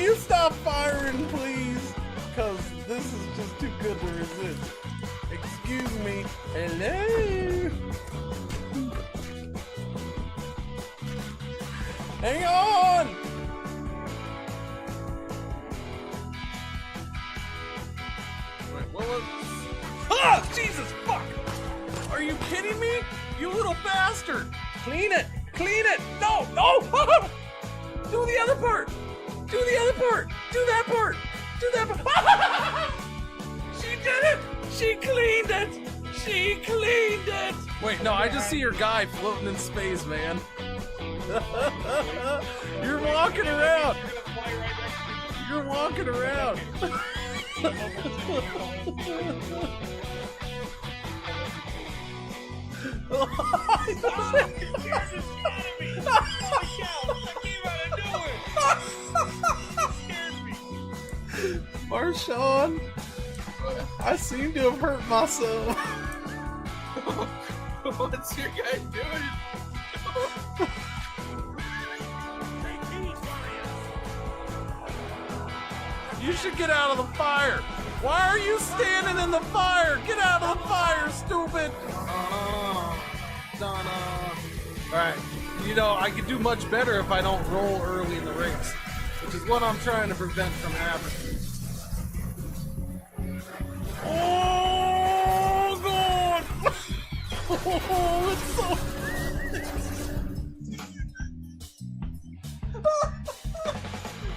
you stop firing, please? Because this is just too good to resist. Excuse me. Hello? Hang on! Wait, what was... Ah! Jesus, fuck! Are you kidding me? You little bastard! Clean it! Clean it! No! No! Do the other part! Do the other part! Do that part! Do that part! She did it! She cleaned it! She cleaned it! Wait, no, I just see your guy floating in space, man. You're walking around! You're walking around! Marshawn, I seem to have hurt myself. What's your guy doing? You should get out of the fire. Why are you standing in the fire? Get out of the fire, stupid. Alright, you know, I could do much better if I don't roll early in the race, which is what I'm trying to prevent from happening. Oh, God! Oh, it's so...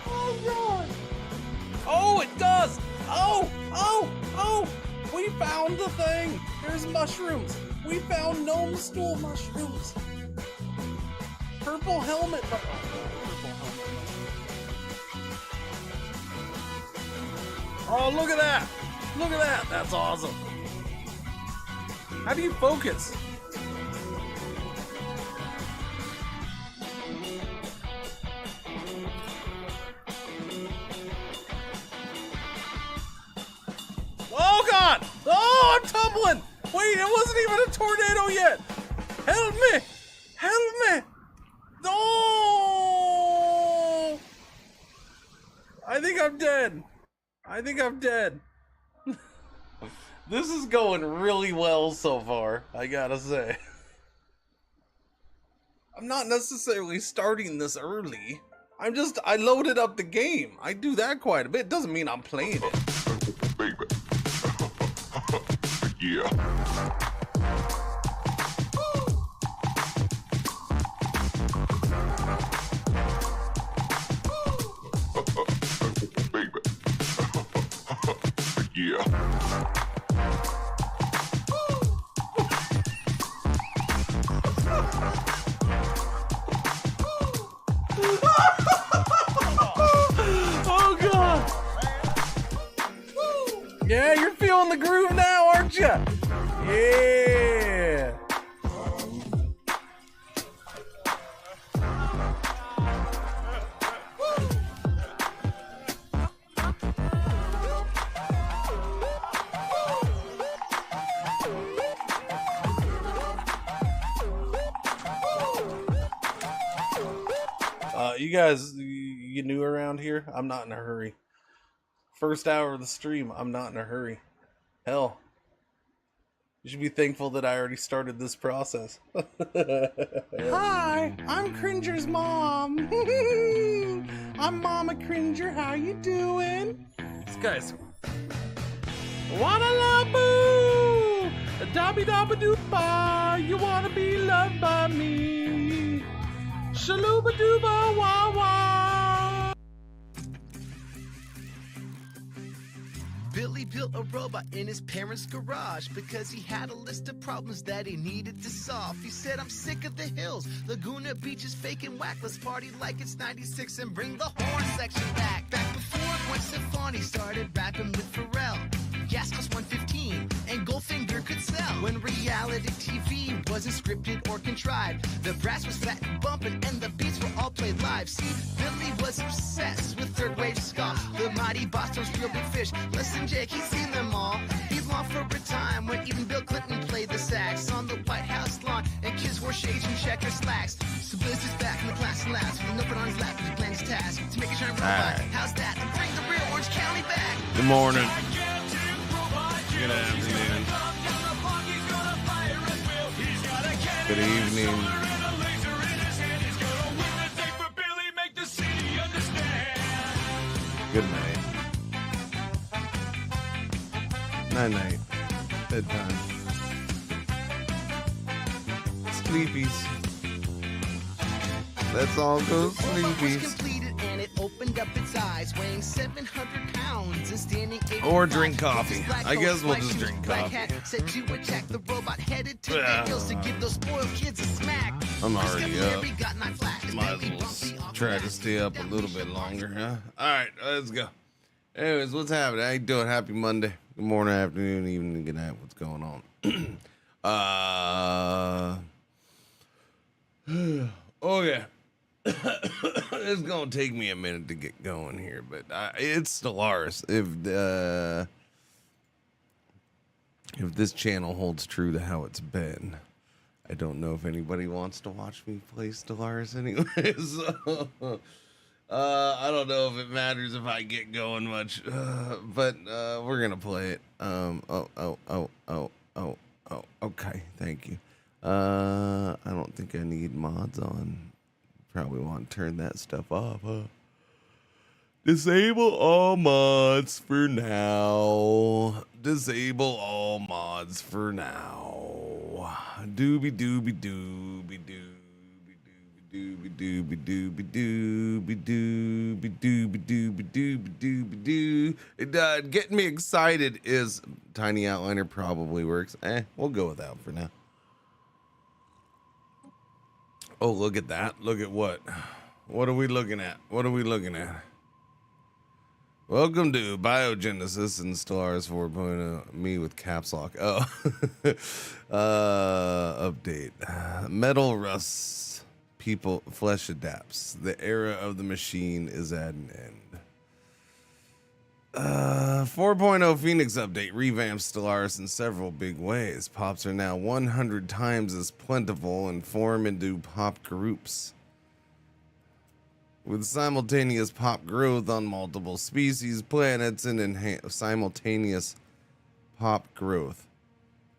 Oh, God! Oh, it does! Oh! Oh! Oh! We found the thing! There's mushrooms! We found gnome stool mushrooms! Purple helmet! Purple helmet. Oh, look at that! Look at that! That's awesome! How do you focus? Oh God! Oh, I'm tumbling! Wait, it wasn't even a tornado yet! Help me! Help me! No! I think I'm dead. I think I'm dead. This is going really well so far, I gotta say. I'm not necessarily starting this early. I loaded up the game. I do that quite a bit. Doesn't mean I'm playing it. Baby. Yeah. Baby. Yeah. Oh God! Yeah, you're feeling the groove now, aren't you? Yeah. You guys, you new around here? I'm not in a hurry. First hour of the stream, I'm not in a hurry. Hell, you should be thankful that I already started this process. Hi, I'm Cringer's mom. I'm Mama Cringer. How you doing? This guy's... Wanna-la-boo! Dabby-dabba-doo-ba! You wanna be loved by me? Shalooba-dooba-wah-wah! Billy built a robot in his parents' garage because he had a list of problems that he needed to solve. He said, I'm sick of the hills, Laguna Beach is fake and whack. Let's party like it's 96 and bring the horn section back. Back before Gwen Stefani started rapping with Pharrell. Gas cost $1.15 and Goldfinger could sell. When reality TV wasn't scripted or contrived, the brass was fat and bumping and the beats were all played live. See, Billy was obsessed with third wave ska. The mighty Boston's Real Big Fish. Listen, Jake, he's seen them all. He longed for a time when even Bill Clinton played the sax on the White House lawn and kids wore shades and checker slacks. So Blizzard's back in the class and laughs with an open on his lap as he planned his task to make a giant robot. How's that? Good morning. Good afternoon. Good evening. Good night. Night. Bedtime. Sleepies. Let's all go sleepies. And it opened up its eyes, weighing 700 pounds and standing Or drink coffee. I guess we'll just drink coffee. Said to attack the robot headed to the hills to give those spoiled kids a smack. I'm already up. Might as well try to stay up a little bit longer, huh? All right, let's go. Anyways, what's happening? How you doing? Happy Monday. Good morning, afternoon, evening, good night. What's going on? Oh yeah. It's gonna take me a minute to get going here, but it's Stellaris. If this channel holds true to how it's been, I don't know if anybody wants to watch me play Stellaris anyways. I don't know if it matters if I get going much, but we're gonna play it. Okay, thank you. I don't think I need mods on. Probably want to turn that stuff off, huh? Disable all mods for now. Disable all mods for now. Doobie doobie doobie doobie doobie doobie doobie doobie doobie doobie doobie doobie doobie doo. Getting me excited is Tiny Outliner probably works. We'll go with that for now. Oh, look at that. Look at what? What are we looking at? What are we looking at? Welcome to Biogenesis and Stellaris 4.0. Me with caps lock. Oh. Update. Metal rusts. People, flesh adapts. The era of the machine is at an end. 4.0 Phoenix update revamps Stellaris in several big ways. Pops are now 100 times as plentiful and form into pop groups. With simultaneous pop growth on multiple species, planets, and simultaneous pop growth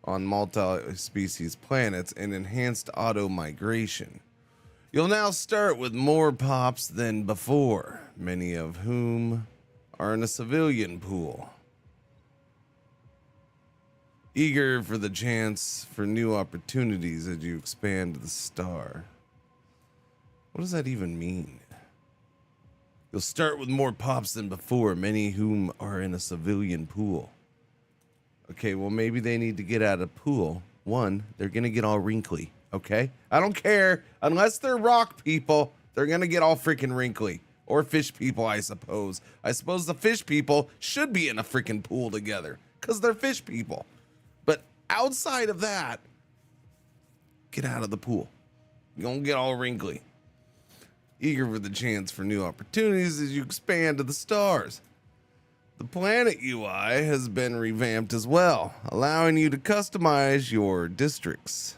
on multi-species planets and enhanced auto-migration. You'll now start with more pops than before, many of whom are in a civilian pool. Eager for the chance for new opportunities as you expand the star. What does that even mean? You'll start with more pops than before, many whom are in a civilian pool. Okay, well maybe they need to get out of pool. One, they're gonna get all wrinkly, okay? I don't care. Unless they're rock people, they're gonna get all freaking wrinkly. Or fish people, I suppose. I suppose the fish people should be in a freaking pool together, because they're fish people. But outside of that, get out of the pool. You don't get all wrinkly. Eager for the chance for new opportunities as you expand to the stars. The planet UI has been revamped as well, allowing you to customize your districts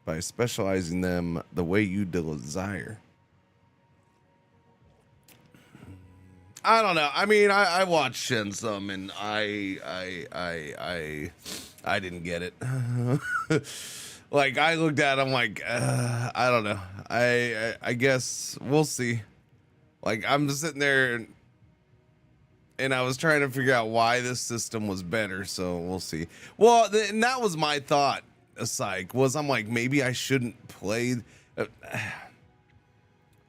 by specializing them the way you desire. I don't know. I mean, I watched Shen some, and I didn't get it. Like, I looked at him like, I don't know. I guess we'll see. Like, I'm just sitting there, and I was trying to figure out why this system was better, so we'll see. Well, and that was my thought, psych, was I'm like, maybe I shouldn't play.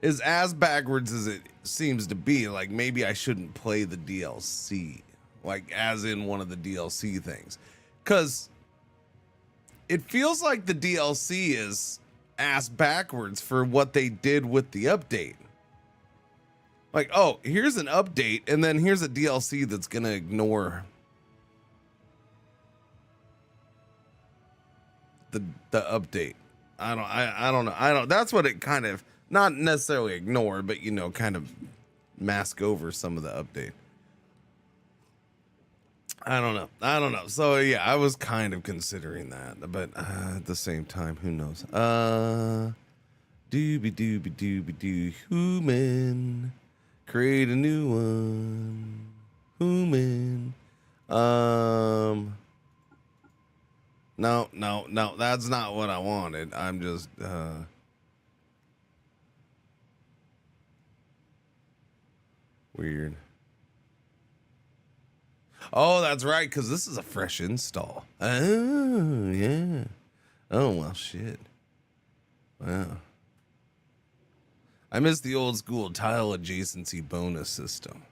As backwards as it seems to be, like maybe I shouldn't play the DLC, like as in one of the DLC things, because it feels like the DLC is ass backwards for what they did with the update. Like, oh, here's an update, and then here's a DLC that's gonna ignore the update. I don't know. That's what it kind of. Not necessarily ignore, but, you know, kind of mask over some of the update. I don't know. So, yeah, I was kind of considering that. But at the same time, who knows? Doobie-doobie-doobie-doo. Human. Create a new one. Human. No, that's not what I wanted. I'm just, weird. Oh, that's right, because this is a fresh install. Oh, yeah. Oh, well, shit. Wow. I miss the old school tile adjacency bonus system.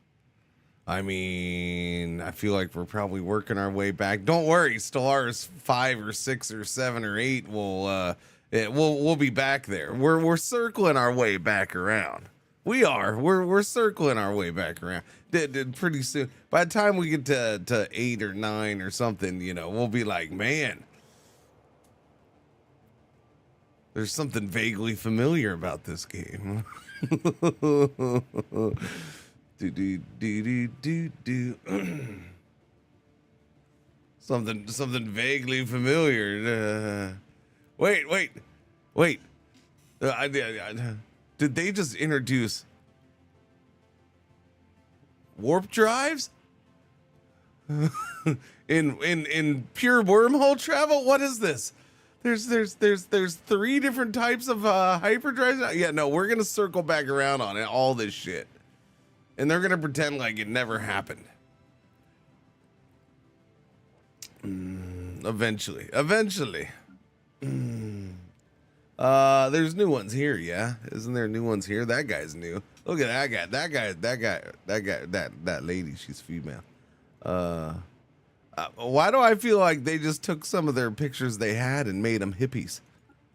I mean, I feel like we're probably working our way back. Don't worry, Stellaris 5 or 6 or 7 or 8 we'll be back there. We're circling our way back around. We are. We're circling our way back around. Pretty soon. By the time we get to 8 or 9 or something, you know, we'll be like, man, there's something vaguely familiar about this game. Do. Something vaguely familiar. Wait. Did they just introduce warp drives in pure wormhole travel? What is this? There's 3 different types of hyperdrives. Yeah, no, we're gonna circle back around on it, all this shit, and they're gonna pretend like it never happened. Eventually. There's new ones here, yeah. Isn't there new ones here? That guy's new. Look at that guy. That lady. She's female. Why do I feel like they just took some of their pictures they had and made them hippies?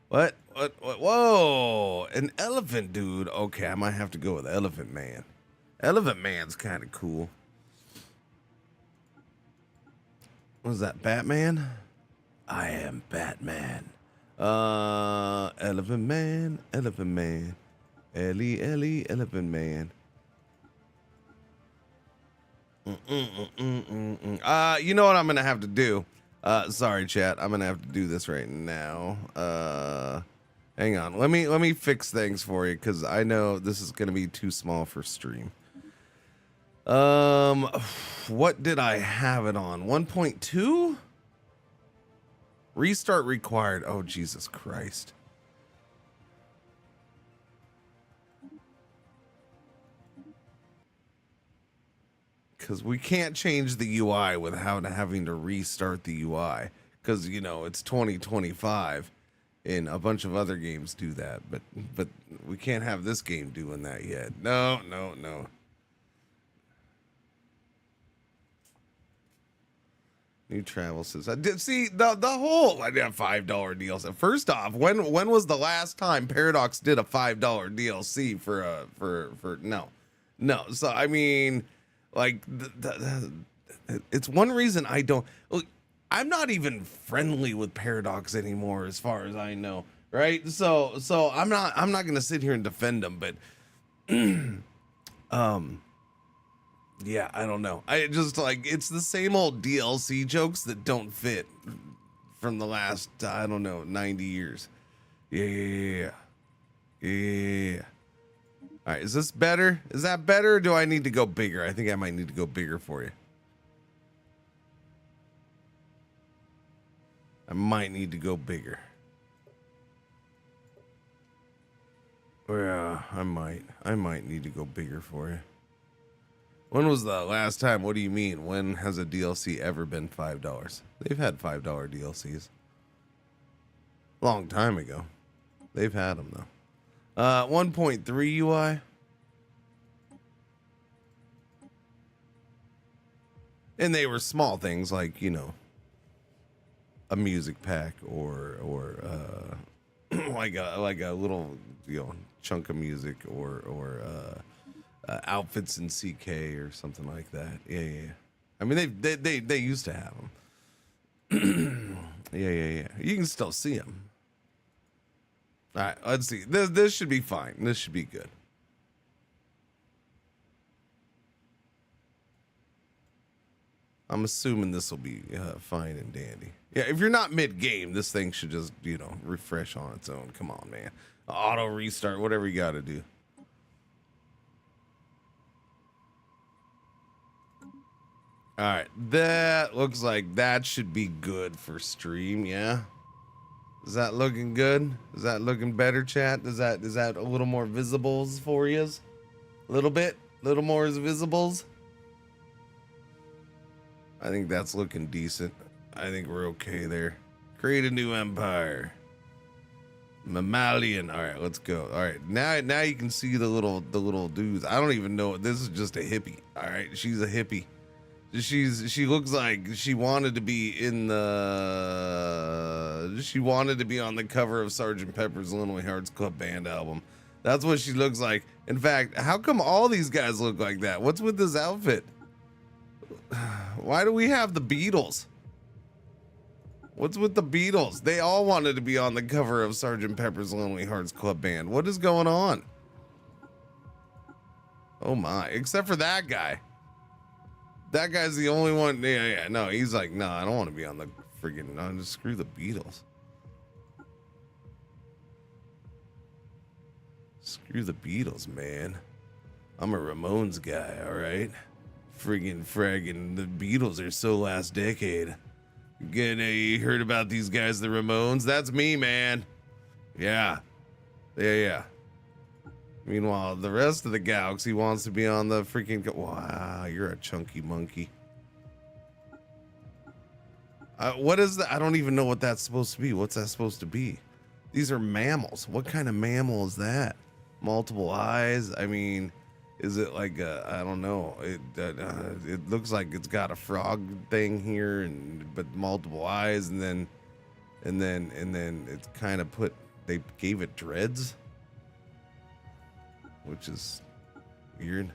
What? Whoa, an elephant dude. Okay, I might have to go with Elephant Man. Elephant Man's kind of cool. What is that, Batman? I am Batman. Elephant Man. Ellie, Elephant Man. You know what I'm gonna have to do? Sorry, chat. I'm gonna have to do this right now. Hang on. Let me fix things for you because I know this is gonna be too small for stream. What did I have it on? 1.2? Restart required. Oh, Jesus Christ. Because we can't change the UI without having to restart the UI. Because, you know, it's 2025 and a bunch of other games do that. But we can't have this game doing that yet. No. New travel says I did see the whole I did a $5 DLC. First off, when was the last time Paradox did a $5 DLC for no. So I mean, like it's one reason I don't. Look, I'm not even friendly with Paradox anymore, as far as I know. Right? So I'm not gonna sit here and defend them, but yeah, I don't know. I just like it's the same old DLC jokes that don't fit from the last, I don't know, 90 years. Yeah. All right, is this better? Is that better or do I need to go bigger? I think I might need to go bigger for you. I might need to go bigger. Yeah, I might need to go bigger for you. When was the last time? What do you mean? When has a DLC ever been $5? They've had $5 DLCs. Long time ago. They've had them, though. 1.3 UI. And they were small things like, you know, a music pack or like a little, you know, chunk of music or outfits in CK or something like that. Yeah. I mean, they used to have them. Yeah. You can still see them. All right, let's see. This should be fine. This should be good. I'm assuming this will be fine and dandy. Yeah, if you're not mid-game, this thing should just, you know, refresh on its own. Come on, man. Auto restart, whatever you got to do. All right, that looks like that should be good for stream. Yeah, is that looking good? Is that looking better, chat? Is that a little more visibles for you? A little bit, little more visibles. I think that's looking decent. I think we're okay there. Create a new empire. Mammalian. All right, let's go. All right, now you can see the little dudes. I don't even know. This is just a hippie. All right, she's a hippie. She looks like she wanted to be in the. She wanted to be on the cover of Sgt. Pepper's Lonely Hearts Club Band album. That's what she looks like. In fact, how come all these guys look like that? What's with this outfit? Why do we have the Beatles? What's with the Beatles? They all wanted to be on the cover of Sgt. Pepper's Lonely Hearts Club Band. What is going on? Oh my, except for that guy. That guy's the only one. Yeah. No, he's like, no, I don't want to be on the friggin', no, just screw the Beatles. Screw the Beatles, man. I'm a Ramones guy, all right? Friggin' fraggin', the Beatles are so last decade. You heard about these guys, the Ramones? That's me, man. Yeah. Meanwhile, the rest of the galaxy wants to be on the freaking... Wow, you're a chunky monkey. What is that? I don't even know what that's supposed to be. What's that supposed to be? These are mammals. What kind of mammal is that? Multiple eyes? I mean, is it like a... I don't know. It looks like it's got a frog thing here, but multiple eyes, and then it's kind of put... They gave it dreads? Which is weird.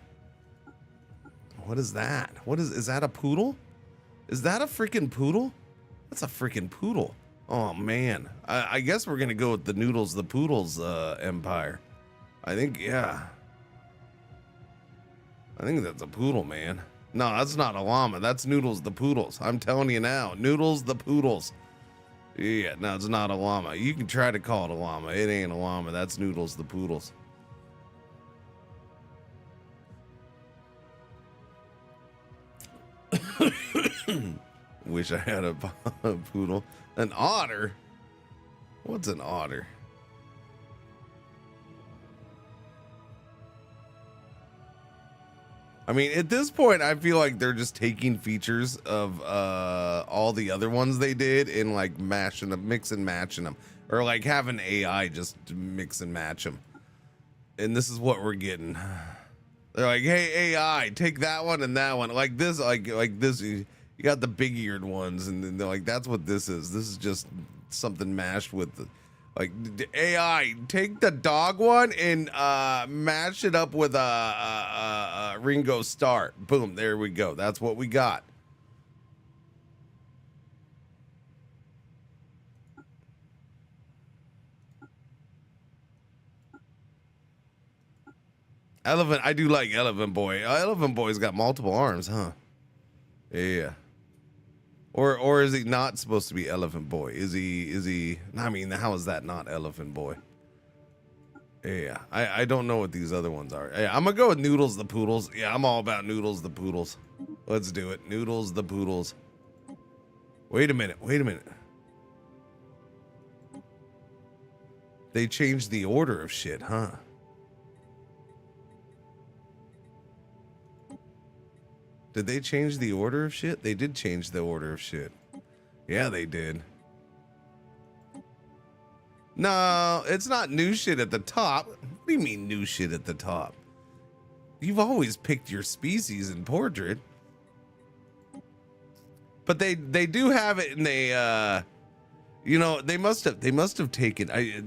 What is that? Is that a poodle? Is that a freaking poodle? That's a freaking poodle. Oh man. I guess we're gonna go with the Noodles the Poodles empire. I think, yeah. I think that's a poodle, man. No, that's not a llama. That's Noodles the Poodles. I'm telling you now. Noodles the Poodles. Yeah, no, it's not a llama. You can try to call it a llama. It ain't a llama. That's Noodles the Poodles. Wish I had a poodle. An otter? What's an otter? I mean, at this point, I feel like they're just taking features of all the other ones they did and like mashing them, mix and matching them, or like having AI just mix and match them. And this is what we're getting. They're like, hey, AI, take that one and that one. Like this, like this. You got the big-eared ones, and then they're like, that's what this is. This is just something mashed with, like, AI, take the dog one and mash it up with a Ringo Starr. Boom, there we go. That's what we got. Elephant, I do like Elephant Boy. Elephant Boy's got multiple arms, huh? Yeah. Or is he not supposed to be Elephant Boy? Is he? I mean, how is that not Elephant Boy? Yeah, I don't know what these other ones are. Yeah, I'm gonna go with Noodles the Poodles. Yeah, I'm all about Noodles the Poodles. Let's do it. Noodles the Poodles. Wait a minute. They changed the order of shit, huh? Did they change the order of shit? They did change the order of shit. Yeah, they did. No, it's not new shit at the top. What do you mean new shit at the top? You've always picked your species in portrait. But they do have it, and they you know, they must have taken I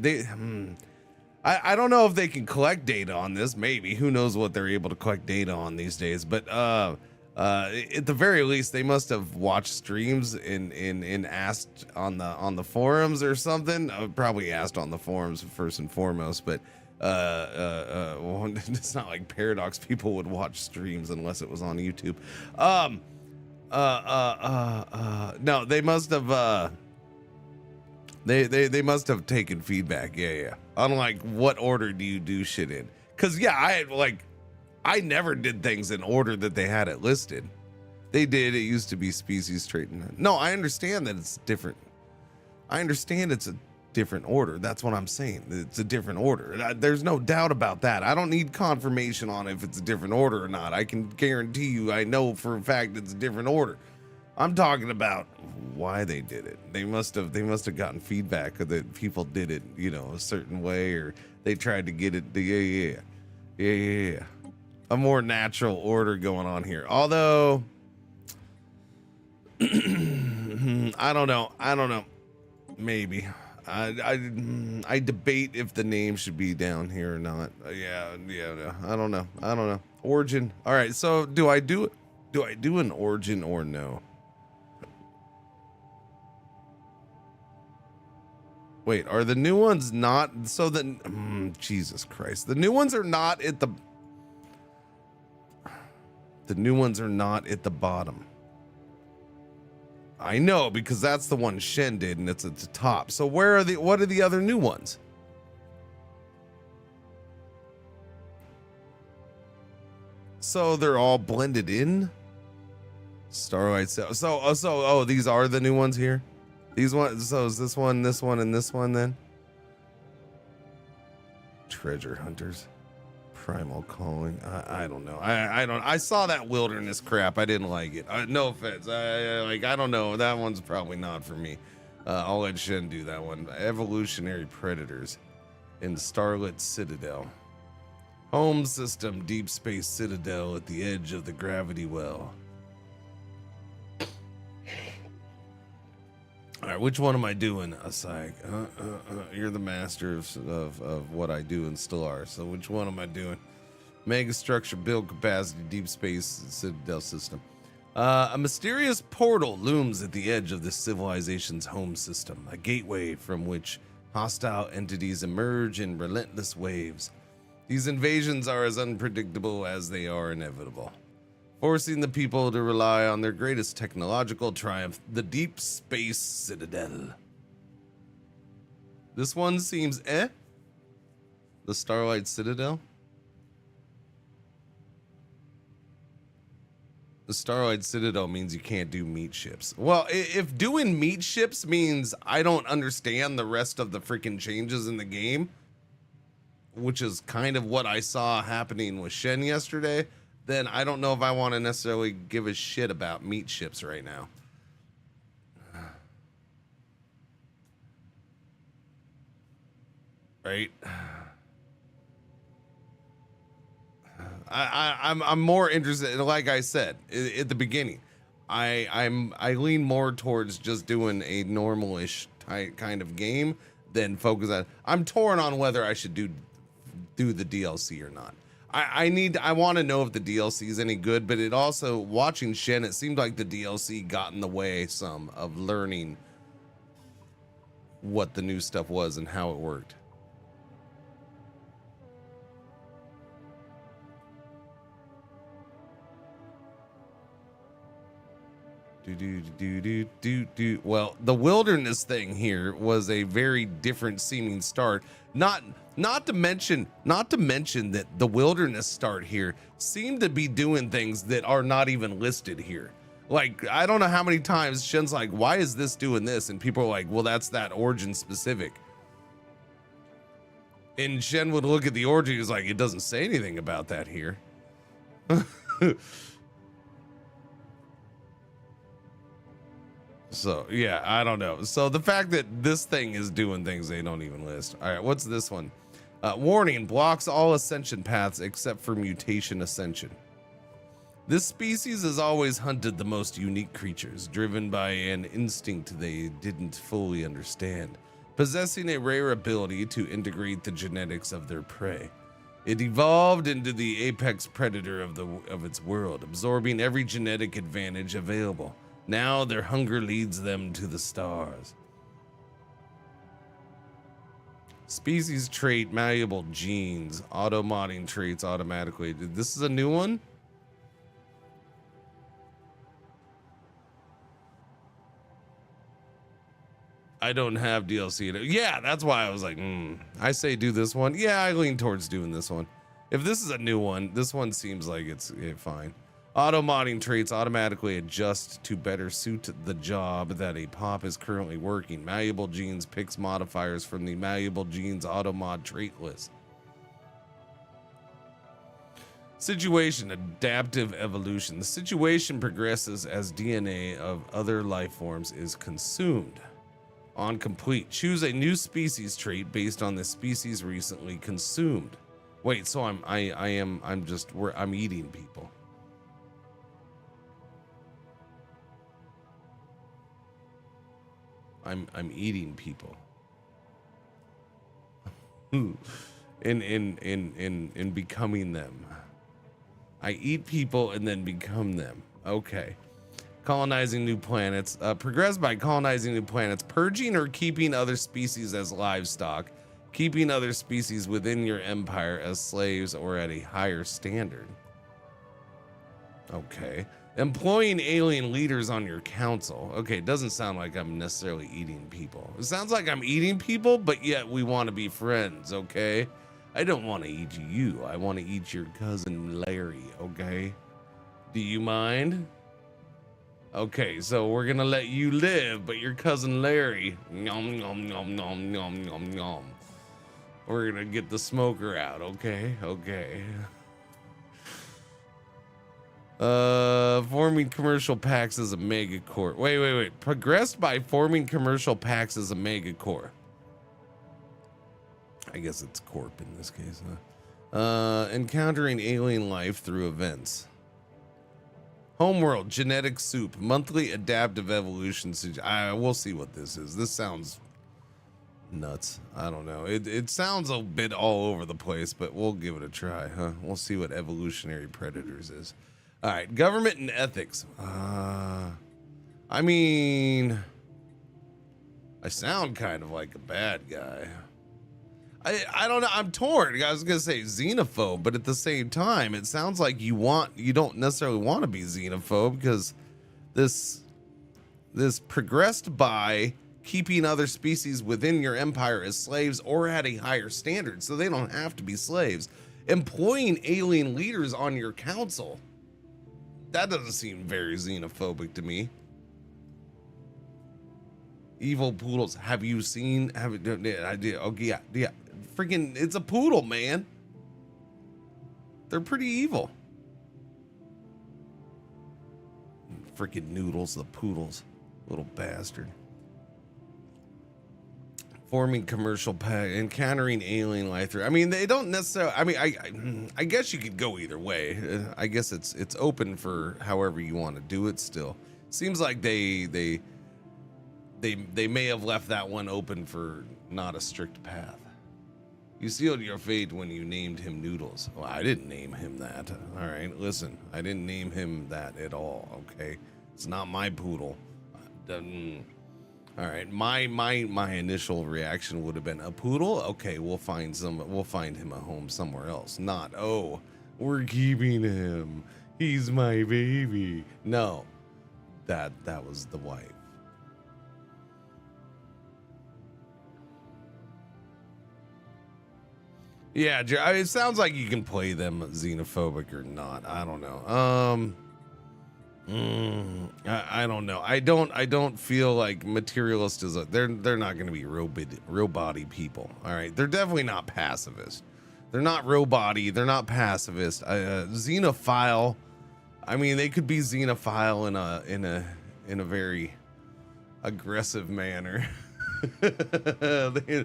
don't know if they can collect data on this. Maybe, who knows what they're able to collect data on these days, but at the very least, they must have watched streams and asked on the forums or something. Probably asked on the forums first and foremost, but well, it's not like Paradox people would watch streams unless it was on YouTube. No, they must have they must have taken feedback. Yeah. Unlike, what order do you do shit in? Because yeah, I never did things in order that they had it listed. They did. It used to be species trait. No, I understand that it's different. I understand it's a different order. That's what I'm saying. It's a different order. There's no doubt about that. I don't need confirmation on if it's a different order or not. I can guarantee you I know for a fact it's a different order. I'm talking about why they did it. They must have gotten feedback that people did it, you know, a certain way, or they tried to get it. Yeah. A more natural order going on here. Although I don't know. Maybe. I debate if the name should be down here or not. Yeah. No, I don't know. Origin. All right. So do I do an origin or no? Wait, are the new ones not? So then, Jesus Christ, the new ones are not at the. The new ones are not at the bottom. I know, because that's the one Shen did, and it's at the top. So what are the other new ones? So they're all blended in? Starlight Cell. So these are the new ones here? These ones, so is this one, and this one then? Treasure Hunters. Primal Calling. I don't know. I saw that wilderness crap. I didn't like it. No offense. I don't know. That one's probably not for me. I'll let Shen do that one. Evolutionary Predators in Starlit Citadel. Home system, Deep Space Citadel at the edge of the gravity well. All right, which one am I doing, Asai? You're the master of what I do in Stellaris. So which one am I doing? Megastructure, build capacity, Deep Space Citadel system. A mysterious portal looms at the edge of this civilization's home system, a gateway from which hostile entities emerge in relentless waves. These invasions are as unpredictable as they are inevitable, forcing the people to rely on their greatest technological triumph, the Deep Space Citadel. This one seems The Starlight Citadel? The Starlight Citadel means you can't do meat ships. Well, if doing meat ships means I don't understand the rest of the freaking changes in the game, which is kind of what I saw happening with Shen yesterday, then I don't know if I want to necessarily give a shit about meat ships right now. Right? I'm more interested, like I said at the beginning, I lean more towards just doing a normal-ish kind of game than focus on. I'm torn on whether I should do the DLC or not. I want to know if the DLC is any good, but it also, watching Shen, it seemed like the DLC got in the way some of learning what the new stuff was and how it worked. Well, the wilderness thing here was a very different seeming start. Not to mention that the wilderness start here seemed to be doing things that are not even listed here. Like, I don't know how many times Shen's like, why is this doing this? And people are like, well, that's that origin specific. And Shen would look at the origin, he's like, it doesn't say anything about that here. So, yeah, I don't know. So the fact that this thing is doing things they don't even list. All right, what's this one? Warning, blocks all ascension paths except for mutation ascension. This species has always hunted the most unique creatures, driven by an instinct they didn't fully understand, possessing a rare ability to integrate the genetics of their prey. It evolved into the apex predator of its world, absorbing every genetic advantage available. Now their hunger leads them to the stars. Species trait, malleable genes, auto-modding traits automatically. This is a new one? I don't have DLC. Yeah, that's why I was like, I say do this one. Yeah, I lean towards doing this one. If this is a new one, this one seems like it's fine. Auto modding traits automatically adjust to better suit the job that a pop is currently working. Malleable genes picks modifiers from the malleable genes auto mod trait list. Situation, adaptive evolution. The situation progresses as DNA of other life forms is consumed. On complete, choose a new species trait based on the species recently consumed. Wait, so I'm eating people. I'm eating people. in becoming them. I eat people and then become them. Okay. Colonizing new planets. Progress by colonizing new planets. Purging or keeping other species as livestock. Keeping other species within your empire as slaves or at a higher standard. Okay. Employing alien leaders on your council. Okay, it doesn't sound like I'm necessarily eating people. It sounds like I'm eating people, but yet we want to be friends, okay? I don't want to eat you. I want to eat your cousin Larry, okay? Do you mind? Okay, so we're gonna let you live, but your cousin Larry, nom nom nom nom nom nom nom. We're gonna get the smoker out, okay? Okay. Forming commercial packs as a megacorp. Wait. Progressed by forming commercial packs as a megacorp. I guess it's corp in this case, huh? Encountering alien life through events. Homeworld, genetic soup, monthly adaptive evolution. We'll see what this is. This sounds nuts. I don't know. It sounds a bit all over the place, but we'll give it a try, huh? We'll see what evolutionary predators is. All right, government and ethics. I mean, I sound kind of like a bad guy. I don't know. I'm torn. I was gonna say xenophobe, but at the same time, it sounds like you don't necessarily want to be xenophobe because this progressed by keeping other species within your empire as slaves or at a higher standard, so they don't have to be slaves. Employing alien leaders on your council. That doesn't seem very xenophobic to me. Evil poodles. Have you seen? Okay, yeah. Freaking, it's a poodle, man. They're pretty evil. Freaking noodles, the poodles, little bastard. Forming commercial pack, encountering alien life through. I mean, they don't necessarily. I mean, I guess you could go either way. I guess it's open for however you want to do it. Still, seems like they may have left that one open for not a strict path. You sealed your fate when you named him Noodles. Well, I didn't name him that. All right, listen, I didn't name him that at all. Okay, it's not my poodle. All right, my initial reaction would have been a poodle. Okay, we'll find him a home somewhere else. Not, oh, we're keeping him. He's my baby. No, that was the wife. Yeah, it sounds like you can play them xenophobic or not. I don't know. I don't know. I don't feel like materialist is they're not going to be robot-y people. All right, they're definitely not pacifist. They're not robot-y. They're not pacifist. Xenophile. I mean, they could be xenophile in a very aggressive manner. they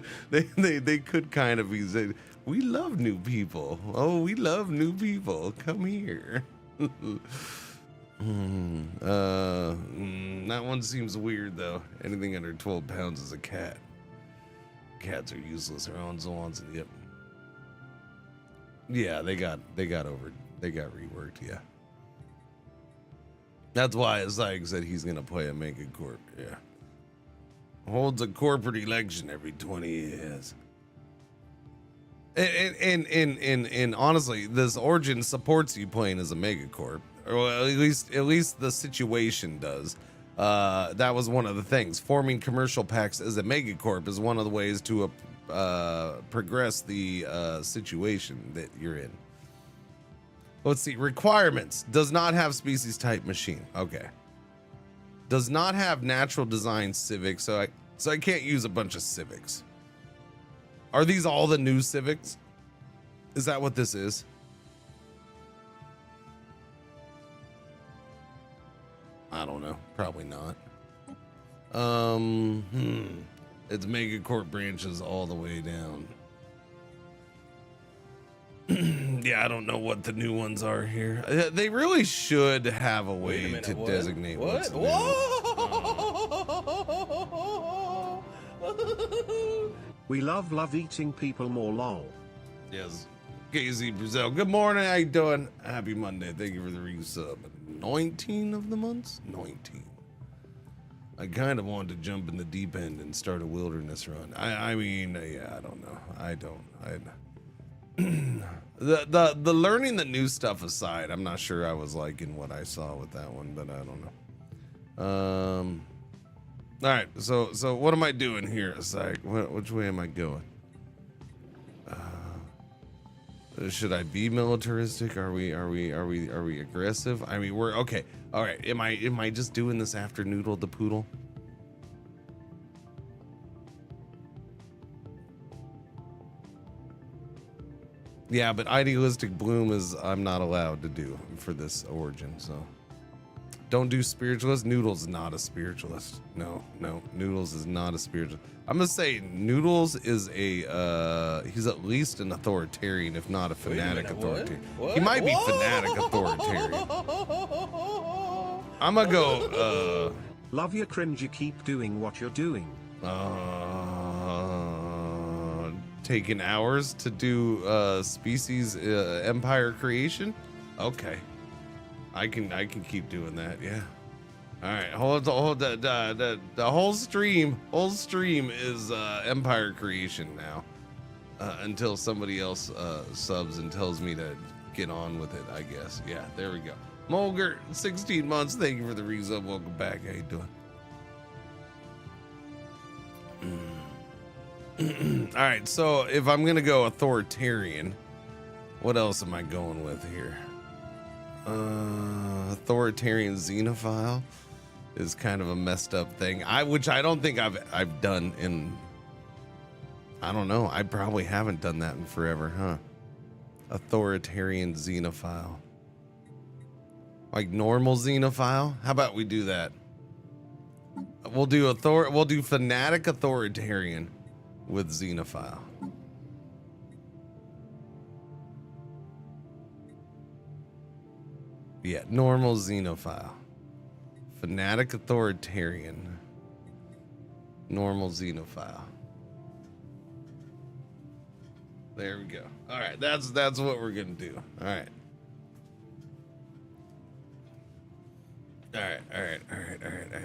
could kind of be. We love new people. Oh, we love new people. Come here. That one seems weird though. Anything under 12 pounds is a cat. Cats are useless. They're on Zoans. Yep. Yeah, they got reworked. Yeah. That's why Zyke said he's gonna play a megacorp. Yeah. Holds a corporate election every 20 years. And honestly, this Origin supports you playing as a megacorp. Or at least the situation does. That was one of the things. Forming commercial packs as a megacorp is one of the ways to progress the situation that you're in. Let's see. Requirements. Does not have species type machine. Okay. Does not have natural design civics, so I can't use a bunch of civics. Are these all the new civics? Is that what this is? I don't know. Probably not. It's megacorp branches all the way down. Yeah, I don't know what the new ones are here. They really should have a way to designate what's new. Whoa! We love eating people more, lol. Yes. KZ Brazil. Good morning. How you doing? Happy Monday. Thank you for the resub. 19 of the months? 19. I kind of wanted to jump in the deep end and start a wilderness run. I mean, yeah, I don't know. The learning the new stuff aside, I'm not sure I was liking what I saw with that one, but I don't know. All right, so what am I doing here? It's like, which way am I going? Should I be militaristic? Are we aggressive? I mean, we're okay. All right, am I just doing this after Noodle the Poodle? Yeah, but idealistic bloom is I'm not allowed to do for this origin, so don't do spiritualist. Noodles is not a spiritualist. No, Noodles is not a spiritualist. I'm gonna say Noodles is he's at least an authoritarian, if not a fanatic authoritarian. He might be fanatic authoritarian. I'm gonna go Love your Cringer, keep doing what you're doing. Taking hours to do species empire creation. Okay, I can keep doing that. Yeah. All right. Hold the whole stream is empire creation now until somebody else subs and tells me to get on with it. I guess. Yeah. There we go. Mulger, 16 months. Thank you for the resub. Welcome back. How you doing? All right, so if I'm gonna go authoritarian, what else am I going with here? Authoritarian xenophile is kind of a messed up thing. Which I don't think I've done in. I don't know. I probably haven't done that in forever, huh? Authoritarian xenophile, like normal xenophile. How about we do that? We'll do fanatic authoritarian with xenophile. Yeah, normal xenophile. Fanatic authoritarian. Normal xenophile. There we go. All right, that's what we're gonna do. All right. All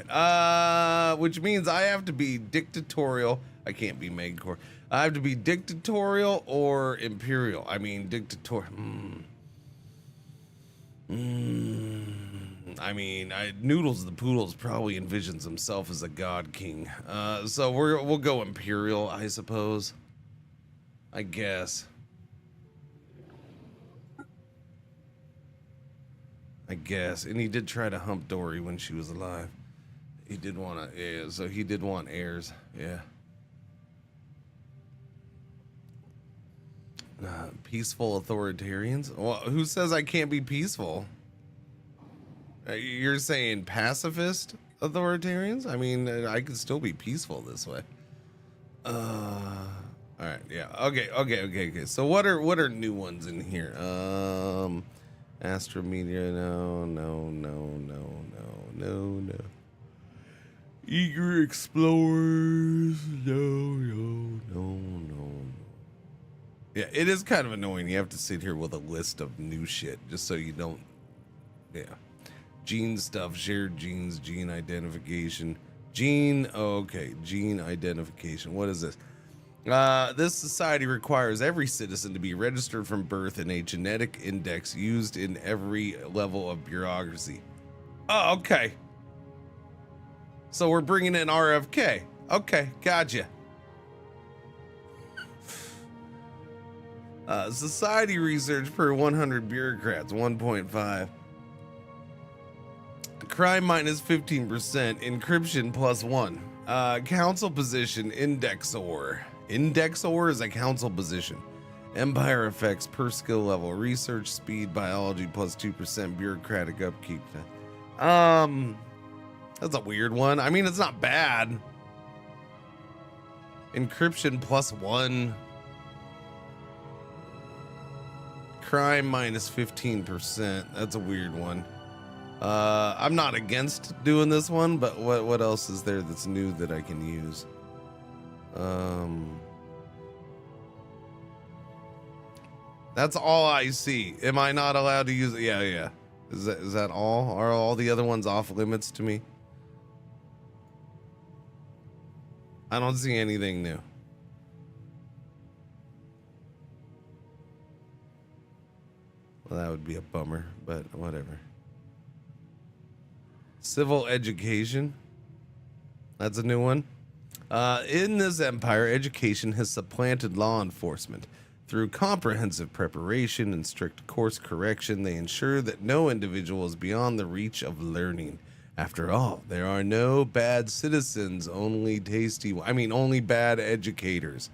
right. Which means I have to be dictatorial. I can't be Megcore. I have to be dictatorial or imperial. I mean, dictatorial. I mean, Noodles the Poodles probably envisions himself as a god king. So we'll go imperial, I suppose. I guess. And he did try to hump Dory when she was alive. He did want to, yeah, so he did want heirs, yeah. Peaceful authoritarians? Well, who says I can't be peaceful? You're saying pacifist authoritarians? I mean, I can still be peaceful this way. All right, yeah, okay. So what are new ones in here? Astromedia, no. Eager explorers, no. Yeah, it is kind of annoying. You have to sit here with a list of new shit just so you don't. Yeah, gene stuff, shared genes, gene identification, gene identification. What is this? This society requires every citizen to be registered from birth in a genetic index used in every level of bureaucracy. Oh, okay. So we're bringing in RFK. Okay, gotcha. Society research per 100 bureaucrats, 1.5. Crime minus 15%, encryption plus 1. Council position, indexor. Indexor is a council position. Empire effects per skill level, research speed, biology plus 2%, bureaucratic upkeep. That's a weird one. I mean, it's not bad. Encryption plus 1. Crime minus 15%. That's a weird one. I'm not against doing this one, but what else is there that's new that I can use? That's all I see. Am I not allowed to use it? Yeah. Is that all? Are all the other ones off limits to me? I don't see anything new. Well, that would be a bummer, but whatever. Civil education. That's a new one. In this empire, education has supplanted law enforcement. Through comprehensive preparation and strict course correction, they ensure that no individual is beyond the reach of learning. After all, there are no bad citizens, only only bad educators.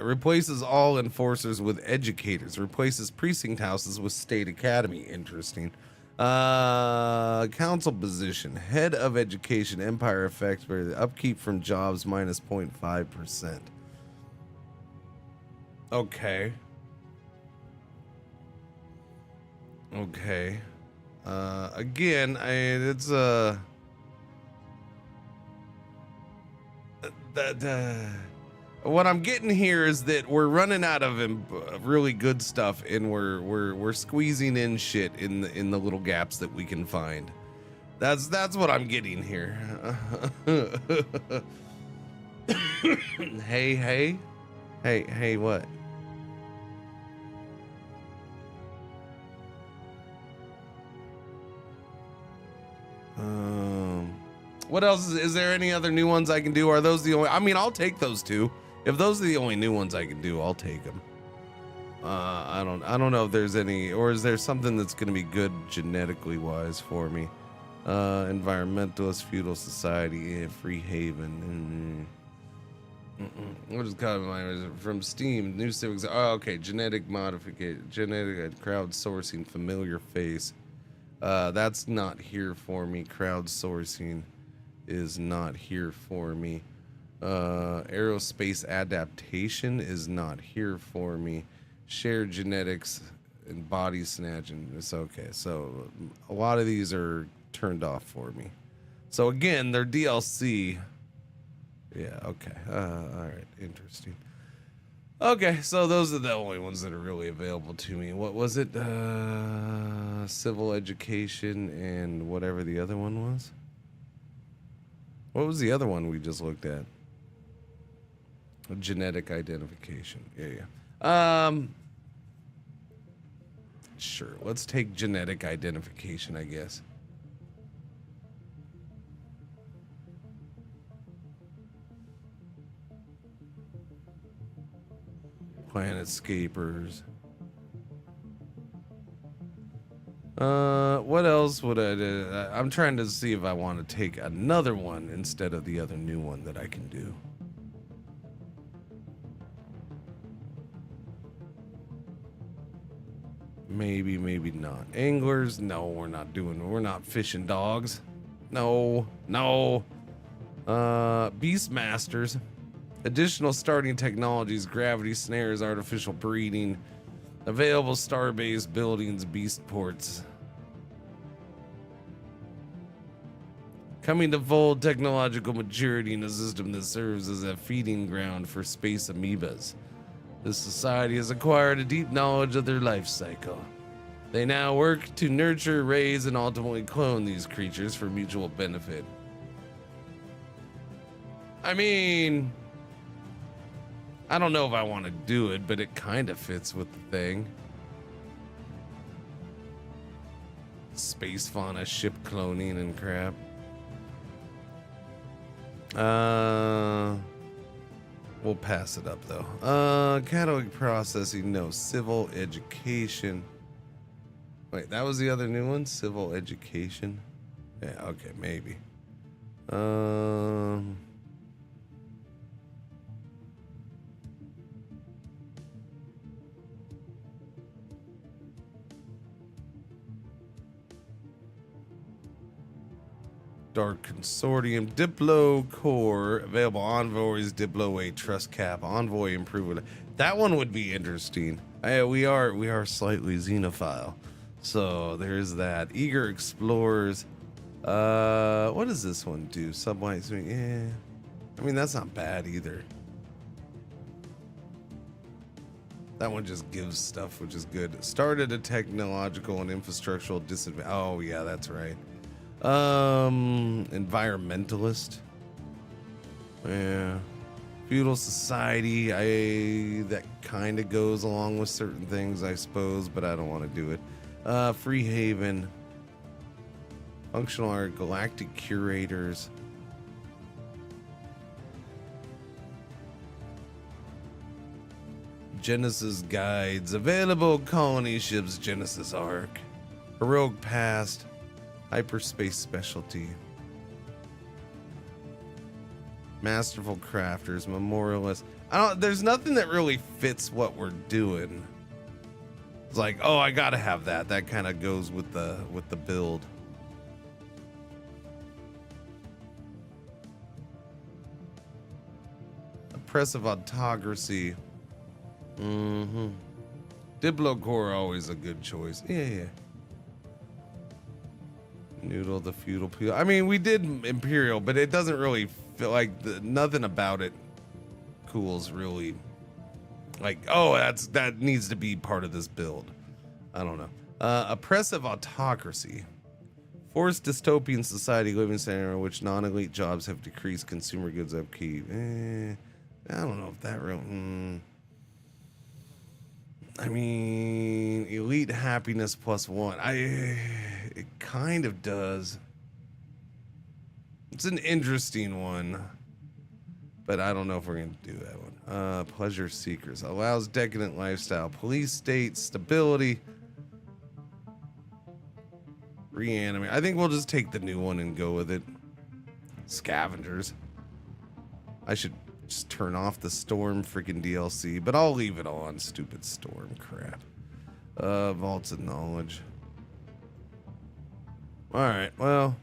Replaces all enforcers with educators. Replaces precinct houses with state academy. Interesting. Council position. Head of education. Empire effect. Where the upkeep from jobs minus 0.5%. Okay. Again, it's what I'm getting here is that we're running out of really good stuff, and we're squeezing in shit in the little gaps that we can find. That's what I'm getting here. Hey, what? What else is there? Any other new ones I can do? Are those the only? I mean, I'll take those two. If those are the only new ones I can do, I'll take them. I don't know if there's any, or is there something that's going to be good genetically wise for me? Environmentalist, feudal society, free haven. What is called from Steam? New civics. Oh, okay. Genetic modification, genetic crowdsourcing, familiar face. That's not here for me. Crowdsourcing is not here for me. Aerospace adaptation is not here for me. Shared genetics and body snatching. It's okay. So a lot of these are turned off for me. So again, they're DLC. Yeah, okay. All right, interesting. Okay, so those are the only ones that are really available to me. What was it? Civil education and whatever the other one was. What was the other one we just looked at? Genetic identification. Yeah. Sure. Let's take genetic identification, I guess. Planetscapers. What else would I do? I'm trying to see if I want to take another one instead of the other new one that I can do. Maybe not. Anglers? No, we're not fishing dogs. No. Beastmasters. Additional starting technologies, gravity snares, artificial breeding, available star-based buildings, beast ports. Coming to full technological maturity in a system that serves as a feeding ground for space amoebas. This society has acquired a deep knowledge of their life cycle. They now work to nurture, raise, and ultimately clone these creatures for mutual benefit. I mean, I don't know if I want to do it, but it kind of fits with the thing. Space fauna, ship cloning and crap. We'll pass it up though. Catalog processing, no. Civil education. Wait, that was the other new one? Civil education? Yeah, okay, maybe. Dark Consortium, Diplo Core, available Envoys, Diplo 8, Trust Cap, Envoy Improvement. That one would be interesting. We are slightly xenophile, so there's that. Eager Explorers. What does this one do? Subway. Yeah, I mean that's not bad either. That one just gives stuff, which is good. Started a technological and infrastructural disadvantage. Oh yeah, that's right. Environmentalist. Yeah. Feudal society. That kind of goes along with certain things, I suppose, but I don't want to do it. Free Haven. Functional art. Galactic curators. Genesis guides. Available colony ships. Genesis Arc. Heroic past. Hyperspace specialty. Masterful crafters, memorialist. There's nothing that really fits what we're doing. It's like, oh, I gotta have that. That kind of goes with the build. Oppressive autocracy. Diplocore, always a good choice. Yeah. Noodle the feudal peel. I mean, we did Imperial, but it doesn't really feel like nothing about it cool's really like, oh, that needs to be part of this build. I don't know. Oppressive autocracy. Forced dystopian society living scenario in which non-elite jobs have decreased consumer goods upkeep. I don't know if that real. I mean, elite happiness +1. It kind of does. It's an interesting one, but I don't know if we're gonna do that one. Pleasure seekers allows decadent lifestyle. Police state stability. Reanimate. I think we'll just take the new one and go with it. Scavengers. I should just turn off the Storm freaking DLC, but I'll leave it on. Stupid Storm crap. Vaults of Knowledge. All right, well.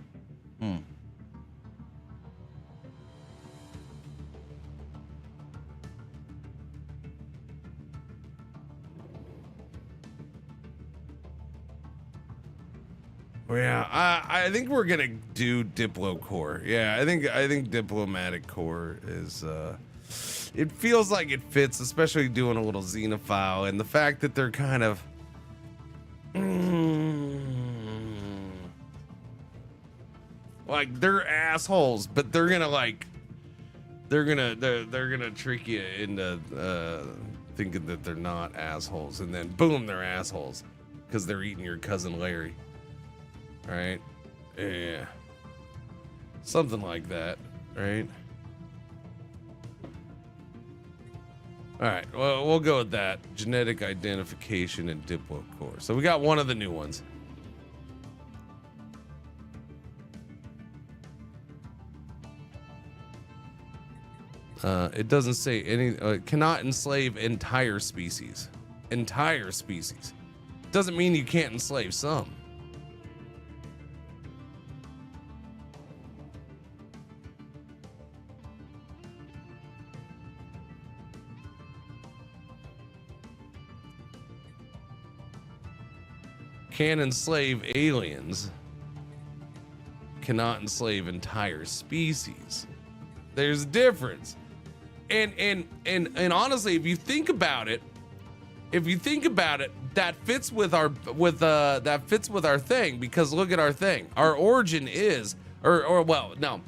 Yeah, I think we're gonna do Diplo Core. Yeah, I think Diplomatic Core is it feels like it fits, especially doing a little Xenophile, and the fact that they're kind of like they're assholes, but they're gonna trick you into thinking that they're not assholes, and then boom, they're assholes because they're eating your cousin Larry. Right? Yeah. Something like that, right? All right, well, we'll go with that. Genetic identification and Diplo Core. So we got one of the new ones. It doesn't say any, cannot enslave entire species. Entire species. Doesn't mean you can't enslave some. Can enslave aliens, cannot enslave entire species. There's a difference. And honestly, if you think about it, that fits with our thing, because look at our thing. Our origin is no.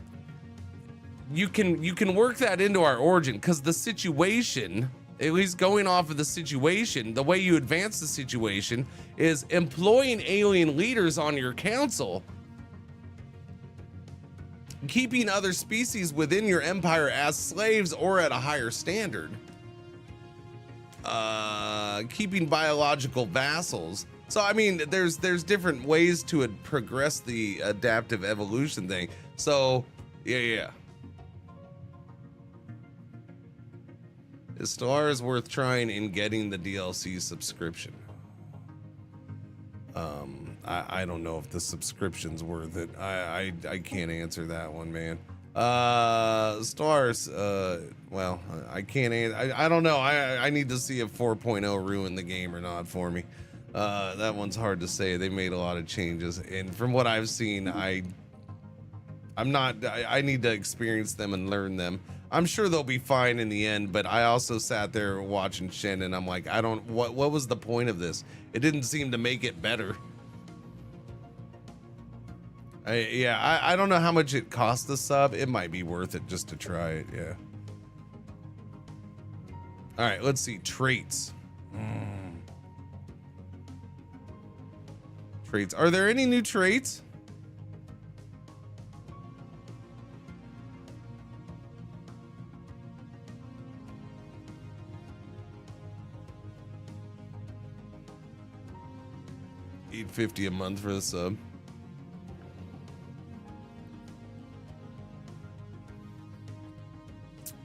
You can work that into our origin, because the situation, at least going off of the situation, the way you advance the situation is employing alien leaders on your council Keeping other species within your empire as slaves or at a higher standard. Keeping biological vassals. So I mean, there's different ways to progress the adaptive evolution thing. So yeah. Is Stellaris worth trying in getting the DLC subscription? I don't know if the subscription's worth it. I can't answer that one, man. Stellaris, well, I can't I don't know. I need to see if 4.0 ruined the game or not for me. That one's hard to say. They made a lot of changes, and from what I've seen, I need to experience them and learn them. I'm sure they'll be fine in the end, but I also sat there watching Shen and I'm like, what was the point of this? It didn't seem to make it better. I don't know how much it cost the sub. It might be worth it just to try it, yeah. All right, let's see, traits. Traits, are there any new traits? $8.50 a month for the sub.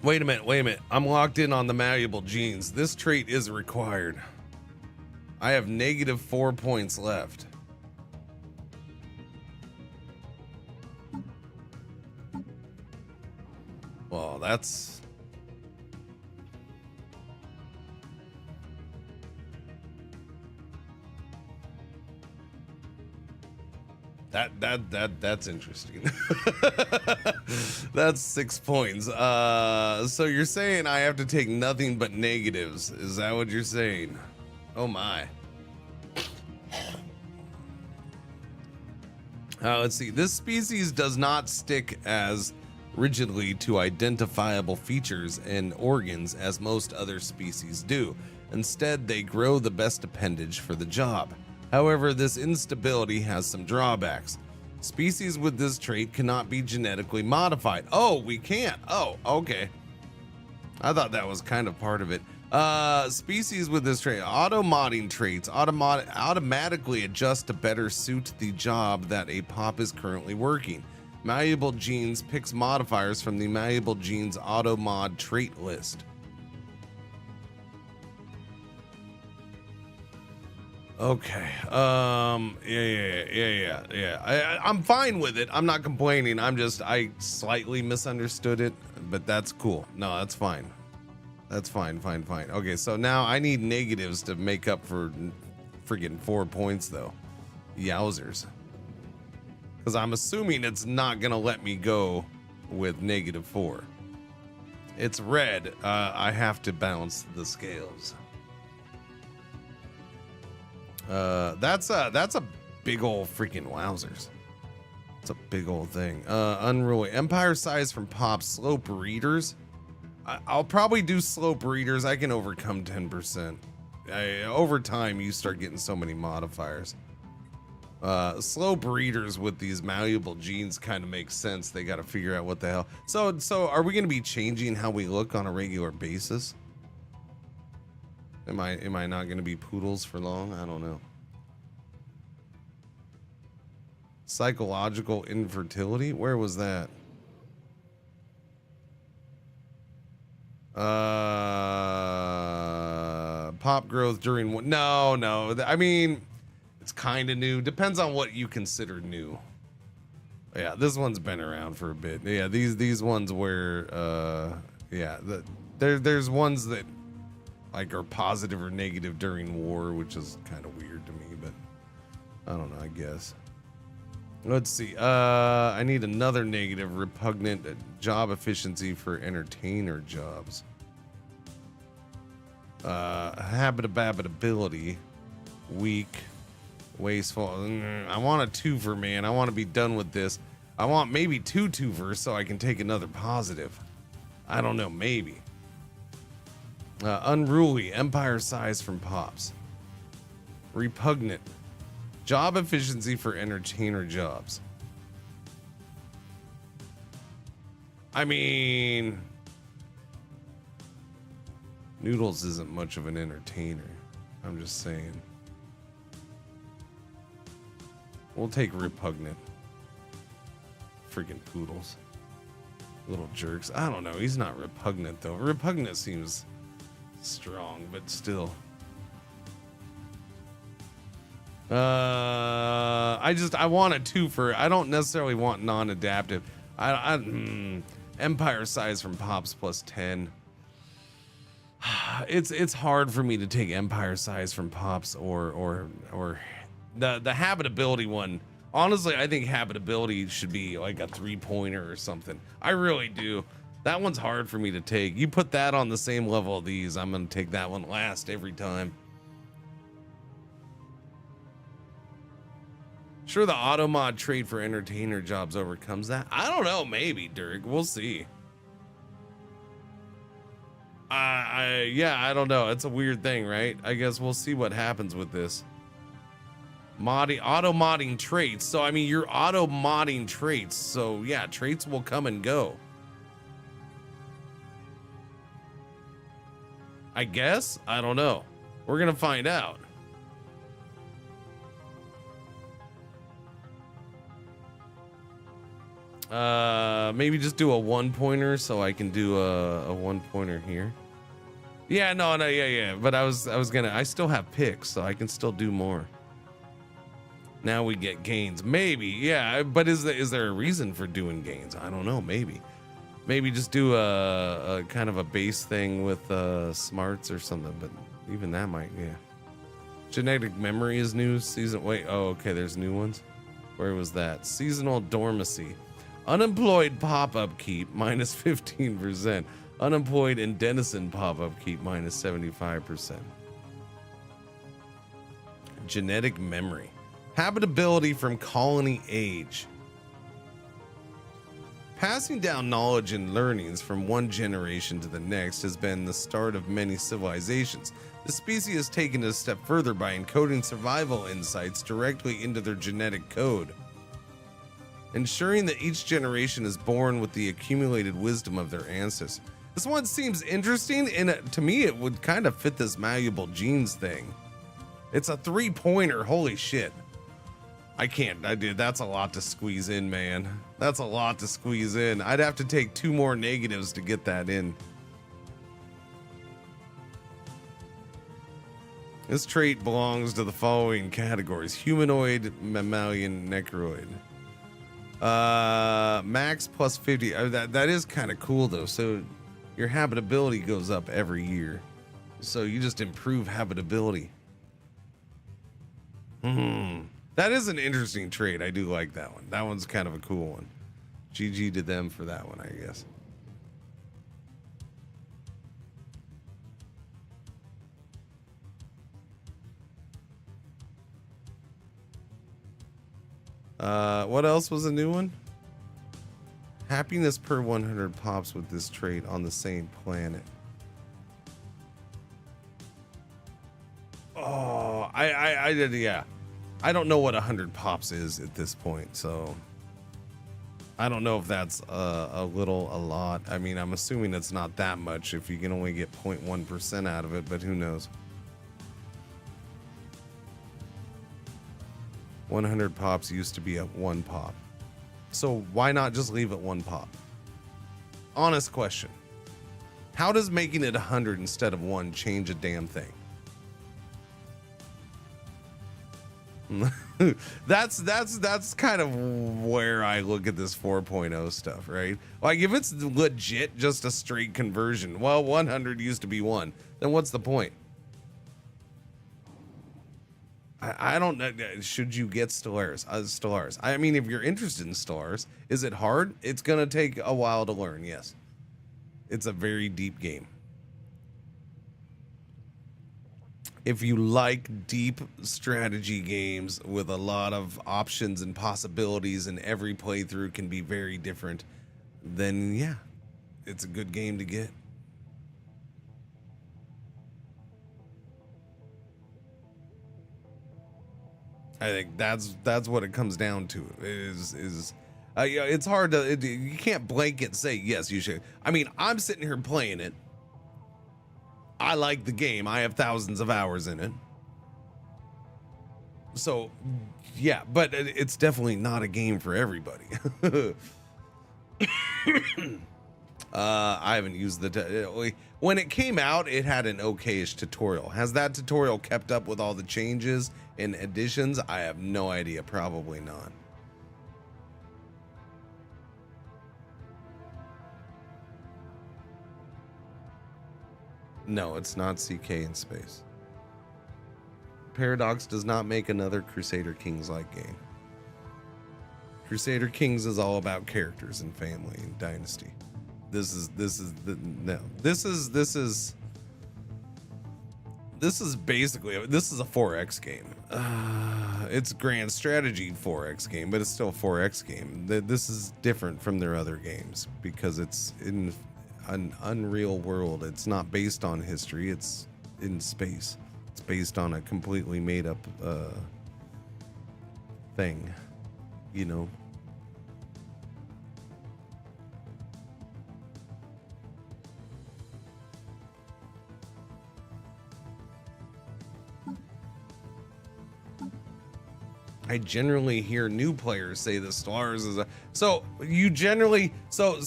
Wait a minute. I'm locked in on the malleable genes. This trait is required. I have -4 points left. Well, that's... That's interesting. That's 6 points. So you're saying I have to take nothing but negatives. Is that what you're saying? Oh my. Let's see. This species does not stick as rigidly to identifiable features and organs as most other species do. Instead, they grow the best appendage for the job. However, this instability has some drawbacks. Species with this trait cannot be genetically modified. Oh, we can't. Oh, okay. I thought that was kind of part of it. Species with this trait, auto-modding traits, automatically adjust to better suit the job that a pop is currently working. Malleable genes picks modifiers from the malleable genes auto-mod trait list. Okay. Yeah. I'm fine with it. I'm not complaining. I slightly misunderstood it, but that's cool. No, that's fine. That's fine. Okay, so now I need negatives to make up for friggin' 4 points, though. Yowzers. Because I'm assuming it's not gonna let me go with -4. It's red. I have to balance the scales. That's a big old freaking wowzers. It's a big old thing. Unruly empire size from pop slope readers. I'll probably do slope readers. I can overcome 10%. Over time, you start getting so many modifiers. Slope readers with these malleable genes kind of makes sense. They got to figure out what the hell. So are we going to be changing how we look on a regular basis? Am I not going to be poodles for long? I don't know. Psychological infertility? Where was that? Pop growth during what? No. I mean, it's kind of new. Depends on what you consider new. Yeah, this one's been around for a bit. Yeah, these ones where there's ones that like are positive or negative during war, which is kind of weird to me, but I don't know, I guess. Let's see. I need another negative. Repugnant job efficiency for entertainer jobs. Habitability. Weak. Wasteful. I want a twofer, man. I want to be done with this. I want maybe 2 twofers so I can take another positive. I don't know, maybe. Unruly, empire size from pops. Repugnant, job efficiency for entertainer jobs. I mean, Noodles isn't much of an entertainer. I'm just saying. We'll take Repugnant. Freaking poodles. Little jerks. I don't know. He's not Repugnant, though. Repugnant seems strong, but still. I want a twofer. I don't necessarily want non-adaptive. Empire size from Pops plus 10. It's hard for me to take Empire size from Pops or the habitability one. Honestly, I think habitability should be like a 3-pointer or something. I really do. That one's hard for me to take. You put that on the same level of these, I'm gonna take that one last every time. Sure, the auto mod trade for entertainer jobs overcomes that. I don't know, maybe, Dirk. We'll see. Yeah, I don't know. It's a weird thing, right? I guess we'll see what happens with this. Auto modding traits. So I mean, you're auto modding traits. So yeah, traits will come and go. I guess. I don't know. We're gonna find out. Maybe just do a 1-pointer so I can do a 1-pointer here. Yeah, no, yeah. But I still have picks, so I can still do more. Now we get gains. Maybe, yeah. But is there a reason for doing gains? I don't know. Maybe just do a kind of a base thing with smarts or something. But even that might, yeah. Genetic memory is new season. Wait, oh, okay. There's new ones. Where was that? Seasonal dormancy. Unemployed pop-up keep minus 15%. Unemployed and denizen pop-up keep minus 75%. Genetic memory. Habitability from colony age. Passing down knowledge and learnings from one generation to the next has been the start of many civilizations. The species has taken it a step further by encoding survival insights directly into their genetic code, ensuring that each generation is born with the accumulated wisdom of their ancestors. This one seems interesting, and to me it would kind of fit this malleable genes thing. It's a 3-pointer, holy shit. That's a lot to squeeze in, man. That's a lot to squeeze in. I'd have to take 2 more negatives to get that in. This trait belongs to the following categories: humanoid, mammalian, necroid. Max plus 50. That is kind of cool though. So your habitability goes up every year. So you just improve habitability. That is an interesting trait. I do like that one. That one's kind of a cool one. GG to them for that one, I guess. What else was a new one? Happiness per 100 pops with this trait on the same planet. Oh, I did, yeah. I don't know what 100 pops is at this point, so I don't know if that's a little, a lot. I mean, I'm assuming it's not that much if you can only get 0.1% out of it, but who knows? 100 pops used to be at 1 pop. So why not just leave it 1 pop? Honest question. How does making it 100 instead of 1 change a damn thing? that's kind of where I look at this 4.0 stuff, right? Like if it's legit just a straight conversion, well, 100 used to be 1, then what's the point? I don't know. Should you get Stellaris? Stellaris. I mean, if you're interested in Stellaris, is it hard? It's gonna take a while to learn. Yes, it's a very deep game. If you like deep strategy games with a lot of options and possibilities, and every playthrough can be very different, then yeah, it's a good game to get. I think that's what it comes down to. Is Yeah, it's hard to, you can't blanket say, yes, you should. I mean, I'm sitting here playing it. I like the game. I have thousands of hours in it. So, yeah, but it's definitely not a game for everybody. I haven't used the, when it came out, it had an okayish tutorial. Has that tutorial kept up with all the changes and additions? I have no idea. Probably not. No, it's not CK in space. Paradox does not make another Crusader Kings-like game. Crusader Kings is all about characters and family and dynasty. This is basically, this is a 4X game. It's a grand strategy 4X game, but it's still a 4X game. This is different from their other games because it's in an unreal world. It's not based on history. It's in space. It's based on a completely made up thing, you know. I generally hear new players say the Stellaris is a, so you generally so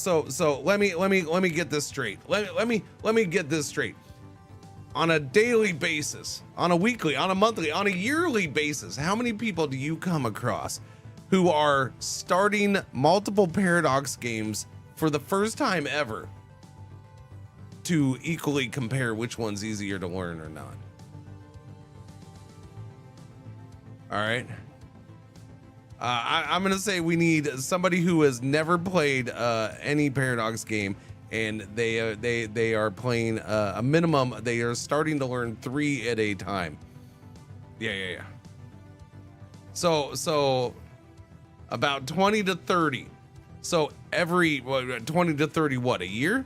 let me get this straight. Let me get this straight. On a daily basis, on a weekly, on a monthly, on a yearly basis, how many people do you come across who are starting multiple Paradox games for the first time ever to equally compare which one's easier to learn or not? All right. I'm gonna say we need somebody who has never played any Paradox game, and they are playing a minimum. They are starting to learn 3 at a time. Yeah. So about 20 to 30. So every 20 to 30, what, a year?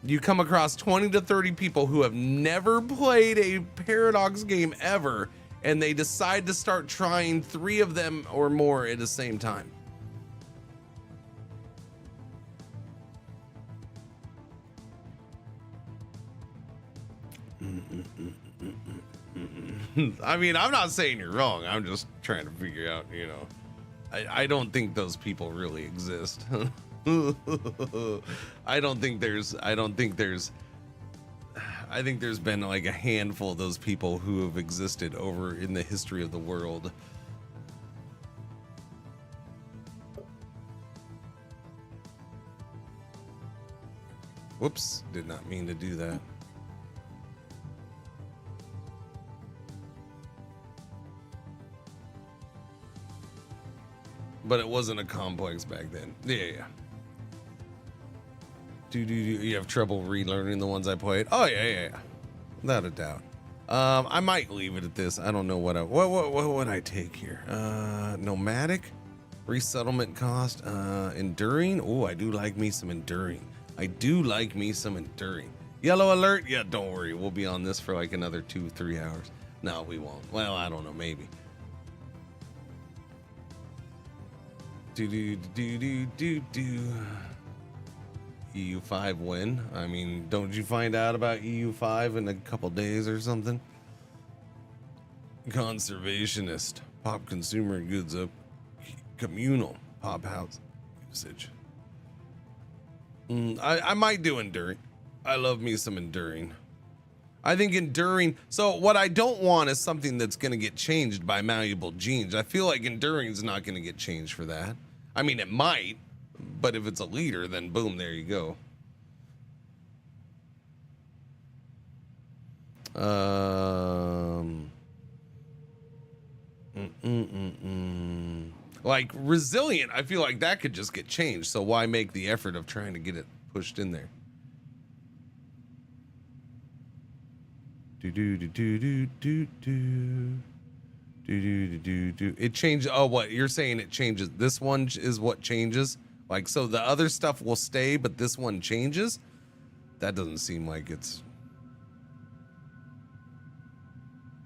You come across 20 to 30 people who have never played a Paradox game ever, and they decide to start trying 3 of them or more at the same time. I mean, I'm not saying you're wrong. I'm just trying to figure out, you know, I don't think those people really exist. I think there's been like a handful of those people who have existed over in the history of the world. Whoops, did not mean to do that. But it wasn't a complex back then. Yeah. Do you have trouble relearning the ones I played? Oh yeah. Without a doubt. I might leave it at this. I don't know what would I take here. Nomadic, resettlement cost, enduring. Oh, I do like me some enduring. Yellow alert. Yeah, don't worry. We'll be on this for like another 2-3 hours. No, we won't. Well, I don't know. Maybe. Do. EU5 win. I mean, don't you find out about EU5 in a couple days or something? Conservationist. Pop consumer goods up. Communal. Pop house usage. I might do enduring. I love me some enduring. I think enduring. So what I don't want is something that's going to get changed by malleable genes. I feel like enduring is not going to get changed for that. I mean, it might, but if it's a leader, then boom, there you go. Like resilient, I feel like that could just get changed. So why make the effort of trying to get it pushed in there? It changed. Oh, what you're saying? It changes. This one is what changes. Like, so the other stuff will stay, but this one changes. That doesn't seem like it's.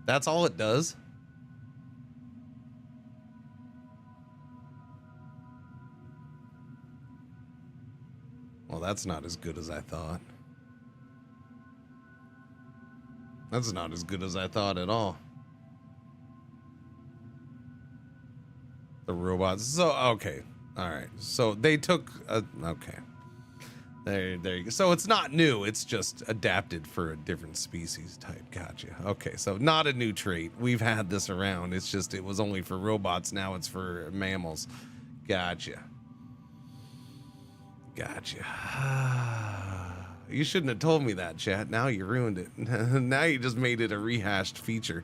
That's all it does. that's not as good as I thought. That's not as good as I thought at all. The robots. So, okay. All right. So they took okay. There you go. So it's not new. It's just adapted for a different species type. Gotcha. Okay. So not a new trait. We've had this around. It's just it was only for robots. Now it's for mammals. Gotcha. Gotcha. You shouldn't have told me that, chat. Now you ruined it. Now you just made it a rehashed feature.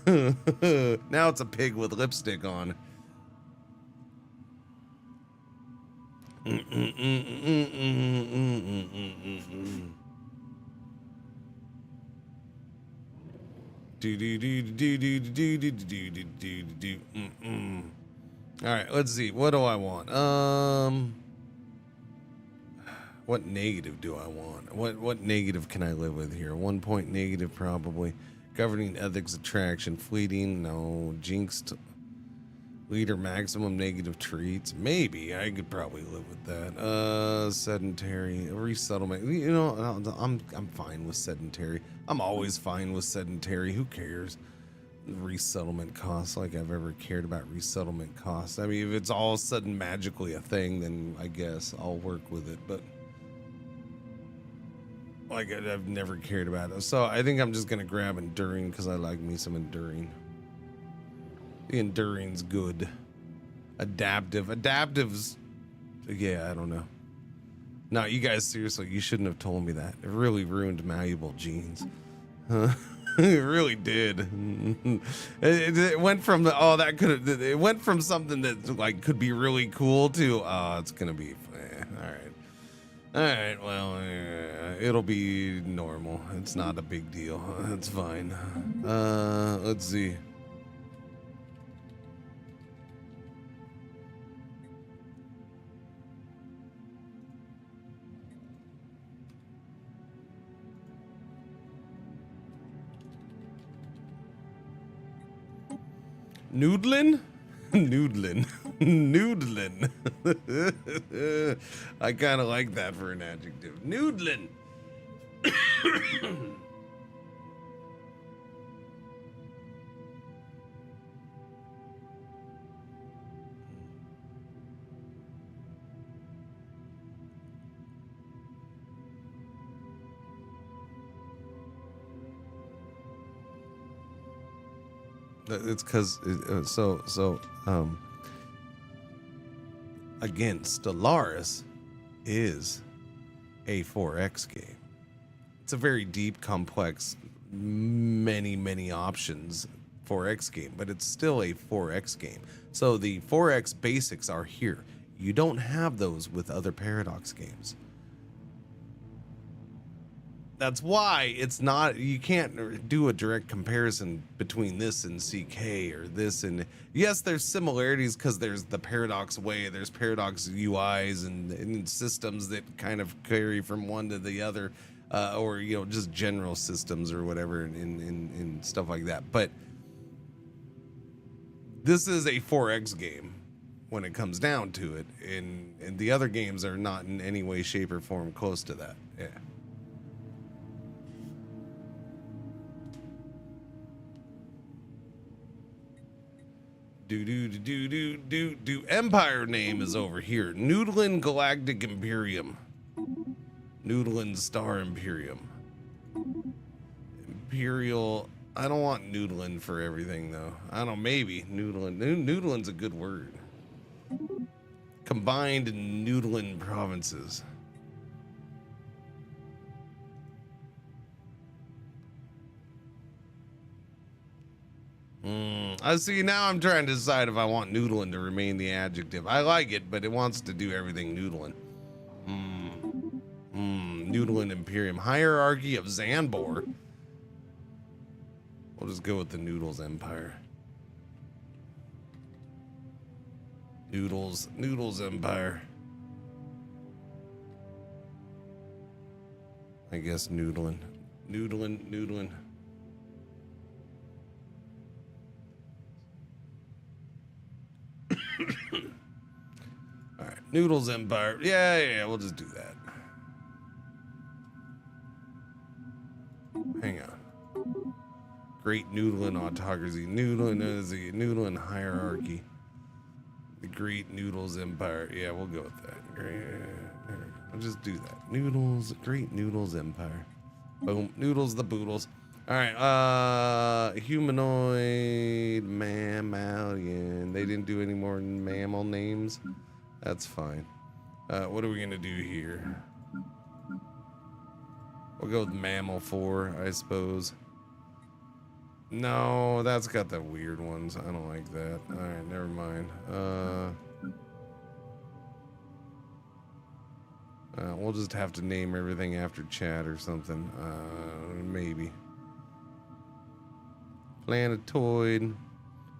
Now it's a pig with lipstick on. All right, let's see. What do I want? What negative do I want? What negative can I live with here? 1 point negative probably. Governing ethics attraction, fleeting, no. Jinxed. Leader maximum negative traits. Maybe I could probably live with that. Sedentary, resettlement. You know, I'm fine with sedentary. I'm always fine with sedentary. Who cares? Resettlement costs, like I've ever cared about resettlement costs. I mean, if it's all of a sudden magically a thing, then I guess I'll work with it. But like I've never cared about it. So I think I'm just gonna grab enduring because I like me some enduring. The enduring's good. Adaptive's, yeah, I don't know. No, you guys, seriously, you shouldn't have told me that. It really ruined malleable genes. It really did. It went from the, oh, that could have, it went from something that like could be really cool to, oh, it's gonna be, all right, well, it'll be normal. It's not a big deal. It's fine. Let's see. Noodlin? Noodlin. Noodlin. I kind of like that for an adjective. Noodlin. It's because again, Stellaris is a 4X game. It's a very deep, complex, many options 4X game, but it's still a 4X game. So the 4X basics are here. You don't have those with other Paradox games. That's why it's not, you can't do a direct comparison between this and CK or this and, yes, there's similarities because there's the Paradox way, there's Paradox UIs and systems that kind of carry from one to the other, or, you know, just general systems or whatever in stuff like that. But this is a 4X game when it comes down to it, and the other games are not in any way, shape, or form close to that. Yeah. Do Empire name is over here. Noodlin Galactic Imperium. Noodlin Star Imperium. Imperial. I don't want Noodlin for everything though. I don't know, maybe Noodlin. Noodlin's a good word. Combined Noodlin provinces. I see. Now I'm trying to decide if I want Noodlin to remain the adjective. I like it, but it wants to do everything Noodlin. Noodlin Imperium. Hierarchy of Zanbor. We'll just go with the Noodles Empire. Noodles Empire. I guess Noodlin. Noodlin. All right, Noodles Empire. Yeah, we'll just do that. Hang on. Great Noodling Autocracy. Noodling Hierarchy. The Great Noodles Empire. Yeah, we'll go with that. Great. I'll just do that. Noodles. Great Noodles Empire. Boom. Noodles the Boodles. All right. Humanoid mammalian. They didn't do any more mammal names. That's fine. What are we gonna do here? We'll go with mammal 4, I suppose. No, that's got the weird ones. I don't like that. All right, never mind. We'll just have to name everything after Chad or something. Maybe. Planetoid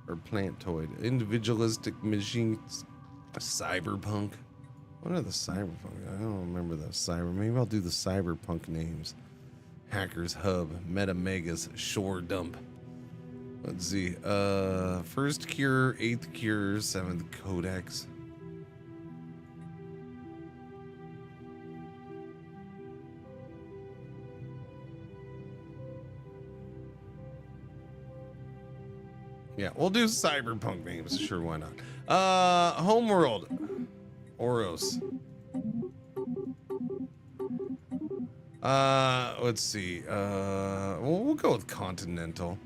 or plantoid. Individualistic machines. Cyberpunk. What are the cyberpunk? I don't remember the cyber. Maybe I'll do the cyberpunk names. Hackers Hub, Meta Megas, Shore Dump. Let's see. First Cure, 8th Cure, 7th Codex. Yeah, we'll do cyberpunk names. Sure, why not? Homeworld. Oros. Let's see. We'll go with Continental.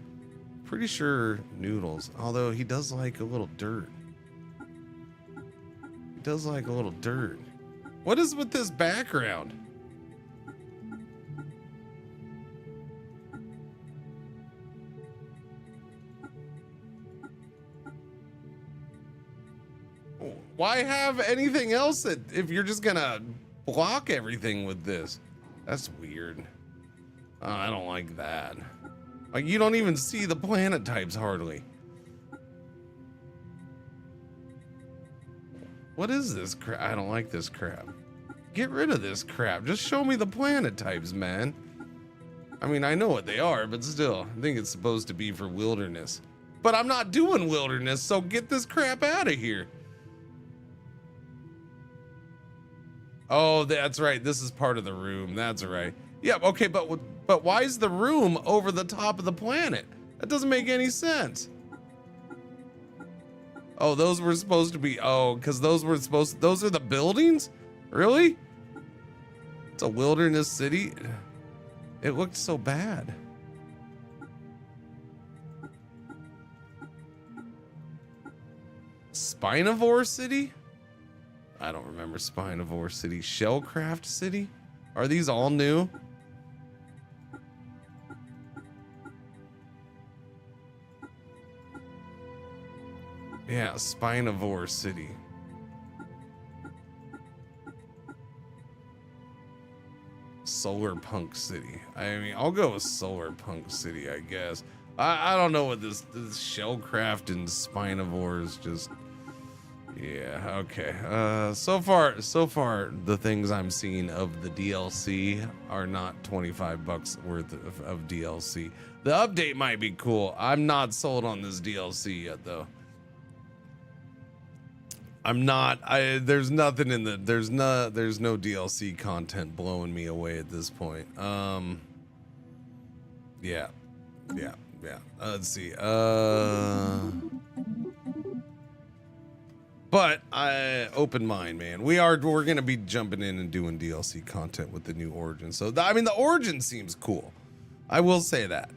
Pretty sure Noodles. Although he does like a little dirt. He does like a little dirt. What is with this background? Why have anything else that if you're just gonna block everything with this? That's weird. I don't like that. Like, you don't even see the planet types hardly. What is this crap? I don't like this crap. Get rid of this crap. Just show me the planet types, man. I mean, I know what they are, but still, I think it's supposed to be for wilderness. But I'm not doing wilderness, so get this crap out of here. Oh, that's right. This is part of the room. That's right. Yeah, okay, but why is the room over the top of the planet? That doesn't make any sense. Oh, those were supposed to be, because those are the buildings? Really? It's a wilderness city? It looked so bad. Spinivore City? I don't remember Spinivore City. Shellcraft City? Are these all new? Yeah, Spinivore City. Solar Punk City. I mean, I'll go with Solar Punk City, I guess. I don't know what this Shellcraft and Spinivore is just... Yeah, okay. So far, the things I'm seeing of the DLC are not $25 worth of DLC. The update might be cool. I'm not sold on this DLC yet, though. I'm not. There's nothing in the. There's no DLC content blowing me away at this point. Yeah. Let's see. But open mind, man. We're gonna be jumping in and doing DLC content with the new Origin. So I mean, the Origin seems cool. I will say that.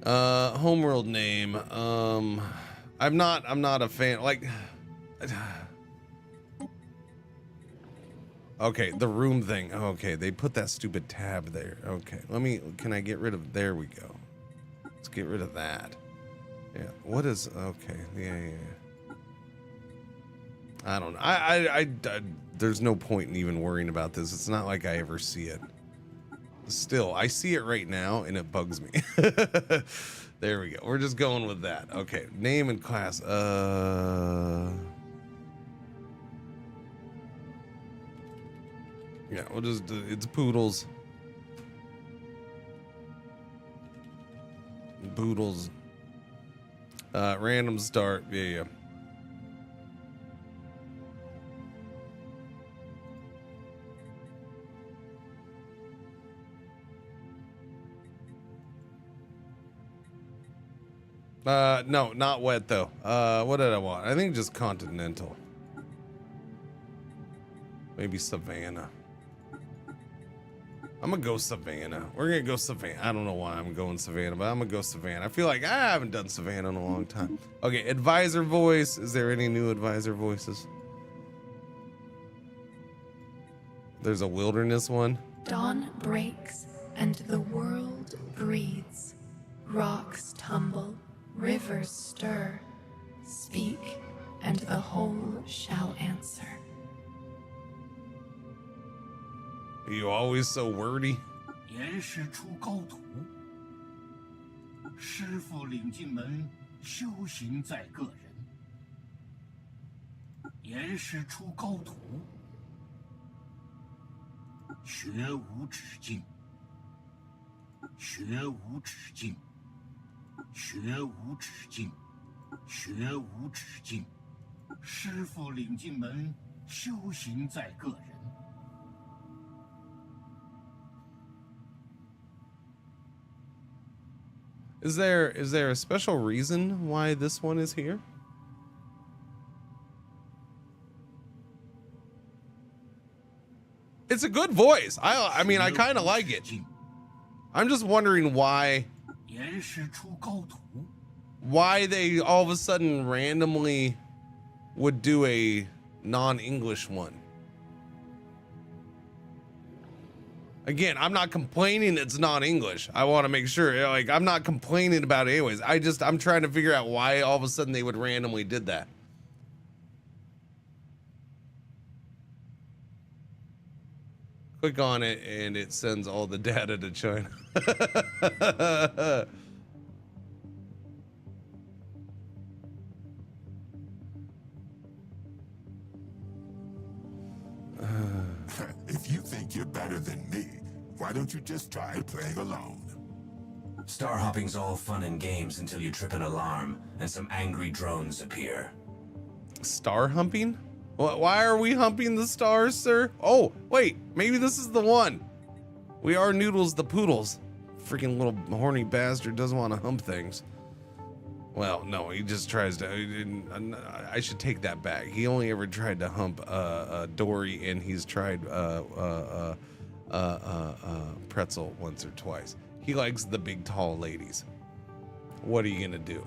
Homeworld name. I'm not a fan. Like, okay, the room thing. Okay, they put that stupid tab there. Okay, can I get rid of? There we go. Let's get rid of that. Yeah. What is? Okay. Yeah. I don't know. I there's no point in even worrying about this. It's not like I ever see it. Still, I see it right now and it bugs me. There we go. We're just going with that. Okay. Name and class. Yeah, we'll just it's Poodles. Poodles. Random start. Yeah. No, not wet though. What did I want? I think just continental. Maybe Savannah. I'm gonna go Savannah. We're gonna go Savannah. I don't know why I'm going Savannah, but I'm gonna go Savannah. I feel like I haven't done Savannah in a long time. Okay, advisor voice. Is there any new advisor voices? There's a wilderness one. Dawn breaks and the world breathes. Rocks tumble, rivers stir. Speak, and the whole shall answer. Are you always so wordy? 岩石出高徒，师傅领进门，修行在个人。岩石出高徒，学无止境，学无止境，学无止境，学无止境。师傅领进门，修行在个人。 Is there a special reason why this one is here? It's a good voice. I mean, I kind of like it. I'm just wondering why they all of a sudden randomly would do a non-English one. Again, I'm not complaining it's not English. I want to make sure, like, I'm not complaining about it anyways. I'm trying to figure out why all of a sudden they would randomly did that. Click on it and it sends all the data to China. If you think you're better than me, why don't you just try playing alone? Star hopping's all fun and games until you trip an alarm and some angry drones appear. Star humping? Why are we humping the stars, sir? Oh, wait, maybe this is the one. We are Noodles the Poodles. Freaking little horny bastard doesn't want to hump things. Well, no, he just tries to. I should take that back. He only ever tried to hump Dory, and he's tried Pretzel once or twice. He likes the big, tall ladies. What are you gonna do?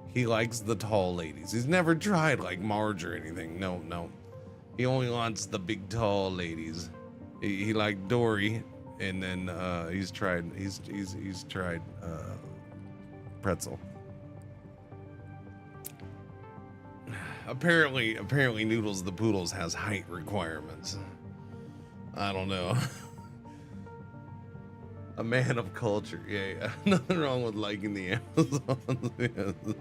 He likes the tall ladies. He's never tried like Marge or anything. No, no. He only wants the big, tall ladies. He liked Dory, and then he's tried Pretzel. Apparently Noodles the Poodles has height requirements. I don't know. A man of culture. Yeah. Nothing wrong with liking the Amazons.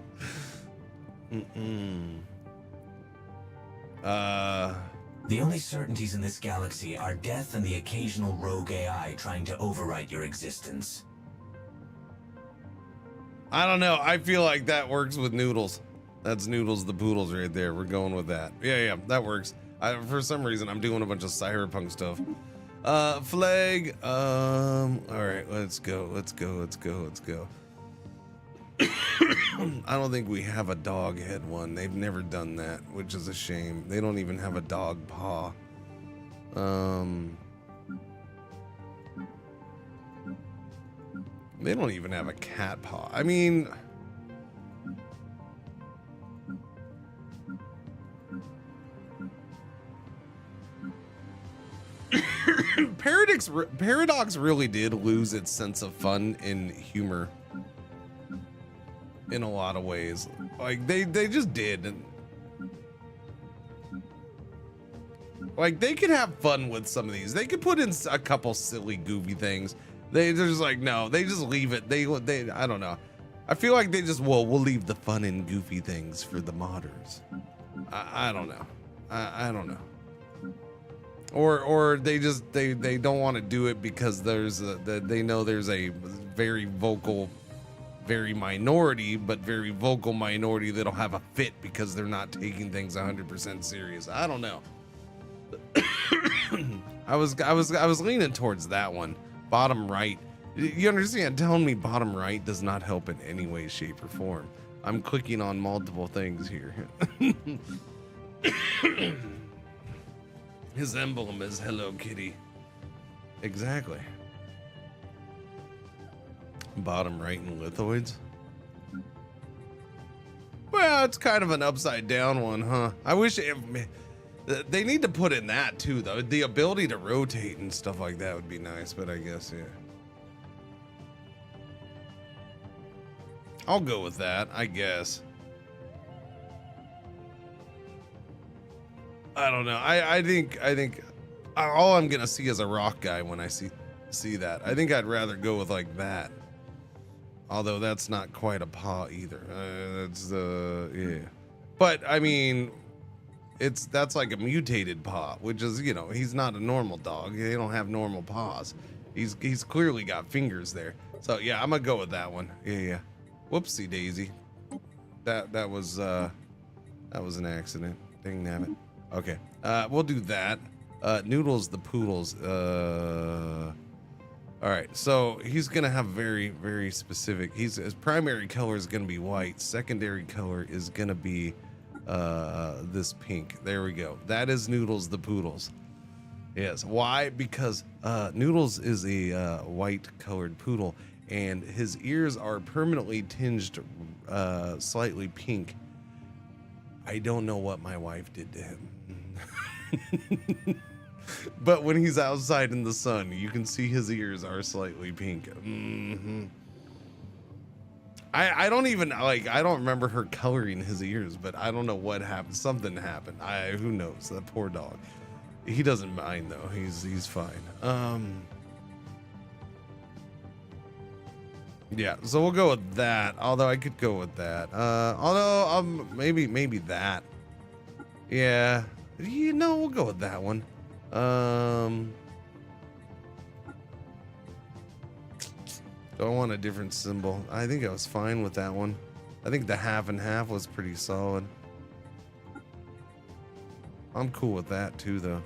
The only certainties in this galaxy are death and the occasional rogue AI trying to overwrite your existence. I don't know. I feel like that works with Noodles. That's Noodles the Poodles right there. We're going with that. Yeah, that works. For some reason, I'm doing a bunch of cyberpunk stuff. Flag. All right, let's go. I don't think we have a dog head one. They've never done that, which is a shame. They don't even have a dog paw. They don't even have a cat paw. I mean, Paradox really did lose its sense of fun and humor in a lot of ways. Like they just did. And like they could have fun with some of these. They could put in a couple silly, goofy things. They're just like, no, they just leave it. They I don't know. I feel like they just, we'll leave the fun and goofy things for the modders. I don't know. I don't know. Or they just they don't want to do it because they know there's a very vocal, very minority, but very vocal minority that'll have a fit because they're not taking things 100% serious. I don't know. I was leaning towards that one, bottom right. You understand? Telling me bottom right does not help in any way, shape, or form. I'm clicking on multiple things here. His emblem is Hello Kitty. Exactly. Bottom right in lithoids. Well, it's kind of an upside down one, huh? I wish they need to put in that too, though. The ability to rotate and stuff like that would be nice, but I guess, yeah. I'll go with that, I guess. I don't know. I think all I'm gonna see is a rock guy when I see that. I think I'd rather go with like that. Although that's not quite a paw either. That's yeah. But I mean, that's like a mutated paw, which is, you know, he's not a normal dog. They don't have normal paws. He's clearly got fingers there. So yeah, I'm gonna go with that one. Yeah. Whoopsie daisy. That was an accident. Dang nabbit. Okay. We'll do that. Noodles the poodles. All right. So he's gonna have very, very specific. His primary color is gonna be white. Secondary color is gonna be this pink. There we go. That is Noodles the poodles. Yes. Why? Because Noodles is a white colored poodle, and his ears are permanently tinged slightly pink. I don't know what my wife did to him. But when he's outside in the sun, you can see his ears are slightly pink. Mm-hmm. I don't even, like, I don't remember her coloring his ears, but I don't know what happened. Something happened. Who knows? That poor dog. He doesn't mind though. He's fine. Yeah, so we'll go with that. Although I could go with that. Maybe that. Yeah. You know, we'll go with that one. Do I want a different symbol? I think I was fine with that one. I think the half and half was pretty solid. I'm cool with that too, though.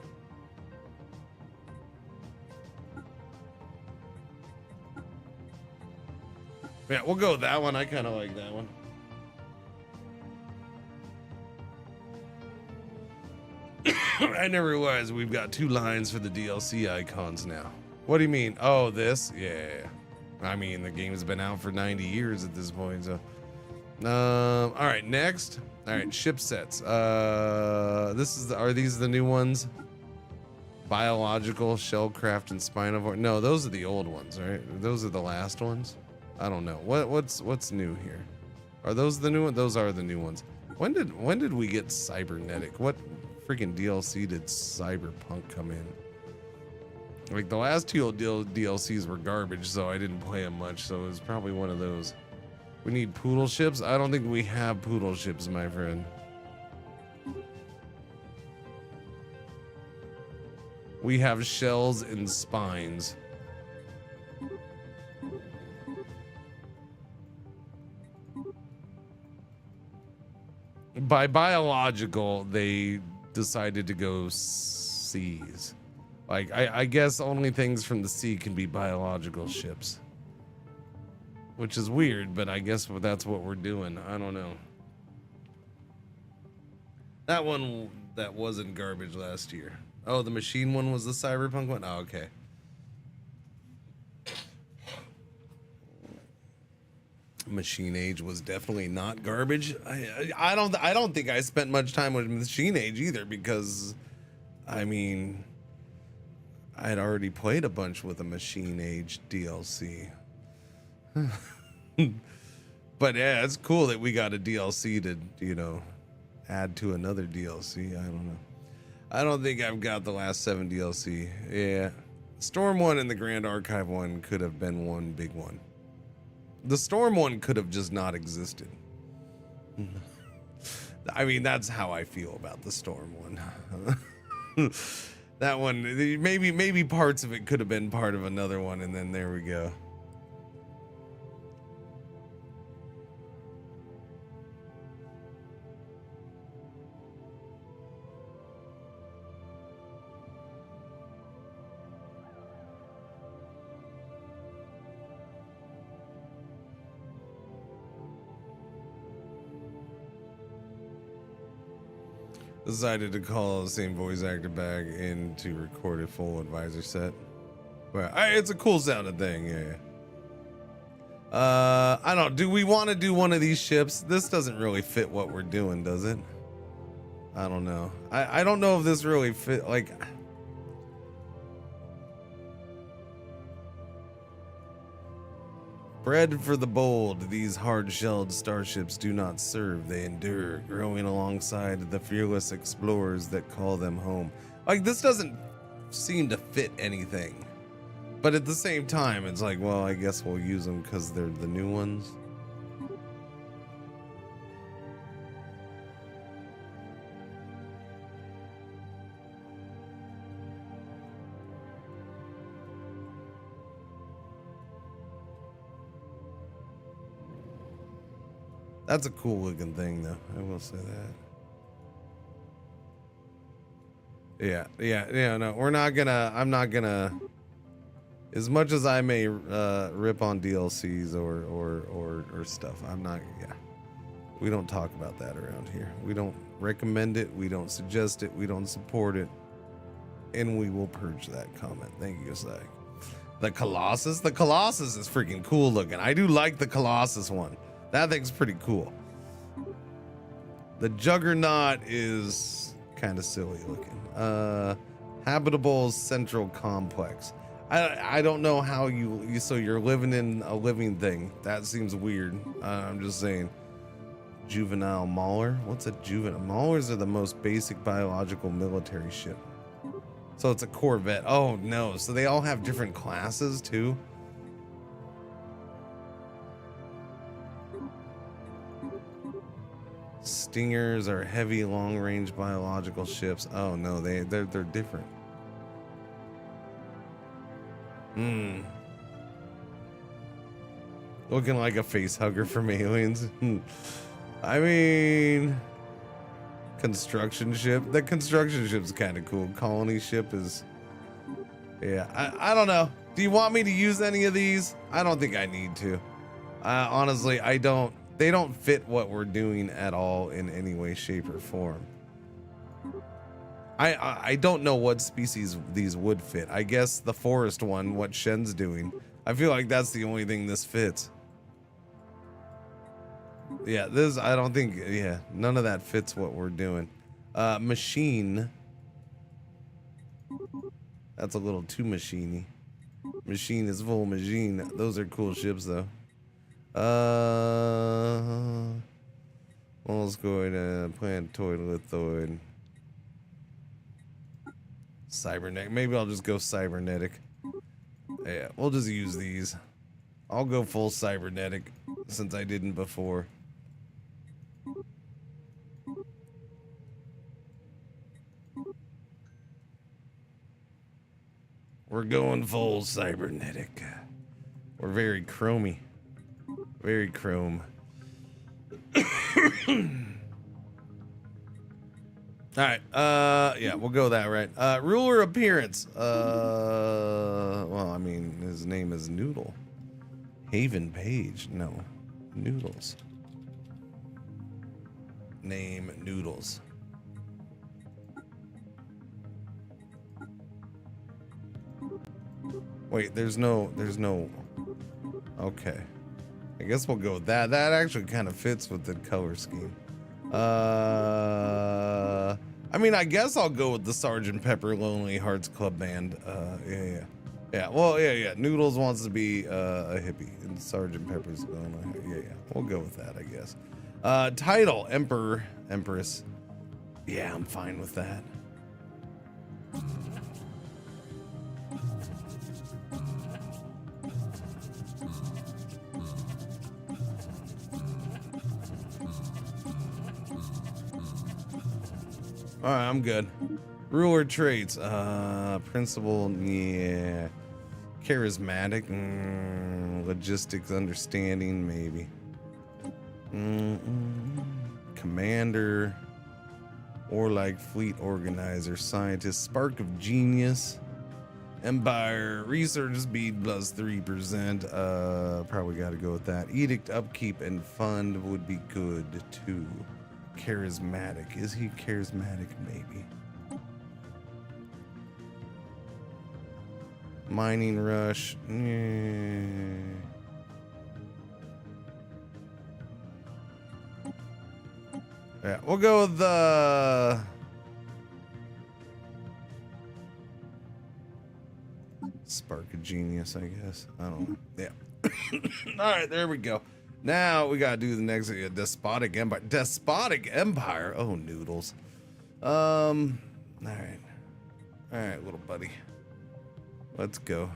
Yeah, we'll go with that one. I kind of like that one. I never realized we've got 2 lines for the DLC icons now. What do you mean? Oh, this? Yeah. I mean, the game's been out for 90 years at this point, so. All right, next. All right, ship sets. Are these the new ones? Biological, shellcraft, and spinivore. No, those are the old ones, right? Those are the last ones. I don't know. What's new here? Are those the new ones? Those are the new ones. When did we get cybernetic? What freaking DLC did Cyberpunk come in? Like, the last 2 DLCs were garbage, so I didn't play them much, so it was probably one of those. We need poodle ships? I don't think we have poodle ships, my friend. We have shells and spines. By biological, they decided to go seas. Like, I guess only things from the sea can be biological ships. Which is weird, but I guess that's what we're doing. I don't know. That one that wasn't garbage last year. Oh, the machine one was the cyberpunk one? Oh, okay. Machine Age was definitely not garbage. I don't think I spent much time with Machine Age either, because I mean, I'd already played a bunch with a Machine Age DLC. But yeah, it's cool that we got a DLC to, you know, add to another DLC. I don't know. I don't think I've got the last 7 DLC. Yeah. Storm 1 and the Grand Archive 1 could have been one big one. The Storm one could have just not existed. I mean, that's how I feel about the Storm one. That one, maybe parts of it could have been part of another one, and then there we go. Decided to call the same voice actor back in to record a full advisor set. Well, it's a cool sounding thing, yeah. I don't. Do we want to do one of these ships? This doesn't really fit what we're doing, does it? I don't know. I don't know if this really fit. Like, bred for the bold, these hard-shelled starships do not serve. They endure, growing alongside the fearless explorers that call them home. Like, this doesn't seem to fit anything. But at the same time, it's like, well, I guess we'll use them because they're the new ones. That's a cool looking thing, though. I will say that. Yeah. No, we're not gonna. I'm not gonna. As much as I may rip on DLCs or stuff, I'm not. Yeah, we don't talk about that around here. We don't recommend it. We don't suggest it. We don't support it, and we will purge that comment. Thank you, Sai. The Colossus. The Colossus is freaking cool looking. I do like the Colossus one. That thing's pretty cool. The Juggernaut is kind of silly looking. Habitable Central Complex. I don't know how you so you're living in a living thing. That seems weird. I'm just saying. Juvenile Mauler. What's a juvenile? Maulers are the most basic biological military ship. So it's a Corvette. Oh no. So they all have different classes too. Stingers are heavy, long-range biological ships. Oh no, they're different. Looking like a face hugger from Aliens. I mean, construction ship. The construction ship's kind of cool. Colony ship is. Yeah, I don't know. Do you want me to use any of these? I don't think I need to. Honestly, I don't. They don't fit what we're doing at all in any way, shape, or form. I don't know what species these would fit. I guess the forest one, what Shen's doing. I feel like that's the only thing this fits. Yeah, this, I don't think, yeah, none of that fits what we're doing. Machine. That's a little too machiney. Machine is full machine. Those are cool ships, though. Well, let's go ahead and planetoid, lithoid. Cybernetic. Maybe I'll just go cybernetic. Yeah, we'll just use these. I'll go full cybernetic since I didn't before. We're going full cybernetic. We're very chromy. Very chrome. All right. Yeah, we'll go that right. Ruler appearance. Well, I mean, his name is Noodle. Haven Page. No. Noodles. Name Noodles. Wait, there's no. Okay. I guess we'll go with that. That actually kind of fits with the color scheme. I mean, I guess I'll go with the Sgt. Pepper Lonely Hearts Club Band. Yeah. Well, yeah. Noodles wants to be a hippie, and Sgt. Pepper's Lonely. Yeah. We'll go with that, I guess. Title: Emperor, Empress. Yeah, I'm fine with that. All right, I'm good. Ruler traits. Principal, yeah. Charismatic. Logistics, understanding, maybe. Commander. Or like fleet organizer. Scientist. Spark of genius. Empire. Research speed plus 3%. Probably got to go with that. Edict, upkeep, and fund would be good too. charismatic. Is he charismatic? Maybe. Mining rush. Yeah, we'll go with the spark of genius, I guess. I don't know. Yeah. All right, there we go. Now we gotta do the next despotic empire. Despotic empire. Oh, noodles. All right, little buddy. Let's go.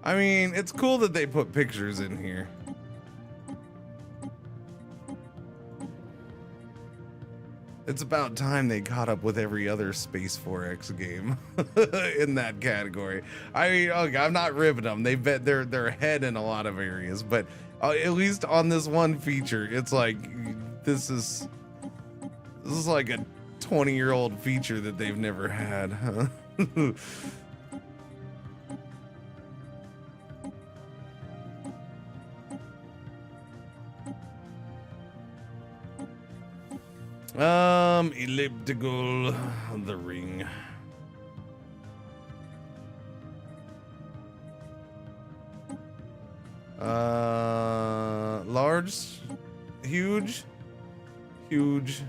I mean, it's cool that they put pictures in here. It's about time they caught up with every other Space 4X game in that category. I mean, okay, I'm not ribbing them. They bet they're ahead in a lot of areas, but at least on this one feature, it's like this is like a 20-year-old feature that they've never had. Elliptical, the ring. Large, huge. It's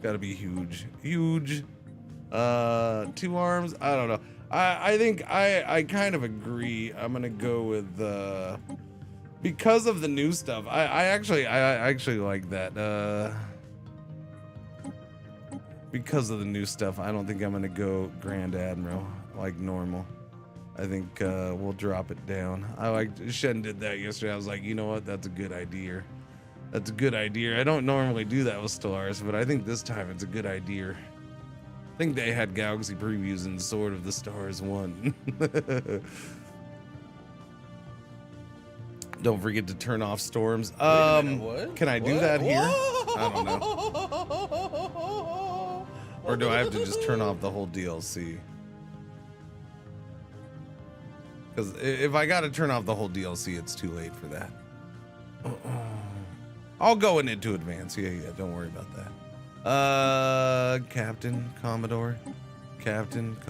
gotta be huge. 2 arms. I don't know. I think I kind of agree. I'm gonna go with because of the new stuff. I actually like that. Because of the new stuff, I don't think I'm gonna go Grand Admiral like normal. I think we'll drop it down. I like Shen did that yesterday. I was like, you know what? That's a good idea. That's a good idea. I don't normally do that with Stellaris, but I think this time it's a good idea. I think they had Galaxy previews in Sword of the Stars 1. Don't forget to turn off storms. What? Can I do that here? I don't know. Or do I have to just turn off the whole DLC? Because if I got to turn off the whole DLC, it's too late for that. I'll go into advance. Yeah, don't worry about that. Captain, Commodore. I don't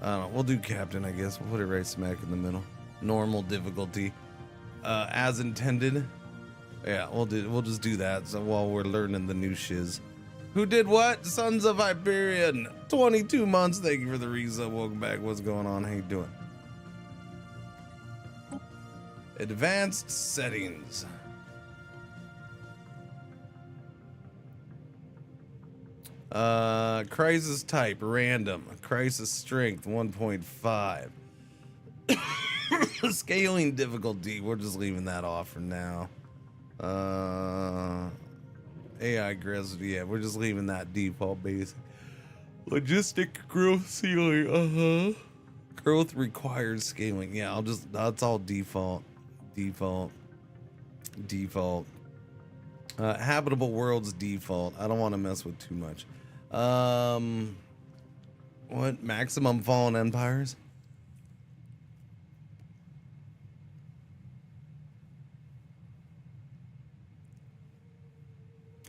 know. We'll do Captain, I guess. We'll put it right smack in the middle. Normal difficulty. As intended. Yeah, we'll just do that so while we're learning the new shiz. Who did what? Sons of Hyperion. 22 months. Thank you for the resub. Welcome back. What's going on? How you doing? Advanced settings. Crisis type random. Crisis strength 1.5. Scaling difficulty, we're just leaving that off for now. AI aggressive, yeah, we're just leaving that default basic. Logistic growth ceiling, growth required scaling, yeah, that's all default. Habitable worlds default. I don't want to mess with too much. What maximum fallen empires?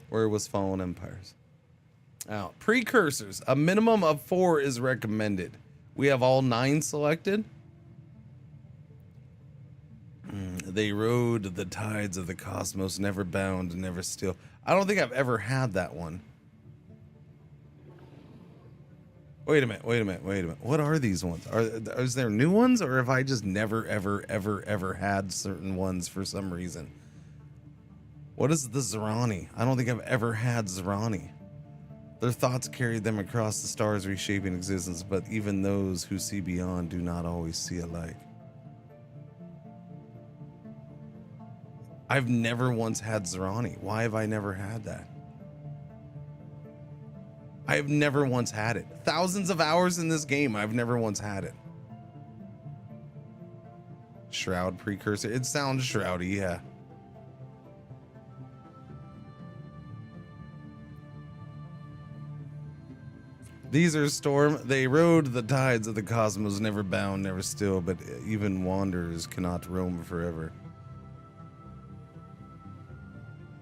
Where was Fallen Empires? Out. Precursors. A minimum of 4 is recommended. We have all 9 selected. They rode the tides of the cosmos, never bound, never still. I don't think I've ever had that one. Wait a minute. What are these ones? Is there new ones, or have I just never, ever had certain ones for some reason? What is the Zerani? I don't think I've ever had Zerani. Their thoughts carried them across the stars, reshaping existence, but even those who see beyond do not always see alike. I've never once had Zerani. Why have I never had that? I have never once had it. Thousands of hours in this game, I've never once had it. Shroud precursor. It sounds shroudy, yeah. These are storm. They rode the tides of the cosmos, never bound, never still, but even wanderers cannot roam forever.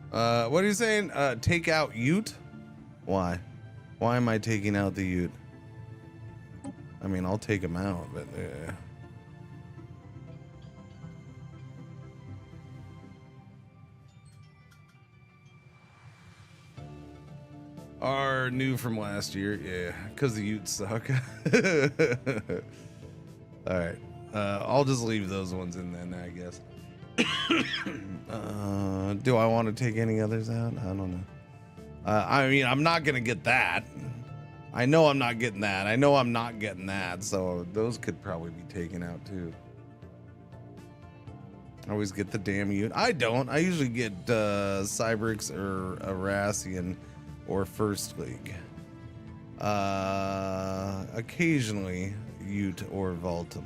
What are you saying? Take out Ute? Why? Why am I taking out the Ute? I mean, I'll take him out, but are new from last year, yeah, because the Utes suck. All right, I'll just leave those ones in then, I guess. Do I want to take any others out? I don't know. I mean, I'm not gonna get that. I know I'm not getting that. I know I'm not getting that, so those could probably be taken out too. I always get the damn Ute. I don't. I usually get Cybrix or Arassian or First League. Occasionally Ute or Voltum.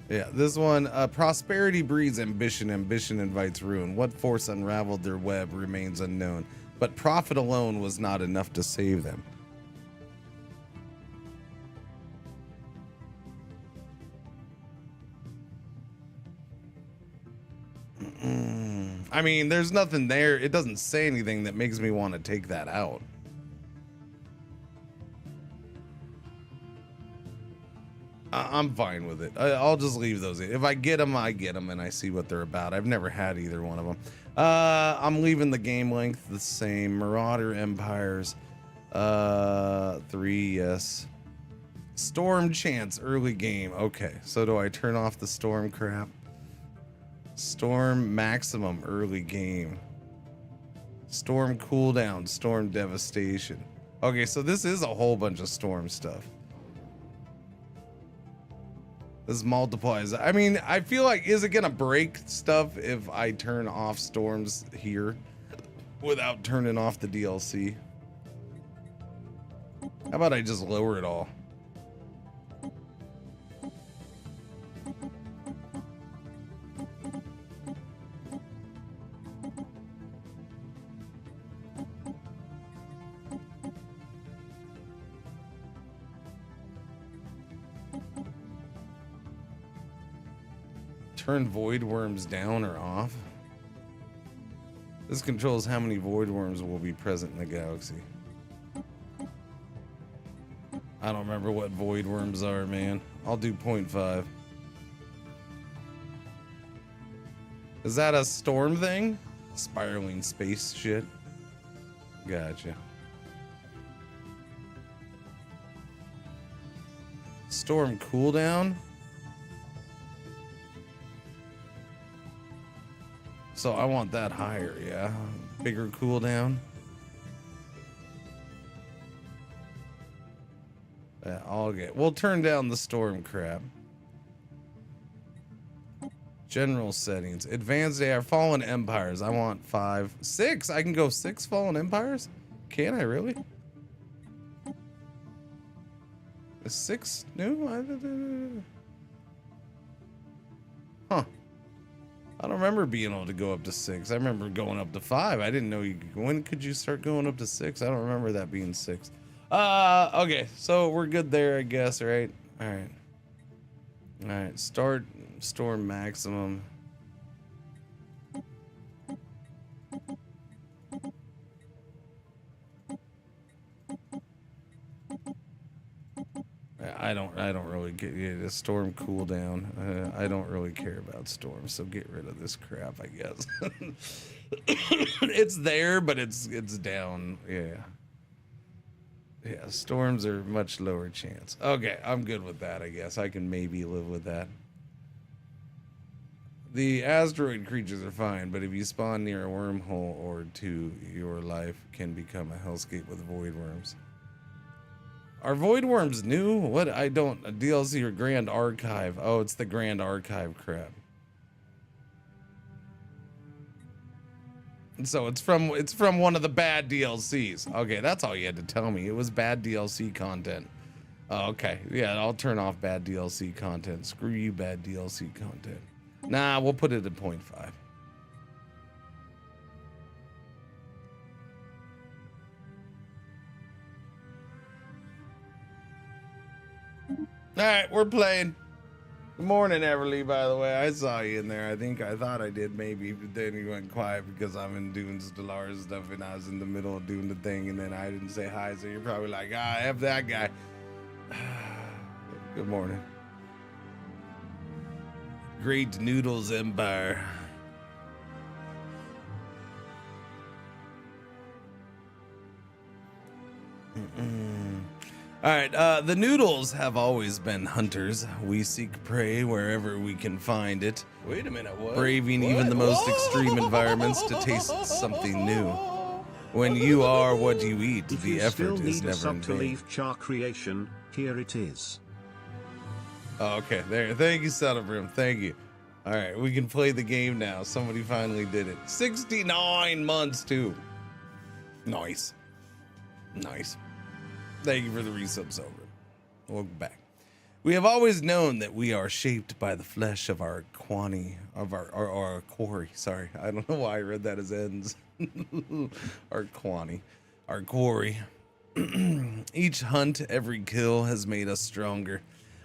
Yeah, this one, prosperity breeds ambition, ambition invites ruin. What force unraveled their web remains unknown, but profit alone was not enough to save them. I mean, there's nothing there. It doesn't say anything that makes me want to take that out. I'm fine with it. I'll just leave those in. If I get them, I get them, and I see what they're about. I've never had either one of them. I'm leaving the game length the same. Marauder Empires. 3, yes. Storm Chance, early game. Okay, so do I turn off the storm crap? Storm Maximum, early game. Storm Cooldown, Storm Devastation. Okay, so this is a whole bunch of storm stuff. This multiplies. I mean, I feel like, is it gonna break stuff if I turn off storms here without turning off the DLC? How about I just lower it all? Turn void worms down or off. This controls how many void worms will be present in the galaxy. I don't remember what void worms are, man. I'll do 0.5. Is that a storm thing? Spiraling space shit. Gotcha. Storm cooldown. So I want that higher, yeah. Bigger cooldown. Yeah, I'll get. We'll turn down the storm crap. General settings. Advanced AI. Fallen Empires. I want 5. 6? I can go 6 Fallen Empires? Can I really? Is 6 new? Huh. I don't remember being able to go up to 6. I remember going up to 5. I didn't know you could. When could you start going up to 6? I don't remember that being 6. Okay, so we're good there, I guess, right? All right. Start storm maximum. I don't really get a storm cooldown. I don't really care about storms, so get rid of this crap, I guess. It's there, but it's down. Yeah, storms are much lower chance. Okay, I'm good with that, I guess. I can maybe live with that. The asteroid creatures are fine, but if you spawn near a wormhole or two, your life can become a hellscape with void worms. Are void worms new? What? I don't. A DLC or Grand Archive? Oh, it's the Grand Archive crap. So it's from one of the bad DLCs. Okay, that's all you had to tell me. It was bad DLC content. Oh, okay, yeah, I'll turn off bad DLC content. Screw you, bad DLC content. Nah, we'll put it at 0.5. right, we're playing. Good morning, Everly, by the way. I saw you in there. I thought I did maybe, but then you went quiet because I'm in doing Stellaris stuff and I was in the middle of doing the thing and then I didn't say hi, so you're probably like, F that guy. Good morning. Great Noodles Empire. All right, the Noodles have always been hunters. We seek prey wherever we can find it. Wait a minute, what? Braving even the most extreme environments to taste something new. When you are what you eat, If the you still effort is need a never in sub to vain. leave char creation, here it is. Oh, okay, there. Thank you, Celebrim. Thank you. All right, we can play the game now. Somebody finally did it. 69 months, too. Nice. Nice. Thank you for the resub, Celebrim. Welcome back. We have always known that we are shaped by the flesh of our our quarry. Sorry, I don't know why I read that as ends. Our quarry. Each hunt, every kill has made us stronger.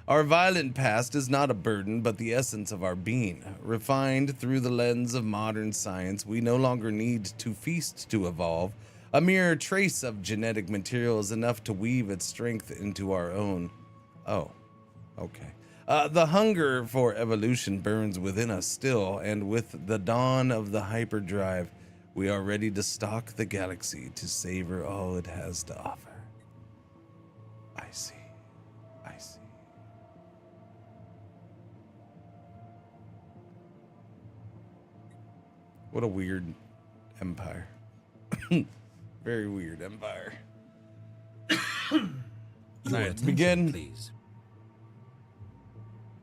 Our violent past is not a burden, but the essence of our being. Refined through the lens of modern science, we no longer need to feast to evolve. A mere trace of genetic material is enough to weave its strength into our own. Oh, okay. The hunger for evolution burns within us still, and with the dawn of the hyperdrive, we are ready to stalk the galaxy to savor all it has to offer. I see. I see. What a weird empire. Very weird empire. Your Alright, attention, begin. please.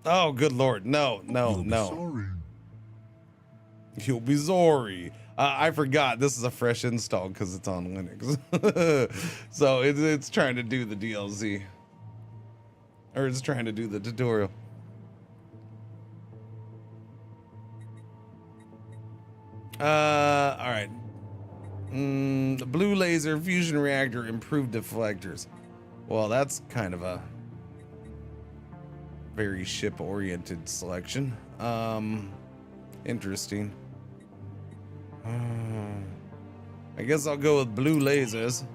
Oh, good lord. No. Sorry. You'll be sorry. I forgot. This is a fresh install because it's on Linux. So it's trying to do the DLC. Or it's trying to do the tutorial. Alright. The blue laser fusion reactor improved deflectors. Well, that's kind of a very ship-oriented selection. Interesting. I guess I'll go with blue lasers.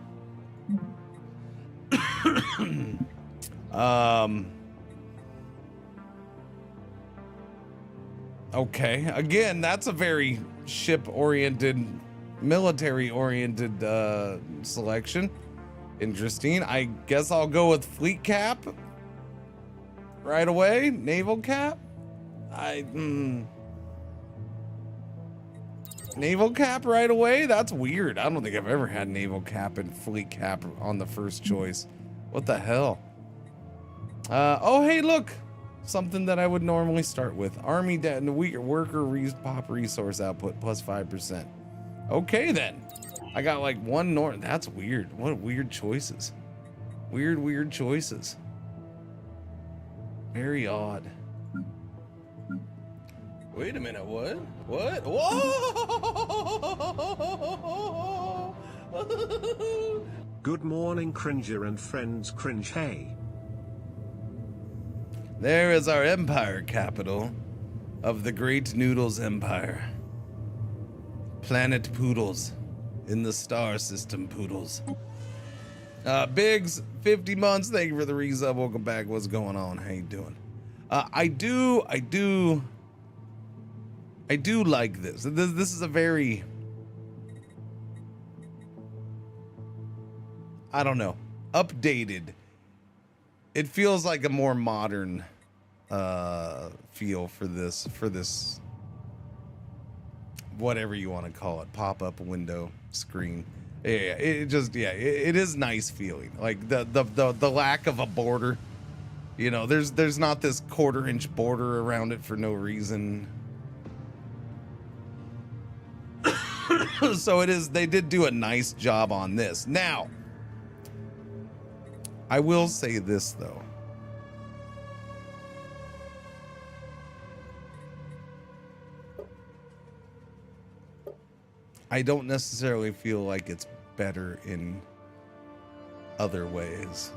Okay, again, that's a very ship-oriented, military-oriented selection. Interesting. I guess I'll go with fleet cap right away. Naval cap. Naval cap right away. That's weird. I don't think I've ever had naval cap and fleet cap on the first choice. What the hell? Oh, hey, look. Something that I would normally start with. Army worker pop resource output plus 5%. Okay, then. I got like one north. That's weird. What weird choices. Weird choices. Very odd. Wait a minute, what? What? Whoa! Good morning, Cringer and friends. Cringe, hey. There is our empire capital of the Great Noodles Empire. Planet Poodles in the star system Poodles. Biggs, 50 months. Thank you for the resub. Welcome back. What's going on? How you doing? I do like this. This is a very, I don't know, updated. It feels like a more modern feel for this whatever you want to call it, pop-up window screen. Yeah, it is nice feeling. Like the lack of a border. You know, there's not this 1/4 inch border around it for no reason. So they did do a nice job on this. Now, I will say this though. I don't necessarily feel like it's better in other ways.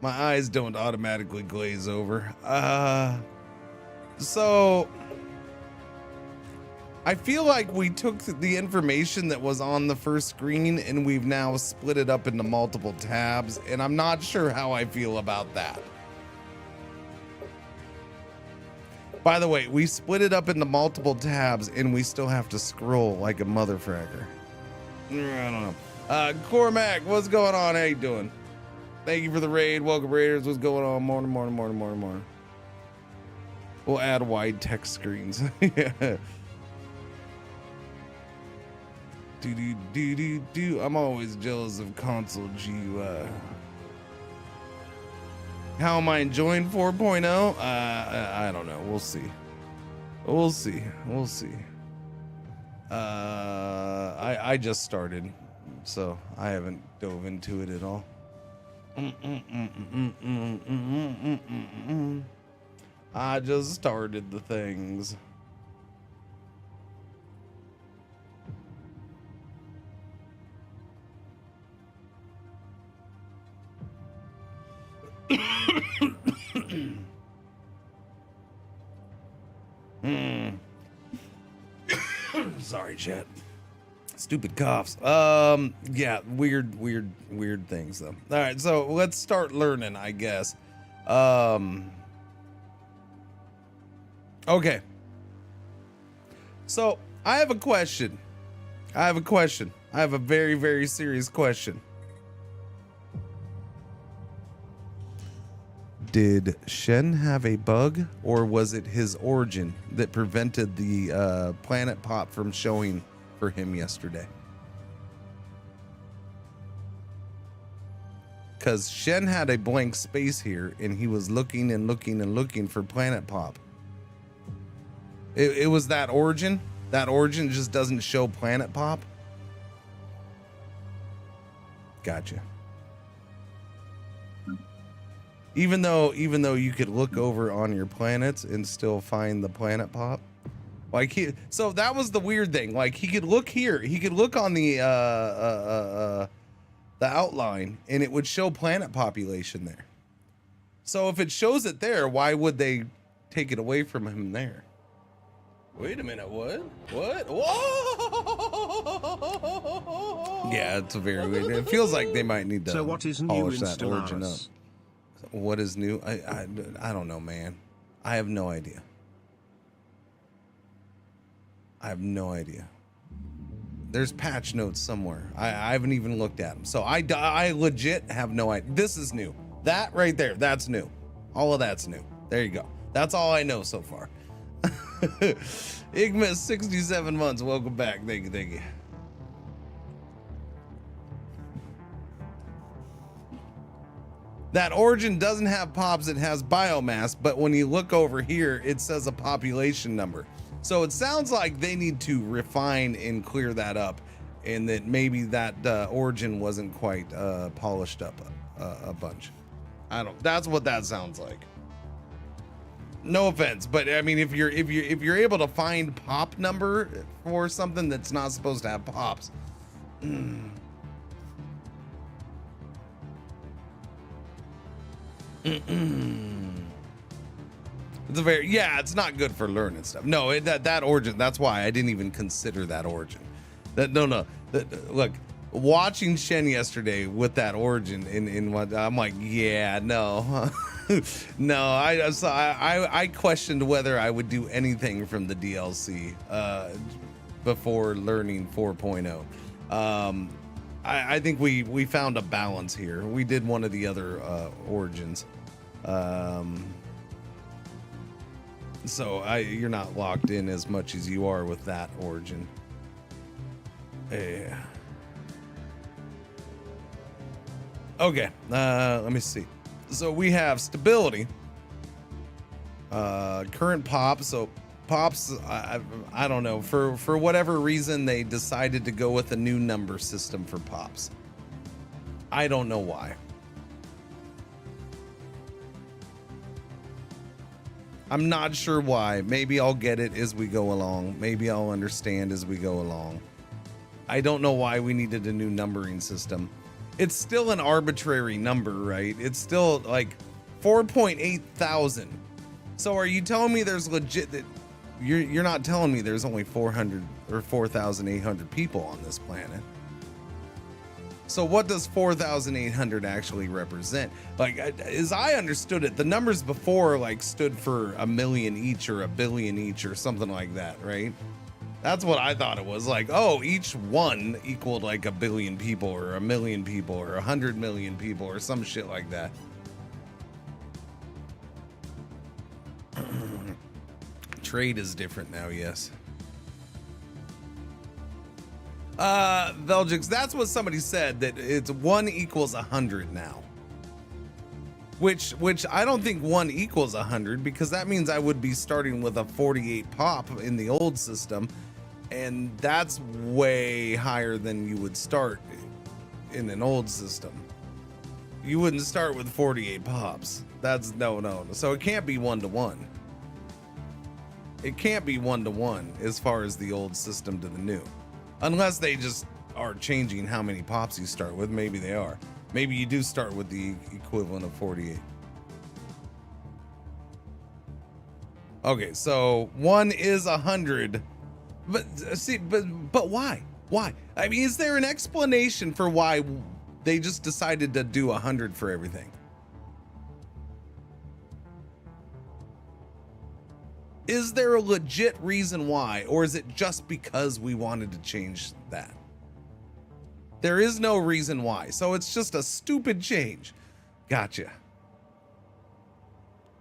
My eyes don't automatically glaze over. So I feel like we took the information that was on the first screen and we've now split it up into multiple tabs, and I'm not sure how I feel about that. By the way, we split it up into multiple tabs and we still have to scroll like a motherfracker. I don't know. Cormac, what's going on? How you doing? Thank you for the raid. Welcome, Raiders. What's going on? Morning. We'll add wide text screens. Yeah. Do. I'm always jealous of console GUI. How am I enjoying 4.0? I don't know. We'll see. I just started, so I haven't dove into it at all. I just started the things. Sorry, chat. Stupid coughs. Yeah, weird things though. All right, so let's start learning, I guess. Okay. So I have a question. I have a very, very serious question. Did Shen have a bug, or was it his origin that prevented the planet pop from showing for him yesterday? Because Shen had a blank space here, and he was looking for planet pop. It was that origin. That origin just doesn't show planet pop. Gotcha. Even though you could look over on your planets and still find the planet pop. Like so that was the weird thing. Like he could look here, he could look on the outline and it would show planet population there. So if it shows it there, why would they take it away from him there? Wait a minute, what? Whoa! Yeah, it's a very weird. It feels like they might need to So what is new polish in that origin up. Stellaris? What is new? I don't know, man. I have no idea. There's patch notes somewhere. I haven't even looked at them. So I legit have no idea. This is new. That right there, that's new. All of that's new. There you go. That's all I know so far. Igma, 67 months. Welcome back. Thank you. That origin doesn't have pops, it has biomass, but when you look over here, it says a population number. So it sounds like they need to refine and clear that up, and that maybe that origin wasn't quite polished up a bunch. That's what that sounds like. No offense, but I mean, if you're able to find pop number for something that's not supposed to have pops. It's not good for learning stuff. No, that origin, that's why I didn't even consider that origin. Look, watching Shen yesterday with that origin in what I'm like, yeah, no. No, I questioned whether I would do anything from the DLC before learning 4.0. I think we found a balance here. We did one of the other origins. So you're not locked in as much as you are with that origin. Yeah. Okay, let me see. So we have stability, current pop. So pops, I don't know, for whatever reason they decided to go with a new number system for pops. I don't know why. I'm not sure why. Maybe I'll get it as we go along. Maybe I'll understand as we go along. I don't know why we needed a new numbering system. it's still an arbitrary number, right? It's still like 4.8 thousand. So are you telling me there's legit that you're not telling me there's only 400 or 4,800 people on this planet? So what does 4,800 actually represent? Like, as I understood it, the numbers before like stood for a million each or a billion each or something like that, right? That's what I thought it was. Like, oh, each one equaled like a billion people or a million people or 100 million people or some shit like that. Trade is different now, yes. Veljix, that's what somebody said, that it's 1 equals 100 now. Which I don't think 1 equals 100, because that means I would be starting with a 48 pop in the old system, and that's way higher than you would start in an old system. You wouldn't start with 48 pops. That's no. So it can't be 1-to-1. It can't be 1-to-1 as far as the old system to the new. Unless they just are changing how many pops you start with. Maybe they are. Maybe you do start with the equivalent of 48. Okay, so 1 is 100. But see, but why? Why? I mean, is there an explanation for why they just decided to do 100 for everything? Is there a legit reason why, or is it just because we wanted to change that? There is no reason why, so it's just a stupid change. Gotcha.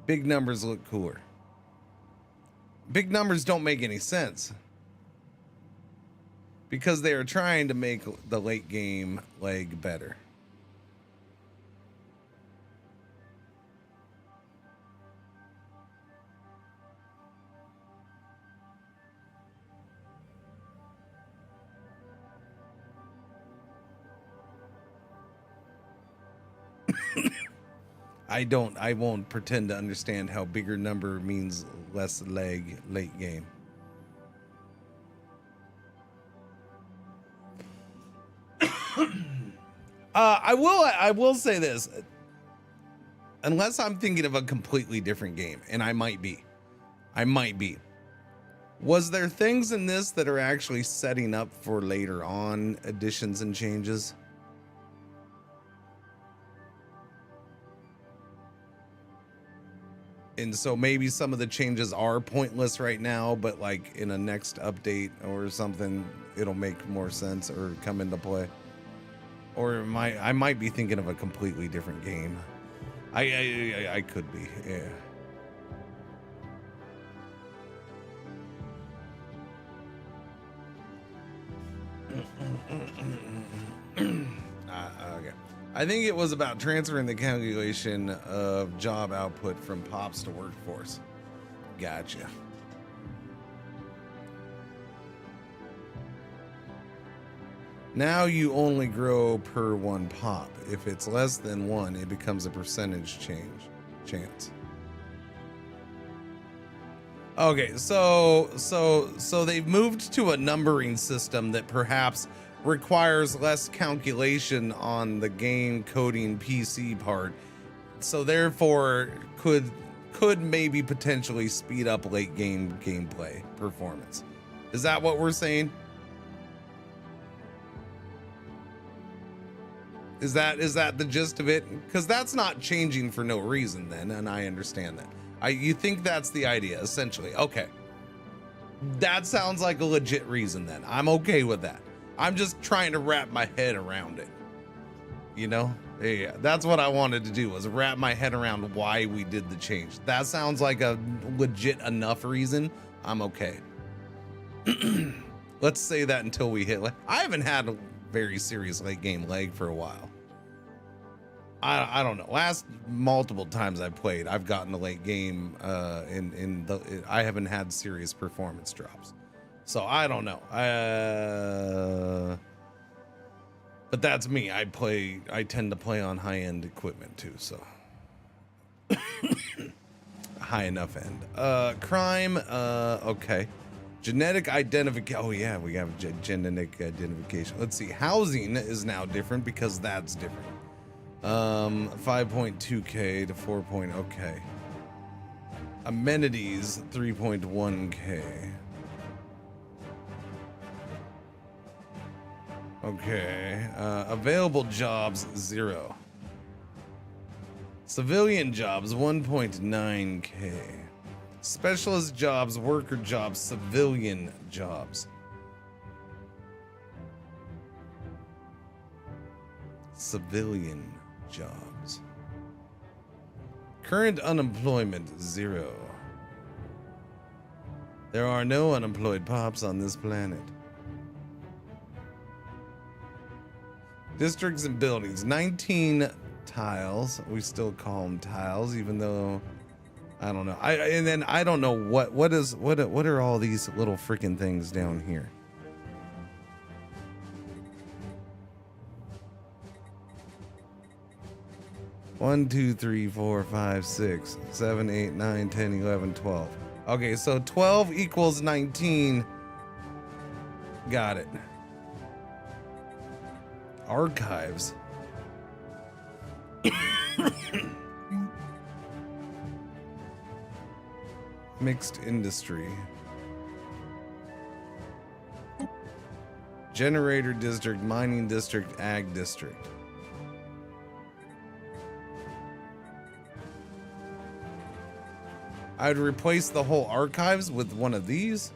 Big numbers look cooler. Big numbers don't make any sense, because they are trying to make the late game leg better. I won't pretend to understand how bigger number means less leg late game. I will say this, unless I'm thinking of a completely different game, and I might be. Was there things in this that are actually setting up for later on additions and changes? And so maybe some of the changes are pointless right now, but like in a next update or something, it'll make more sense or come into play. Or I might be thinking of a completely different game. I could be, yeah. Okay. I think it was about transferring the calculation of job output from POPs to workforce. Gotcha. Now you only grow per 1 pop. If it's less than 1, it becomes a percentage chance. Okay, so they've moved to a numbering system that perhaps requires less calculation on the game coding PC part, so therefore could maybe potentially speed up late game gameplay performance. Is that what we're saying? Is that the gist of it? Because that's not changing for no reason then, and I understand that. You think that's the idea, essentially. Okay. That sounds like a legit reason then. I'm okay with that. I'm just trying to wrap my head around it. You know? Yeah, that's what I wanted to do, was wrap my head around why we did the change. That sounds like a legit enough reason. I'm okay. Let's say that until we hit. I haven't had a very serious late game lag for a while. I don't know. Last multiple times I played, I've gotten the late game I haven't had serious performance drops. So I don't know. But that's me. I tend to play on high-end equipment too, so high enough end. Crime, okay. Genetic identification. Oh yeah, we have genetic identification. Let's see. Housing is now different because that's different. 5.2K to 4. Okay. Amenities 3.1K. Okay. Available jobs 0. Civilian jobs 1.9K. Specialist jobs, worker jobs, civilian jobs. Civilian jobs. Current unemployment 0. There are no unemployed pops on this planet. Districts and buildings 19 tiles. We still call them tiles, even though I don't know. I don't know what are all these little freaking things down here. One, 2, 3, 4, 5, 6, 7, 8, 9, 10, 11, 12. Okay, so 12 equals 19. Got it. Archives. Mixed industry. Generator district, mining district, ag district. I'd replace the whole archives with one of these.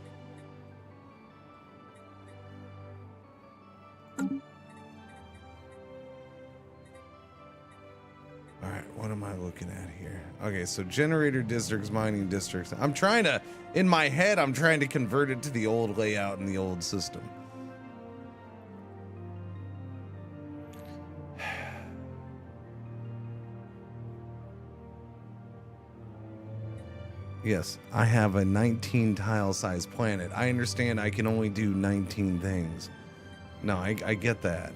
All right, what am I looking at here? Okay, so generator districts, mining districts. I'm trying to, in my head, I'm trying to convert it to the old layout in the old system. Yes, I have a 19 tile size planet. I understand I can only do 19 things. No, I get that.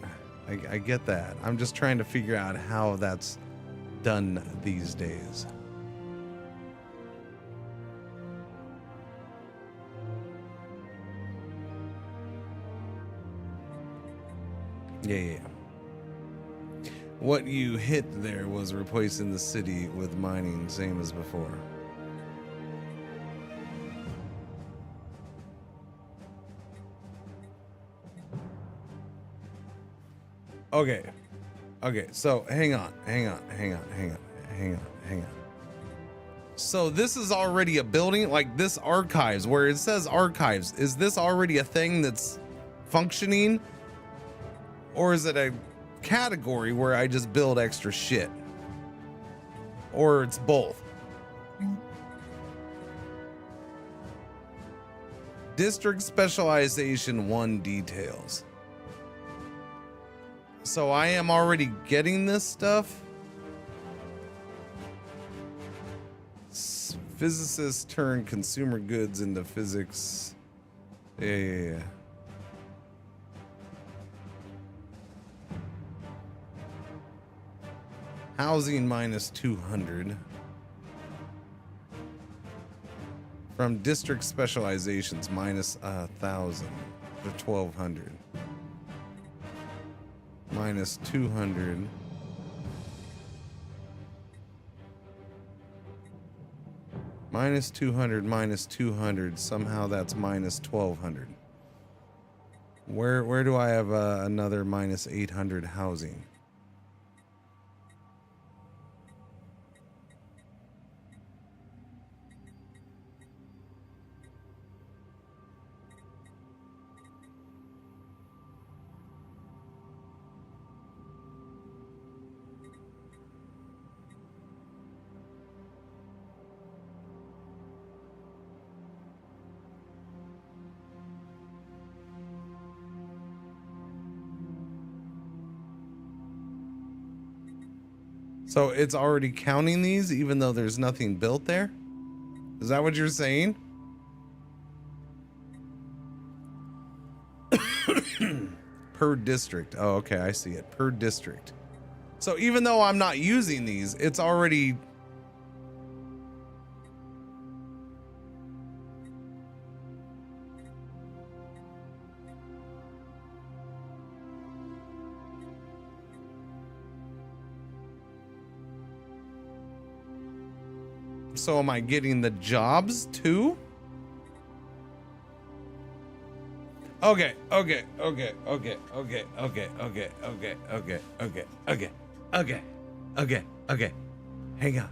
I get that. I'm just trying to figure out how that's done these days. Yeah. What you hit there was replacing the city with mining, same as before. Okay, so hang on. So this is already a building, like this archives, where it says archives. Is this already a thing that's functioning? Or is it a category where I just build extra shit? Or it's both? District Specialization 1 details. So I am already getting this stuff. Physicists turn consumer goods into physics. Yeah. Housing minus 200. From district specializations minus 1,000 to 1,200. Minus 200. Minus 200, minus 200. Somehow that's minus 1,200. Where do I have another minus 800 housing? So it's already counting these even though there's nothing built there? Is that what you're saying? Per district. Oh, okay, I see it. Per district. So even though I'm not using these, it's already... So am I getting the jobs too? Okay. Hang on.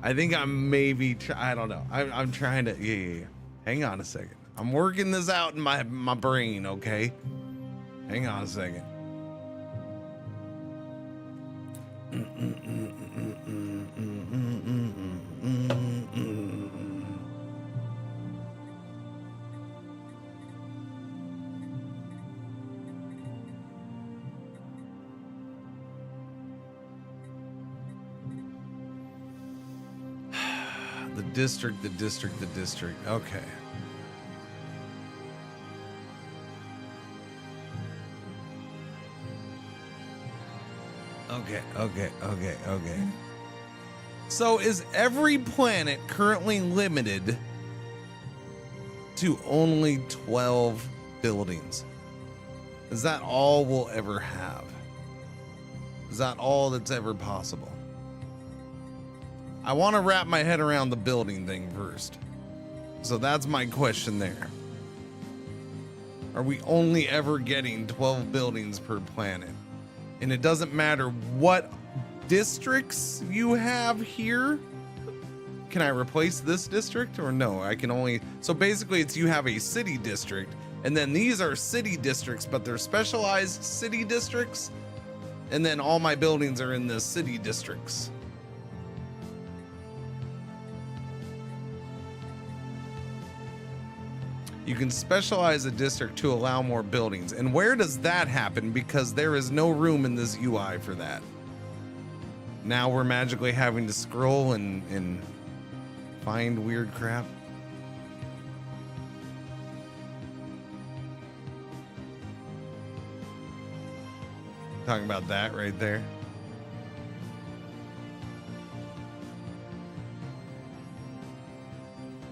I think I'm maybe, I don't know. I'm trying to, yeah. Hang on a second. I'm working this out in my brain, okay? Hang on a second. The district. Okay. Okay. So is every planet currently limited to only 12 buildings? Is that all we'll ever have? Is that all that's ever possible? I want to wrap my head around the building thing first. So that's my question there. Are we only ever getting 12 buildings per planet? And it doesn't matter what districts you have here? Can I replace this district or no? I can only, so basically it's you have a city district and then these are city districts, but they're specialized city districts. And then all my buildings are in the city districts. You can specialize a district to allow more buildings. And where does that happen? Because there is no room in this UI for that. Now we're magically having to scroll and find weird crap. Talking about that right there.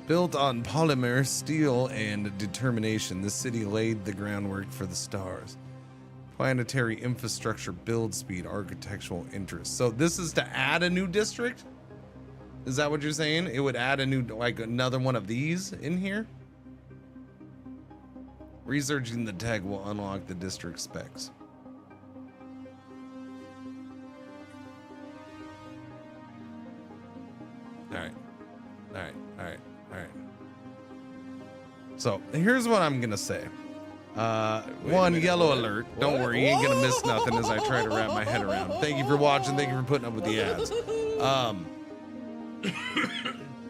Built on polymer, steel, and determination, the city laid the groundwork for the stars. Planetary infrastructure, build speed, architectural interest. So this is to add a new district? Is that what you're saying? It would add a new, like another one of these in here? Researching the tag will unlock the district specs. All right. So here's what I'm gonna say. One, yellow alert. Don't worry, you ain't gonna miss nothing as I try to wrap my head around. Thank you for watching. Thank you for putting up with the ads. All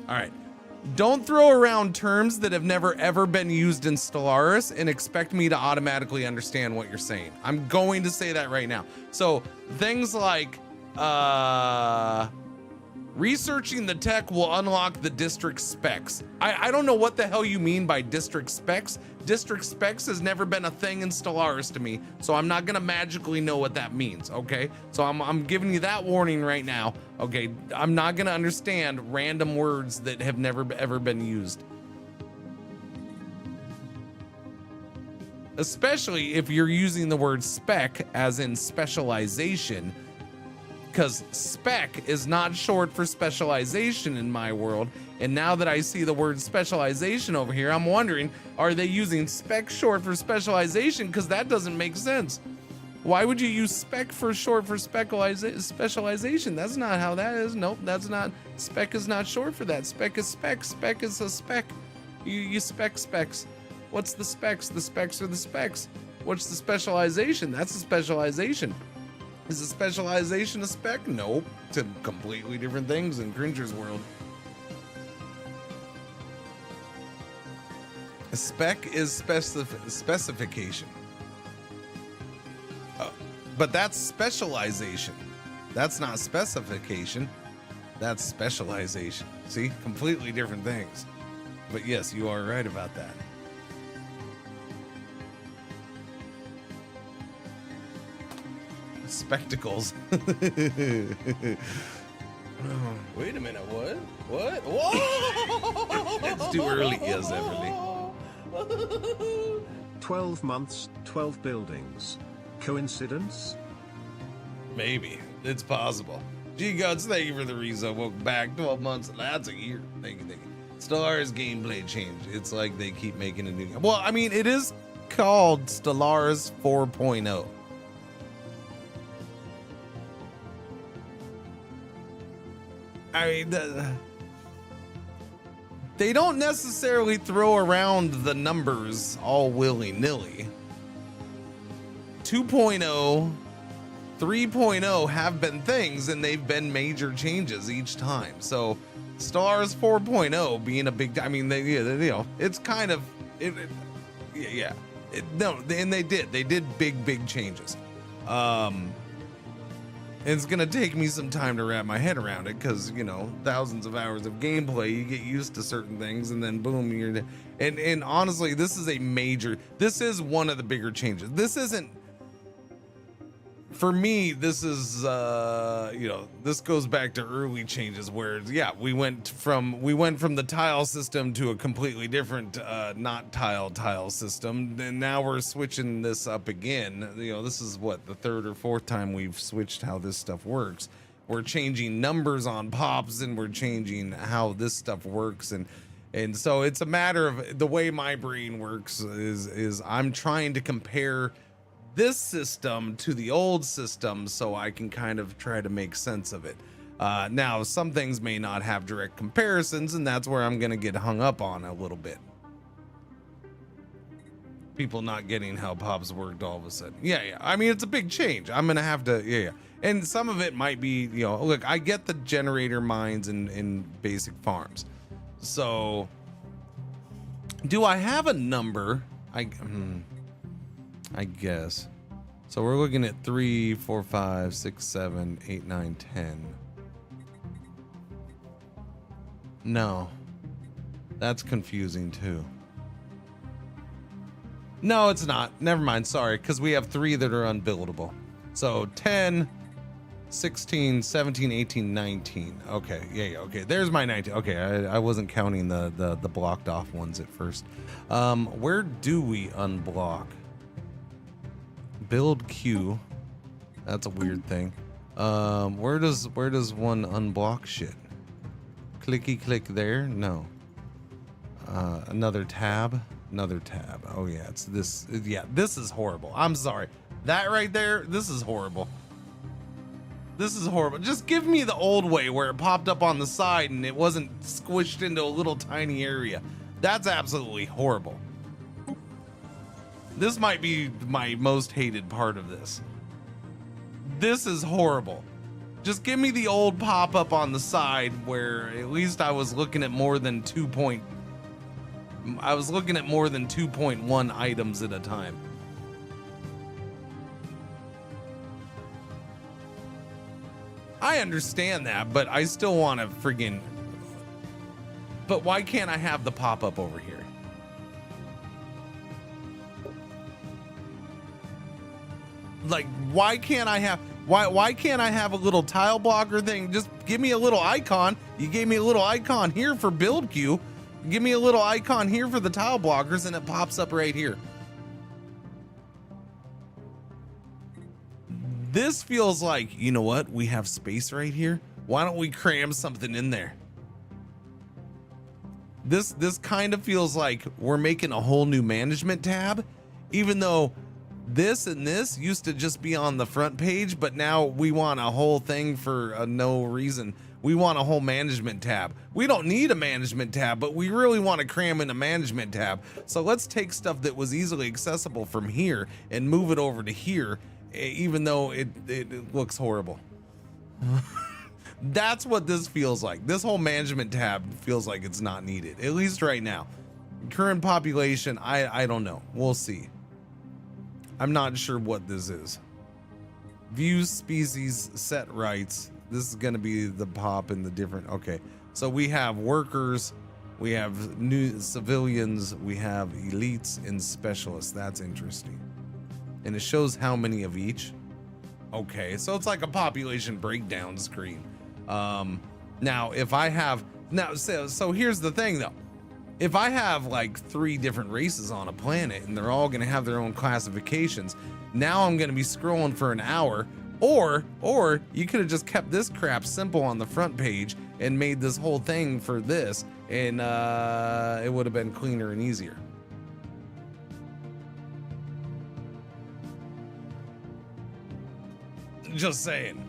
right. Don't throw around terms that have never ever been used in Stellaris and expect me to automatically understand what you're saying. I'm going to say that right now. So things like researching the tech will unlock the district specs. I don't know what the hell you mean by district specs. District specs has never been a thing in Stellaris to me, so I'm not gonna magically know what that means, okay? So I'm giving you that warning right now, okay? I'm not gonna understand random words that have never ever been used. Especially if you're using the word spec as in specialization, because spec is not short for specialization in my world. And now that I see the word specialization over here, I'm wondering, are they using spec short for specialization? Because that doesn't make sense. Why would you use spec for short for specialization? That's not how that is. Nope, that's not. Spec is not short for that. Spec is spec. Spec is a spec. You spec specs. What's the specs? The specs are the specs. What's the specialization? That's a specialization. Is a specialization a spec? Nope. It's completely different things in Cringer's world. A spec is specification. But that's specialization. That's not specification. That's specialization. See? Completely different things. But yes, you are right about that. Spectacles. Wait a minute, what? Whoa! It's too early, yes, Everly. 12 months, 12 buildings. Coincidence? Maybe. It's possible. G Guts, thank you for the rezo. Welcome back. 12 months. That's a year. Thank you, thank you. Stellaris gameplay change. It's like they keep making a new game. Well, I mean, it is called Stellaris 4.0. I mean, they don't necessarily throw around the numbers all willy-nilly. 2.0, 3.0 have been things, and they've been major changes each time. So Stellaris 4.0 being a big, I mean, it's kind of, and they did big changes. It's gonna take me some time to wrap my head around it, because thousands of hours of gameplay, you get used to certain things, and then boom, you're. And honestly, this is one of the bigger changes. This isn't, for me, this is this goes back to early changes where we went from the tile system to a completely different not tile system, and now we're switching this up again. This is what, the third or fourth time we've switched how this stuff works. We're changing numbers on pops, and we're changing how this stuff works, and so it's a matter of the way my brain works is I'm trying to compare this system to the old system so I can kind of try to make sense of it. Now, some things may not have direct comparisons, and that's where I'm going to get hung up on a little bit. People not getting how pops worked all of a sudden. Yeah. I mean, it's a big change. I'm going to have to, And some of it might be, look, I get the generator mines in basic farms. So, do I have a number? I guess. So we're looking at 3, 4, 5, 6, 7, 8, 9, 10. No. That's confusing too. No, it's not. Never mind. Sorry. Because we have 3 that are unbuildable. So 10, 16, 17, 18, 19. Okay. Yeah. Okay. There's my 19. Okay. I wasn't counting the blocked off ones at first. Where do we unblock? Build queue. That's a weird thing. Where does one unblock shit? Clicky click there? No. Another tab. Oh yeah, it's this. Yeah, this is horrible. I'm sorry. That right there, this is horrible. Just give me the old way where it popped up on the side and it wasn't squished into a little tiny area. That's absolutely horrible. This might be my most hated part of this. This is horrible. Just give me the old pop-up on the side where at least I was looking at more than 2.1 items at a time. I understand that, but I still want to friggin'. But why can't I have the pop-up over here? Like, why can't I have a little tile blocker thing? Just give me a little icon. You gave me a little icon here for build queue. Give me a little icon here for the tile blockers, and it pops up right here. This feels like, you know what? We have space right here. Why don't we cram something in there? This kind of feels like we're making a whole new management tab, even though this and this used to just be on the front page, but now we want a whole thing for no reason. We want a whole management tab. We don't need a management tab, but we really want to cram in a management tab. So let's take stuff that was easily accessible from here and move it over to here, even though it looks horrible. That's what this feels like. This whole management tab feels like it's not needed, at least right now. Current population, I don't know. We'll see. I'm not sure what this is. View species set rights. This is going to be the pop in the different. Okay, so we have workers, we have new civilians, we have elites and specialists. That's interesting. And it shows how many of each. Okay, so it's like a population breakdown screen. Now if I have so here's the thing though. If I have like 3 different races on a planet and they're all going to have their own classifications, now I'm going to be scrolling for an hour Or you could have just kept this crap simple on the front page and made this whole thing for this, and it would have been cleaner and easier. Just saying.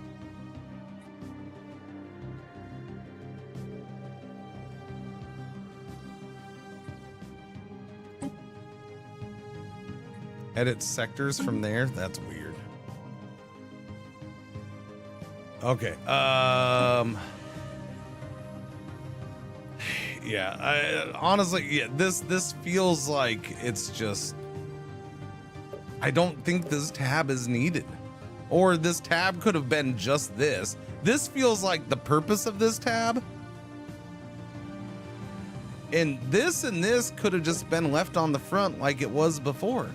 Edit sectors from there? That's weird. Okay. Yeah, honestly, yeah, this feels like it's just, I don't think this tab is needed. Or this tab could have been just this. This feels like the purpose of this tab. And this could have just been left on the front like it was before.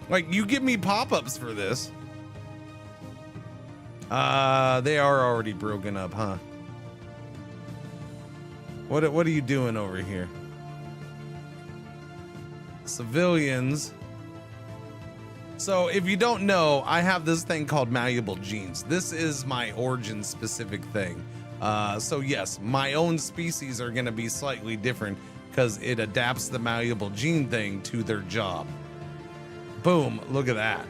Like, you give me pop-ups for this. They are already broken up, huh? What are you doing over here? Civilians. So if you don't know, I have this thing called malleable genes. This is my origin specific thing. So yes, my own species are going to be slightly different because it adapts the malleable gene thing to their job. Boom, look at that.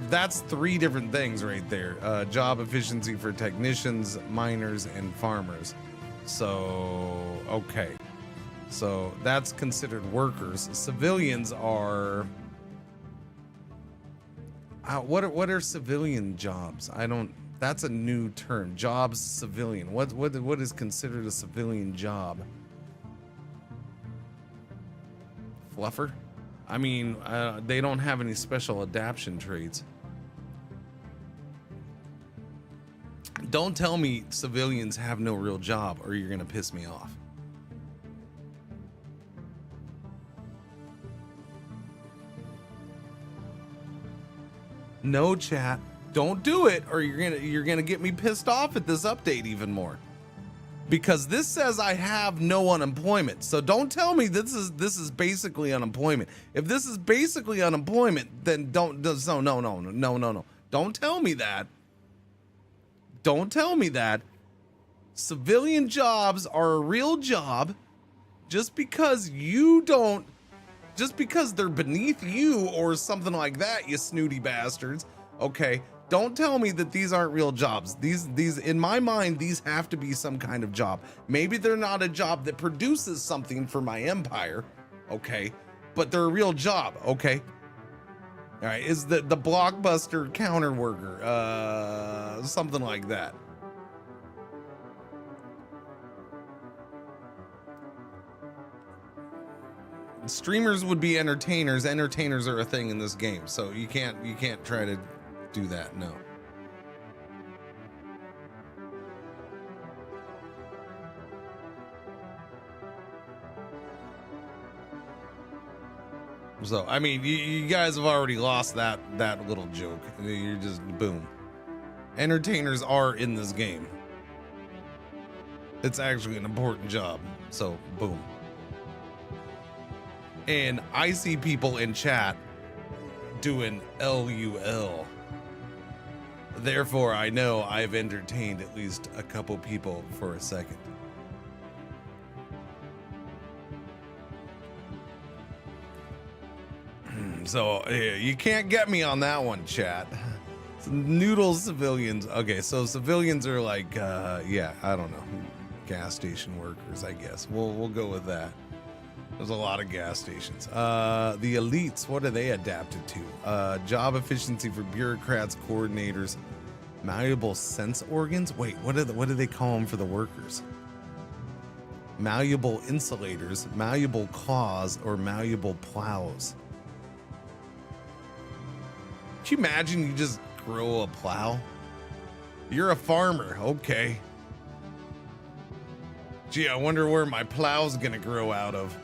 That's 3 different things right there. Job efficiency for technicians, miners, and farmers. So, okay. So that's considered workers. Civilians are... what are civilian jobs? I don't... That's a new term. Jobs, civilian. What is considered a civilian job? Fluffer? I mean, they don't have any special adaptation traits. Don't tell me civilians have no real job or you're gonna piss me off. No, chat, don't do it or you're gonna get me pissed off at this update even more. Because this says I have no unemployment. So don't tell me this is basically unemployment. If this is basically unemployment, then no. Don't tell me that. Don't tell me that. Civilian jobs are a real job just because they're beneath you or something like that, you snooty bastards. Okay. Don't tell me that these aren't real jobs. These in my mind, these have to be some kind of job. Maybe they're not a job that produces something for my empire, okay? But they're a real job, okay? All right, is the blockbuster counter worker, something like that. Streamers would be entertainers. Entertainers are a thing in this game, so you can't try to do that, no. So, I mean, you guys have already lost that little joke. You're just, boom. Entertainers are in this game. It's actually an important job, so boom. And I see people in chat doing LUL. Therefore, I know I've entertained at least a couple people for a second. So you can't get me on that one, chat. Noodle civilians. Okay, so civilians are like, yeah, I don't know, gas station workers, I guess. We'll go with that. There's a lot of gas stations. The elites, what are they adapted to? Job efficiency for bureaucrats, coordinators, malleable sense organs. Wait, what do they call them for the workers? Malleable insulators, malleable claws, or malleable plows. Can you imagine you just grow a plow? You're a farmer, okay. Gee, I wonder where my plow's gonna grow out of.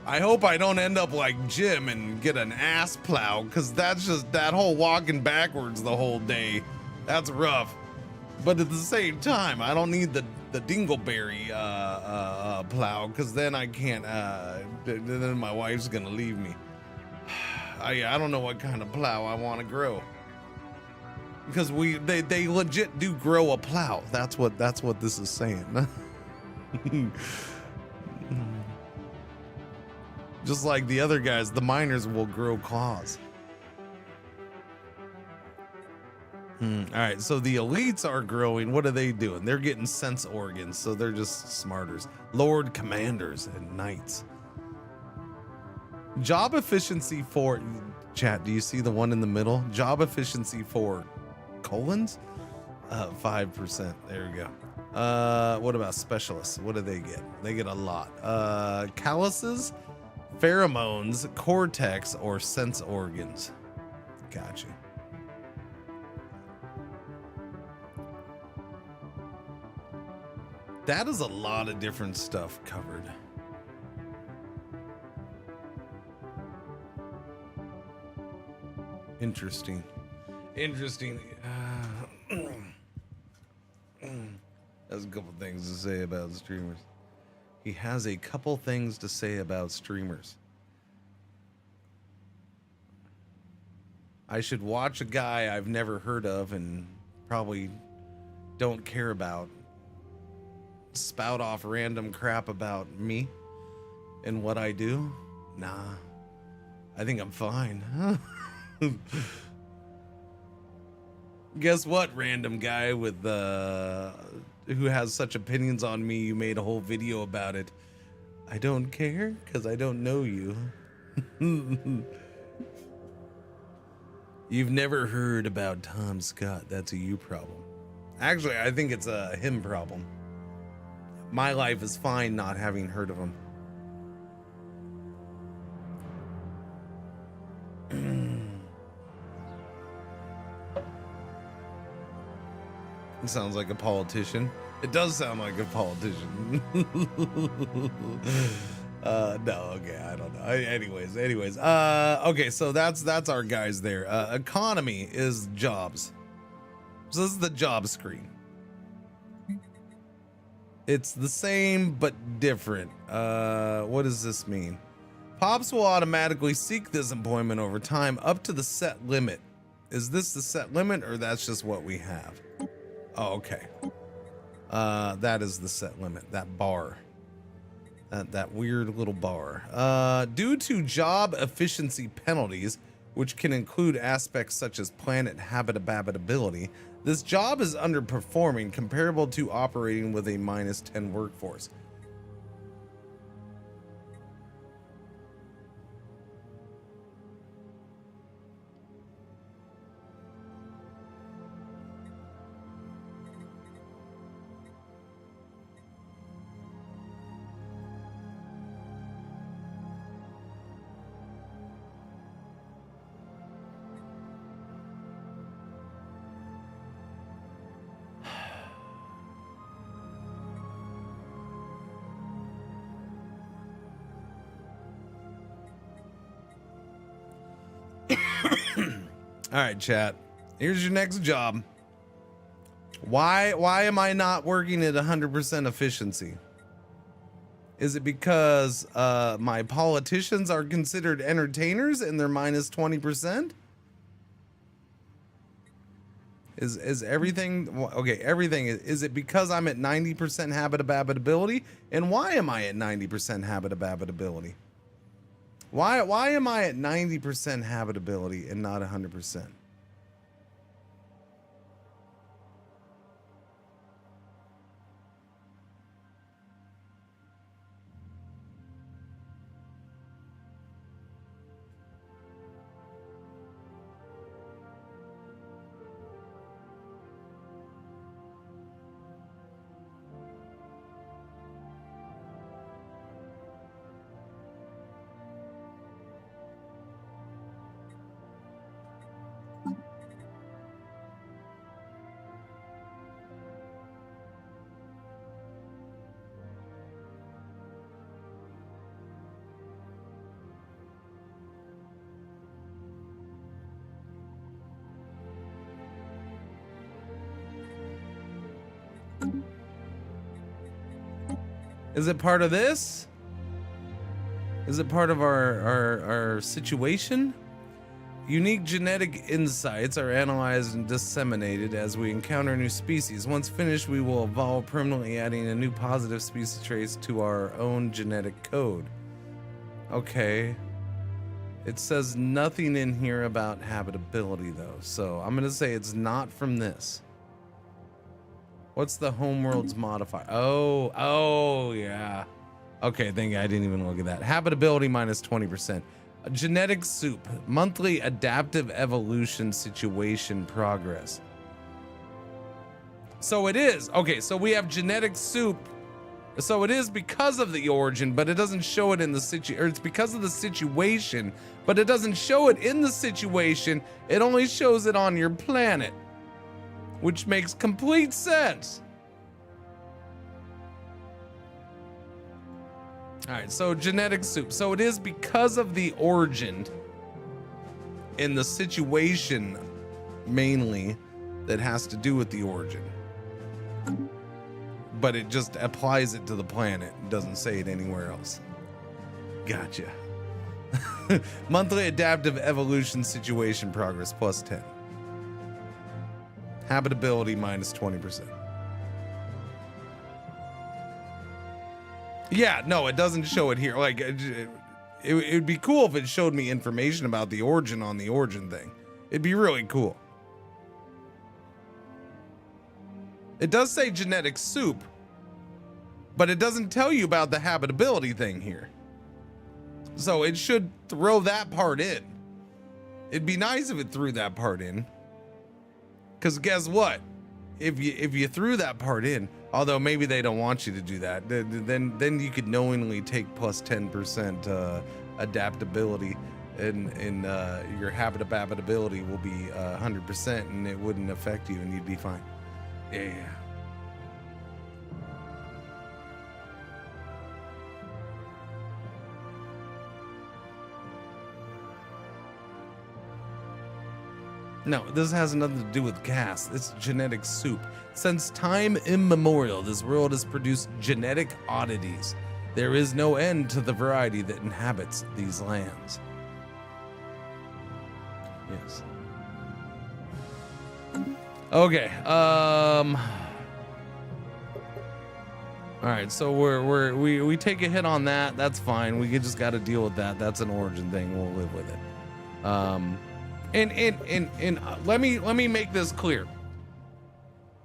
I hope I don't end up like Jim and get an ass plow, because that's just that whole walking backwards the whole day. That's rough. But at the same time, I don't need dingleberry plow, because then I can't. Then my wife's gonna leave me. I don't know what kind of plow I want to grow, because they legit do grow a plow. That's what this is saying. Just like the other guys, the miners will grow claws. All right, so the elites are growing. What are they doing? They're getting sense organs, so they're just smarters. Lord commanders and knights. Job efficiency for chat. Do you see the one in the middle? Job efficiency for colons? 5%. There we go. What about specialists? What do they get? They get a lot. Calluses, pheromones, cortex, or sense organs. Gotcha. That is a lot of different stuff covered. Interesting. Has a couple things to say about streamers. He has a couple things to say about streamers. I should watch a guy I've never heard of and probably don't care about spout off random crap about me and what I do. Nah, I think I'm fine. Guess what, random guy with who has such opinions on me, you made a whole video about it. I don't care because I don't know you. You've never heard about Tom Scott. That's a you problem. Actually, I think it's a him problem. My life is fine not having heard of him. It sounds like a politician. It does sound like a politician. No, okay, I don't know. Anyways. Okay, so that's our guys there. Economy is jobs. So this is the job screen. It's the same but different. What does this mean? Pops will automatically seek this employment over time up to the set limit. Is this the set limit, or that's just what we have? Oh, okay. That is the set limit. That bar. That weird little bar. Due to job efficiency penalties, which can include aspects such as planet habitability, this job is underperforming, comparable to operating with a -10 workforce. All right, chat. Here's your next job. Why am I not working at 100% efficiency? Is it because my politicians are considered entertainers and they're -20%? Is everything okay? Everything is it because I'm at 90% habitability? And why am I at 90% habitability? Why am I at 90% habitability and not 100%? Is it part of this? Is it part of our situation? Unique genetic insights are analyzed and disseminated as we encounter new species. Once finished, we will evolve, permanently adding a new positive species traits to our own genetic code. Okay. It says nothing in here about habitability, though, so I'm gonna say it's not from this. What's the homeworld's modifier? Oh, yeah. Okay, thank you. I didn't even look at that. Habitability minus 20%. A genetic soup, monthly adaptive evolution situation progress. So it is. Okay, so we have genetic soup. So it is because of the origin, but it doesn't show it in the situation. Or it's because of the situation, but it doesn't show it in the situation. It only shows it on your planet, which makes complete sense. All right, so genetic soup. So it is because of the origin in the situation mainly that has to do with the origin. But it just applies it to the planet. It doesn't say it anywhere else. Gotcha. Monthly adaptive evolution situation progress plus 10. Habitability minus 20%. Yeah, no, it doesn't show it here. Like, it'd be cool if it showed me information about the origin on the origin thing. It'd be really cool. It does say genetic soup, but it doesn't tell you about the habitability thing here. So it should throw that part in. It'd be nice if it threw that part in. Because guess what? If you threw that part in, although maybe they don't want you to do that, then you could knowingly take plus 10% adaptability, and your habitability will be 100%, and it wouldn't affect you, and you'd be fine. Yeah. No, this has nothing to do with gas. It's genetic soup. Since time immemorial, this world has produced genetic oddities. There is no end to the variety that inhabits these lands. Yes. Okay. All right. So we take a hit on that. That's fine. We just got to deal with that. That's an origin thing. We'll live with it. And let me make this clear.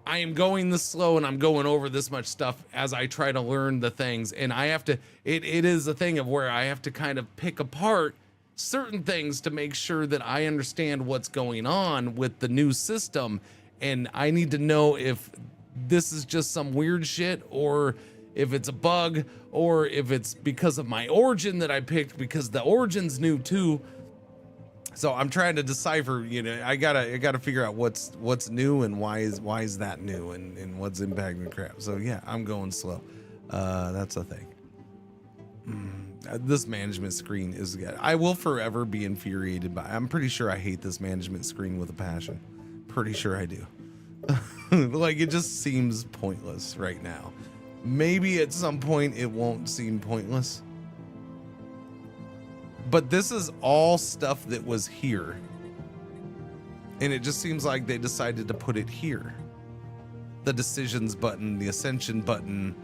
I am going this slow and I'm going over this much stuff as I try to learn the things, and I have to, it is a thing of where I have to kind of pick apart certain things to make sure that I understand what's going on with the new system. And I need to know if this is just some weird shit, or if it's a bug, or if it's because of my origin that I picked, because the origin's new too. So I'm trying to decipher, you know, I gotta figure out what's new and why is that new, and what's impacting the crap. So yeah, I'm going slow. That's a thing. This management screen is good. I will forever be infuriated by. I'm pretty sure I hate this management screen with a passion. Pretty sure I do. Like, it just seems pointless right now. Maybe at some point it won't seem pointless. But this is all stuff that was here. And it just seems like they decided to put it here. The decisions button, the ascension button,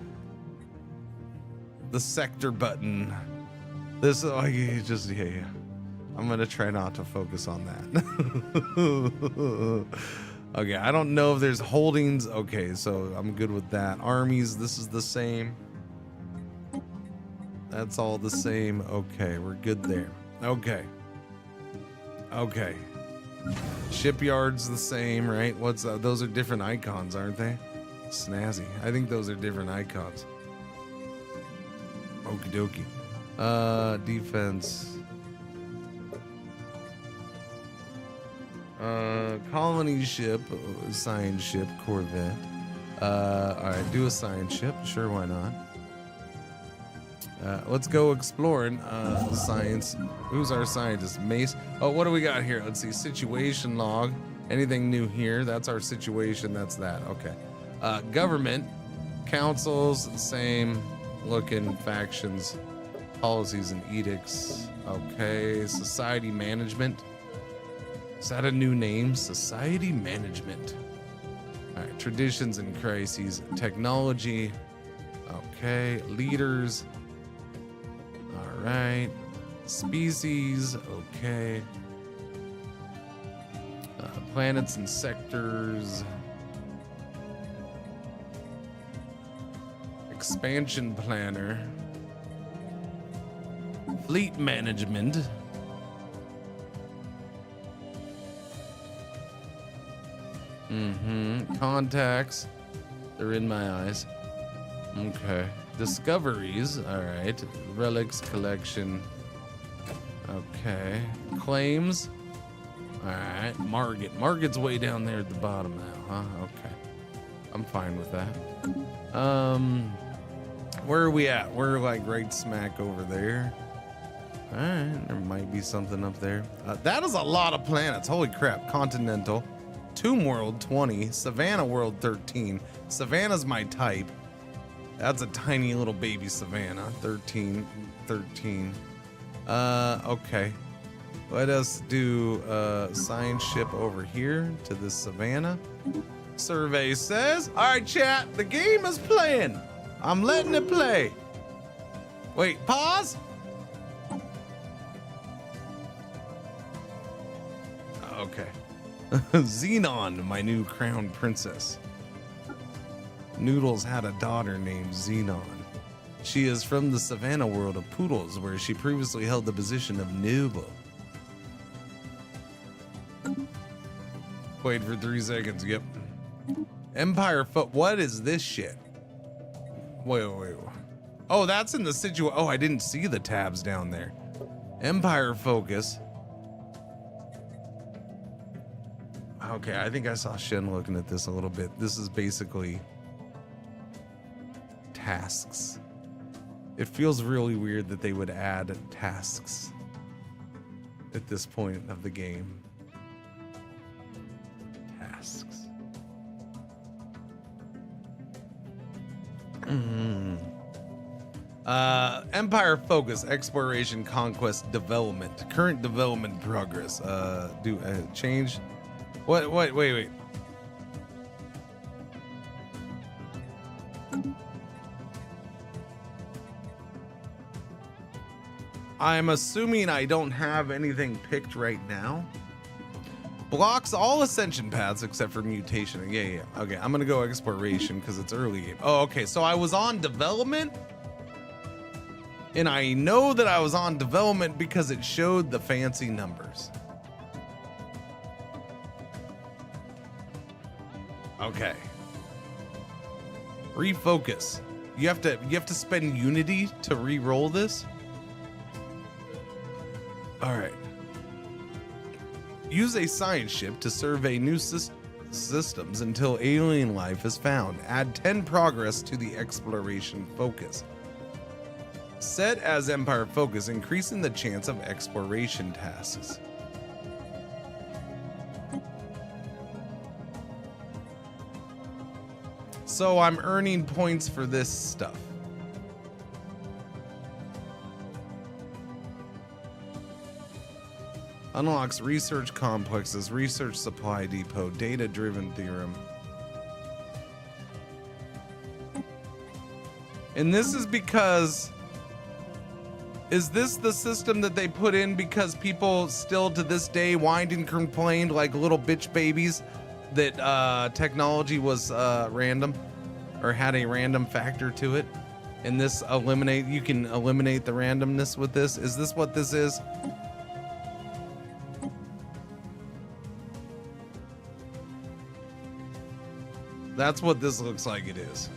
the sector button. This, like, just, yeah. I'm gonna try not to focus on that. Okay, I don't know if there's holdings. Okay, so I'm good with that. Armies, this is the same. That's all the same. Okay, we're good there. Okay. Okay. Shipyard's the same, right? What's those are different icons, aren't they? Snazzy. I think those are different icons. Okie dokie. Defense. Colony ship, science ship, Corvette. Alright, do a science ship. Sure, why not? Let's go exploring. Science. Who's our scientist? Mace. Oh, what do we got here? Let's see. Situation log. Anything new here? That's our situation. That's that. Okay. Government. Councils. Same. looking factions, policies and edicts. Okay, society management. Is that a new name? Society management. All right, traditions and crises, technology. Okay, leaders. All right, species. Okay, planets and sectors. Expansion planner. Fleet management. Contacts. They're in my eyes. Okay. Discoveries. All right. Relics collection. Okay. Claims. All right. Market. Market's way down there at the bottom now, huh? Okay. I'm fine with that. Where are we at? We're like right smack over there. All right. There might be something up there. That is a lot of planets. Holy crap. Continental. Tomb World 20, Savannah World 13. Savannah's my type. That's a tiny little baby Savannah. 13. Okay. Let us do science ship over here to this Savannah. Survey says, all right, chat, the game is playing. I'm letting it play. Wait, pause. Okay. Xenon, my new crown princess. Noodles had a daughter named Xenon. She is from the Savannah world of Poodles, where she previously held the position of noble. Wait for 3 seconds, yep. Empire foot, what is this shit? Wait. Oh, that's in the situation. Oh, I didn't see the tabs down there. Empire focus. Okay, I think I saw Shen looking at this a little bit. This is basically tasks. It feels really weird that they would add tasks at this point of the game. Tasks. Empire focus, exploration, conquest, development, current development progress. Change. What? Wait. I'm assuming I don't have anything picked right now. Blocks all ascension paths except for mutation. Yeah. Okay, I'm gonna go exploration because it's early game. Oh, okay. So I was on development, and I know that I was on development because it showed the fancy numbers. Okay. Refocus. You have to spend Unity to re-roll this. All right. Use a science ship to survey new systems until alien life is found. Add 10 progress to the exploration focus. Set as Empire focus, increasing the chance of exploration tasks. So I'm earning points for this stuff. Unlocks research complexes, research supply depot, data-driven theorem. And this is because... Is this the system that they put in because people still to this day whined and complained like little bitch babies that technology was random or had a random factor to it? And this you can eliminate the randomness with this? Is this what this is? That's what this looks like it is.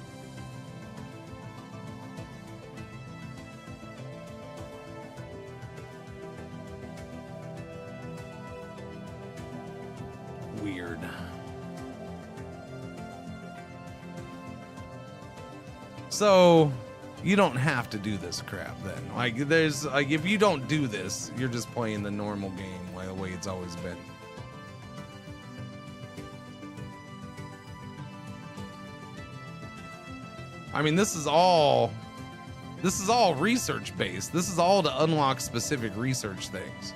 Weird. So you don't have to do this crap then. Like there's like if you don't do this, you're just playing the normal game the way it's always been. I mean, this is all This is all research based. This is all to unlock specific research things.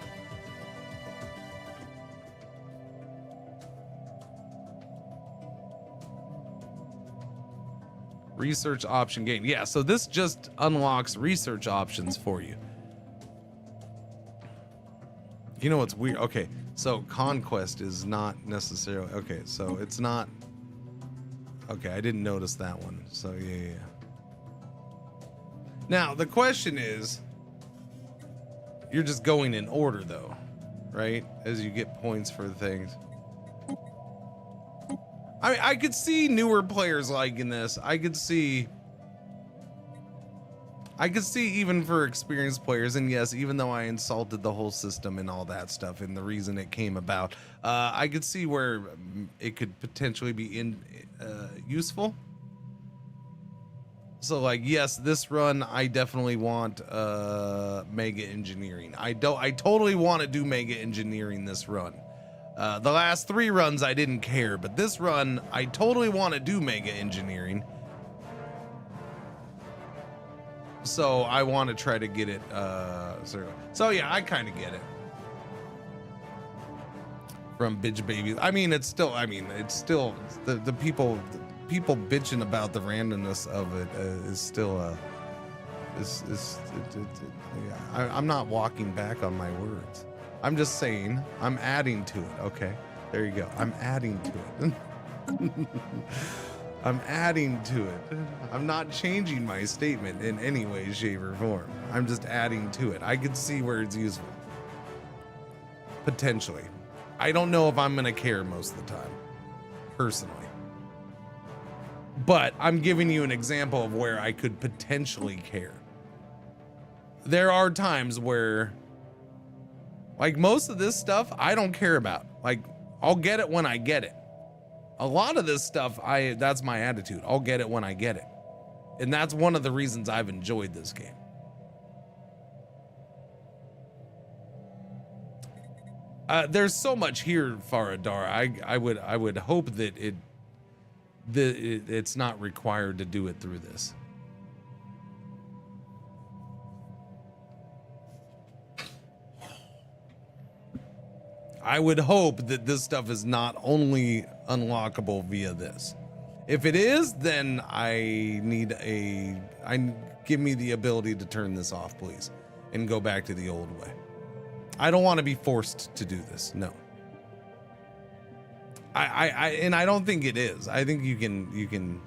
Research option gain. Yeah, so this just unlocks research options for you. You know what's weird? Okay, so conquest is not necessarily... Okay, so it's not... Okay, I didn't notice that one. So, yeah. Now, the question is... You're just going in order, though, right? As you get points for things. I mean, I could see newer players liking this. I could see even for experienced players, and yes, even though I insulted the whole system and all that stuff and the reason it came about, I could see where it could potentially be useful. So like, yes, this run, I definitely want mega engineering. I totally want to do mega engineering this run. The last 3 runs I didn't care, but this run I totally want to do mega engineering. So I want to try to get it. So yeah, I kind of get it. From bitch babies. I mean, it's still the people bitching about the randomness of it is still yeah, I'm not walking back on my words. I'm just saying, I'm adding to it. Okay, there you go. I'm adding to it. I'm adding to it. I'm not changing my statement in any way, shape, or form. I'm just adding to it. I could see where it's useful. Potentially. I don't know if I'm going to care most of the time, personally. But I'm giving you an example of where I could potentially care. There are times where... Like most of this stuff, I don't care about. Like, I'll get it when I get it. A lot of this stuff, that's my attitude. I'll get it when I get it. And that's one of the reasons I've enjoyed this game. There's so much here, Faradar. I would hope that it's not required to do it through this. I would hope that this stuff is not only unlockable via this. If it is, then give me the ability to turn this off, please, and go back to the old way. I don't want to be forced to do this. No. And I don't think it is. I think you can.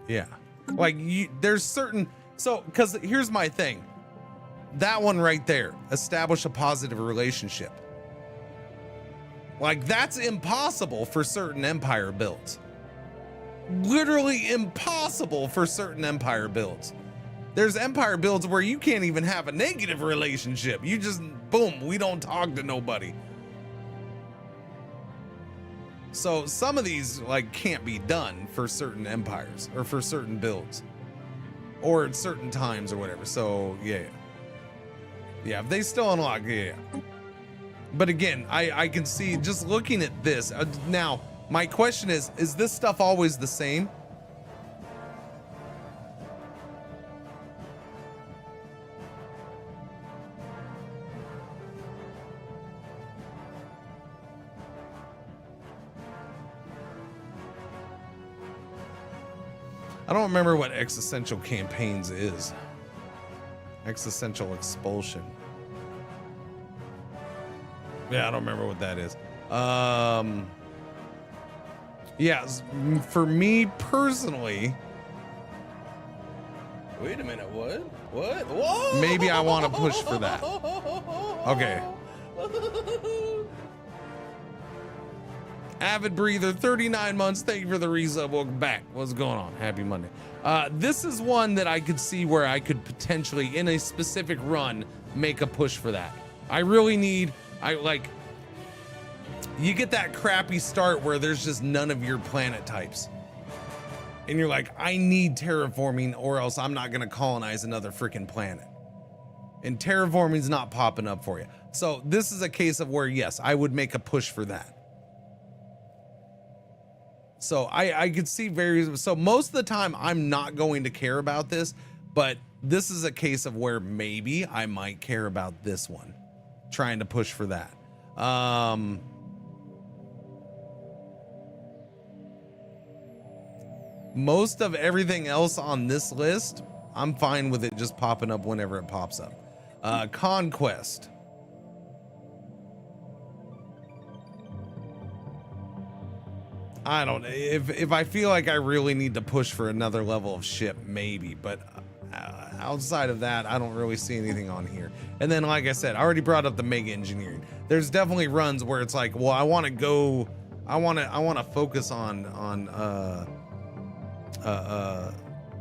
Yeah. Like there's certain. So, because here's my thing. That one right there, establish a positive relationship. Like, that's impossible for certain Empire builds. Literally impossible for certain Empire builds. There's Empire builds where you can't even have a negative relationship. You just, boom, we don't talk to nobody. So some of these, like, can't be done for certain empires or for certain builds or at certain times or whatever. So, yeah. Yeah, if they still unlock, yeah. But again, I can see just looking at this. Now, my question is this stuff always the same? I don't remember what existential campaigns is. Existential expulsion. Yeah, I don't remember what that is. Yeah, for me personally. Wait a minute, what? What? Whoa! Maybe I want to push for that. Okay. Avid Breather, 39 months. Thank you for the resub. Welcome back. What's going on? Happy Monday. This is one that I could see where I could potentially, in a specific run, make a push for that. I really need, you get that crappy start where there's just none of your planet types. And you're like, I need terraforming or else I'm not going to colonize another freaking planet. And terraforming's not popping up for you. So this is a case of where, yes, I would make a push for that. So I could see so most of the time I'm not going to care about this, but this is a case of where maybe I might care about this one, trying to push for that. Most of everything else on this list, I'm fine with it just popping up whenever it pops up. Conquest. I don't know if I feel like I really need to push for another level of ship, maybe, but outside of that, I don't really see anything on here. And then, like I said, I already brought up the mega engineering. There's definitely runs where it's like, well, I want to focus on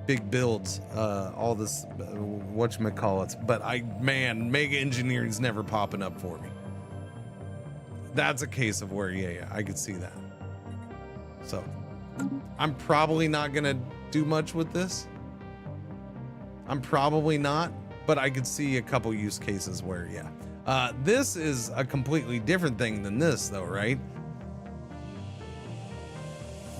big builds, all this whatchamacallits, but mega engineering's never popping up for me. That's a case of where, yeah, I could see that. So I'm probably not gonna do much with this. I'm probably not, but I could see a couple use cases where, yeah. This is a completely different thing than this though, right?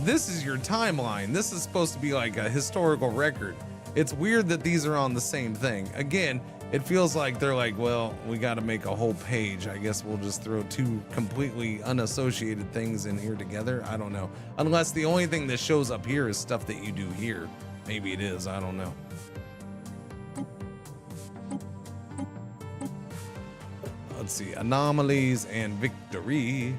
This is your timeline. This is supposed to be like a historical record. It's weird that these are on the same thing. Again, it feels like they're like, well, we got to make a whole page. I guess we'll just throw two completely unassociated things in here together. I don't know. Unless the only thing that shows up here is stuff that you do here. Maybe it is. I don't know. Let's see. Anomalies and victory.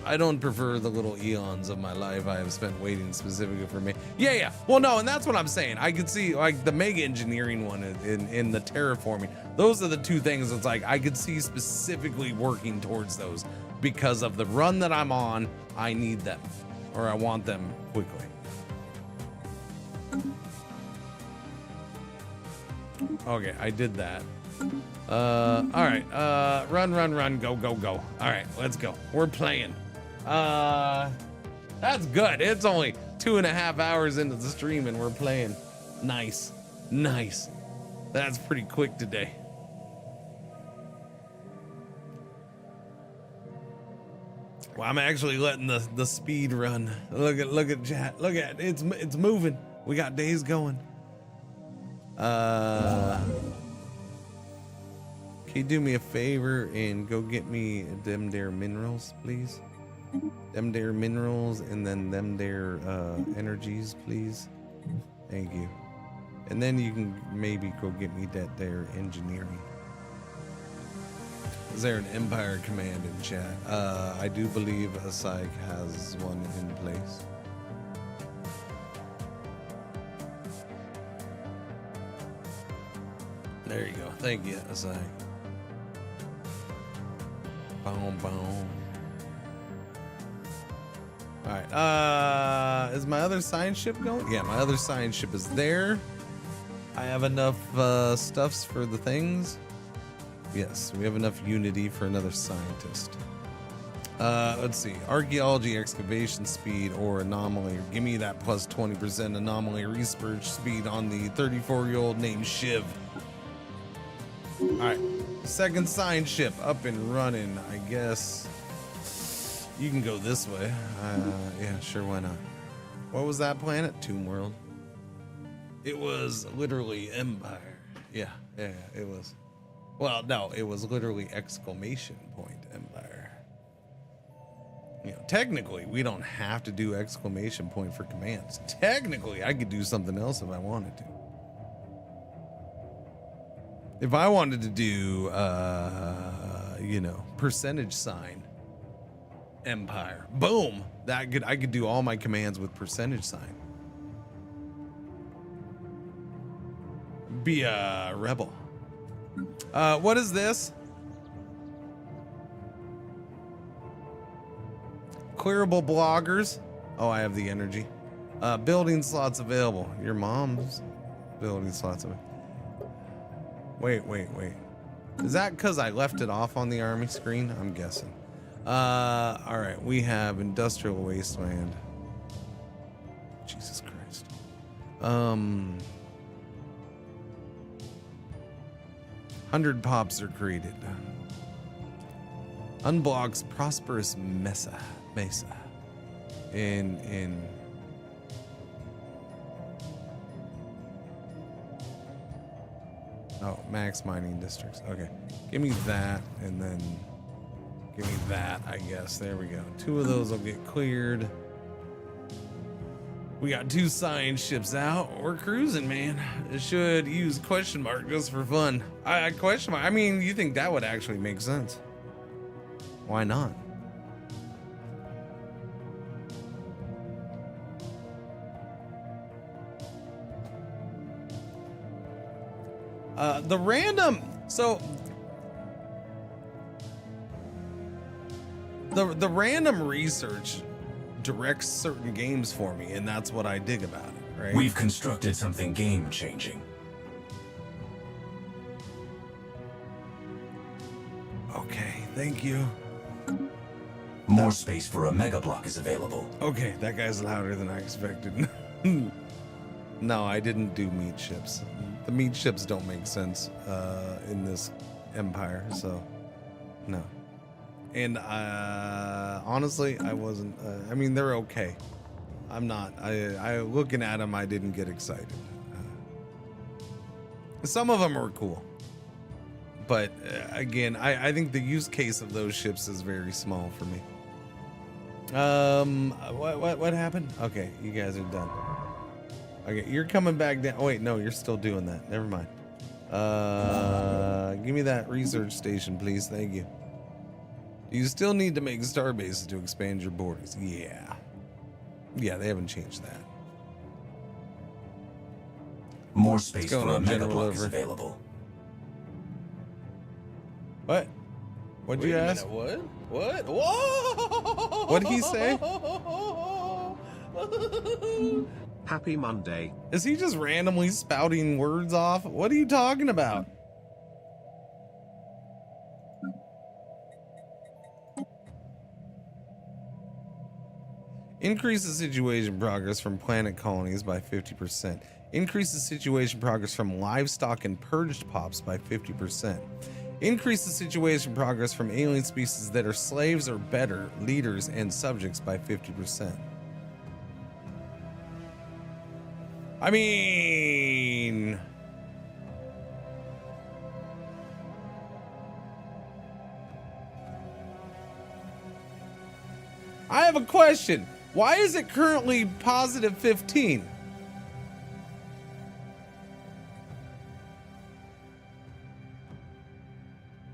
I don't prefer the little eons of my life I have spent waiting specifically for me. Yeah. Well, no, and that's what I'm saying. I could see like the mega engineering one in the terraforming. Those are the two things. It's like I could see specifically working towards those because of the run that I'm on. I need them, or I want them quickly. Okay, I did that. All right, run, go. All right, let's go. We're playing. That's good. It's only 2.5 hours into the stream and we're playing. Nice. That's pretty quick today. Well, I'm actually letting the speed run. Look at chat. Look at it. It's moving. We got days going. Can you do me a favor and go get me them there minerals, please? Them there minerals and then them there energies, please. Thank you. And then you can maybe go get me that there engineering. Is there an Empire command in chat? I do believe Asaic has one in place. There you go. Thank you, Asaic. Boom. All right. Is my other science ship going? Yeah, my other science ship is there. I have enough stuffs for the things. Yes, we have enough unity for another scientist. Let's see. Archaeology excavation speed or anomaly. Give me that plus 20% anomaly research speed on the 34-year-old named Shiv. All right. Second science ship up and running. I guess you can go this way. Yeah, sure, why not? What was that planet? Tomb World. It was literally Empire. Yeah, it was. Well, no, it was literally exclamation point Empire. You know, technically, we don't have to do exclamation point for commands. Technically, I could do something else if I wanted to. If I wanted to do, percentage sign Empire, boom, I could do all my commands with percentage sign. Be a rebel. What is this? Clearable bloggers. Oh, I have the energy. Building slots available. Your mom's building slots available. Wait. Is that because I left it off on the army screen? I'm guessing. All right, we have industrial wasteland. Jesus Christ. 100 pops are created. Unblocks prosperous mesa. in oh, max mining districts. Okay, give me that, and then give me that, I guess. There we go. 2 of those will get cleared. We got 2 science ships out. We're cruising, man. It should use question mark just for fun. I question mark. I mean, you think that would actually make sense? Why not? The random. So the random research directs certain games for me, and that's what I dig about it, right? We've constructed something game-changing. Okay, thank you. More space for a mega block is available. Okay, that guy's louder than I expected. No, I didn't do meat ships. The meat ships don't make sense in this empire, so no. And honestly, I wasn't. I mean, they're okay. I'm not. I looking at them, I didn't get excited. Some of them were cool, but again, I think the use case of those ships is very small for me. What happened? Okay, you guys are done. Okay, you're coming back down. Oh, wait, no, you're still doing that. Never mind. Give me that research station, please. Thank you. You still need to make star bases to expand your borders. Yeah. Yeah, they haven't changed that. More space for a on, mega General block is over? available. What? What'd you ask? What? What? Whoa! What'd he say? Happy Monday. Is he just randomly spouting words off? What are you talking about? Increase the situation progress from planet colonies by 50%. Increase the situation progress from livestock and purged pops by 50%. Increase the situation progress from alien species that are slaves or better, leaders and subjects by 50%. I mean... I have a question. Why is it currently positive 15?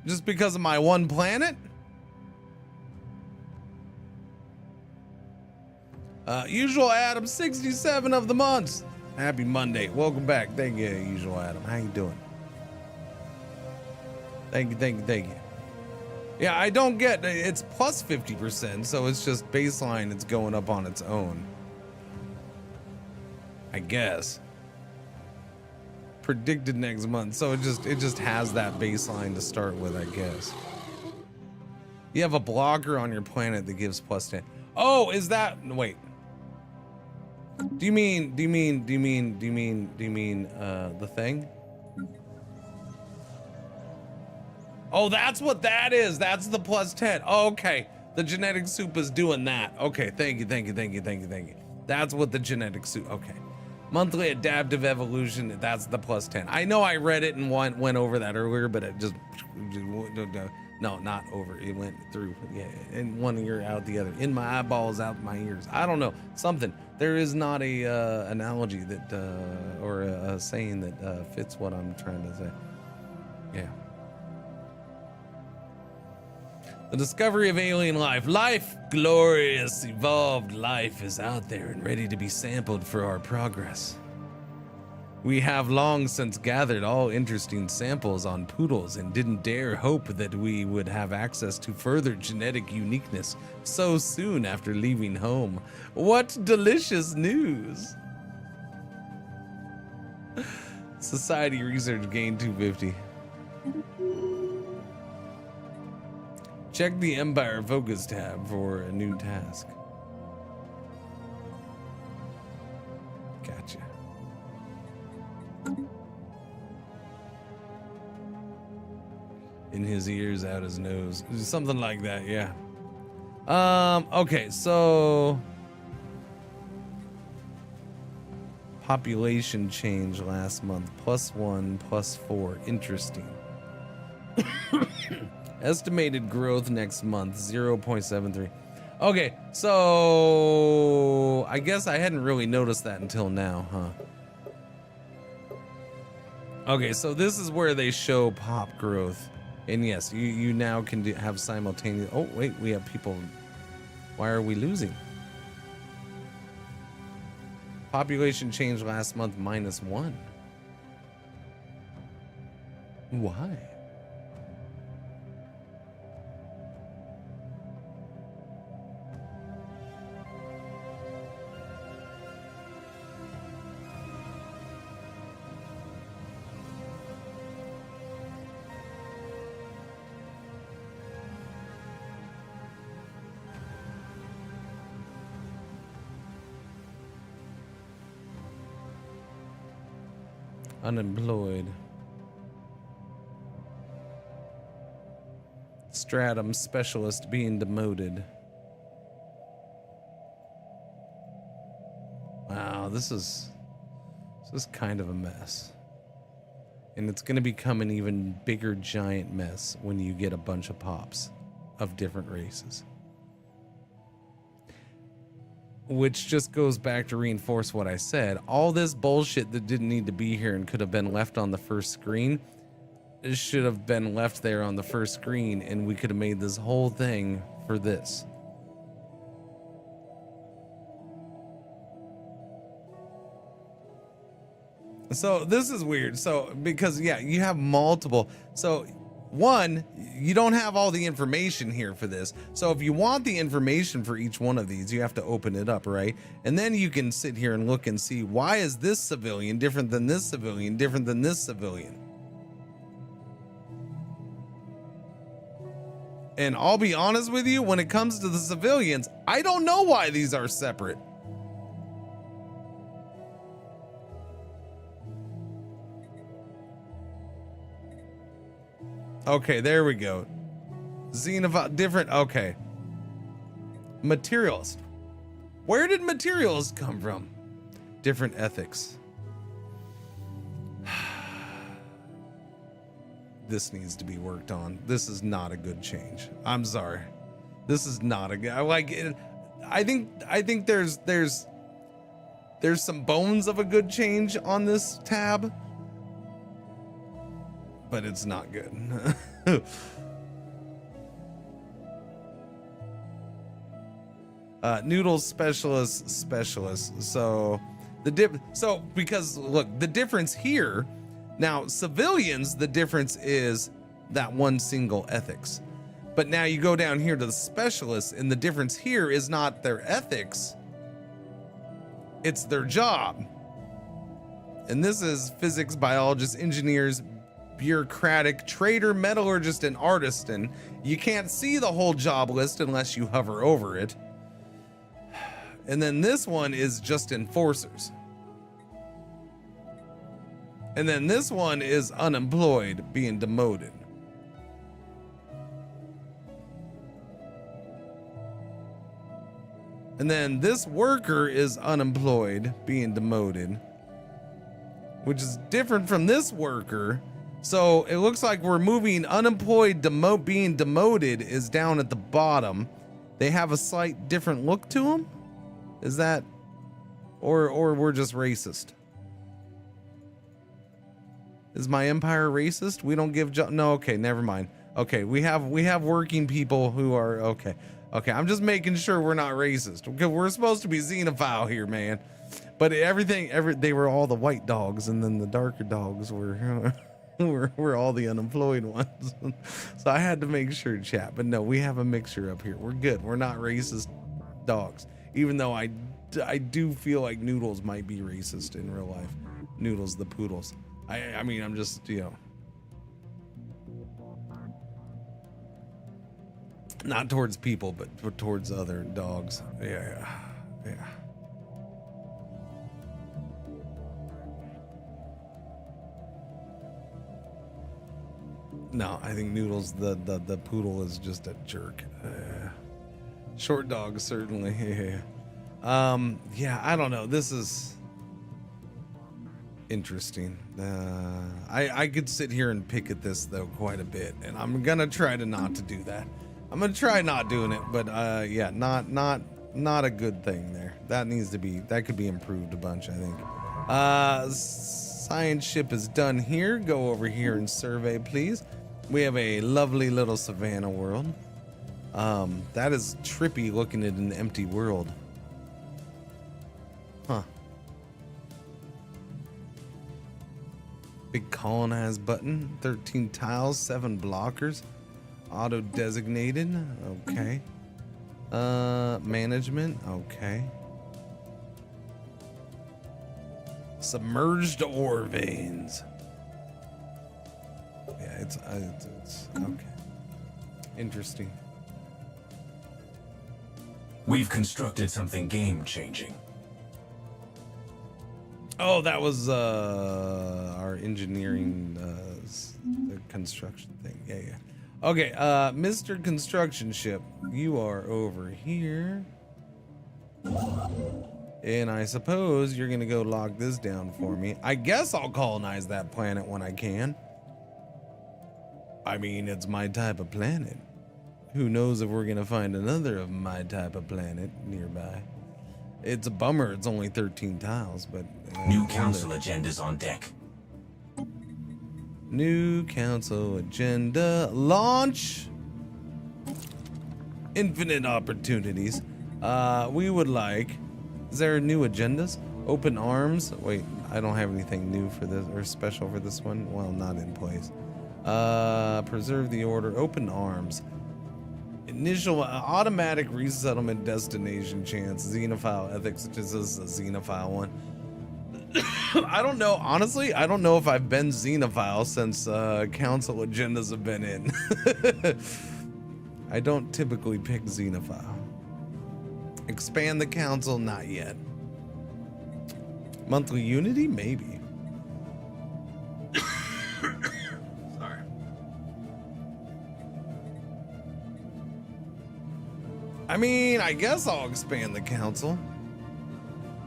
Just because of my one planet? Usual Adam, 67 of the months. Happy Monday. Welcome back. Thank you, Usual Adam. How you doing? Thank you, thank you, thank you. Yeah, I don't get it's plus 50%, so it's just baseline, it's going up on its own. I guess. Predicted next month, so it just has that baseline to start with, I guess. You have a blocker on your planet that gives plus 10. Oh, is that wait. Do you mean the thing? Oh, that's what that is. That's the plus 10. Oh, okay. The genetic soup is doing that. Okay, thank you. That's what the genetic soup, okay. Monthly adaptive evolution, that's the plus 10. I know I read it and went over that earlier, but it just, no, not over. It went through, yeah, in one ear, out the other. In my eyeballs, out my ears. I don't know, something. There is not a analogy that, or a saying that fits what I'm trying to say. Yeah. The discovery of alien life. Life, glorious, evolved life is out there and ready to be sampled for our progress. We have long since gathered all interesting samples on poodles and didn't dare hope that we would have access to further genetic uniqueness so soon after leaving home. What delicious news! Society research gained 250. Check the Empire Focus tab for a new task. Gotcha. In his ears, out his nose. Something like that, yeah. Okay, so Population change last month. +1, +4. Interesting. Estimated growth next month 0.73. Okay, so I guess I hadn't really noticed that until now, huh? Okay, so this is where they show pop growth. And yes, you now can have simultaneous. Oh, wait, we have people. Why are we losing? Population change last month -1. Why? Unemployed. Stratum specialist being demoted. Wow, this is kind of a mess. And it's going to become an even bigger giant mess when you get a bunch of pops of different races. Which just goes back to reinforce what I said. All this bullshit that didn't need to be here and could have been left on the first screen, it should have been left there on the first screen, and we could have made this whole thing for this. So this is weird. So because yeah, you have multiple. So one, you don't have all the information here for this. So if you want the information for each one of these, you have to open it up, right? And then you can sit here and look and see, why is this civilian different than this civilian, different than this civilian? And I'll be honest with you, when it comes to the civilians, I don't know why these are separate. Okay, there we go. Xenophile, different, okay. Materials. Where did materials come from? Different ethics. This needs to be worked on. This is not a good change. I'm sorry. This is not a good, I like it. I think there's some bones of a good change on this tab, but it's not good. Noodles specialist. So because look, the difference here now, civilians, the difference is that one single ethics. But now you go down here to the specialists, and the difference here is not their ethics, it's their job. And this is physics, biologists, engineers, bureaucratic, trader, metallurgist, and artisan. You can't see the whole job list unless you hover over it. And then this one is just enforcers. And then this one is unemployed, being demoted. And then this worker is unemployed, being demoted, which is different from this worker. So it looks like we're moving unemployed, being demoted is down at the bottom. They have a slight different look to them. Is that, or we're just racist? Is my empire racist? We don't give no, okay, never mind. Okay, we have working people who are okay. Okay, I'm just making sure we're not racist. Okay, we're supposed to be xenophile here, man. But they were all the white dogs, and then the darker dogs were were all the unemployed ones. So I had to make sure, chat. But no, we have a mixture up here. We're good. We're not racist dogs. Even though I do feel like Noodles might be racist in real life. Noodles the poodles. I mean, I'm just, you know, not towards people, but towards other dogs. Yeah. No, I think Noodles the poodle is just a jerk. Short dog certainly. Yeah, I don't know. This is Interesting. I could sit here and pick at this though quite a bit, and I'm gonna try to not to do that. I'm gonna try not doing it, but yeah, not a good thing there. That could be improved a bunch, I think. Science ship is done here. Go over here and survey, please. We have a lovely little savannah world. That is trippy looking at an empty world. Huh. Big colonize button, 13 tiles, 7 blockers, auto designated. Okay. Management. Okay. Submerged ore veins. Yeah, it's okay. Interesting. We've constructed something game-changing. Oh, that was our engineering the construction thing. Yeah. Okay, Mr. Construction Ship, you are over here. And I suppose you're gonna go lock this down for me. I guess I'll colonize that planet when I can. I mean, it's my type of planet. Who knows if we're gonna find another of my type of planet nearby. It's a bummer it's only 13 tiles, but... New council agendas on deck. New council agenda. Launch! Infinite opportunities. We would like... Is there new agendas? Open arms. Wait, I don't have anything new for this or special for this one. Well, not in place. Preserve the order. Open arms. Initial automatic resettlement destination chance. Xenophile ethics. This is a xenophile one. I don't know. Honestly, I don't know if I've been xenophile since council agendas have been in. I don't typically pick xenophile. Expand the council, not yet. Monthly unity, maybe. Sorry. I mean, I guess I'll expand the council.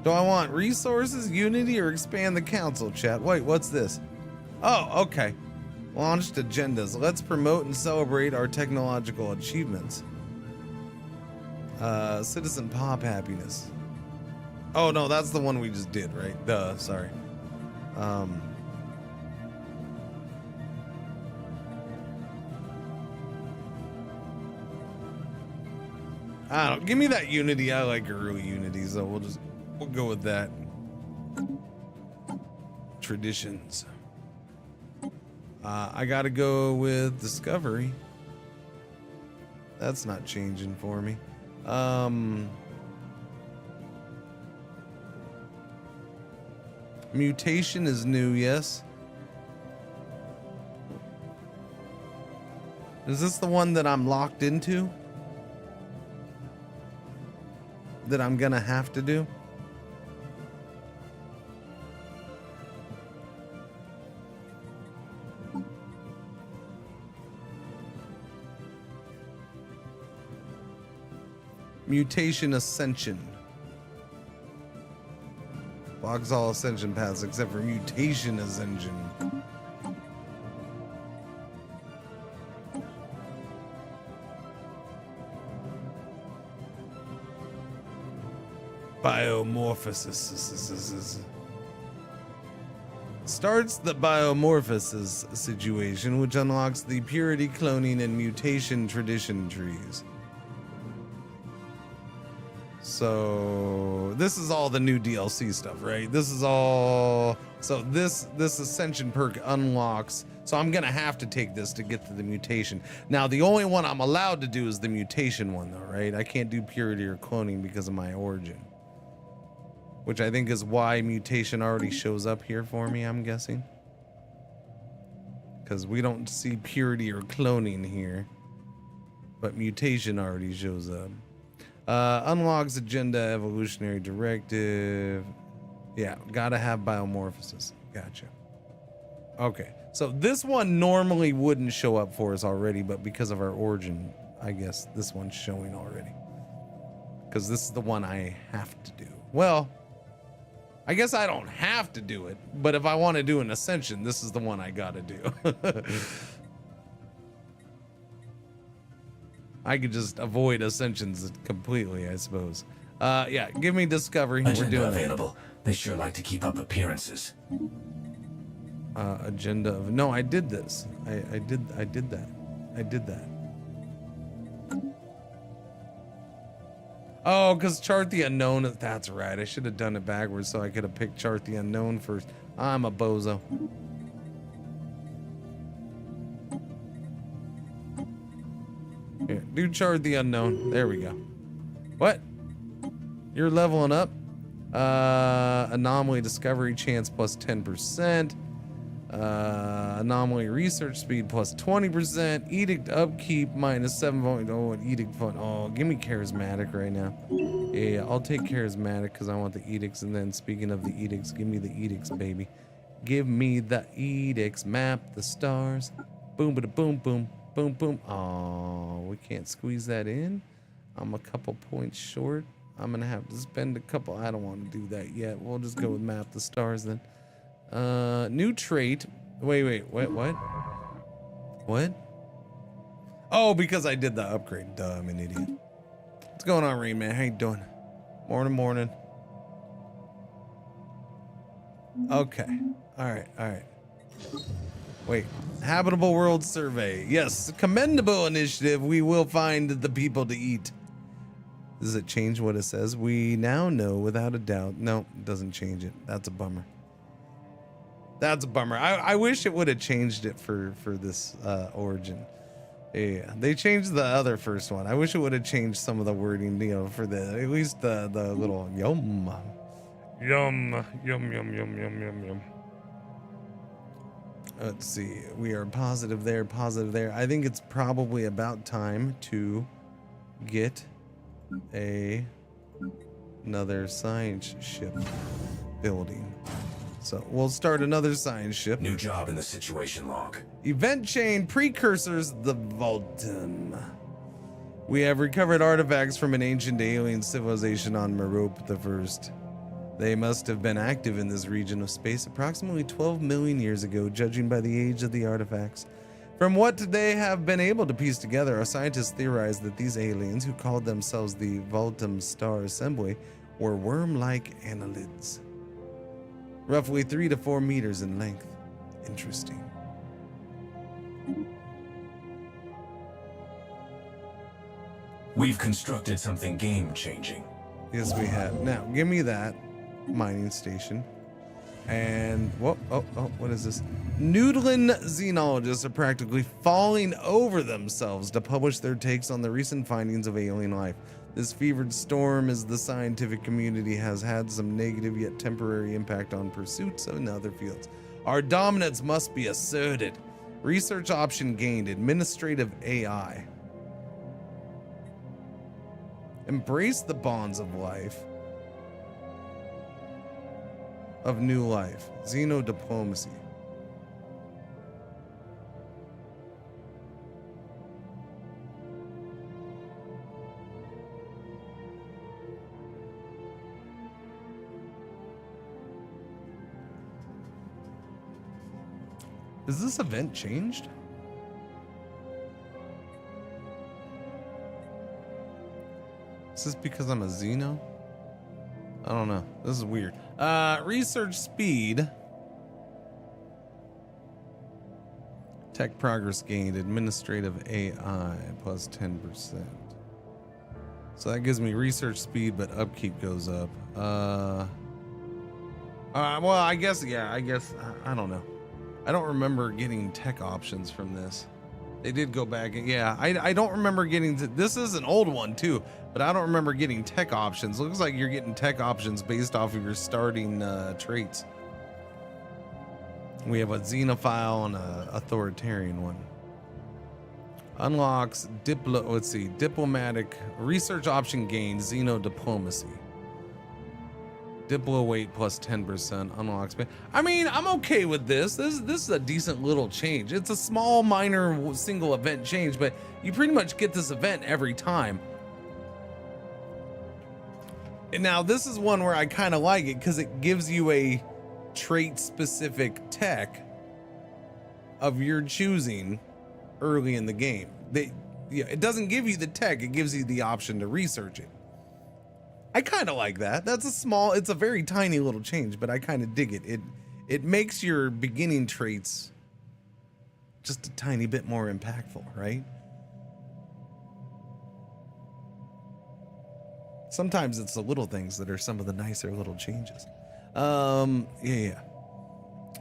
Do I want resources, unity, or expand the council, chat? Wait, what's this? Oh, okay. Launched agendas. Let's promote and celebrate our technological achievements. Citizen pop happiness. Oh no, that's the one we just did, right? Sorry. I don't. Give me that unity. I like early unity, so we'll go with that. Traditions. I gotta go with discovery. That's not changing for me. Mutation is new, yes. Is this the one that I'm locked into? That I'm gonna have to do? Mutation Ascension. Blocks all ascension paths except for Mutation Ascension. Biomorphosis. Starts the biomorphosis situation, which unlocks the purity, cloning, and mutation tradition trees. So this is all the new DLC stuff, right? This is all. So this ascension perk unlocks. So I'm gonna have to take this to get to the mutation. Now the only one I'm allowed to do is the mutation one, though, right? I can't do purity or cloning because of my origin, which I think is why mutation already shows up here for me. I'm guessing because we don't see purity or cloning here, but mutation already shows up. Unlocks agenda, evolutionary directive. Yeah, gotta have biomorphosis. Gotcha. Okay, so this one normally wouldn't show up for us already, but because of our origin, I guess this one's showing already. Because this is the one I have to do. Well, I guess I don't have to do it, but if I want to do an ascension, this is the one I gotta do. I could just avoid ascensions completely, I suppose. Yeah, give me discovery. Agenda We're doing available. They sure like to keep up appearances. Agenda of no, I did this. I did that. I did that. Oh, because chart the unknown. That's right. I should have done it backwards so I could have picked chart the unknown first. I'm a bozo. Here, do chart the unknown. There we go. What? You're leveling up. Anomaly discovery chance plus 10%. Anomaly research speed plus 20%. Edict upkeep minus 7. Oh, and edict fun. Oh, give me charismatic right now. Yeah, I'll take charismatic because I want the edicts. And then speaking of the edicts, give me the edicts, baby. Give me the edicts. Map the stars. Boom, ba boom, boom, boom, boom. Oh, we can't squeeze that in. I'm a couple points short. I'm gonna have to spend a couple. I don't want to do that yet. We'll just go with map the stars then. New trait. Wait, what? Oh, because I did the upgrade. Duh, I'm an idiot. What's going on, Rain Man? How you doing? Morning. Okay. All right. Wait. Habitable world survey. Yes, commendable initiative. We will find the people to eat. Does it change what it says? We now know without a doubt. No, it doesn't change it. That's a bummer. I wish it would have changed it for this origin. Yeah, they changed the other first one. I wish it would have changed some of the wording, you know, for the at least the little yum. Let's see. We are positive there. I think it's probably about time to get another science ship building. So we'll start another science ship. New job in the situation log. Event chain precursors, the Vultum. We have recovered artifacts from an ancient alien civilization on Merope the First. They must have been active in this region of space approximately 12 million years ago, judging by the age of the artifacts. From what they have been able to piece together, our scientists theorize that these aliens, who called themselves the Vultum Star Assembly, were worm-like annelids, roughly 3 to 4 meters in length. Interesting. We've constructed something game-changing. Yes, we have. Now, give me that mining station. And what is this? Noodlin xenologists are practically falling over themselves to publish their takes on the recent findings of alien life. This fevered storm as the scientific community has had some negative yet temporary impact on pursuits in other fields. Our dominance must be asserted. Research option gained. Administrative AI. Embrace the bonds of life. Of new life. Xenodiplomacy. Is this event changed? Is this because I'm a Xeno? I don't know. This is weird. Research speed. Tech progress gained. Administrative AI plus 10%. So that gives me research speed, but upkeep goes up. Well, I guess, yeah, I don't know. I don't remember getting tech options from this. They did go back and yeah, I don't remember getting this is an old one too, but I don't remember getting tech options. Looks like you're getting tech options based off of your starting traits. We have a xenophile and a authoritarian one. Unlocks diplomatic research option gained xenodiplomacy. Diplo weight plus 10% unlocks. I mean, I'm okay with this. This is a decent little change. It's a small, minor, single event change, but you pretty much get this event every time. And now this is one where I kind of like it because it gives you a trait-specific tech of your choosing early in the game. It doesn't give you the tech, it gives you the option to research it. I kind of like that. It's a very tiny little change, but I kind of dig it. It makes your beginning traits just a tiny bit more impactful, right? Sometimes it's the little things that are some of the nicer little changes.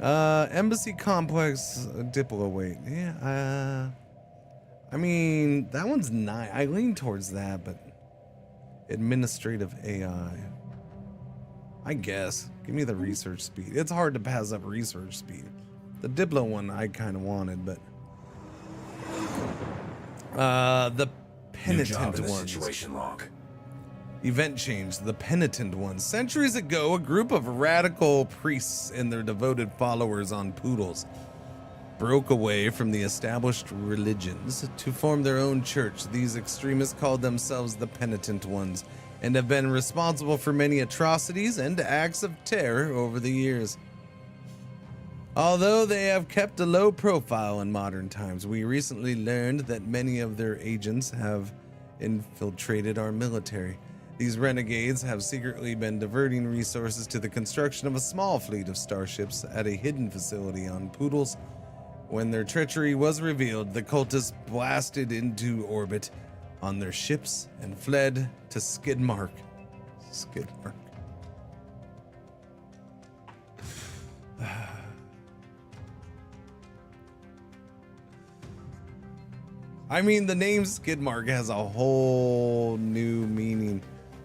Embassy complex, Diplo, wait. Yeah, I mean, that one's nice. I lean towards that, but administrative AI. I guess. Give me the research speed. It's hard to pass up research speed. The Diplo one I kind of wanted, but the penitent ones. Situation log. Event change, the penitent ones. Centuries ago, a group of radical priests and their devoted followers on poodles broke away from the established religions to form their own church. These extremists called themselves the penitent ones and have been responsible for many atrocities and acts of terror over the years. Although they have kept a low profile in modern times, we recently learned that many of their agents have infiltrated our military. These renegades have secretly been diverting resources to the construction of a small fleet of starships at a hidden facility on Poodles. When their treachery was revealed, the cultists blasted into orbit on their ships and fled to Skidmark. Skidmark. I mean, the name Skidmark has a whole new meaning.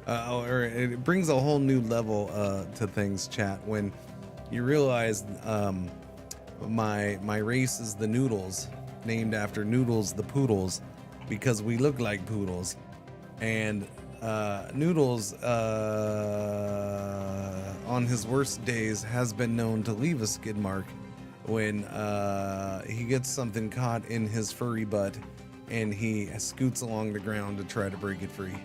Or it brings a whole new level to things, chat, when you realize my race is the Noodles, named after Noodles the Poodles, because we look like poodles. And Noodles, on his worst days, has been known to leave a skid mark when he gets something caught in his furry butt and he scoots along the ground to try to break it free.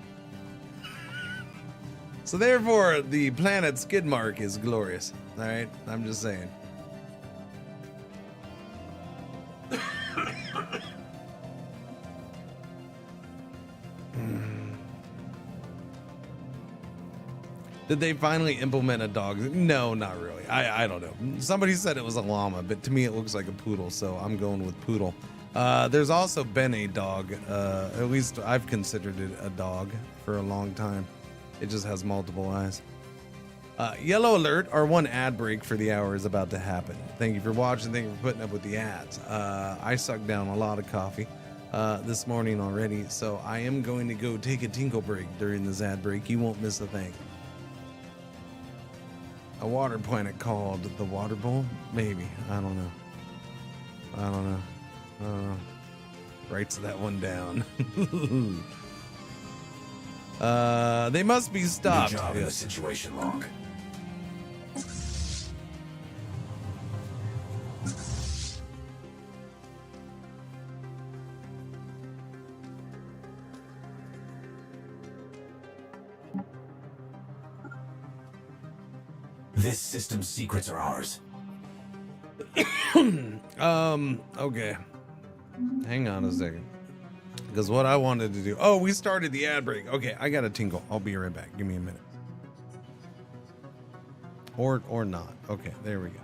So therefore, the planet Skidmark is glorious. All right, I'm just saying. Did they finally implement a dog? No, not really. I don't know. Somebody said it was a llama, but to me it looks like a poodle, so I'm going with poodle. There's also been a dog. At least I've considered it a dog for a long time. It just has multiple eyes. Yellow alert, our one ad break for the hour is about to happen. Thank you for watching. Thank you for putting up with the ads. I sucked down a lot of coffee this morning already, so I am going to go take a tinkle break during this ad break. You won't miss a thing. A water planet called the Water Bowl? Maybe. I don't know. Writes that one down. They must be stopped. New job in the situation log. This system's secrets are ours. Okay. Hang on a second. Because what I wanted to do... Oh, we started the ad break. Okay, I got to tinkle. I'll be right back. Give me a minute. Or not. Okay, there we go.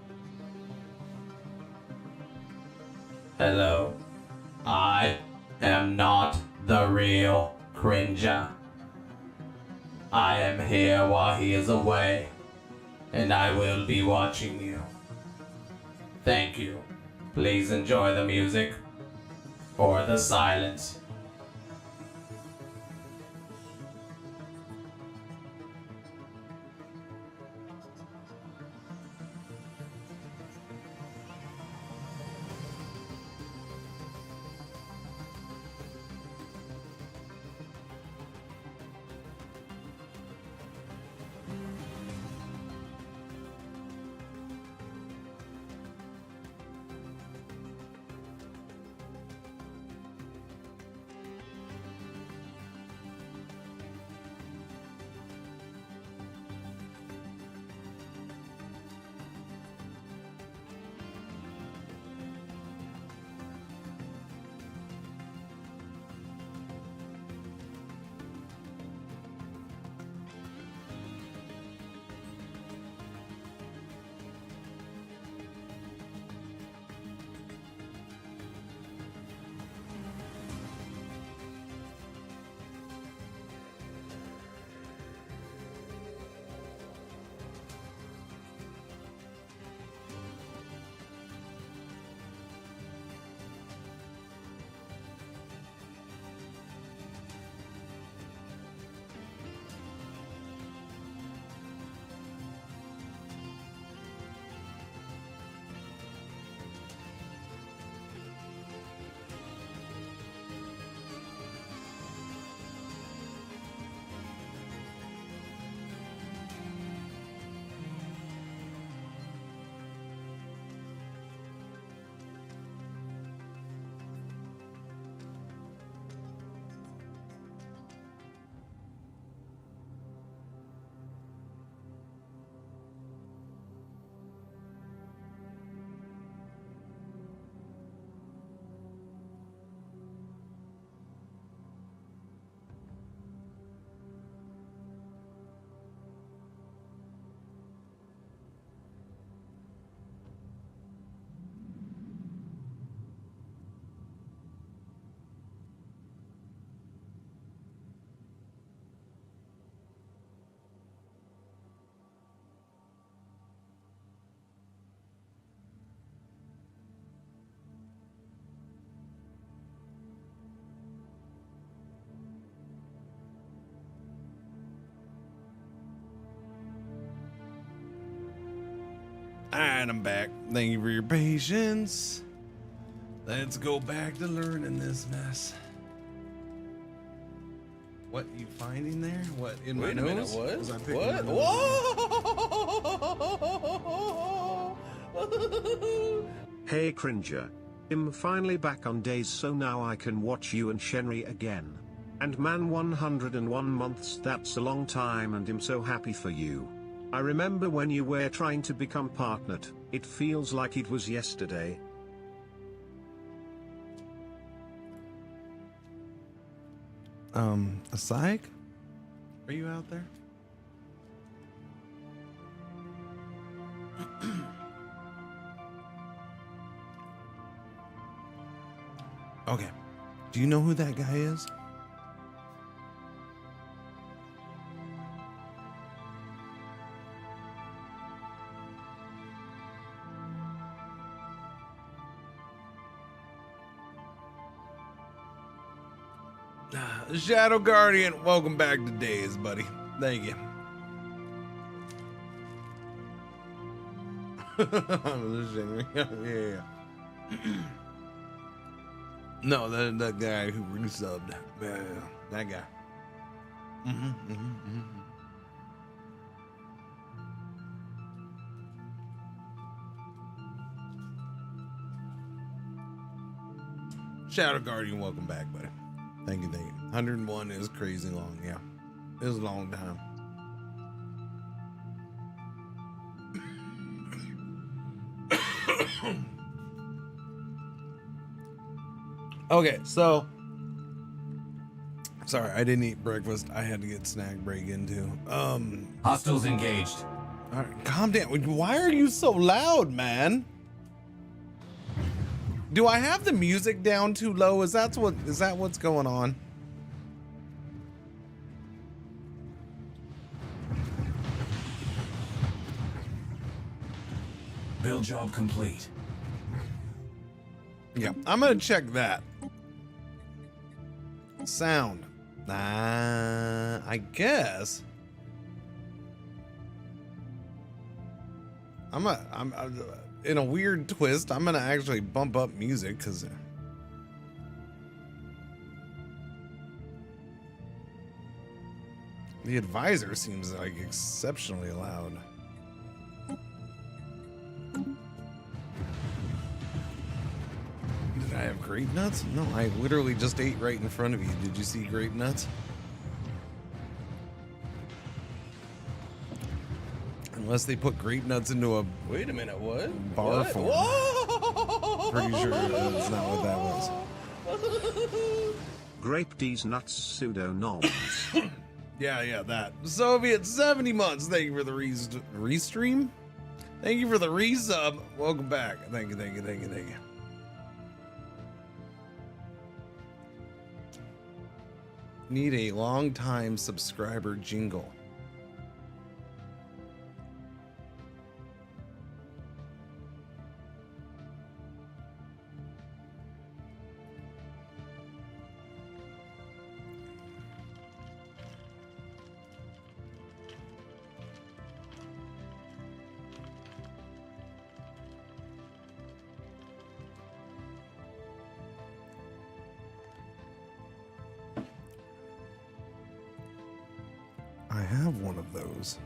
Hello. I am not the real Cringer. I am here while he is away, and I will be watching you. Thank you. Please enjoy the music or the silence. And I'm back. Thank you for your patience. Let's go back to learning this mess. What you finding there? What in my nose? Wait a minute, what? Was I picking What? my nose? Whoa! Hey Cringer. I'm finally back on days, so now I can watch you and Shenry again. And man, 101 months, that's a long time, and I'm so happy for you. I remember when you were trying to become partnered. It feels like it was yesterday. A psych? Are you out there? Okay. Do you know who that guy is? Shadow Guardian, welcome back to Days, buddy. Thank you. Yeah. No, that guy who resubbed. Yeah, that guy. Shadow Guardian, welcome back, buddy. Thank you, thank you. 101 is crazy long, yeah. It was a long time. Okay, so sorry, I didn't eat breakfast. I had to get snack break into. Hostiles engaged. All right, calm down. Why are you so loud, man? Do I have the music down too low? Is that what's going on? Build job complete. Yeah, I'm gonna check that. Sound. I guess. I'm in a weird twist. I'm gonna actually bump up music because the advisor seems like exceptionally loud. Did I have grape nuts? No, I literally just ate right in front of you. Did you see grape nuts? Unless they put grape nuts into a Wait a minute, what? bar What? form. Whoa! Pretty sure that's not what that was. Grape D's nuts pseudo noms. Yeah, that. Soviet 70 months. Thank you for the restream. Thank you for the resub. Welcome back. Thank you. Need a long time subscriber jingle. I have one of those.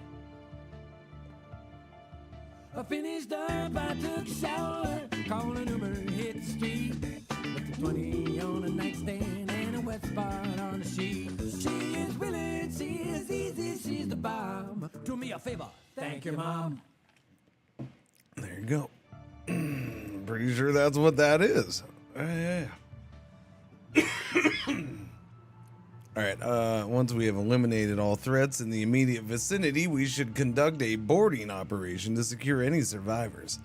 I finished up, I took a shower, called an Uber, hit the street. With the 20 on a nightstand and a wet spot on the sheet. She is willing, she is easy, she's the bomb. Do me a favor, thank your mom. There you go. Pretty sure that's what that is. Yeah. All right, once we have eliminated all threats in the immediate vicinity, we should conduct a boarding operation to secure any survivors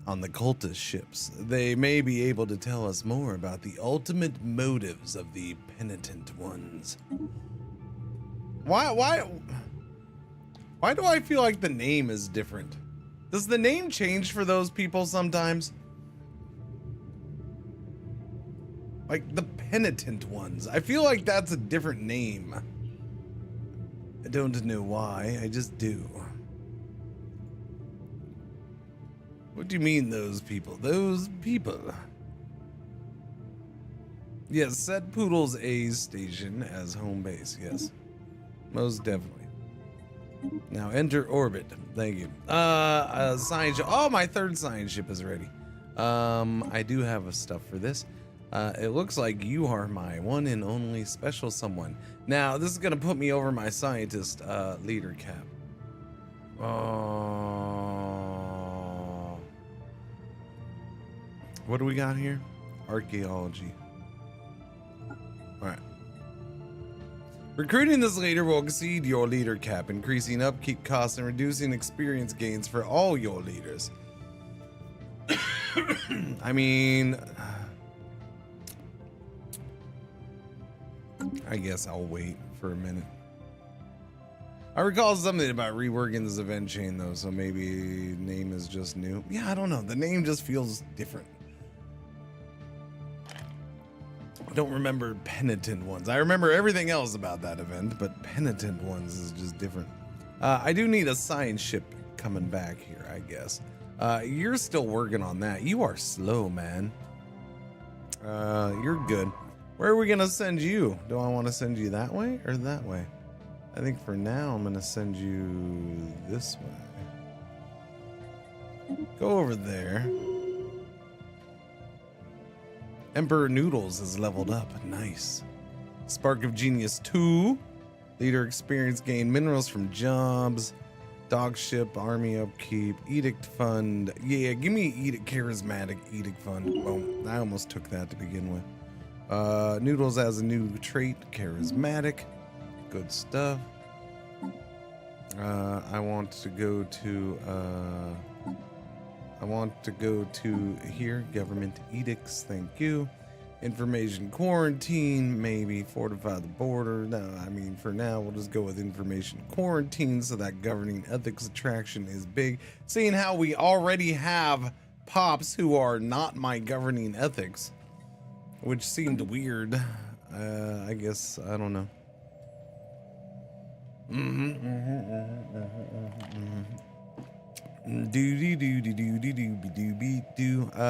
on the cultist ships. They may be able to tell us more about the ultimate motives of the penitent ones. Why do I feel like the name is different? Does the name change for those people sometimes? Like the penitent ones. I feel like that's a different name. I don't know why, I just do. What do you mean, those people? Those people. Yes, set Poodle's A's station as home base. Yes, most definitely. Now enter orbit. Thank you. Science. Oh, my third science ship is ready. I do have stuff for this. It looks like you are my one and only special someone. Now, this is gonna put me over my scientist leader cap. What do we got here? Archaeology. All right. Recruiting this leader will exceed your leader cap, increasing upkeep costs and reducing experience gains for all your leaders. I mean, I guess I'll wait for a minute. I recall something about reworking this event chain though, so maybe name is just new. Yeah, I don't know. The name just feels different. I don't remember penitent ones. I remember everything else about that event, but penitent ones is just different. I do need a science ship coming back here, I guess. You're still working on that. You are slow, man. You're good. Where are we gonna send you? Do I want to send you that way or that way? I think for now I'm gonna send you this way. Go over there. Emperor Noodles is leveled up. Nice. Spark of Genius 2. Leader experience gain. Minerals from jobs. Dog ship. Army upkeep. Edict fund. Yeah, give me edict. Charismatic edict fund. Boom. I almost took that to begin with. Noodles has a new trait. Charismatic. Good stuff. I want to go to here. Government edicts. Thank you. Information quarantine. Maybe fortify the border. No, I mean, for now, we'll just go with information quarantine so that governing ethics attraction is big. Seeing how we already have pops who are not my governing ethics, which seemed weird. I guess, I don't know.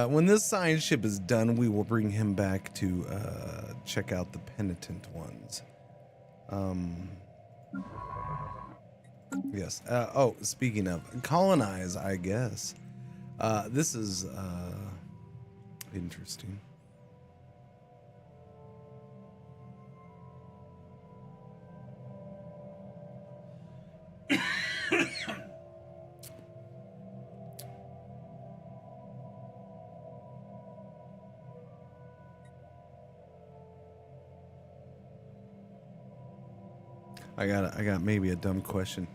When this science ship is done, we will bring him back to check out the penitent ones. Yes. Oh, speaking of colonize, I guess. This is interesting. I got maybe a dumb question.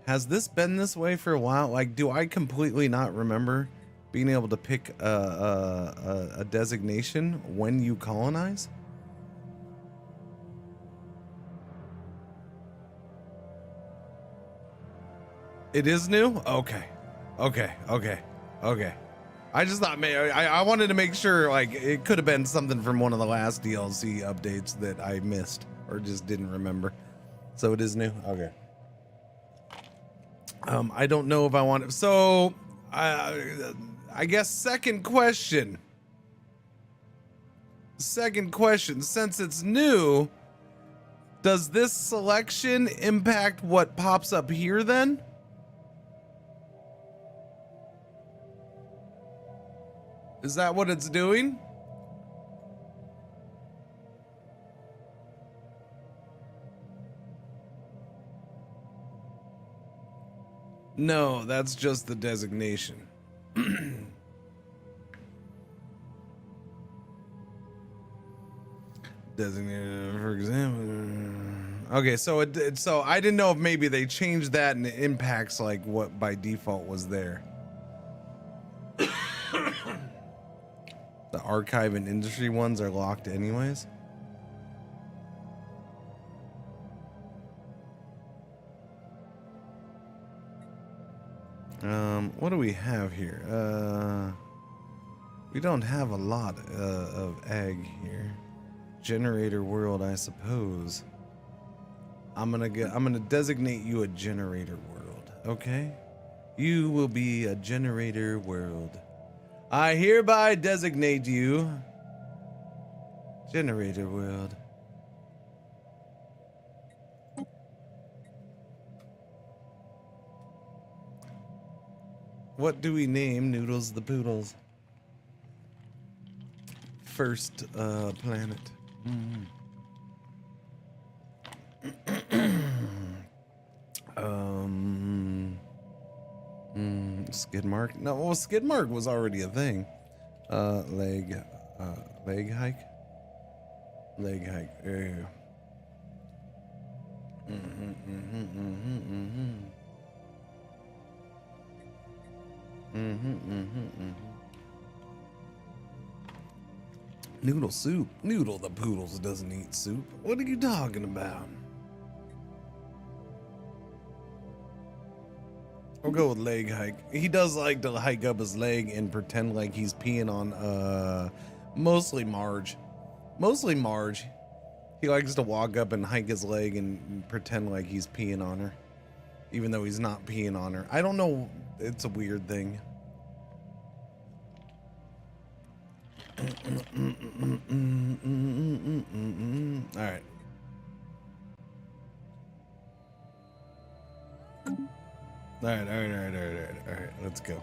Has this been this way for a while? Like, do I completely not remember being able to pick a designation when you colonize? It is new? Okay. I just thought, I wanted to make sure, like, it could have been something from one of the last DLC updates that I missed or just didn't remember. So it is new? Okay. I don't know if I want it. So, I guess second question. Since it's new, does this selection impact what pops up here then? Is that what it's doing? No, that's just the designation. Designated, for example. Okay, so so I didn't know if maybe they changed that and it impacts like what by default was there. The archive and industry ones are locked anyways. What do we have here? We don't have a lot of ag here. Generator world, I suppose. I'm gonna designate you a generator world, okay? You will be a generator world. I hereby designate you Generator World. What do we name Noodles the Poodles? First planet. Skidmark? No, well, Skidmark was already a thing. Leg hike? Leg hike. There you go. Noodle soup. Noodle the Poodles doesn't eat soup. What are you talking about? I'll go with leg hike. He does like to hike up his leg and pretend like he's peeing on mostly Marge. Mostly Marge. He likes to walk up and hike his leg and pretend like he's peeing on her, even though he's not peeing on her. I don't know. It's a weird thing. All right. All right. Let's go.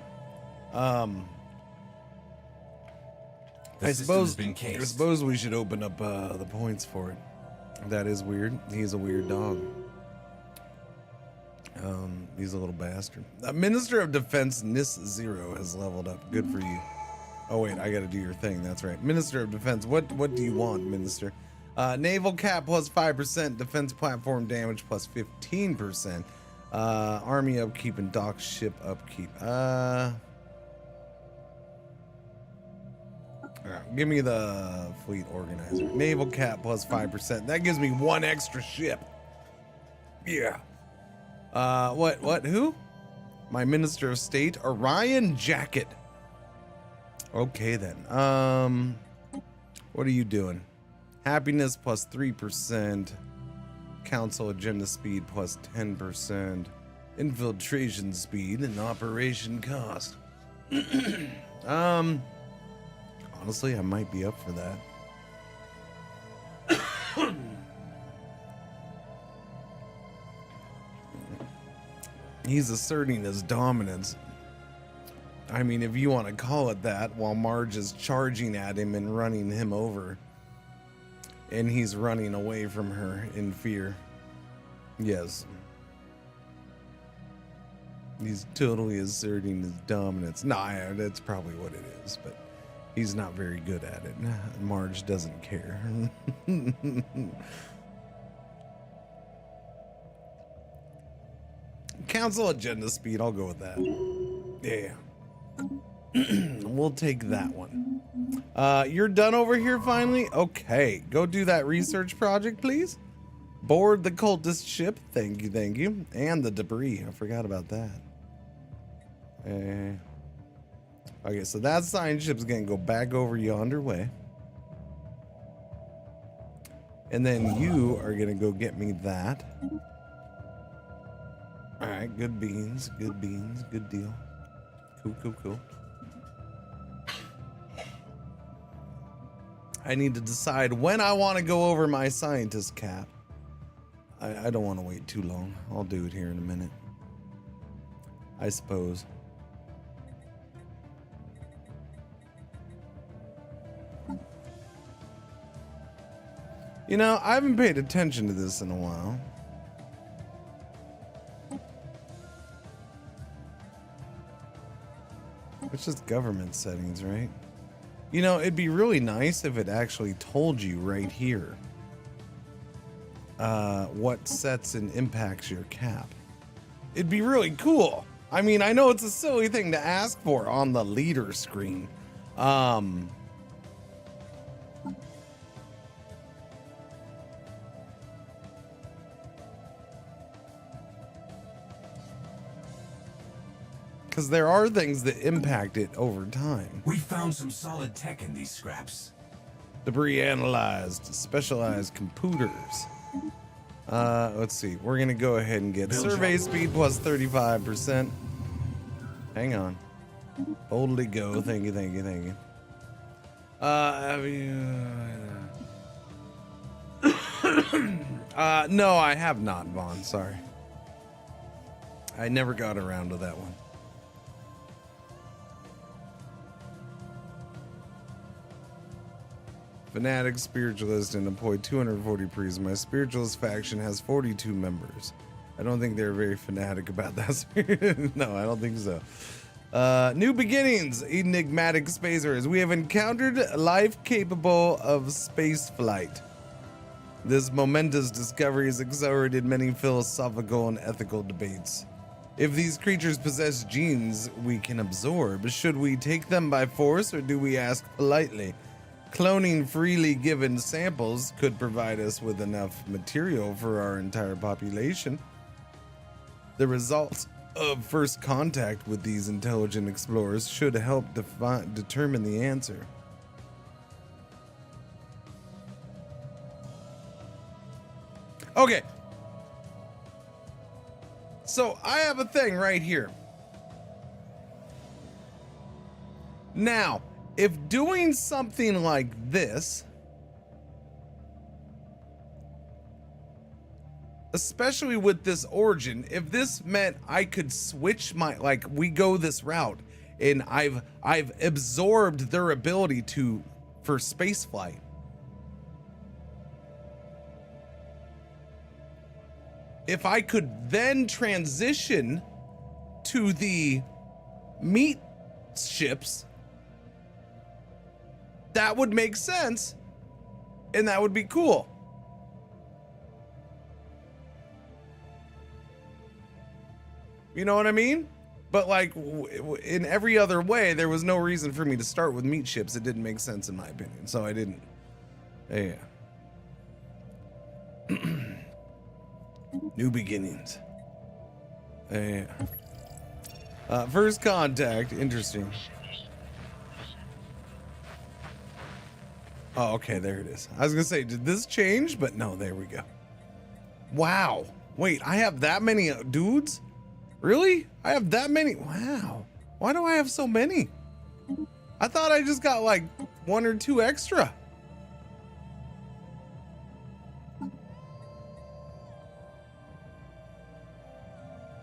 I suppose we should open up the points for it. That is weird. He's a weird dog. He's a little bastard. Minister of Defense Nis Zero has leveled up. Good for you. Oh wait, I gotta do your thing. That's right. Minister of Defense. What do you want, Minister? Naval cap plus 5%. Defense platform damage plus 15%. Army upkeep and dock ship upkeep. Alright, give me the fleet organizer. Naval cap plus 5%. That gives me one extra ship. Yeah. Who? My Minister of State, Orion Jacket. Okay then. What are you doing? Happiness plus 3%. Council agenda speed plus 10%. Infiltration speed and operation cost. Honestly, I might be up for that. He's asserting his dominance. I mean, if you want to call it that, while Marge is charging at him and running him over. And he's running away from her in fear. Yes. He's totally asserting his dominance. Nah, that's probably what it is, but he's not very good at it. Marge doesn't care. Council agenda speed, I'll go with that. Yeah. We'll take that one. You're done over here finally? Okay, go do that research project, please. Board the cultist ship. Thank you. And the debris. I forgot about that. Okay, so that science ship's gonna go back over yonder way. And then you are gonna go get me that. Alright, good beans, good deal. Cool. I need to decide when I want to go over my scientist cap. I don't want to wait too long. I'll do it here in a minute, I suppose. You know, I haven't paid attention to this in a while. It's just government settings, right? You know, it'd be really nice if it actually told you right here what sets and impacts your cap. It'd be really cool. I mean, I know it's a silly thing to ask for on the leader screen. Because there are things that impact it over time. We found some solid tech in these scraps. Debris analyzed. Specialized computers. Let's see. We're going to go ahead and get survey speed plus 35%. Hang on. Boldly go. Thank you, thank you, thank you. Have you... no, I have not, Vaughn. Sorry. I never got around to that one. Fanatic, spiritualist, and employed 240 priests. My spiritualist faction has 42 members. I don't think they're very fanatic about that. No, I don't think so. New beginnings, enigmatic spacers. We have encountered life capable of space flight. This momentous discovery has accelerated many philosophical and ethical debates. If these creatures possess genes we can absorb, should we take them by force or do we ask politely? Cloning freely given samples could provide us with enough material for our entire population. The results of first contact with these intelligent explorers should help determine the answer. Okay. So I have a thing right here. Now, if doing something like this, especially with this origin, if this meant I could switch my, like, we go this route and I've absorbed their ability for space flight. If I could then transition to the meat ships, that would make sense and that would be cool. You know what I mean? But like in every other way, there was no reason for me to start with meat ships. It didn't make sense in my opinion. So I didn't. Yeah. New beginnings. Yeah. First contact. Interesting. Oh, okay. There it is. I was going to say, did this change? But no, there we go. Wow. Wait, I have that many dudes? Really? I have that many? Wow. Why do I have so many? I thought I just got like 1 or 2 extra.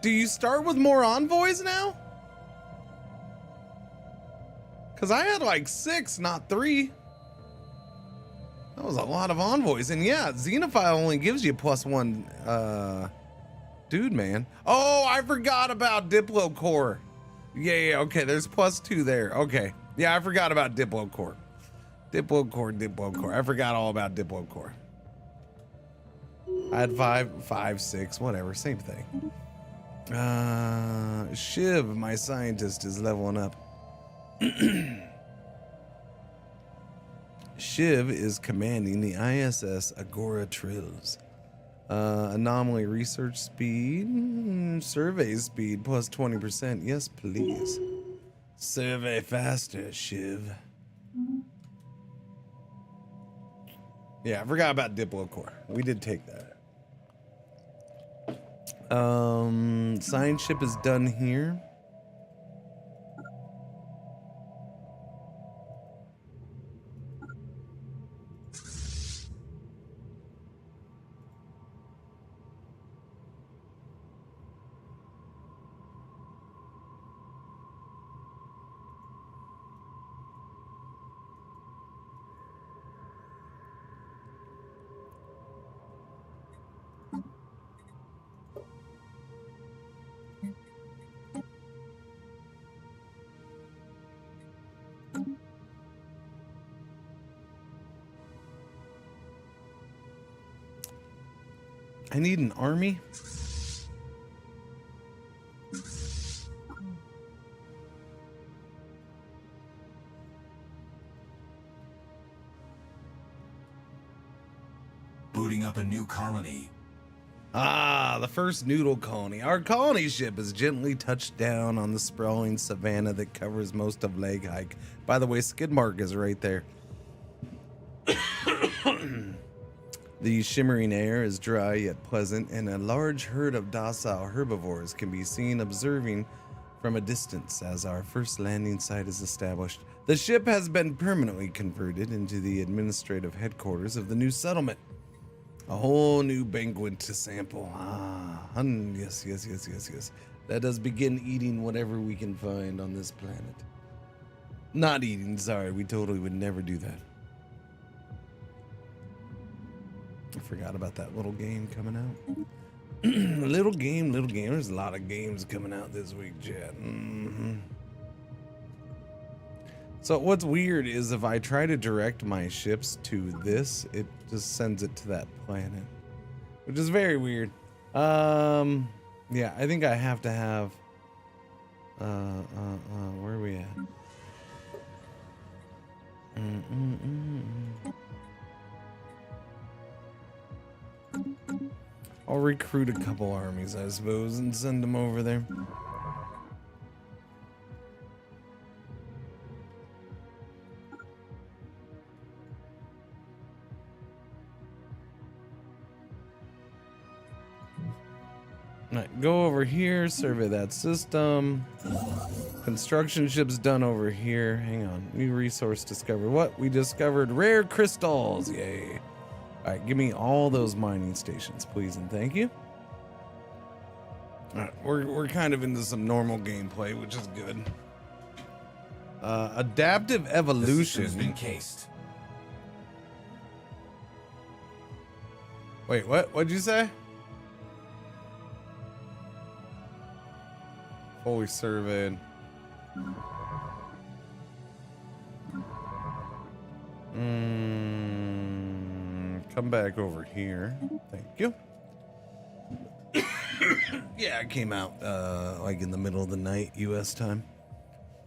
Do you start with more envoys now? Because I had like 6, not 3. That was a lot of envoys. And yeah, Xenophile only gives you +1 dude, man. Oh, I forgot about Diplo Core. Yeah, okay, there's +2 there. Okay. Yeah, I forgot about Diplo Core. Diplo Core. I forgot all about Diplo Core. I had 5, 6, whatever, same thing. Shiv, my scientist, is leveling up. Shiv is commanding the ISS Agora Trills. Anomaly research speed, survey speed +20%. Yes, please. Survey faster, Shiv. Yeah, I forgot about Diplo Core. We did take that. Science ship is done here. I need an army. Booting up a new colony. Ah, the first noodle colony. Our colony ship has gently touched down on the sprawling savanna that covers most of Leg Hike. By the way, skid mark is right there. The shimmering air is dry yet pleasant, and a large herd of docile herbivores can be seen observing from a distance as our first landing site is established. The ship has been permanently converted into the administrative headquarters of the new settlement. A whole new banquet to sample. Yes. Let us begin eating whatever we can find on this planet. Not eating, sorry, we totally would never do that. I forgot about that little game coming out. little game. There's a lot of games coming out this week, Chad. So what's weird is if I try to direct my ships to this, it just sends it to that planet, which is very weird. Yeah, I think I have to have, where are we at? I'll recruit a couple armies, I suppose, and send them over there. Alright, go over here, survey that system. Construction ship's done over here. Hang on. New resource discovered. What? We discovered rare crystals. Yay. Alright, give me all those mining stations, please and thank you. Alright, we're kind of into some normal gameplay, which is good. Adaptive evolution. The system's been cased. Wait, what? What'd you say? Fully surveyed. Come back over here. Thank you. Yeah, it came out like in the middle of the night, US time.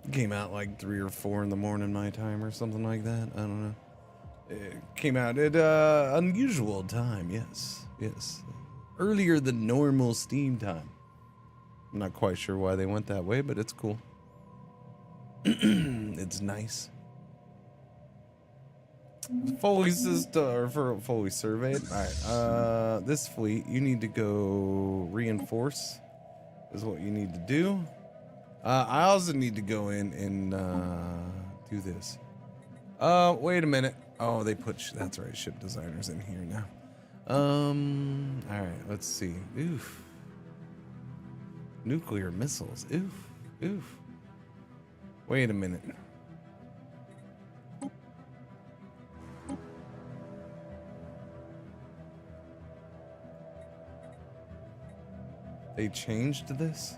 It came out like 3 or 4 in the morning my time or something like that. I don't know. It came out at unusual time, yes. Earlier than normal Steam time. I'm not quite sure why they went that way, but it's cool. It's nice. Fully surveyed. All right. This fleet, you need to go reinforce. Is what you need to do. I also need to go in and do this. Wait a minute. Oh, they put that's right. Ship designers in here now. All right. Let's see. Oof. Nuclear missiles. Oof. Wait a minute. They changed this?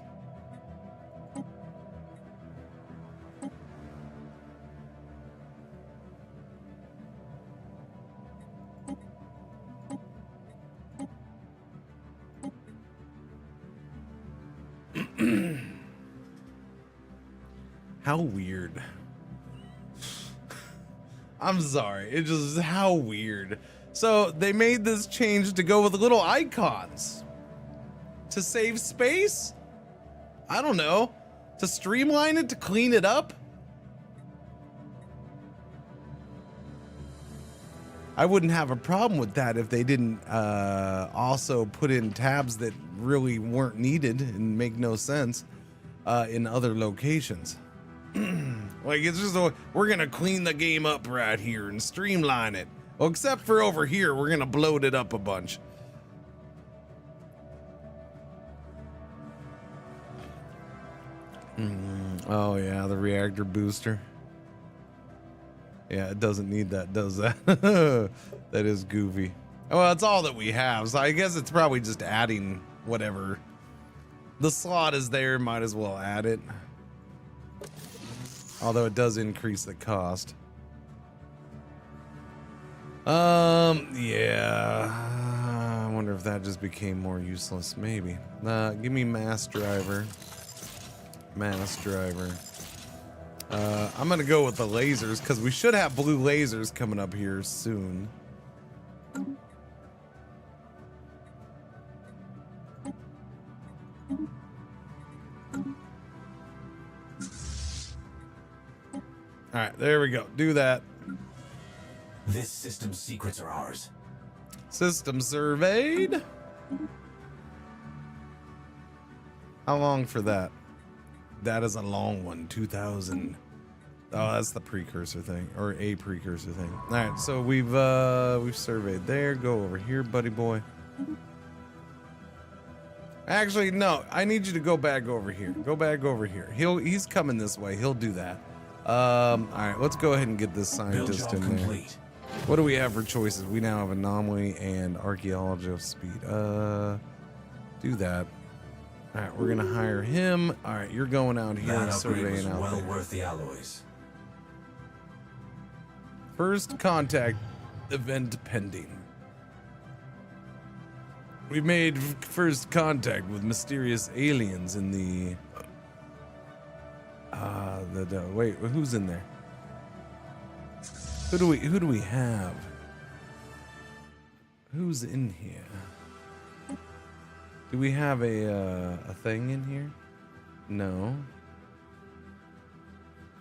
How weird. I'm sorry. It's just how weird. So they made this change to go with little icons. To save space? I don't know. To streamline it, to clean it up? I wouldn't have a problem with that if they didn't also put in tabs that really weren't needed and make no sense in other locations. Like, it's just we're gonna clean the game up right here and streamline it. Well, except for over here, we're gonna bloat it up a bunch. Oh yeah, the reactor booster. Yeah, it doesn't need that, does that? That is goofy. Well, it's all that we have, so I guess it's probably just adding whatever. The slot is there, might as well add it. Although it does increase the cost. Yeah. I wonder if that just became more useless. Maybe. Give me mass driver. Mass driver. I'm gonna go with the lasers because we should have blue lasers coming up here soon. All right, there we go. Do that. This system's secrets are ours. System surveyed. How long for that? That is a long one. 2000. Oh, that's the precursor thing, or a precursor thing. All right, so we've surveyed there. Go over here, buddy boy. Actually, no. I need you to go back over here. Go back over here. He's coming this way. He'll do that. All right, let's go ahead and get this scientist in there. What do we have for choices? We now have anomaly and archaeology of speed. Do that. All right, we're gonna hire him. All right, you're going out here and surveying out well there. worth the alloys. First contact event pending. We've made first contact with mysterious aliens in the. Wait, who's in there? Who do we have? Who's in here? Do we have a thing in here? No.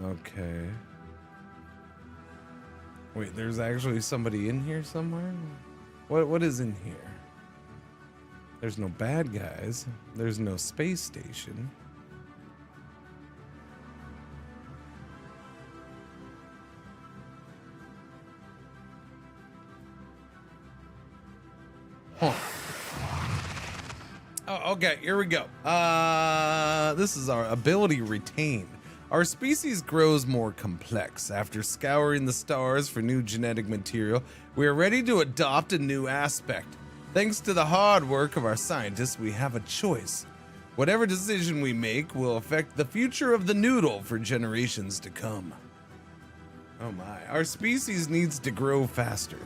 Okay. Wait, there's actually somebody in here somewhere? What is in here? There's no bad guys. There's no space station. Huh. Oh, okay, here we go. This is our ability retained. Our species grows more complex. After scouring the stars for new genetic material, we are ready to adopt a new aspect. Thanks to the hard work of our scientists, we have a choice. Whatever decision we make will affect the future of the noodle for generations to come. Oh my, our species needs to grow faster.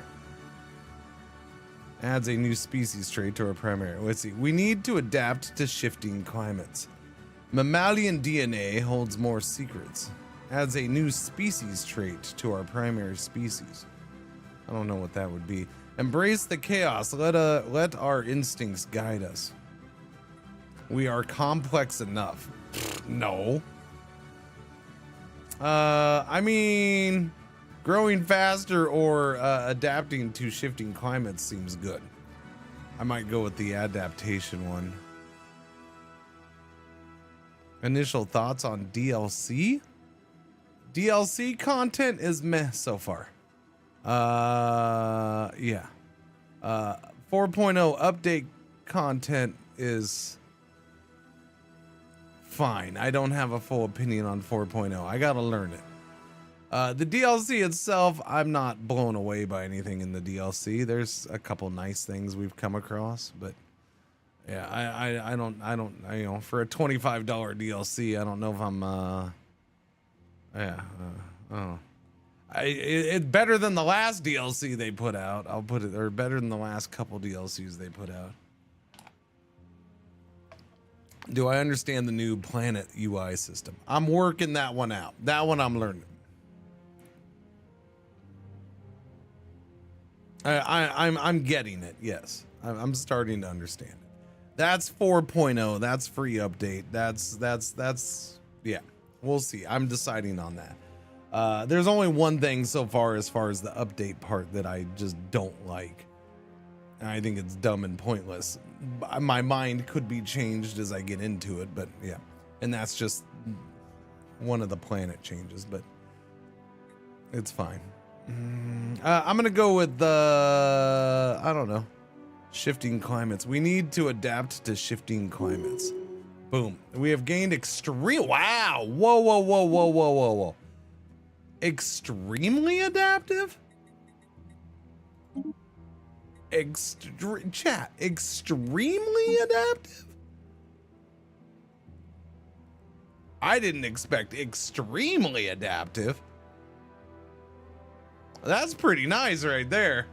Adds a new species trait to our primary. Let's see, we need to adapt to shifting climates. Mammalian DNA holds more secrets. Adds a new species trait to our primary species. I don't know what that would be. Embrace the chaos. Let our instincts guide us. We are complex enough. No. I mean, growing faster or adapting to shifting climates seems good. I might go with the adaptation one. Initial thoughts on DLC? DLC content is meh so far. Yeah. 4.0 update content is fine. I don't have a full opinion on 4.0. I gotta learn it. The DLC itself, I'm not blown away by anything in the DLC. There's a couple nice things we've come across, but yeah, I don't, you know, for a $25 DLC, I don't know if I'm, oh. It's better than the last DLC they put out. I'll put it, or better than the last couple DLCs they put out. Do I understand the new planet UI system? I'm working that one out. That one I'm learning. I'm getting it. Yes, I'm starting to understand it. That's 4.0. That's free update. That's yeah. We'll see. I'm deciding on that. There's only one thing so far as the update part that I just don't like. And I think it's dumb and pointless. My mind could be changed as I get into it, but yeah. And that's just one of the planet changes, but it's fine. I'm gonna go with the, I don't know, shifting climates. We need to adapt to shifting climates. Boom. We have gained extreme, wow. Whoa. Extremely adaptive? Chat, extremely adaptive? I didn't expect extremely adaptive. That's pretty nice right there.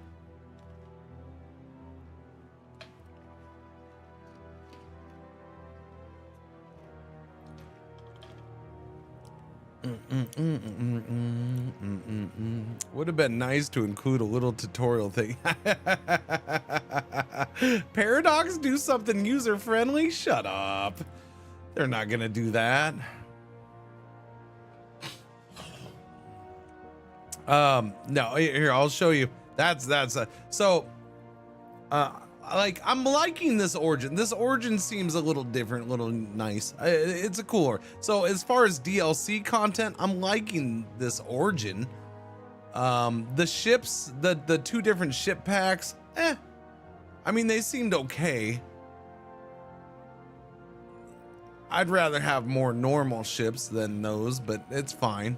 Would have been nice to include a little tutorial thing. Paradox, do something user-friendly? Shut up. They're not gonna do that. No, here, I'll show you. So like, I'm liking this origin. This origin seems a little different, a little nice. It's a cooler. So as far as DLC content, I'm liking this origin. The ships, the 2 different ship packs, I mean, they seemed okay. I'd rather have more normal ships than those, but it's fine.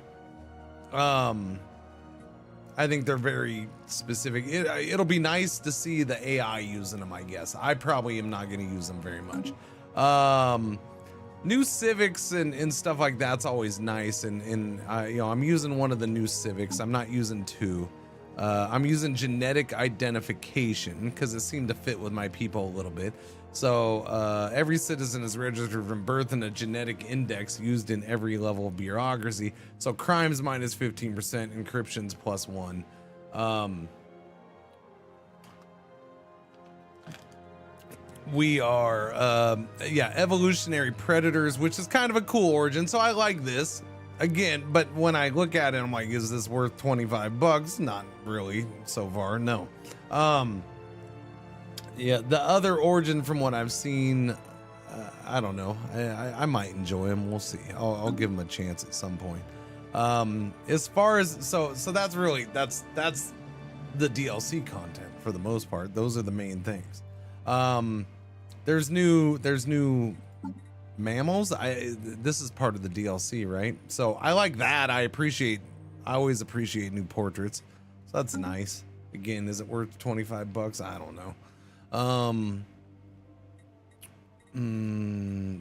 I think they're very specific. It'll be nice to see the AI using them, I guess. I probably am not going to use them very much. New civics and stuff like that's always nice. And you know, I'm using one of the new civics. I'm not using 2. I'm using genetic identification because it seemed to fit with my people a little bit. So every citizen is registered from birth in a genetic index used in every level of bureaucracy. So crimes minus 15%, encryptions plus 1. We are, yeah, evolutionary predators, which is kind of a cool origin. So I like this. Again, but when I look at it, I'm like, is this worth $25? Not really so far, no. Yeah, the other origin from what I've seen, I don't know. I might enjoy him. We'll see. I'll give him a chance at some point. As far as so that's really that's the DLC content for the most part. Those are the main things. There's new mammals. This is part of the DLC, right? So I like that. I always appreciate new portraits. So that's nice. Again, is it worth $25? I don't know.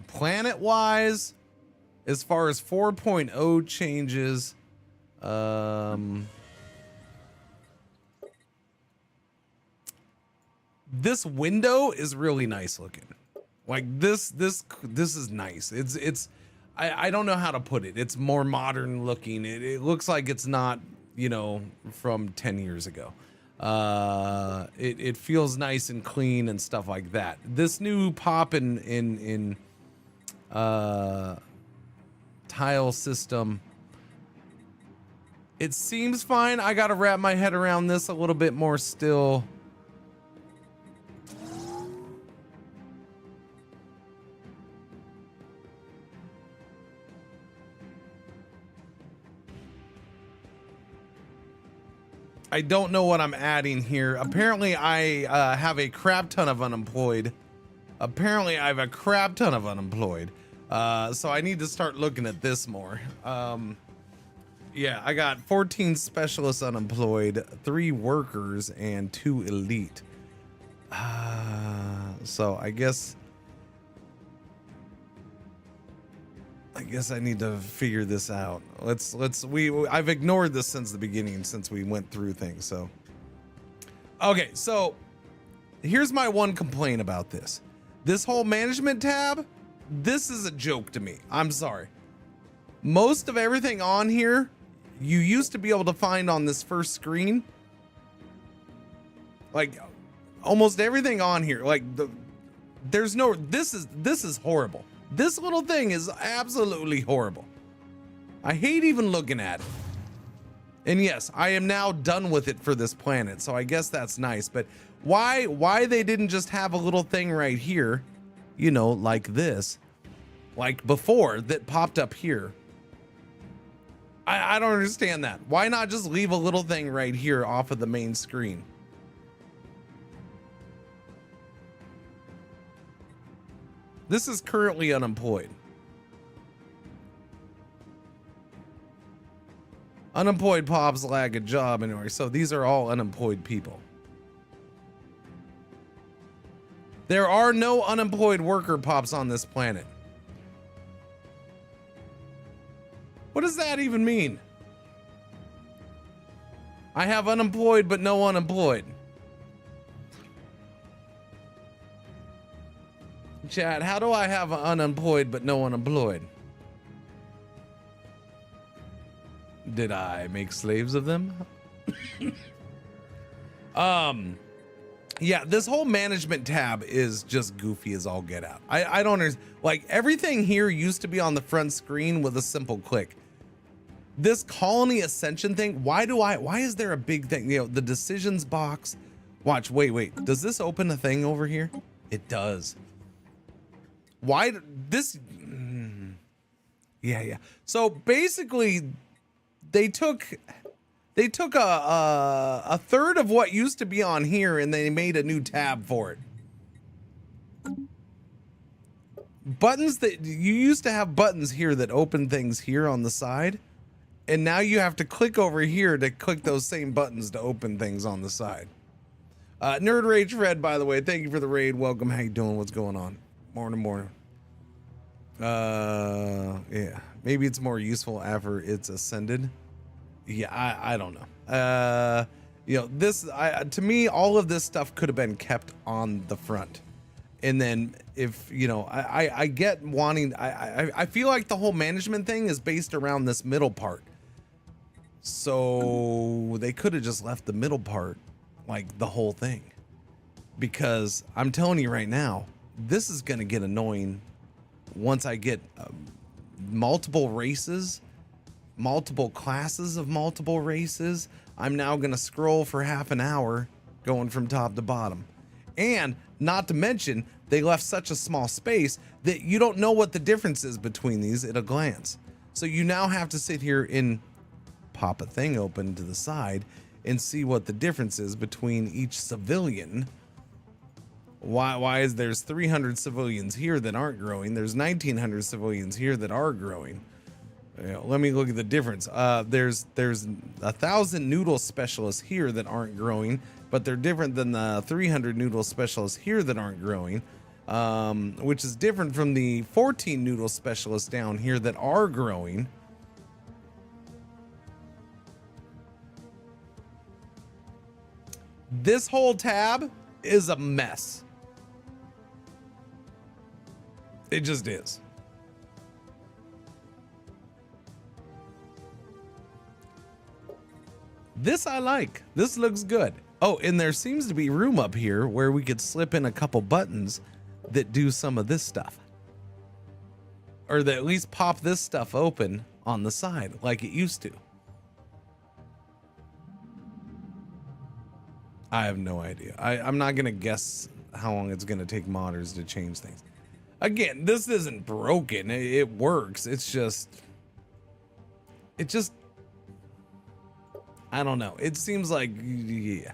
Planet wise, as far as 4.0 changes, this window is really nice looking. Like this is nice. I don't know how to put it. It's more modern looking. It looks like it's not, you know, from 10 years ago. It feels nice and clean and stuff like that. This new pop in tile system, it seems fine. I got to wrap my head around this a little bit more still. I don't know what I'm adding here. Apparently I have a crap ton of unemployed. So I need to start looking at this more. Yeah, I got 14 specialists unemployed, 3 workers, and 2 elite. So I guess I need to figure this out. I've ignored this since the beginning, since we went through things. So, okay. So here's my one complaint about this. This whole management tab, this is a joke to me. I'm sorry. Most of everything on here, you used to be able to find on this first screen. Like almost everything on here, like this is horrible. This little thing is absolutely horrible. I hate even looking at it. And yes, I am now done with it for this planet, so I guess that's nice. But why they didn't just have a little thing right here, you know, like this, like before, that popped up here? I don't understand that. Why not just leave a little thing right here off of the main screen? This is currently unemployed. Unemployed pops lack a job anyway, so these are all unemployed people. There are no unemployed worker pops on this planet. What does that even mean? I have unemployed but no unemployed. Chat, how do I have unemployed but no unemployed? Did I make slaves of them? Yeah, this whole management tab is just goofy as all get out. I don't understand. Like, everything here used to be on the front screen with a simple click. This colony ascension thing, why is there a big thing? You know, the decisions box, Watch, wait. Does this open a thing over here? It does. Why this? Yeah. So basically, they took a third of what used to be on here and they made a new tab for it. Buttons that you used to have buttons here that open things here on the side, and now you have to click over here to click those same buttons to open things on the side. Nerd Rage Fred, by the way, thank you for the raid. Welcome. How you doing? What's going on? Morning. Yeah, maybe it's more useful after it's ascended. Yeah, I don't know. You know, this to me, all of this stuff could have been kept on the front. And then if, you know, I get wanting, I feel like the whole management thing is based around this middle part. So they could have just left the middle part like the whole thing. Because I'm telling you right now, this is going to get annoying once I get multiple races, multiple classes of multiple races. I'm now going to scroll for half an hour going from top to bottom. And not to mention, they left such a small space that you don't know what the difference is between these at a glance. So you now have to sit here and pop a thing open to the side and see what the difference is between each civilian. Why is there's 300 civilians here that aren't growing? There's 1,900 civilians here that are growing. You know, let me look at the difference. There's 1,000 noodle specialists here that aren't growing, but they're different than the 300 noodle specialists here that aren't growing, which is different from the 14 noodle specialists down here that are growing. This whole tab is a mess. It just is. This I like. This looks good. Oh, and there seems to be room up here where we could slip in a couple buttons that do some of this stuff. Or that at least pop this stuff open on the side like it used to. I have no idea. I'm not going to guess how long it's going to take modders to change things. Again, this isn't broken. It works. It's just... I don't know. It seems like, yeah.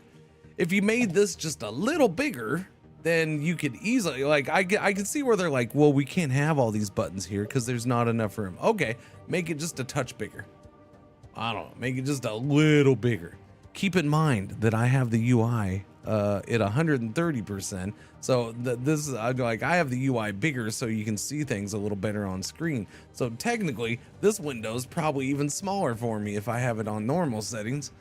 If you made this just a little bigger, then you could easily, like, I can see where they're like, well, we can't have all these buttons here because there's not enough room. Okay, make it just a touch bigger. I don't know. Make it just a little bigger. Keep in mind that I have the UI at 130%. So this is like, I have the UI bigger so you can see things a little better on screen. So technically this window is probably even smaller for me if I have it on normal settings.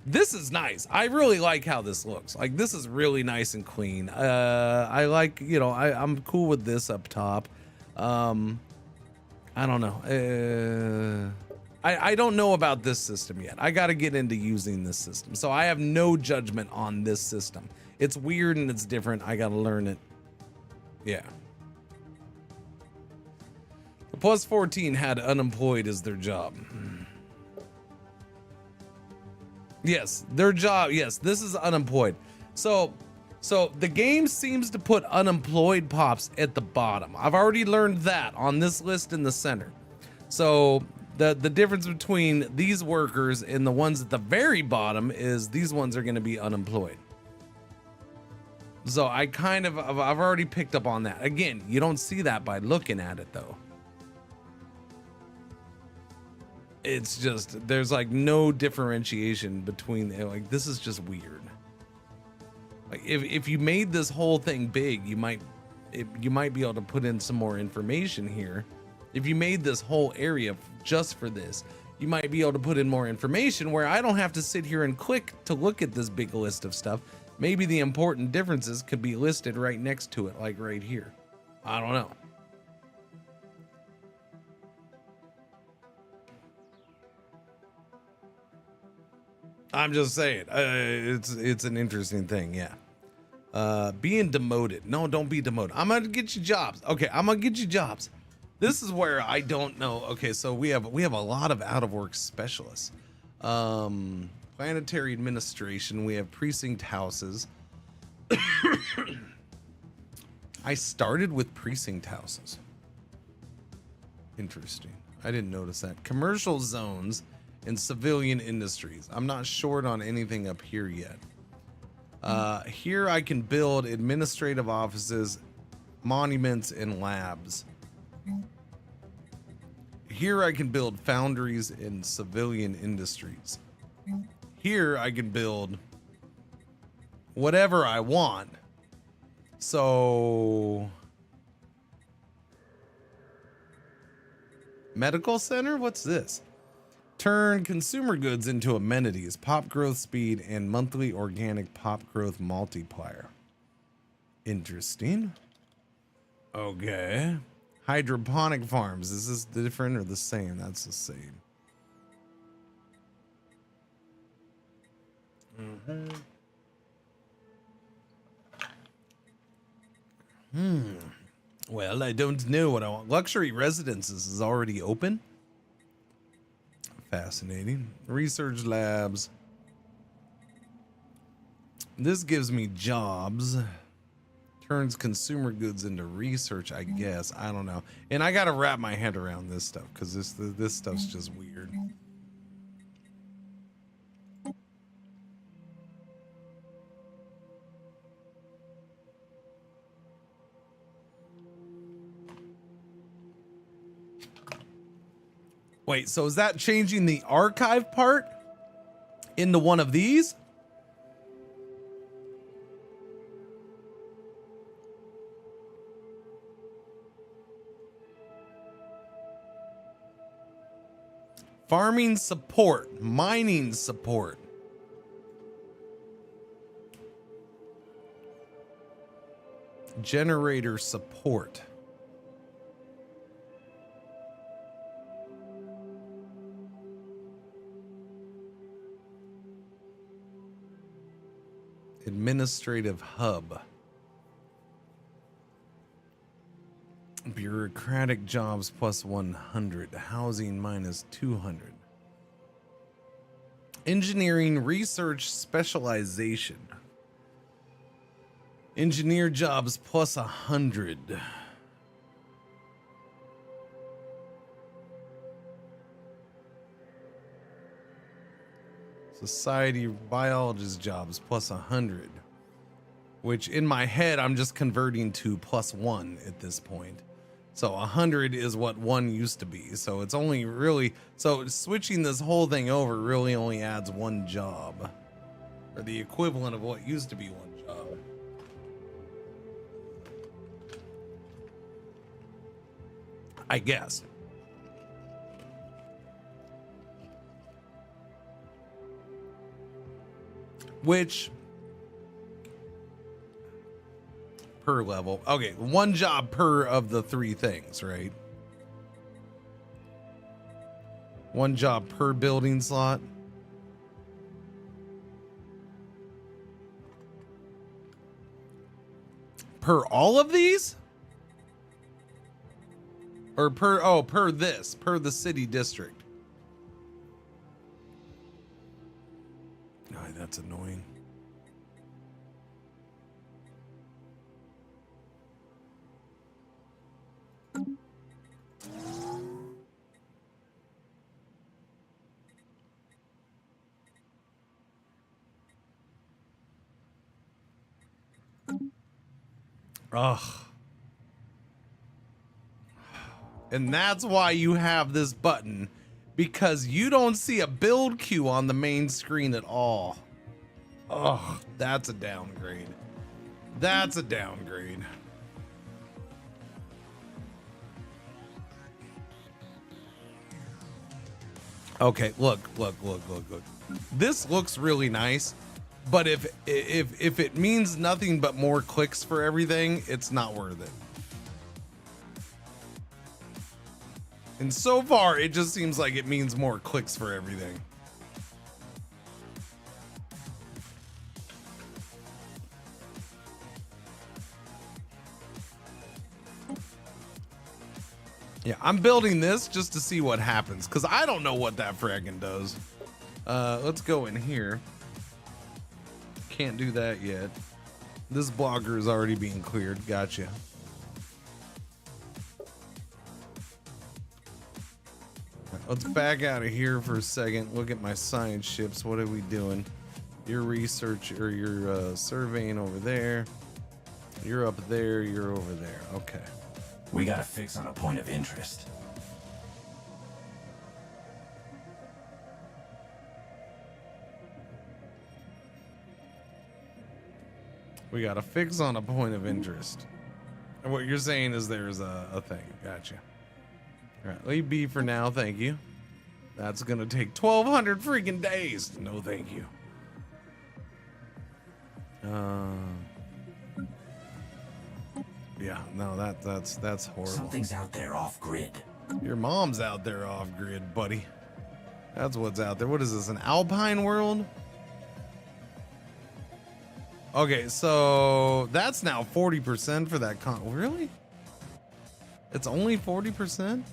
This is nice. I really like how this looks. Like, this is really nice and clean. I like, you know, I'm cool with this up top. I don't know. I don't know about this system yet. I got to get into using this system. So I have no judgment on this system. It's weird and it's different. I got to learn it. Yeah. The plus 14 had unemployed as their job. Yes, their job. Yes, this is unemployed. So the game seems to put unemployed pops at the bottom. I've already learned that on this list in the center. So the difference between these workers and the ones at the very bottom is these ones are going to be unemployed. So I've already picked up on that. Again, you don't see that by looking at it though. It's just, there's like no differentiation between, like, this is just weird. Like, if you made this whole thing big, you might be able to put in some more information here. If you made this whole area just for this, you might be able to put in more information where I don't have to sit here and click to look at this big list of stuff. Maybe the important differences could be listed right next to it, like right here. I don't know. I'm just saying, it's an interesting thing, yeah. Being demoted. No, don't be demoted. I'm gonna get you jobs. Okay, I'm gonna get you jobs. This is where I don't know. Okay, so we have a lot of out of work specialists. Planetary administration. We have precinct houses. I started with precinct houses. Interesting. I didn't notice that. Commercial zones and civilian industries. I'm not short on anything up here yet. Here I can build administrative offices, monuments, and labs. Here I can build foundries and civilian industries. Here I can build whatever I want. So, medical center? What's this? Turn consumer goods into amenities, pop growth speed, and monthly organic pop growth multiplier. Interesting. Okay. Hydroponic farms. Is this different or the same? That's the same. Well, I don't know what I want. Luxury residences is already open. Fascinating. Research labs. This gives me jobs. Turns consumer goods into research, I guess. I don't know. And I got to wrap my head around this stuff because this stuff's just weird. Wait, so is that changing the archive part into one of these? Farming support, mining support. Generator support. Administrative hub. Bureaucratic jobs plus 100. Housing minus 200. Engineering research specialization. Engineer jobs plus 100. Society biologist jobs plus 100, which in my head I'm just converting to plus 1 at this point. So 100 is what 1 used to be. So it's only really, so switching this whole thing over really only adds 1 job, or the equivalent of what used to be 1 job. I guess. Which per level. Okay, 1 job per of the 3 things, right? 1 job per building slot. Per all of these? Or per this, per the city district. Oh, that's annoying. Ugh. And that's why you have this button, because you don't see a build queue on the main screen at all. Ugh, that's a downgrade. That's a downgrade. Okay, look. This looks really nice, but if it means nothing but more clicks for everything, it's not worth it. And so far, it just seems like it means more clicks for everything. Yeah, I'm building this just to see what happens, because I don't know what that fragging does. Let's go in here. Can't do that yet. This blocker is already being cleared. Gotcha. Let's back out of here for a second. Look at my science ships. What are we doing? Your research or your surveying over there. You're up there. You're over there. Okay. We got a fix on a point of interest. We got a fix on a point of interest. And what you're saying is there's a thing. Gotcha. All right, leave B for now. Thank you. That's going to take 1,200 freaking days. No, thank you. Yeah, no, that's horrible. Something's out there off grid. Your mom's out there off grid, buddy. That's what's out there. What is this, an Alpine world? Okay, so that's now 40% for that really? It's only 40%?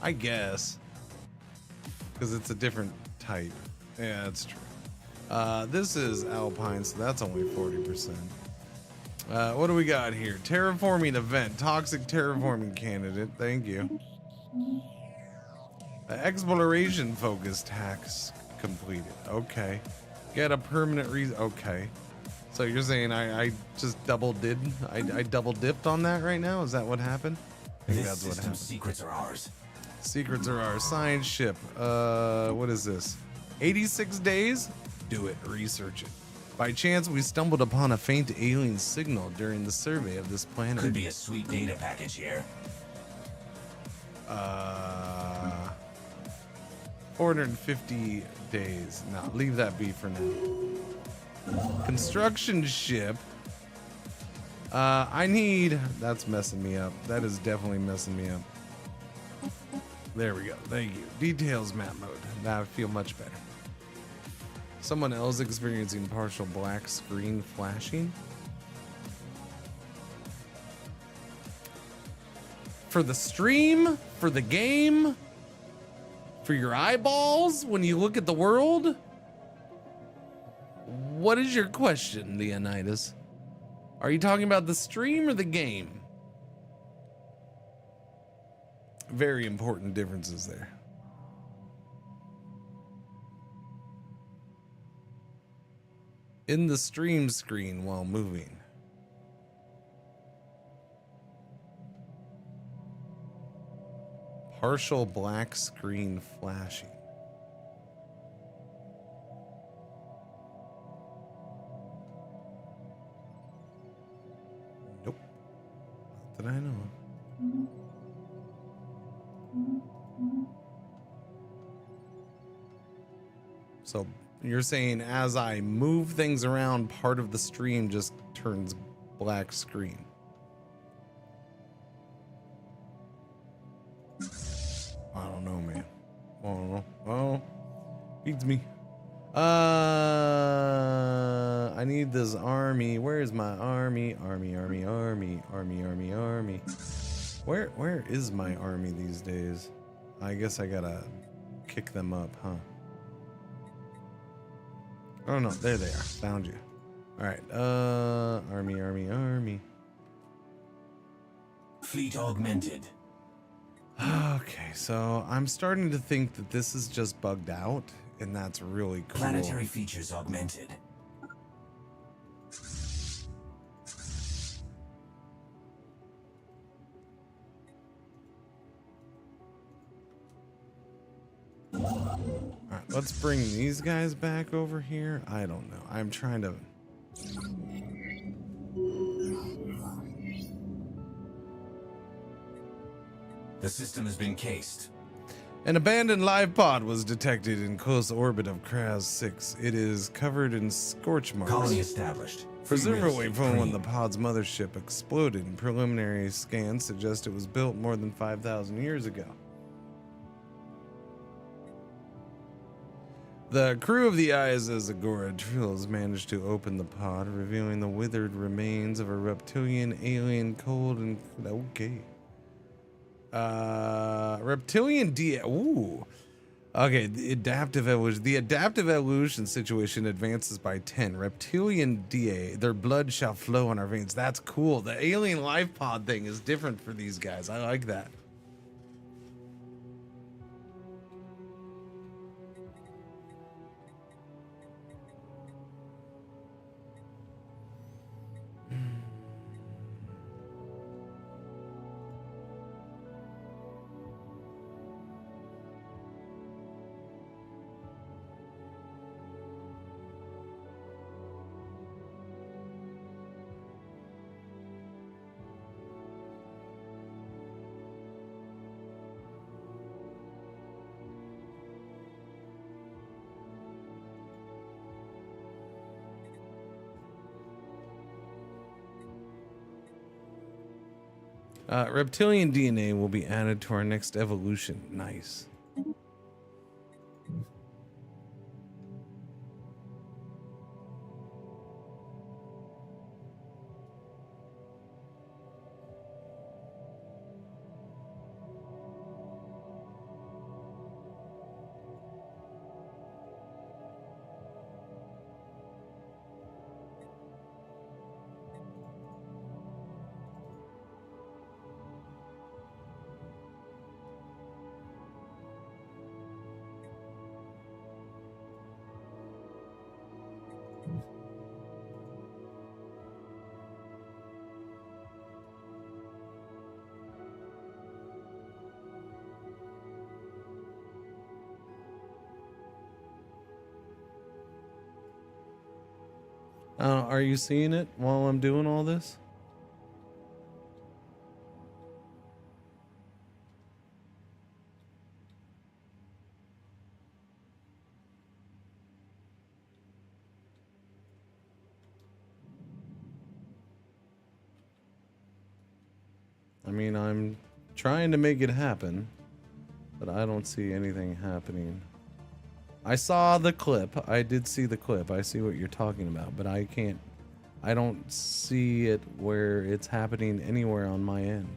I guess. Because it's a different type. Yeah, that's true. This is Alpine, so that's only 40%. What do we got here? Terraforming event. Toxic terraforming candidate. Thank you. Exploration focus task completed. Okay. Get a permanent reason. Okay. So you're saying I just double did? I double dipped on that right now? Is that what happened? I think that's what happened. Secrets are ours. Secrets are ours. Science ship. What is this? 86 days? Do it. Research it. By chance, we stumbled upon a faint alien signal during the survey of this planet. Could be a sweet data package here. 450 days. No, leave that be for now. Construction ship. I need... That's messing me up. That is definitely messing me up. There we go. Thank you. Details map mode. Now I feel much better. Someone else experiencing partial black screen flashing. For the stream? For the game? For your eyeballs when you look at the world? What is your question, Leonidas? Are you talking about the stream or the game? Very important differences there. In the stream screen while moving. Partial black screen flashing. Nope. Not that I know of. So you're saying as I move things around, part of the stream just turns black screen. I don't know, man. I don't know. Oh, beats me. I need this army. Where is my army? Army. Where is my army these days? I guess I gotta kick them up, huh? Oh no, there they are. Found you. All right. Army. Fleet augmented. Okay, so I'm starting to think that this is just bugged out, and that's really cool. Planetary features augmented. All right, let's bring these guys back over here. I don't know. I'm trying to... The system has been cased. An abandoned live pod was detected in close orbit of Kraz 6. It is covered in scorch marks. Colony established. Presumably from when the pod's mothership exploded. Preliminary scans suggest it was built more than 5,000 years ago. The crew of the ISS Agora Trills managed to open the pod, revealing the withered remains of a reptilian alien cold and... Okay. Reptilian Okay, the adaptive evolution situation advances by 10. Reptilian DA, their blood shall flow in our veins. That's cool. The alien life pod thing is different for these guys. I like that. Reptilian DNA will be added to our next evolution. Nice. Are you seeing it while I'm doing all this? I mean, I'm trying to make it happen, but I don't see anything happening. I saw the clip. I did see the clip. I see what you're talking about, but I don't see it where it's happening anywhere on my end.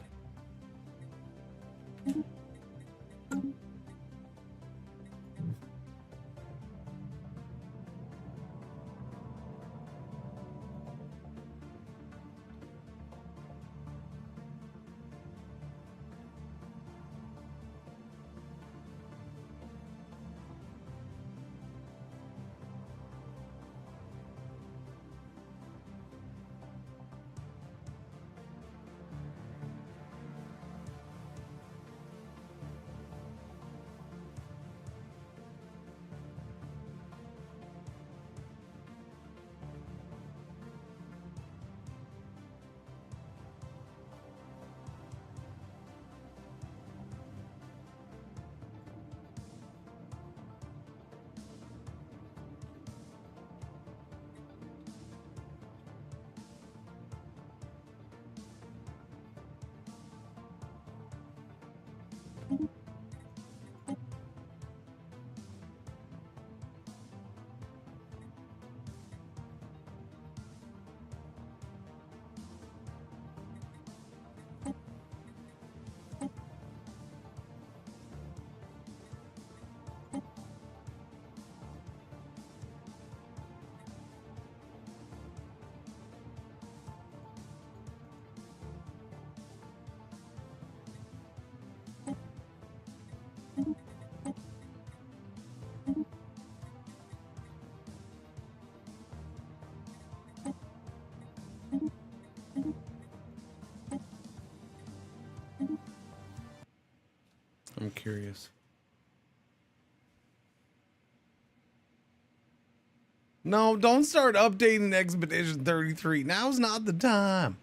I'm curious. No, don't start updating Expedition 33. Now's not the time.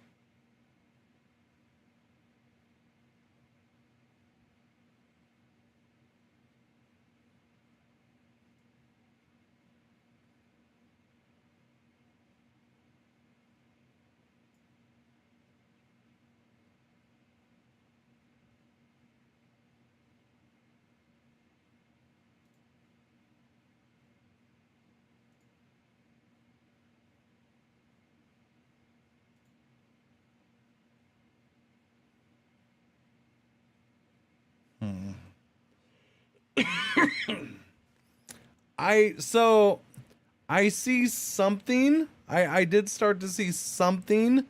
I see something. I did start to see something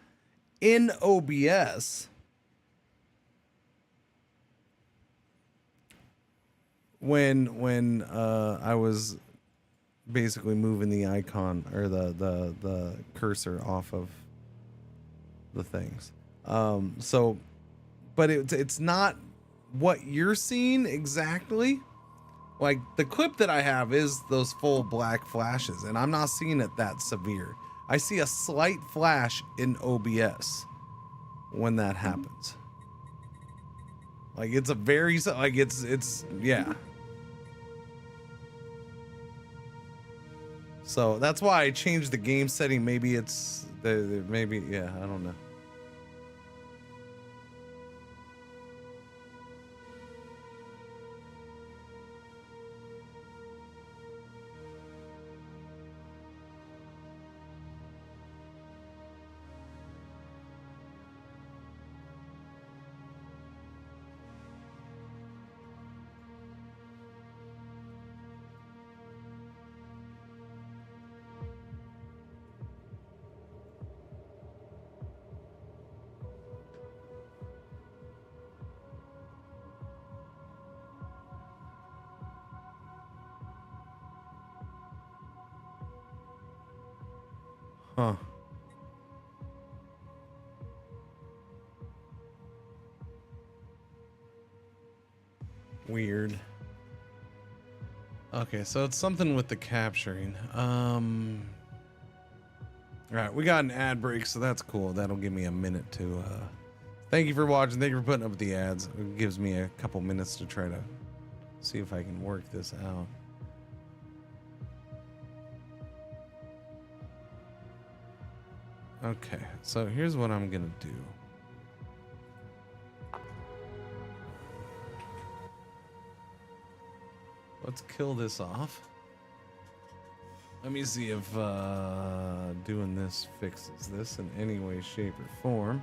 in OBS. When I was basically moving the icon or the cursor off of the things. So but it's not what you're seeing exactly. Like the clip that I have is those full black flashes, and I'm not seeing it that severe. I see a slight flash in OBS when that happens. Like it's a very like it's yeah. So that's why I changed the game setting. Maybe it's maybe yeah, I don't know. Huh. Weird. Okay, so it's something with the capturing. All right, we got an ad break, so that's cool. That'll give me a minute to thank you for watching. Thank you for putting up with the ads. It gives me a couple minutes to try to see if I can work this out. Okay, so here's what I'm gonna do. Let's kill this off. Let me see if doing this fixes this in any way, shape, or form.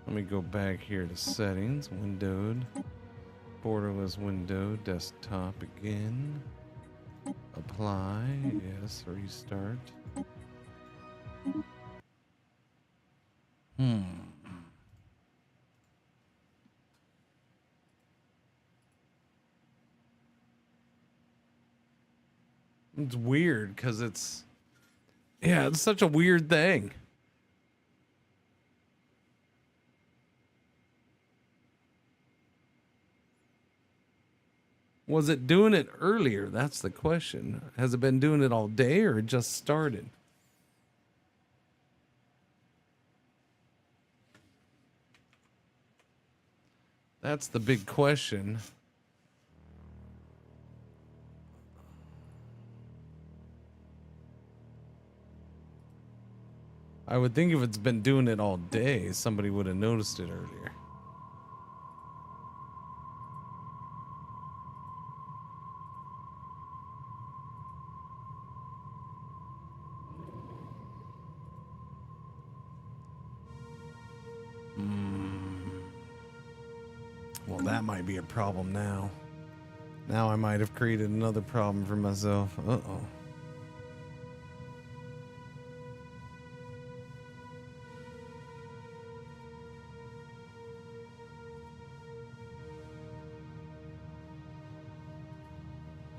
Let me go back here to settings, windowed. Borderless window, desktop again. Apply, yes, restart. It's weird because it's such a weird thing. Was it doing it earlier? That's the question. Has it been doing it all day or it just started? That's the big question. I would think if it's been doing it all day, somebody would have noticed it earlier. Well, that might be a problem now. Now I might have created another problem for myself. Uh-oh.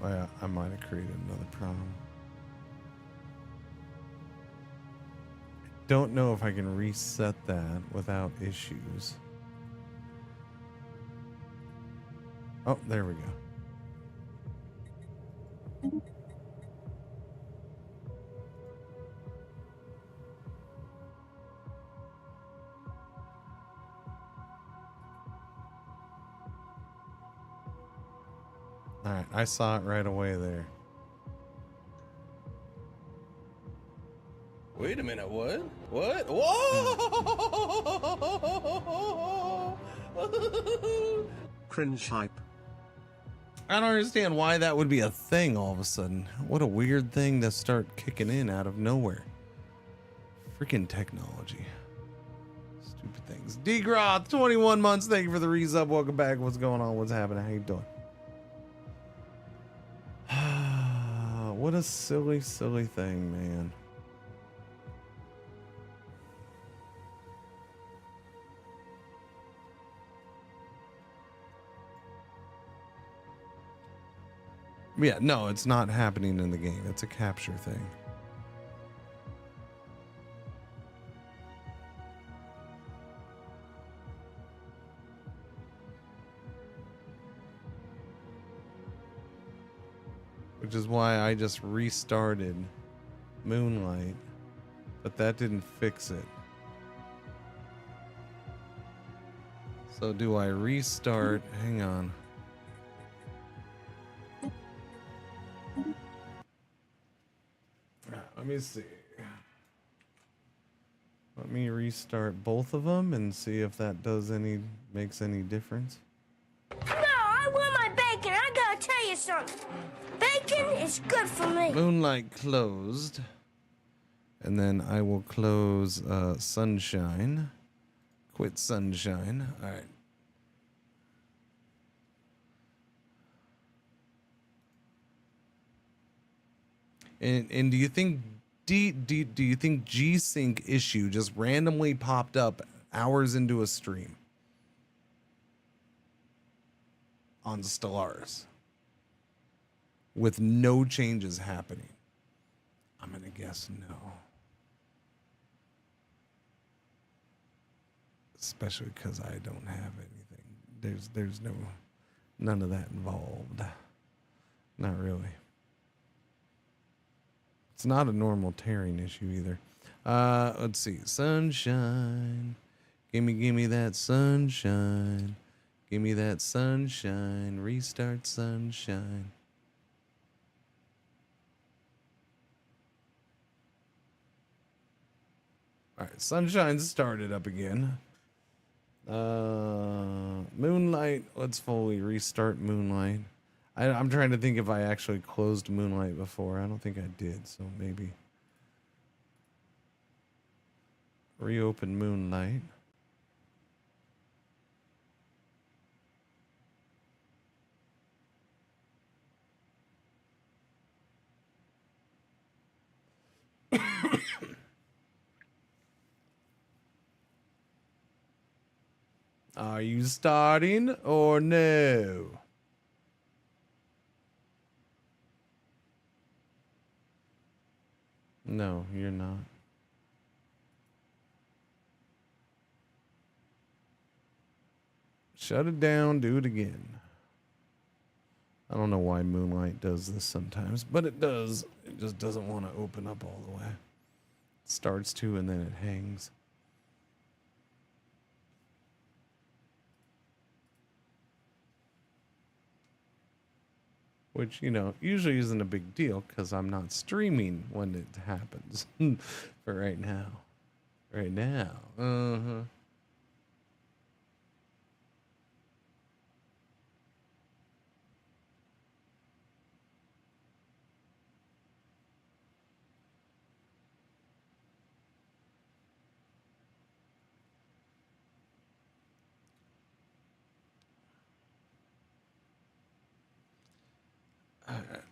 Well, I might have created another problem. Don't know if I can reset that without issues. Oh, there we go. All right, I saw it right away there. Wait a minute, what? What? Whoa! Cringe hype. I don't understand why that would be a thing all of a sudden. What a weird thing to start kicking in out of nowhere. Freaking technology. Stupid things. D-Groth, 21 months. Thank you for the resub. Welcome back. What's going on? What's happening? How you doing? What a silly, silly thing, man. Yeah, no, it's not happening in the game. It's a capture thing. Which is why I just restarted Moonlight, but that didn't fix it. So do I restart? Hang on. Let me see. Let me restart both of them and see if that makes any difference. No, I want my bacon. I gotta tell you something. Bacon is good for me. Moonlight closed. And then I will close Sunshine. Quit Sunshine. All right. And do you think do you think G-Sync issue just randomly popped up hours into a stream on Stellaris with no changes happening? I'm gonna guess no. Especially because I don't have anything. There's none of that involved. Not really. It's not a normal tearing issue either. Let's see. Sunshine. Gimme that sunshine. Gimme that sunshine. Restart Sunshine. All right, Sunshine started up again. Moonlight. Let's fully restart Moonlight. I'm trying to think if I actually closed Moonlight before. I don't think I did, so maybe. Reopen Moonlight. Are you starting or no? No, you're not. Shut it down, do it again. I don't know why Moonlight does this sometimes, but it does. It just doesn't want to open up all the way. It starts to and then it hangs. Which, you know, usually isn't a big deal because I'm not streaming when it happens. But right now. Right now. Uh-huh.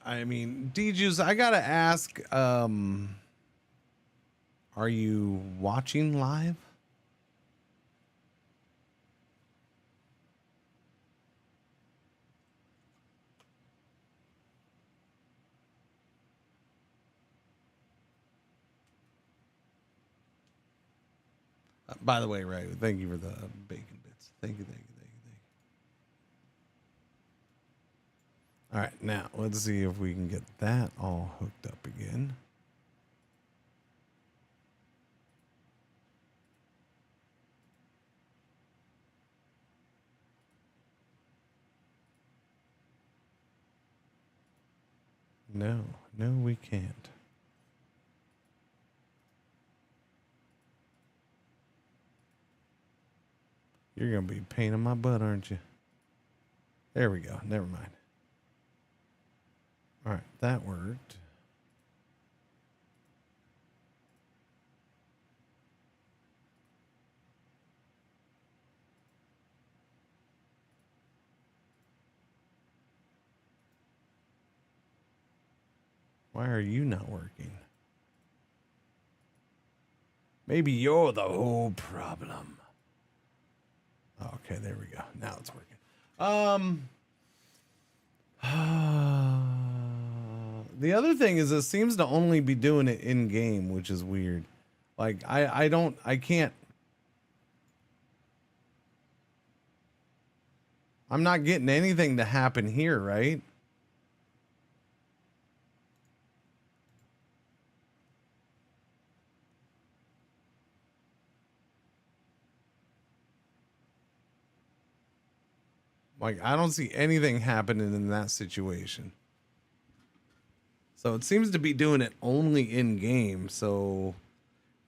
I mean, D-Juice, I gotta ask, are you watching live? By the way, Ray, thank you for the bacon bits. Thank you. All right, now let's see if we can get that all hooked up again. No, we can't. You're going to be a pain in my butt, aren't you? There we go. Never mind. All right, that worked. Why are you not working? Maybe you're the whole problem. Okay, there we go. Now it's working. The other thing is it seems to only be doing it in game, which is weird. Like I can't. I'm not getting anything to happen here, right? Like, I don't see anything happening in that situation. So it seems to be doing it only in game. So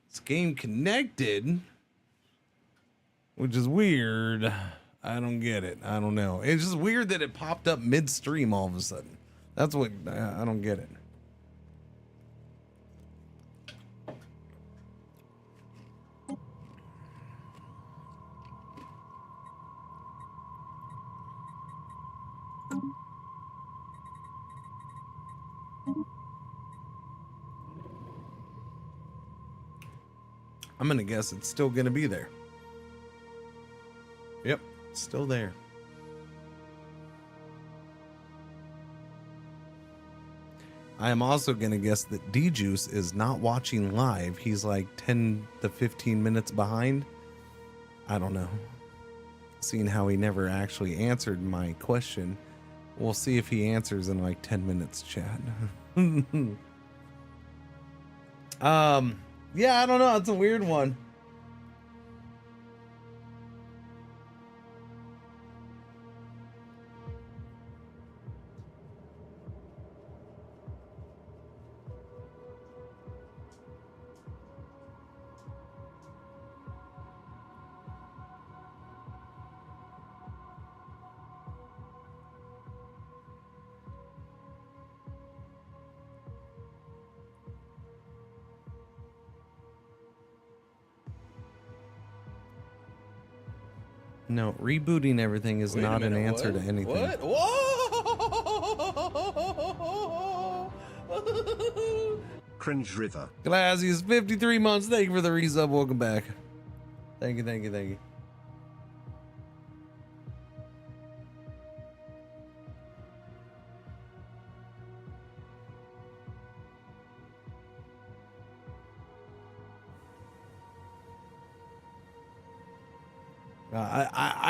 it's game connected, which is weird. I don't get it. I don't know. It's just weird that it popped up midstream all of a sudden. That's what I don't get it. I'm gonna guess it's still gonna be there. Yep, it's still there. I am also gonna guess that D-Juice is not watching live. He's like 10 to 15 minutes behind. I don't know. Seeing how he never actually answered my question, we'll see if he answers in like 10 minutes, chat. Yeah, I don't know. It's a weird one. No, rebooting everything is not an answer to anything. What? Whoa! Cringe River. Glassius, 53 months. Thank you for the resub. Welcome back. Thank you, thank you, thank you.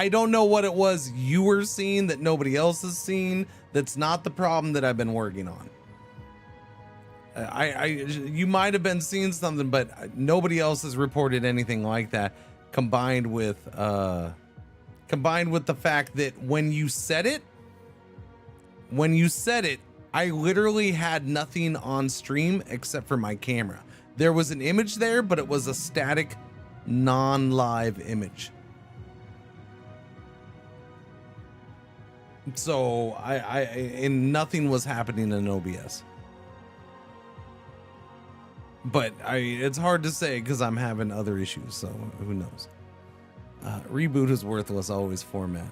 I don't know what it was you were seeing that nobody else has seen. That's not the problem that I've been working on. You might have been seeing something, but nobody else has reported anything like that. Combined with the fact that when you said it, I literally had nothing on stream except for my camera. There was an image there, but it was a static, non-live image. So and nothing was happening in OBS. But it's hard to say because I'm having other issues, so who knows. Reboot is worthless, always format.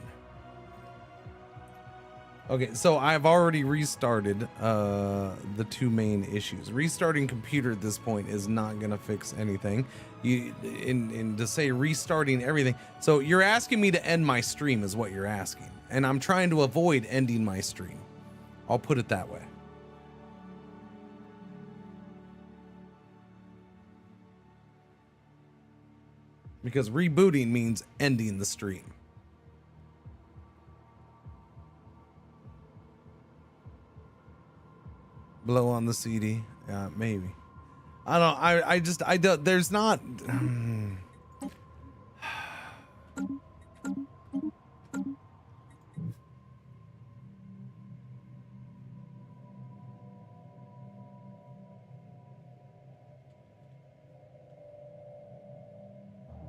Okay, so I've already restarted the two main issues. Restarting computer at this point is not gonna fix anything. To say restarting everything. So you're asking me to end my stream is what you're asking. And I'm trying to avoid ending my stream. I'll put it that way. Because rebooting means ending the stream. Blow on the CD. Yeah, maybe. I don't, I don't, there's not.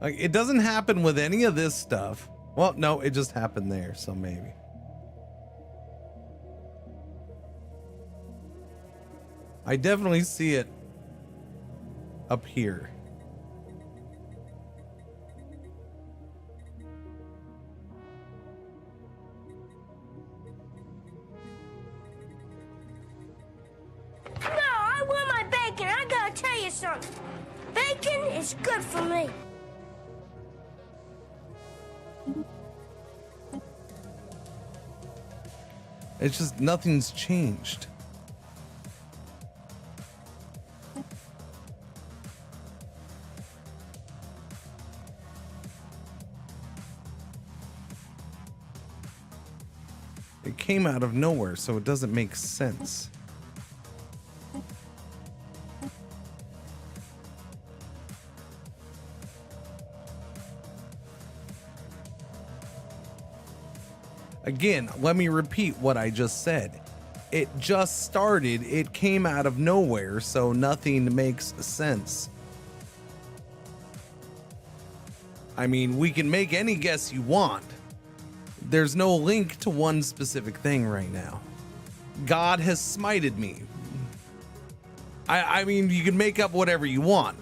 Like, it doesn't happen with any of this stuff. Well, no, it just happened there, so maybe. I definitely see it up here. No! you something. Bacon is good for me. It's just nothing's changed. It came out of nowhere, so it doesn't make sense. Again, let me repeat what I just said. It just started, it came out of nowhere, so nothing makes sense. I mean, we can make any guess you want. There's no link to one specific thing right now. God has smited me. I mean, you can make up whatever you want.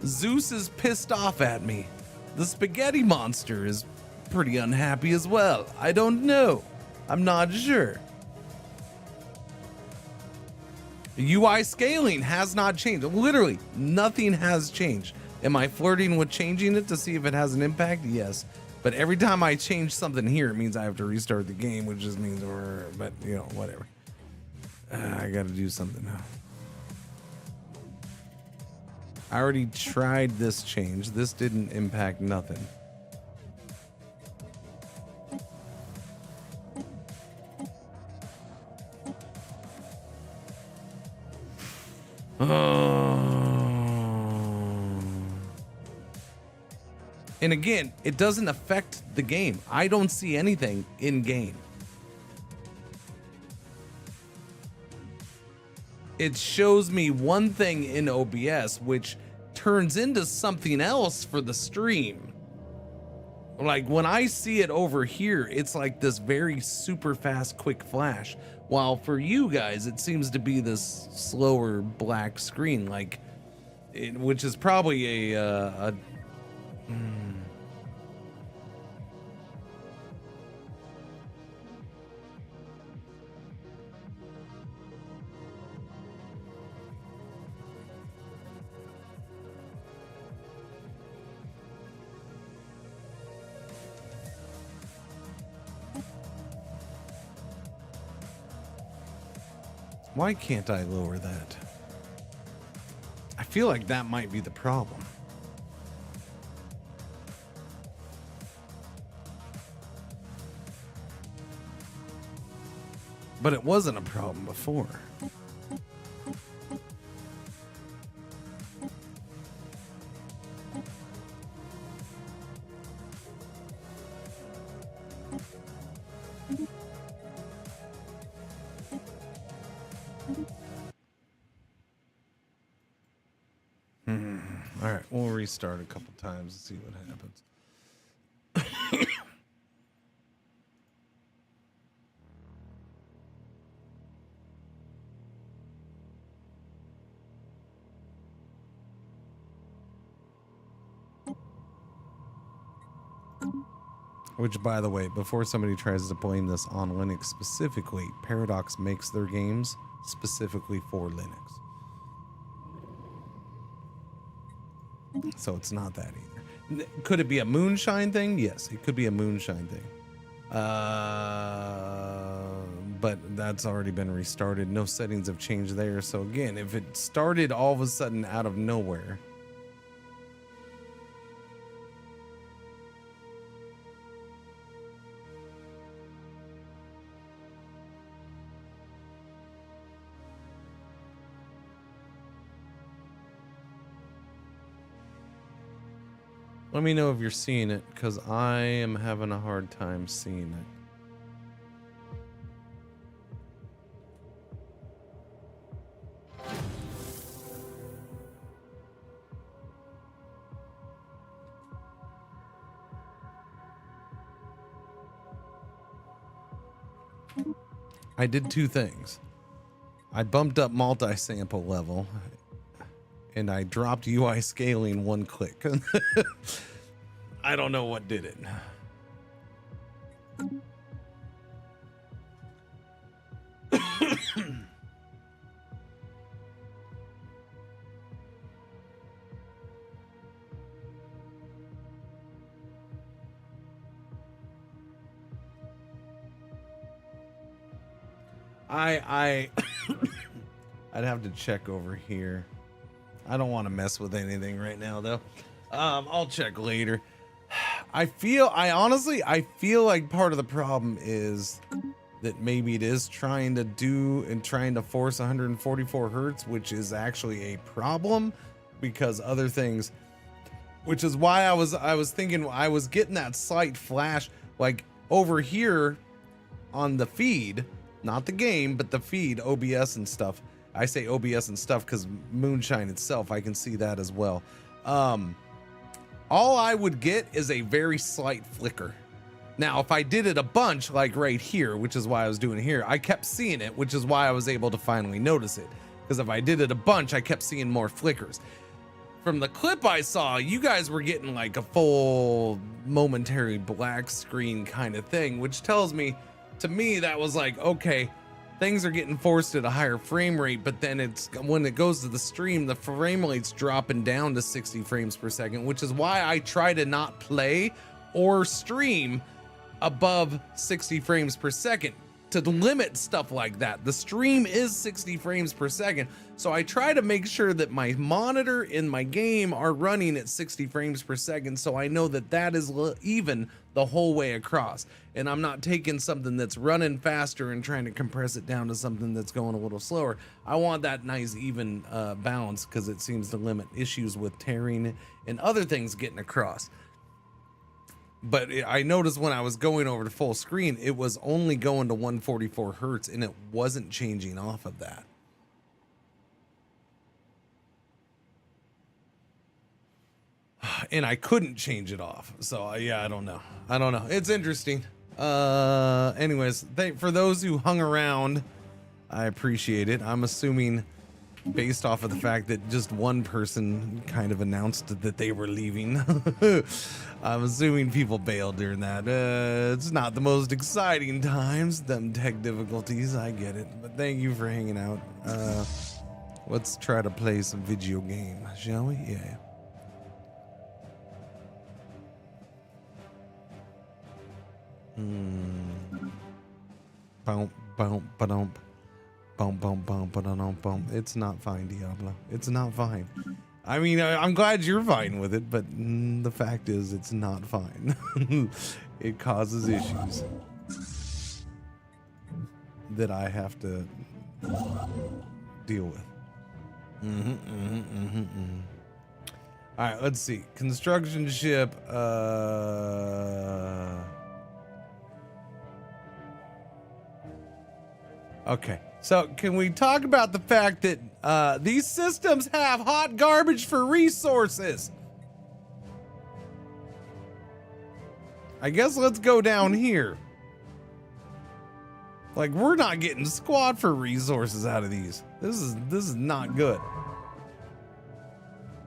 Zeus is pissed off at me. The spaghetti monster is pretty unhappy as well. I don't know. I'm not sure. UI scaling has not changed. Literally, nothing has changed. Am I flirting with changing it to see if it has an impact? Yes. But every time I change something here, it means I have to restart the game, which just means, but you know, whatever. I gotta do something now. I already tried this change. This didn't impact nothing. And again, it doesn't affect the game. I don't see anything in game. It shows me one thing in OBS, which turns into something else for the stream. Like when I see it over here, it's like this very super fast, quick flash. While for you guys, it seems to be this slower black screen, like, which is probably Why can't I lower that? I feel like that might be the problem. But it wasn't a problem before. All right, we'll restart a couple times and see what happens. Which, by the way, before somebody tries to blame this on Linux specifically, Paradox makes their games specifically for Linux. So it's not that either. Could it be a moonshine thing? Yes, it could be a moonshine thing. But that's already been restarted. No settings have changed there. So again, if it started all of a sudden out of nowhere, let me know if you're seeing it, because I am having a hard time seeing it. I did two things. I bumped up multi-sample level, and I dropped UI scaling one click. I don't know what did it. I'd have to check over here. I don't want to mess with anything right now though. I'll check later. I honestly feel like part of the problem is that maybe it is trying to force 144 hertz, which is actually a problem because other things, which is why I was thinking I was getting that slight flash like over here on the feed, not the game, but the feed, OBS and stuff. I say OBS and stuff because Moonshine itself, I can see that as well. All I would get is a very slight flicker. Now, if I did it a bunch, like right here, which is why I was doing it here, I kept seeing it, which is why I was able to finally notice it. Because if I did it a bunch, I kept seeing more flickers. From the clip I saw, you guys were getting like a full momentary black screen kind of thing, which tells me, to me, that was like, okay, things are getting forced at a higher frame rate, but then when it goes to the stream, the frame rate's dropping down to 60 frames per second, which is why I try to not play or stream above 60 frames per second to limit stuff like that. The stream is 60 frames per second, so I try to make sure that my monitor and my game are running at 60 frames per second, so I know that that is even the whole way across, and I'm not taking something that's running faster and trying to compress it down to something that's going a little slower. I want that nice even balance because it seems to limit issues with tearing and other things getting across. But I noticed when I was going over to full screen, it was only going to 144 hertz and it wasn't changing off of that. And I couldn't change it off. So yeah, I don't know. It's interesting. Anyways, for those who hung around, I appreciate it. I'm assuming based off of the fact that just one person kind of announced that they were leaving. I'm assuming people bailed during that. It's not the most exciting times, them tech difficulties, I get it. But thank you for hanging out. Let's try to play some video game, shall we? Yeah. Boom, boom, ba-dum. Boom, boom, boom, ba-dum, boom. It's not fine, Diablo. It's not fine. I mean, I'm glad you're fine with it, but the fact is it's not fine. It causes issues that I have to deal with. All right, let's see. Construction ship. Okay. So can we talk about the fact that these systems have hot garbage for resources? I guess let's go down here. Like, we're not getting squat for resources out of these. This is not good.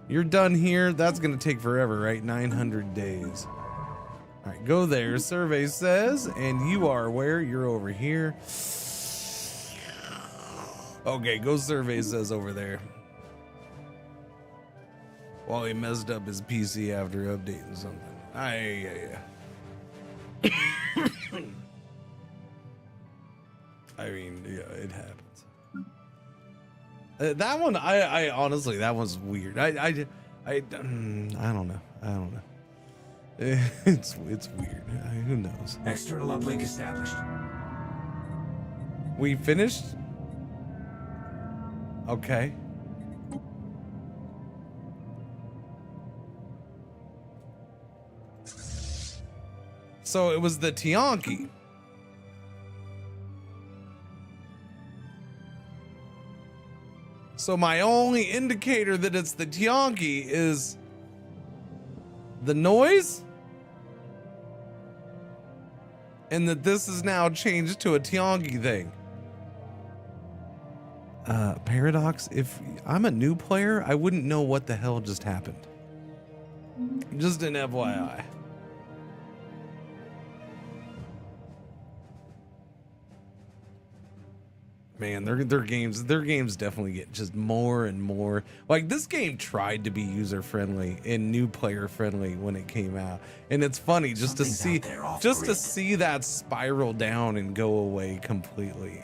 You're done here. That's going to take forever, right? 900 days. All right, go there. Survey says, and you are where? You're over here. Okay, go survey says over there. Well, he messed up his PC after updating something. Yeah. I mean, yeah, it happens. That one, I honestly, that was weird. I don't know. It's weird. Who knows? External uplink established. We finished? Okay. So it was the Tianki. So my only indicator that it's the Tianki is the noise? And that this is now changed to a Tianki thing. Paradox, if I'm a new player, I wouldn't know what the hell just happened. Just an FYI. Man, their games definitely get just more and more. Like, this game tried to be user friendly and new player friendly when it came out, and it's funny just to see that spiral down and go away completely.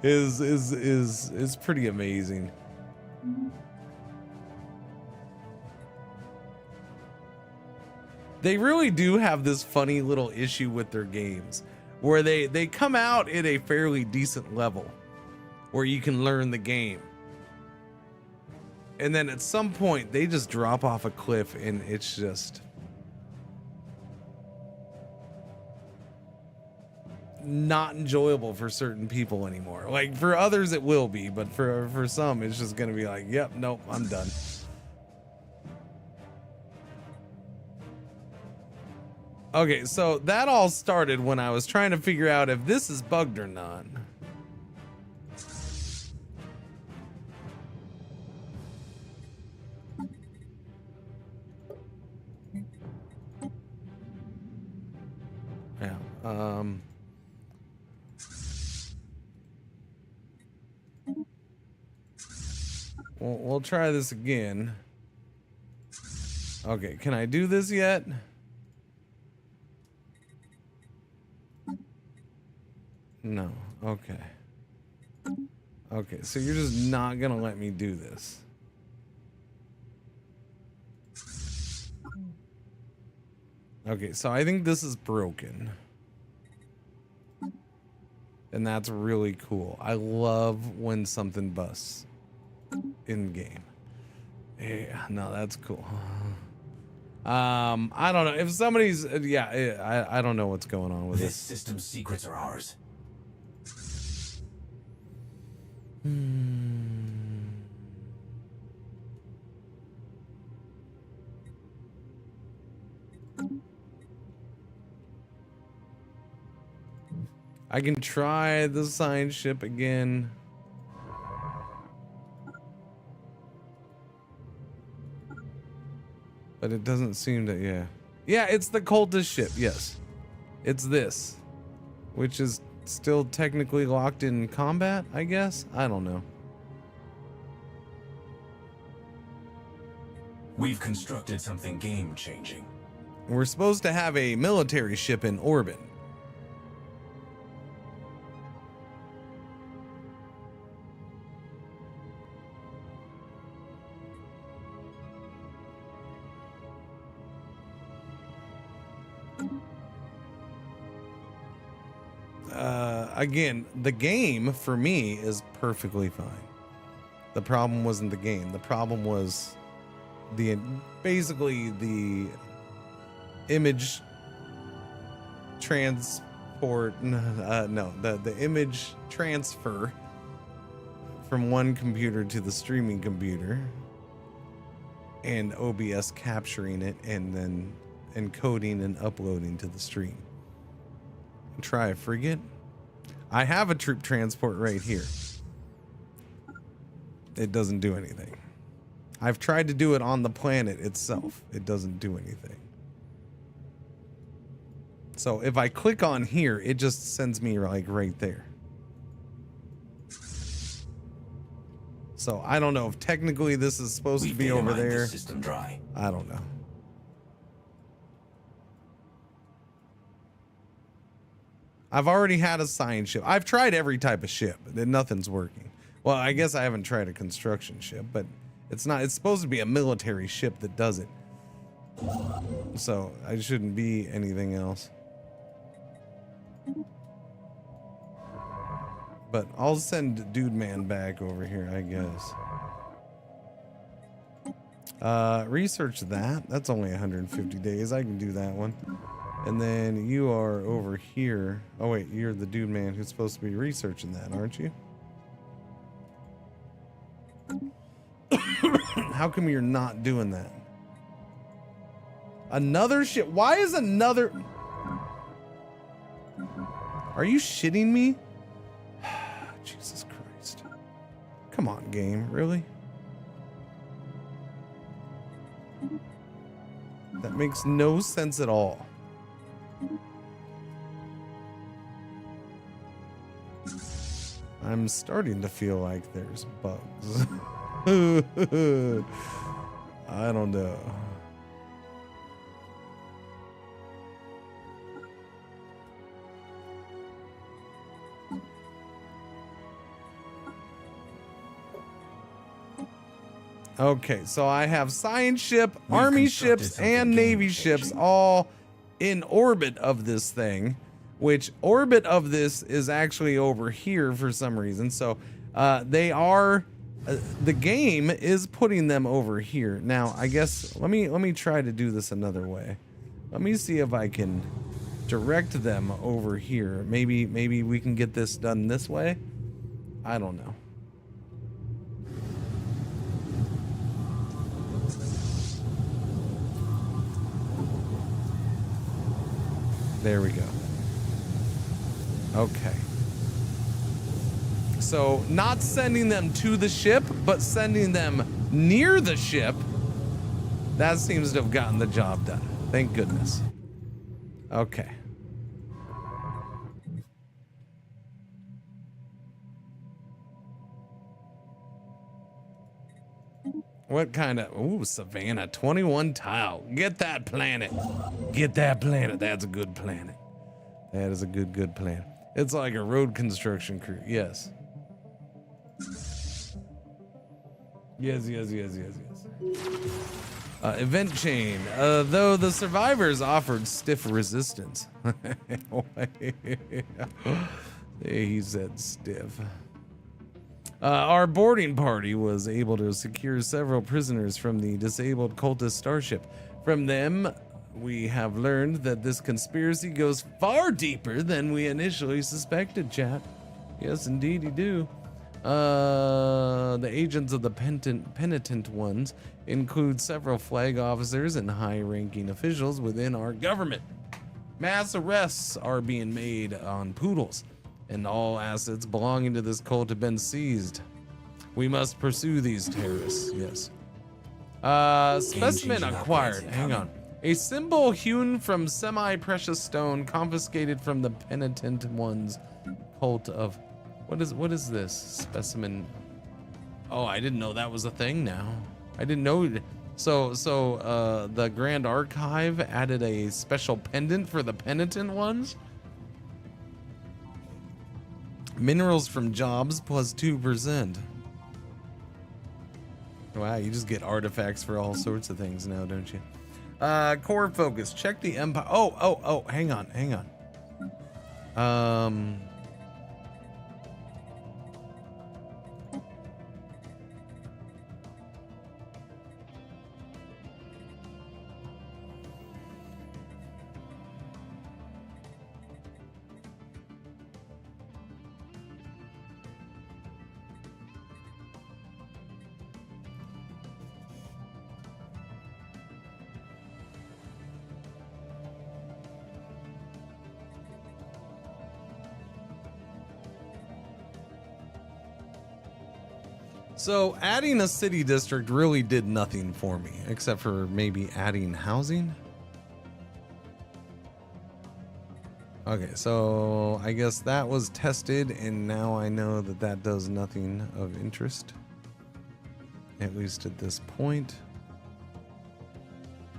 is pretty amazing. They really do have this funny little issue with their games, where they come out at a fairly decent level where you can learn the game, and then at some point they just drop off a cliff, and it's just not enjoyable for certain people anymore. Like, for others it will be, but for some it's just gonna be like, yep, nope, I'm done. Okay, so that all started when I was trying to figure out if this is bugged or not. Yeah, we'll try this again. Okay, can I do this yet? No. Okay. Okay, so you're just not gonna let me do this. Okay, so I think this is broken. And that's really cool. I love when something busts in game. Yeah, no, that's cool. I don't know if somebody's I don't know what's going on with this this. system's secrets are ours. I can try the science ship again. But it doesn't seem to, yeah, it's the cultist ship. Yes, it's this, which is still technically locked in combat, I guess. I don't know. We've constructed something game-changing. We're supposed to have a military ship in orbit. Again, the game for me is perfectly fine. The problem wasn't the game. The problem was basically the image transport. The image transfer from one computer to the streaming computer, and OBS capturing it and then encoding and uploading to the stream. Try a frigate. I have a troop transport right here. It doesn't do anything. I've tried to do it on the planet itself. It doesn't do anything. So if I click on here, it just sends me like right there. So I don't know if technically this is supposed to be over there. The system dry. I don't know. I've already had a science ship. I've tried every type of ship. Nothing's working. Well, I guess I haven't tried a construction ship, but it's not. It's supposed to be a military ship that does it. So I shouldn't be anything else. But I'll send Dude Man back over here, I guess. Research that. That's only 150 days. I can do that one. And then you are over here. Oh wait, you're the Dude Man who's supposed to be researching that, aren't you? How come you're not doing that? Another ship? Why is another? Are you shitting me? Jesus Christ. Come on, game. Really? That makes no sense at all. I'm starting to feel like there's bugs. I don't know. Okay, so I have science ship, army ships, and navy ships all in orbit of this thing, which orbit of this is actually over here for some reason. So they are, the game is putting them over here. Now, I guess, let me try to do this another way. Let me see if I can direct them over here. Maybe we can get this done this way. I don't know. There we go. Okay. So not sending them to the ship, but sending them near the ship. That seems to have gotten the job done. Thank goodness. Okay. What kind of, ooh, Savannah, 21 tile. Get that planet. Get that planet. That's a good planet. That is a good planet. It's like a road construction crew. Yes. Yes. Event chain. Though the survivors offered stiff resistance. He said stiff. Our boarding party was able to secure several prisoners from the disabled cultist starship. From them, we have learned that this conspiracy goes far deeper than we initially suspected, chat. Yes, indeed, you do. The agents of the penitent ones include several flag officers and high-ranking officials within our government. Mass arrests are being made on poodles, and all assets belonging to this cult have been seized. We must pursue these terrorists, yes. Specimen acquired, hang on. A symbol hewn from semi-precious stone confiscated from the penitent one's cult of, what is this? Specimen, oh, I didn't know that was a thing now. I didn't know, so the Grand Archive added a special pendant for the penitent ones? Minerals from jobs plus 2%. Wow, you just get artifacts for all sorts of things now, don't you? Core focus. Check the empire. Oh, hang on. So adding a city district really did nothing for me, except for maybe adding housing. Okay, so I guess that was tested, and now I know that that does nothing of interest. At least at this point.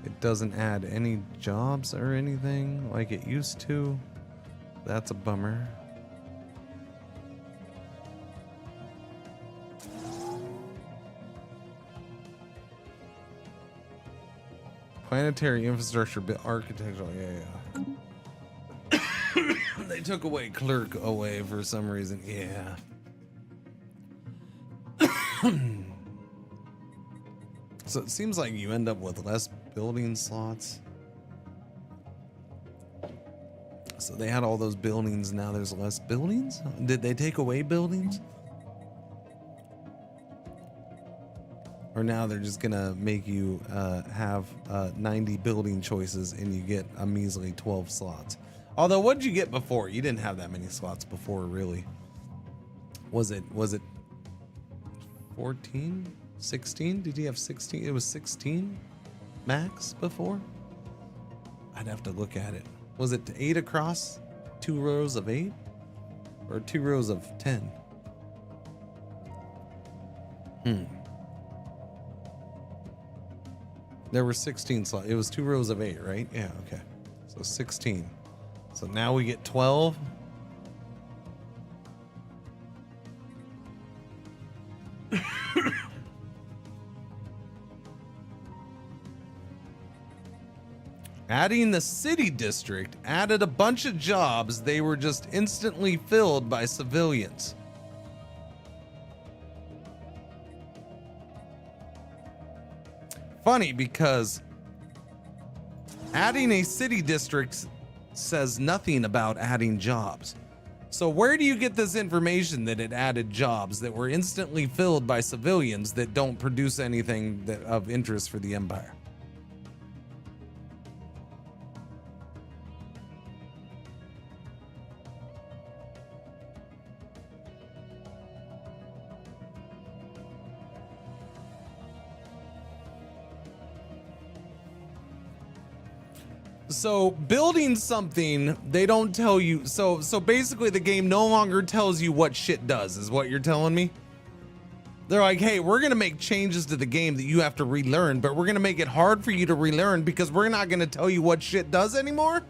It doesn't add any jobs or anything like it used to. That's a bummer. Planetary infrastructure, architectural, yeah. They took away clerk away for some reason, yeah. So it seems like you end up with less building slots. So they had all those buildings, now there's less buildings? Did they take away buildings? Or now they're just gonna make you have 90 building choices and you get a measly 12 slots. Although, what did you get before? You didn't have that many slots before, really. Was it 14? 16? Did you have 16? It was 16 max before? I'd have to look at it. Was it 8 across? 2 rows of 8? Or 2 rows of 10. There were 16 slots. It was 2 rows of 8, right? Yeah, okay. So 16. So now we get 12. Adding the city district added a bunch of jobs. They were just instantly filled by civilians. Funny because adding a city district says nothing about adding jobs. So where do you get this information that it added jobs that were instantly filled by civilians that don't produce anything of interest for the Empire? So building something, they don't tell you. So basically the game no longer tells you what shit does, is what you're telling me? They're like, hey, we're going to make changes to the game that you have to relearn, but we're going to make it hard for you to relearn because we're not going to tell you what shit does anymore?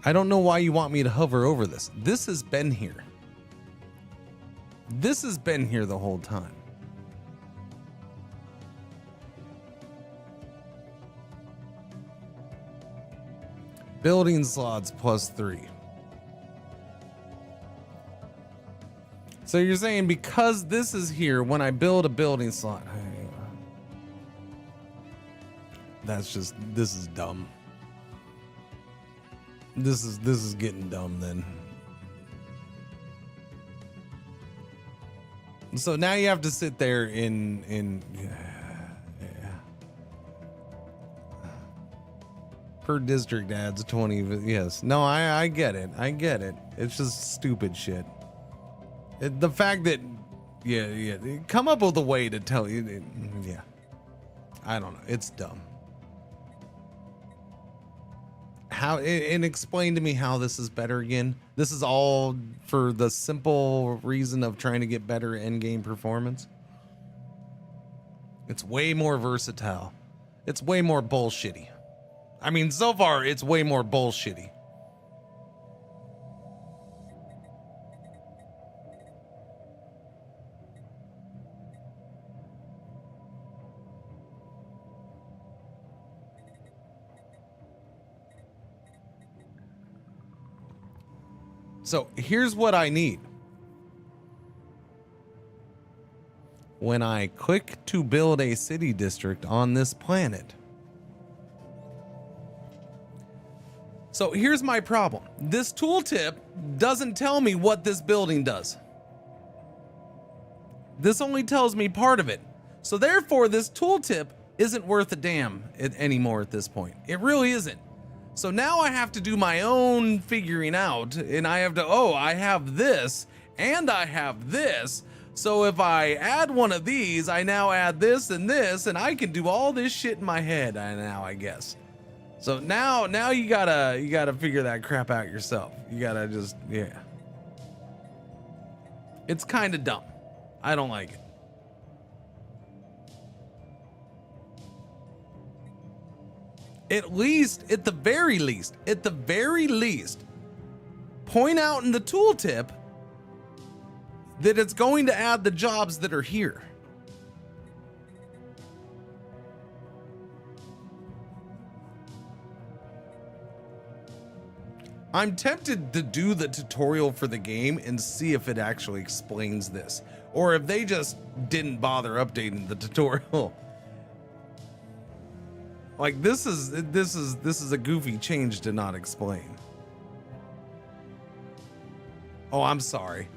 I don't know why you want me to hover over this. This has been here. This has been here the whole time. Building slots +3. So you're saying because this is here, when I build a building slot, this is dumb. This is getting dumb then. So now you have to sit there per district adds 20. Yes. No, I get it. I get it. It's just stupid shit. The fact that yeah, come up with a way to tell you. Yeah. I don't know. It's dumb. How, and explain to me how this is better again. This is all for the simple reason of trying to get better end-game performance. It's way more versatile. It's way more bullshitty. I mean, so far, it's way more bullshitty. So here's what I need. When I click to build a city district on this planet. So here's my problem. This tooltip doesn't tell me what this building does. This only tells me part of it. So therefore, this tooltip isn't worth a damn anymore at this point. It really isn't. So now I have to do my own figuring out, and I have to, I have this, and I have this. So if I add one of these, I now add this, and I can do all this shit in my head now, I guess. So now you gotta figure that crap out yourself. You gotta just, yeah. It's kind of dumb. I don't like it. At the very least, point out in the tooltip that it's going to add the jobs that are here. I'm tempted to do the tutorial for the game and see if it actually explains this, or if they just didn't bother updating the tutorial. Like this is a goofy change to not explain. Oh, I'm sorry.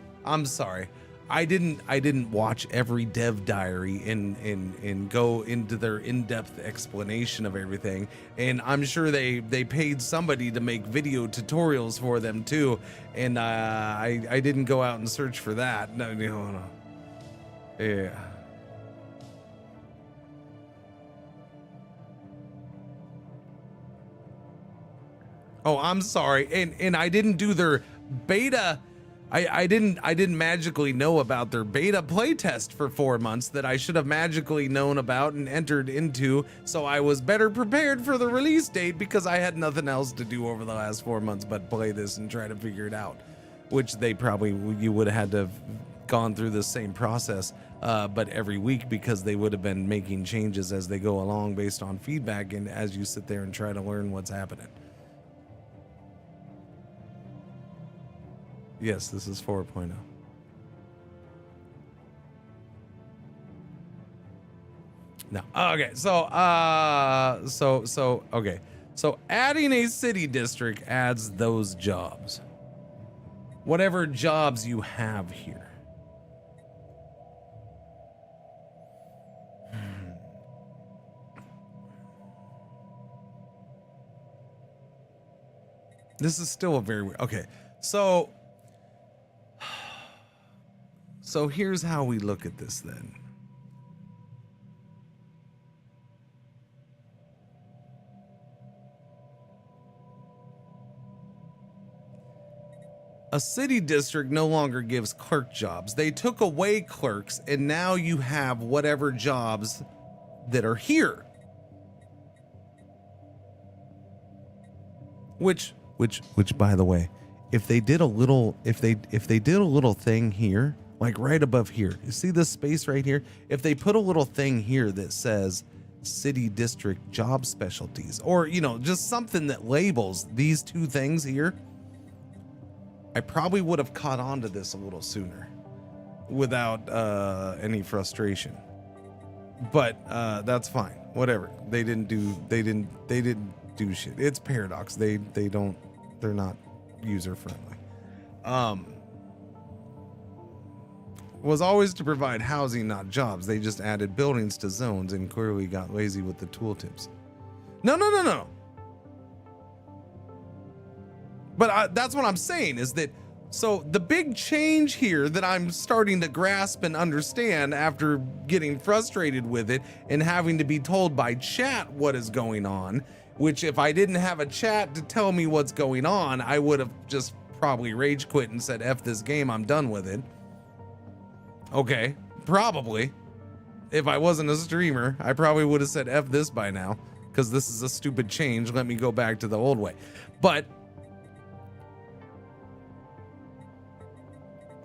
I didn't watch every dev diary and go into their in-depth explanation of everything. And I'm sure they paid somebody to make video tutorials for them too. And I didn't go out and search for that. No. Yeah. Oh, I'm sorry. And I didn't do their beta. I didn't magically know about their beta playtest for 4 months that I should have magically known about and entered into, so I was better prepared for the release date because I had nothing else to do over the last 4 months but play this and try to figure it out, which they probably, you would have had to have gone through the same process, but every week, because they would have been making changes as they go along based on feedback and as you sit there and try to learn what's happening. Yes, this is 4.0. No. Okay. Okay. So adding a city district adds those jobs. Whatever jobs you have here. This is still a very weird. Okay. So here's how we look at this then. A city district no longer gives clerk jobs. They took away clerks and now you have whatever jobs that are here. Which by the way, if they did a little thing here, like right above here, you see this space right here? If they put a little thing here that says city district job specialties, or, you know, just something that labels these two things here, I probably would have caught on to this a little sooner without any frustration. But that's fine. Whatever. They didn't do shit. It's Paradox. They're not user friendly. Was always to provide housing, not jobs. They just added buildings to zones and clearly got lazy with the tooltips. No. But that's what I'm saying is that, so the big change here that I'm starting to grasp and understand after getting frustrated with it and having to be told by chat what is going on, which if I didn't have a chat to tell me what's going on, I would have just probably rage quit and said, F this game, I'm done with it. Okay, probably. If I wasn't a streamer, I probably would have said F this by now, because this is a stupid change. Let me go back to the old way. But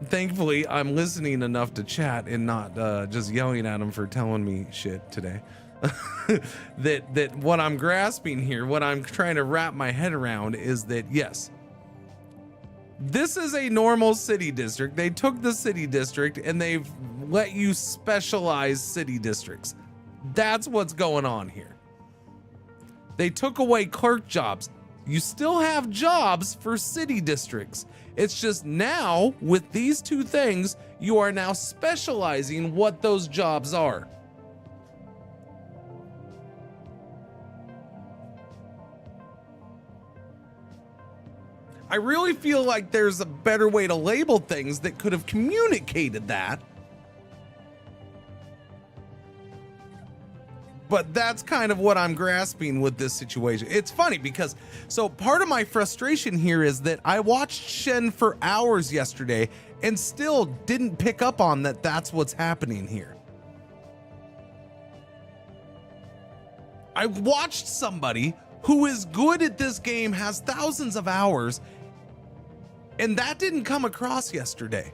thankfully, I'm listening enough to chat and not just yelling at them for telling me shit today. that what I'm grasping here, what I'm trying to wrap my head around is that, yes, this is a normal city district. They took the city district and they've let you specialize city districts. That's what's going on here. They took away clerk jobs. You still have jobs for city districts. It's just now with these two things, you are now specializing what those jobs are. I really feel like there's a better way to label things that could have communicated that. But that's kind of what I'm grasping with this situation. It's funny because, so part of my frustration here is that I watched Shen for hours yesterday and still didn't pick up on that that's what's happening here. I watched somebody who is good at this game, has thousands of hours, and that didn't come across yesterday.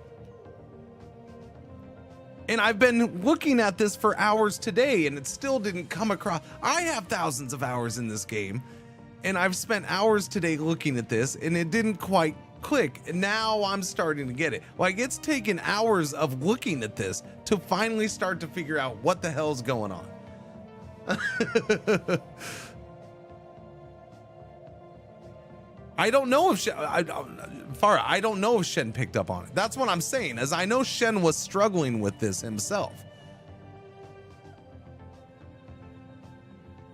And I've been looking at this for hours today and it still didn't come across. I have thousands of hours in this game and I've spent hours today looking at this and it didn't quite click. And now I'm starting to get it. Like, it's taken hours of looking at this to finally start to figure out what the hell's going on. I don't know if Farah, I don't know if Shen picked up on it. That's what I'm saying, as I know Shen was struggling with this himself.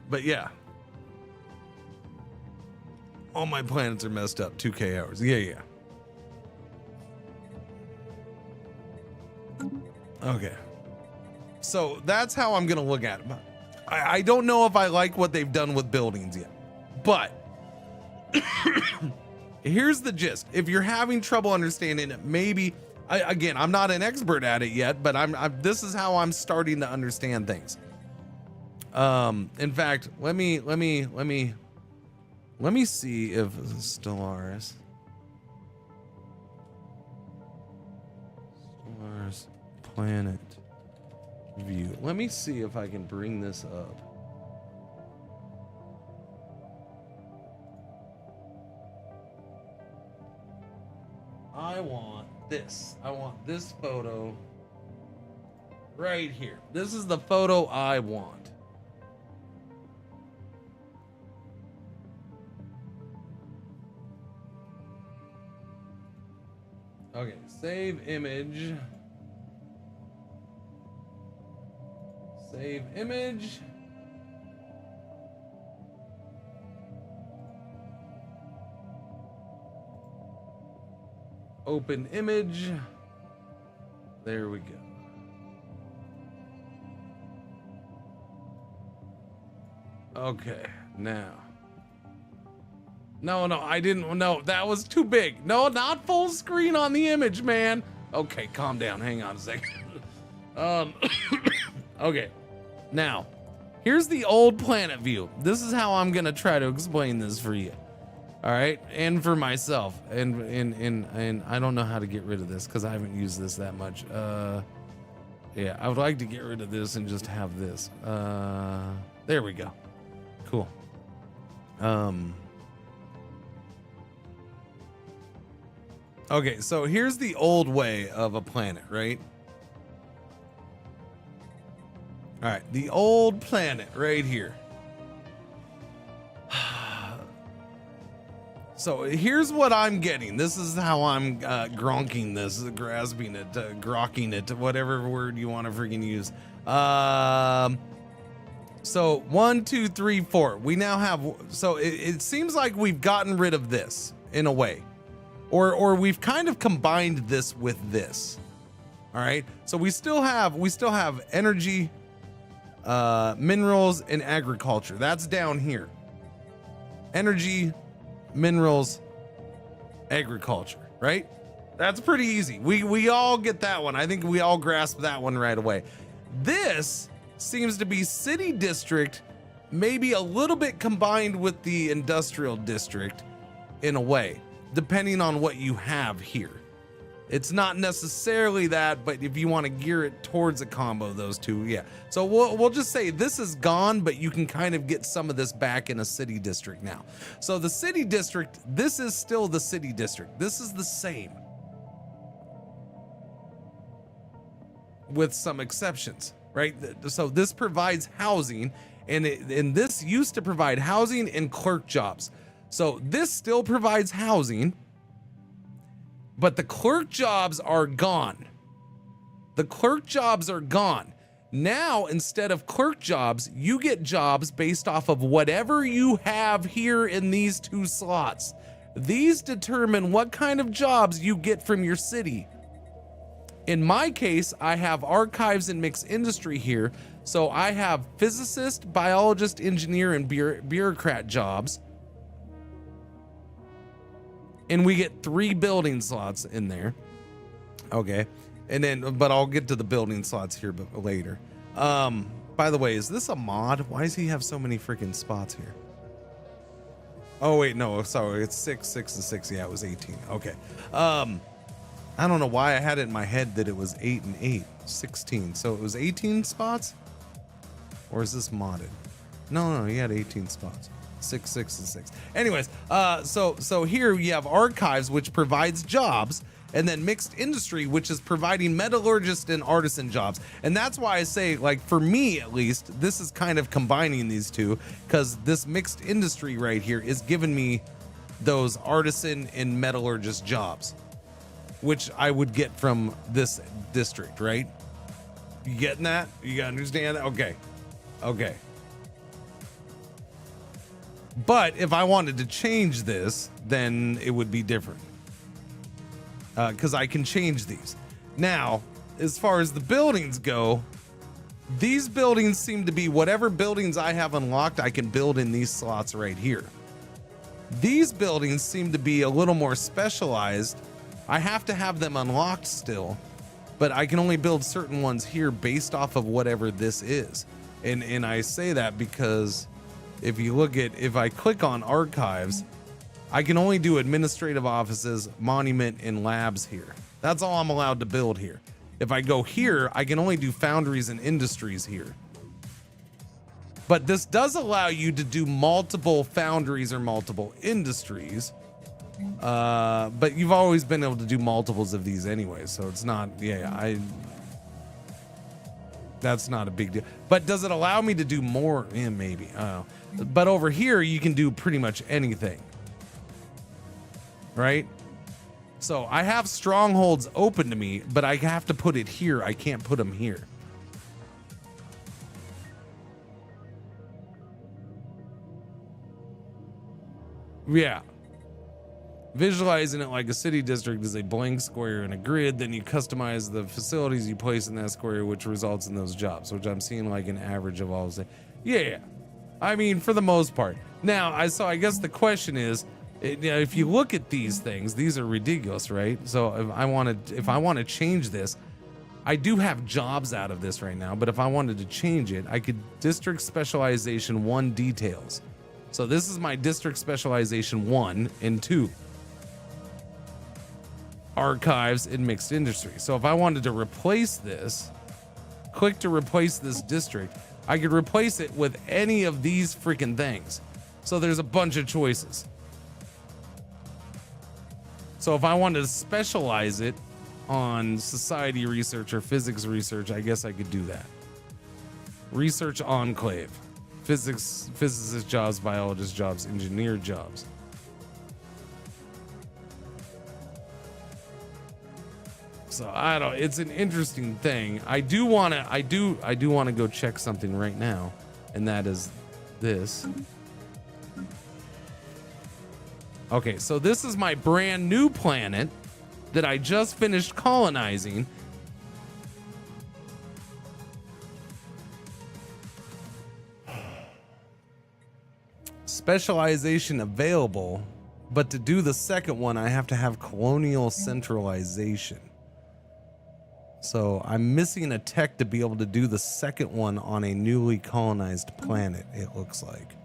But yeah. All my planets are messed up. 2K hours. Yeah. Okay. So that's how I'm going to look at it. I don't know if I like what they've done with buildings yet. But here's the gist. If you're having trouble understanding it, maybe again, I'm not an expert at it yet, but this is how I'm starting to understand things. In fact, let me see if Stellaris planet view. Let me see if I can bring this up. I want this photo right here. This is the photo I want. Okay, save image. Save image. Open image. There we go. Okay, now. No, I didn't. No, that was too big. No, not full screen on the image, man. Okay, calm down. Hang on a second. Okay. Now, here's the old planet view. This is how I'm going to try to explain this for you. All right, and for myself, and I don't know how to get rid of this because I haven't used this that much. Yeah, I would like to get rid of this and just have this. There we go. Cool. Okay, so here's the old way of a planet, right? All right, the old planet right here. So here's what I'm getting. This is how I'm gronking this, grasping it, grokking it, whatever word you want to freaking use. So 1, 2, 3, 4. We now have. So it seems like we've gotten rid of this in a way, or we've kind of combined this with this. All right. So we still have energy, minerals, and agriculture. That's down here. Energy, minerals, agriculture, right? That's pretty easy. We all get that one. I think we all grasp that one right away. This seems to be city district, maybe a little bit combined with the industrial district in a way, depending on what you have here. It's not necessarily that, but if you want to gear it towards a combo of those two, yeah. So we'll just say this is gone, but you can kind of get some of this back in a city district now. So the city district, this is still the city district. This is the same, with some exceptions, right? So this provides housing, and this used to provide housing and clerk jobs. So this still provides housing, but the clerk jobs are gone. The clerk jobs are gone. Now, instead of clerk jobs, you get jobs based off of whatever you have here in these two slots. These determine what kind of jobs you get from your city. In my case, I have archives and mixed industry here. So I have physicist, biologist, engineer, and bureaucrat jobs. And we get 3 building slots in there. Okay. And then, but I'll get to the building slots here later. By the way, is this a mod? Why does he have so many freaking spots here? Oh, wait, no, sorry. It's 6, 6, and 6. Yeah, it was 18. Okay. I don't know why I had it in my head that it was 8 and 8, 16. So it was 18 spots? Or is this modded? No, he had 18 spots. 6, 6, and 6. Anyways, so here you have archives, which provides jobs, and then mixed industry, which is providing metallurgist and artisan jobs. And that's why I say, like, for me at least, this is kind of combining these two, because this mixed industry right here is giving me those artisan and metallurgist jobs, which I would get from this district, right? You getting that? You understand that? Okay. Okay. But if I wanted to change this, then it would be different. Because I can change these. Now, as far as the buildings go, these buildings seem to be whatever buildings I have unlocked, I can build in these slots right here. These buildings seem to be a little more specialized. I have to have them unlocked still, but I can only build certain ones here based off of whatever this is. And I say that because if you look at, if I click on archives, I can only do administrative offices, monument, and labs here. That's all I'm allowed to build here. If I go here, I can only do foundries and industries here. But this does allow you to do multiple foundries or multiple industries. But you've always been able to do multiples of these anyway, so it's not, that's not a big deal. But does it allow me to do more? Yeah, maybe, I don't know. But over here, you can do pretty much anything. Right? So I have strongholds open to me, but I have to put it here. I can't put them here. Yeah. Visualizing it like a city district is a blank square in a grid, then you customize the facilities you place in that square, which results in those jobs, which I'm seeing like an average of all of them. Yeah. I mean, for the most part. Now, I guess the question is, if you look at these things, these are ridiculous, right? So if I want to change this, I do have jobs out of this right now, but if I wanted to change it, I could district specialization 1 details. So this is my district specialization 1 and 2. Archives and mixed industry. So if I wanted to replace this, click to replace this district, I could replace it with any of these freaking things. So there's a bunch of choices. So if I wanted to specialize it on society research or physics research, I guess I could do that. Research enclave. Physicist jobs, biologist jobs, engineer jobs. So I don't, it's an interesting thing. I do want to go check something right now, and that is this. Okay, so this is my brand new planet that I just finished colonizing. Specialization available, but to do the second one, I have to have colonial centralization. So I'm missing a tech to be able to do the second one on a newly colonized planet, it looks like.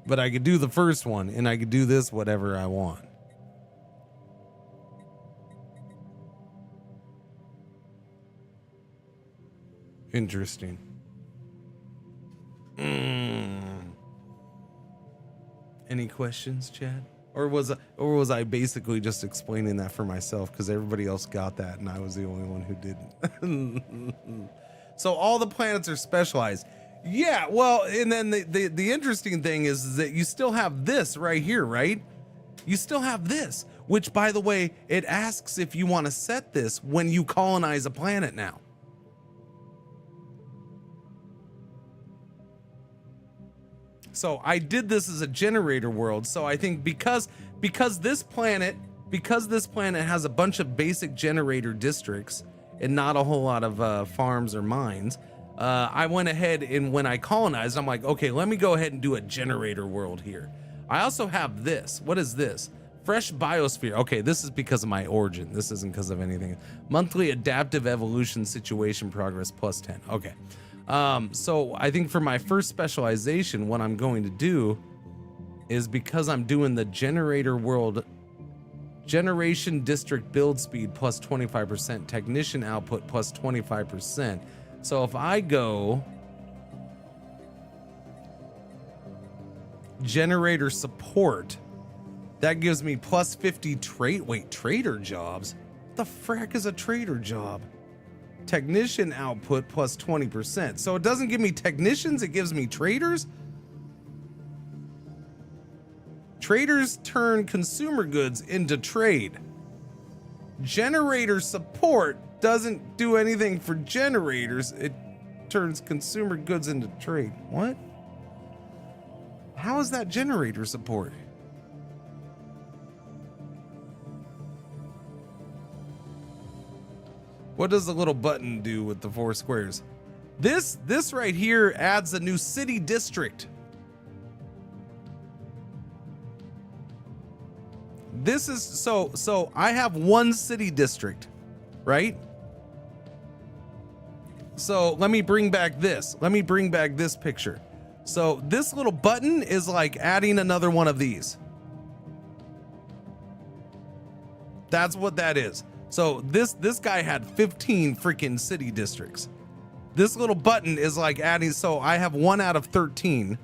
But I could do the first one, and I could do this whatever I want. Interesting. Any questions, Chad? Or was I basically just explaining that for myself because everybody else got that and I was the only one who didn't? So all the planets are specialized. Yeah, well, and then the interesting thing is that you still have this right here, right? You still have this, which, by the way, it asks if you want to set this when you colonize a planet now. So I did this as a generator world. So I think because this planet has a bunch of basic generator districts and not a whole lot of farms or mines, I went ahead and when I colonized, I'm like, okay, let me go ahead and do a generator world here. I also have this. What is this? Fresh biosphere. Okay, this is because of my origin. This isn't because of anything. Monthly adaptive evolution situation progress plus 10. Okay. So I think for my first specialization, what I'm going to do is because I'm doing the generator world, generation district build speed plus 25%, technician output plus 25%. So if I go generator support, that gives me plus 50 trader jobs. What the frack is a trader job? Technician output plus 20%. So it doesn't give me technicians, it gives me traders. Traders turn consumer goods into trade. Generator support doesn't do anything for generators. It turns consumer goods into trade. What? How is that generator support? What does the little button do with the 4 squares? This right here adds a new city district. This is so I have 1 city district, right? So let me bring back this. Let me bring back this picture. So this little button is like adding another one of these. That's what that is. So this guy had 15 freaking city districts. This little button is like adding, so I have 1 out of 13.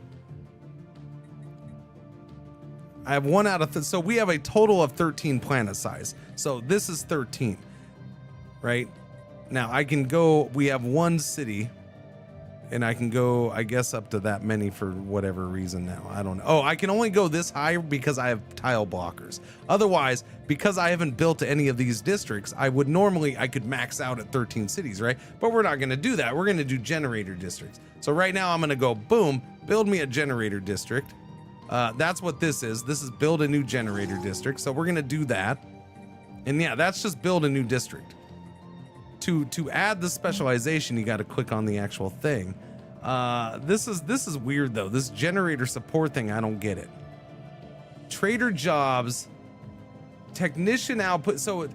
I have 1 out of, so we have a total of 13 planet size. So this is 13, right? Now I can go, we have 1 city and I can go, I guess, up to that many for whatever reason now. I don't know. Oh, I can only go this high because I have tile blockers. Otherwise, because I haven't built any of these districts, I could max out at 13 cities, right? But we're not going to do that. We're going to do generator districts. So right now I'm going to go, boom, build me a generator district. That's what this is. This is build a new generator district. So we're going to do that. And yeah, that's just build a new district. To add the specialization, you got to click on the actual thing. This is weird though. This generator support thing, I don't get it. Trader jobs, technician output. So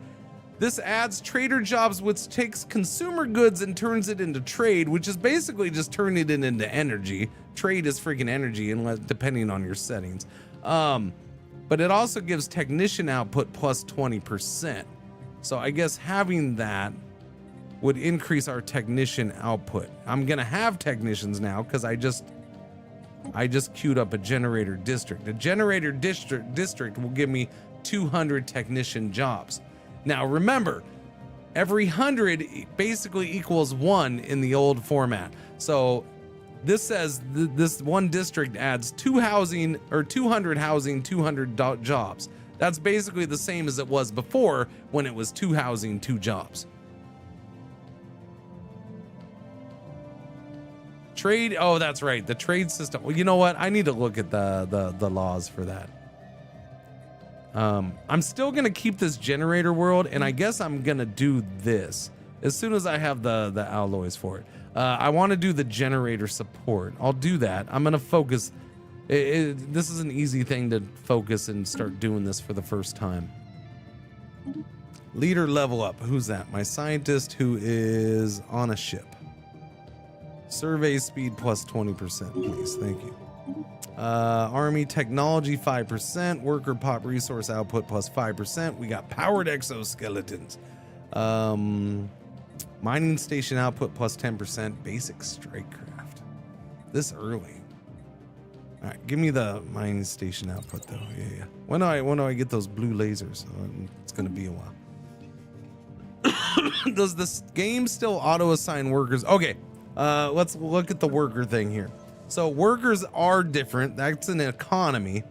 this adds trader jobs, which takes consumer goods and turns it into trade, which is basically just turning it into energy. Trade is freaking energy, unless depending on your settings. But it also gives technician output plus 20%. So I guess having that would increase our technician output. I'm gonna have technicians now because I just queued up a generator district. A generator district will give me 200 technician jobs. Now remember, every 100 basically equals 1 in the old format. So this says this 1 district adds 200 housing, 200 jobs. That's basically the same as it was before when it was 2 housing, 2 jobs. Trade, oh, that's right, the trade system. Well, you know what? I need to look at the laws for that. I'm still gonna keep this generator world, and I guess I'm gonna do this as soon as I have the alloys for it. I want to do the generator support. I'll do that. I'm gonna focus. This is an easy thing to focus and start doing this for the first time. Leader level up. Who's that? My scientist who is on a ship. Survey speed plus 20%, please. Thank you. Army technology 5%. Worker pop resource output plus 5%. We got powered exoskeletons. Mining station output plus 10%. Basic strike craft. This early. All right, give me the mining station output though. Yeah. When do I get those blue lasers? It's gonna be a while. Does this game still auto assign workers? Okay. Let's look at the worker thing here. So workers are different. That's an economy.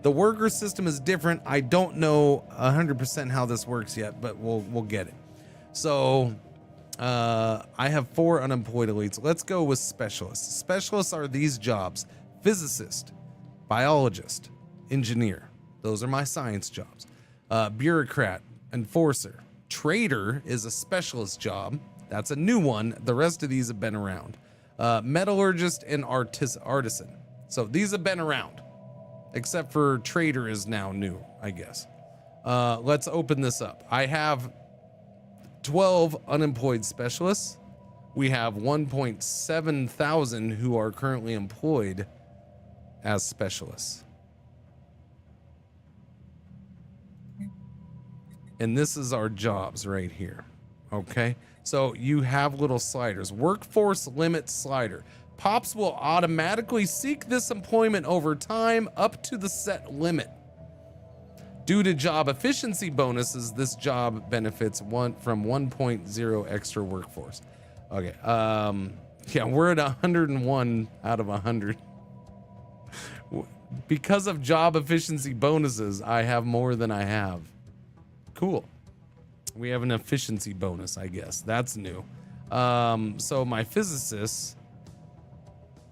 The worker system is different. I don't know 100% how this works yet, but we'll get it. So I have 4 unemployed elites. Let's go with specialists. Specialists are these jobs: physicist, biologist, engineer. Those are my science jobs. Bureaucrat, enforcer. Trader is a specialist job. That's a new one. The rest of these have been around. Metallurgist and artisan. So these have been around, except for trader is now new, I guess. Let's open this up. I have 12 unemployed specialists. We have 1.7 thousand who are currently employed as specialists. And this is our jobs right here. Okay. So you have little sliders. Workforce limit slider. Pops will automatically seek this employment over time up to the set limit. Due to job efficiency bonuses, this job benefits from 1.0 extra workforce. Okay. Yeah, we're at 101 out of 100. Because of job efficiency bonuses, I have more than I have. Cool. We have an efficiency bonus, I guess. That's new. So my physicists,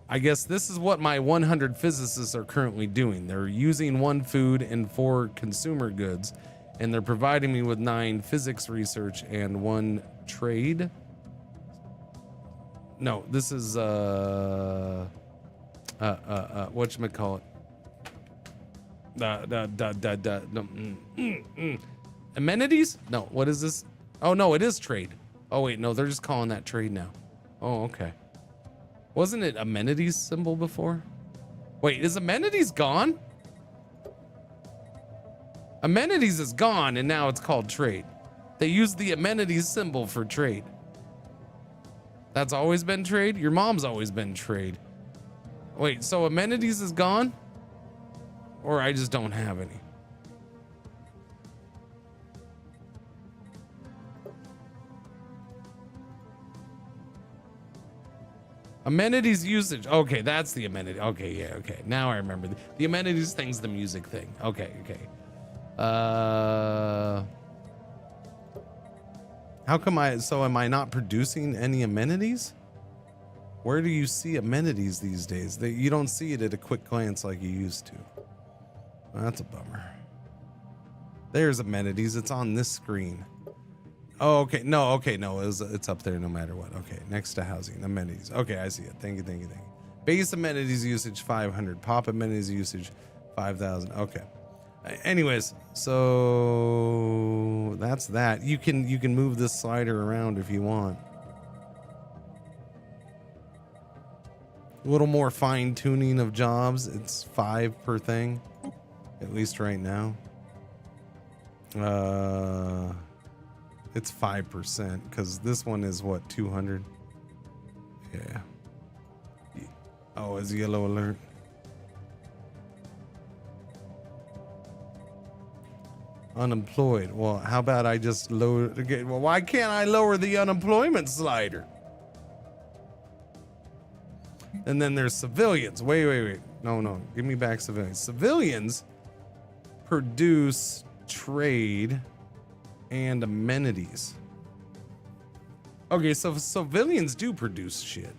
I guess this is what my 100 physicists are currently doing. They're using 1 food and 4 consumer goods, and they're providing me with 9 physics research and 1 trade. No, this is whatchamacallit? Amenities? No, what is this? Oh no, it is trade. Oh wait, no, they're just calling that trade now. Oh, okay. Wasn't it amenities symbol before? Wait, is amenities gone? Amenities is gone and now it's called trade. They use the amenities symbol for trade. That's always been trade? Your mom's always been trade. Wait, so amenities is gone? Or I just don't have any? Amenities usage. Okay, that's the amenity. Okay, yeah, okay. Now I remember. The amenities thing's the music thing. Okay, okay. How come am I not producing any amenities? Where do you see amenities these days? You don't see it at a quick glance like you used to. Well, that's a bummer. There's amenities. It's on this screen. Oh, okay. No, it's up there no matter what. Okay, next to housing, amenities. Okay, I see it. Thank you. Base amenities usage 500. Pop amenities usage 5,000. Okay. Anyways, so that's that. You can move this slider around if you want. A little more fine tuning of jobs. It's 5 per thing, at least right now. It's 5% because this one is what, 200? Yeah. Oh, it's yellow alert. Unemployed. Well, how about I just lower? Okay, well, why can't I lower the unemployment slider? And then there's civilians. Wait. No. Give me back civilians. Civilians produce trade and amenities. Okay, so civilians do produce shit.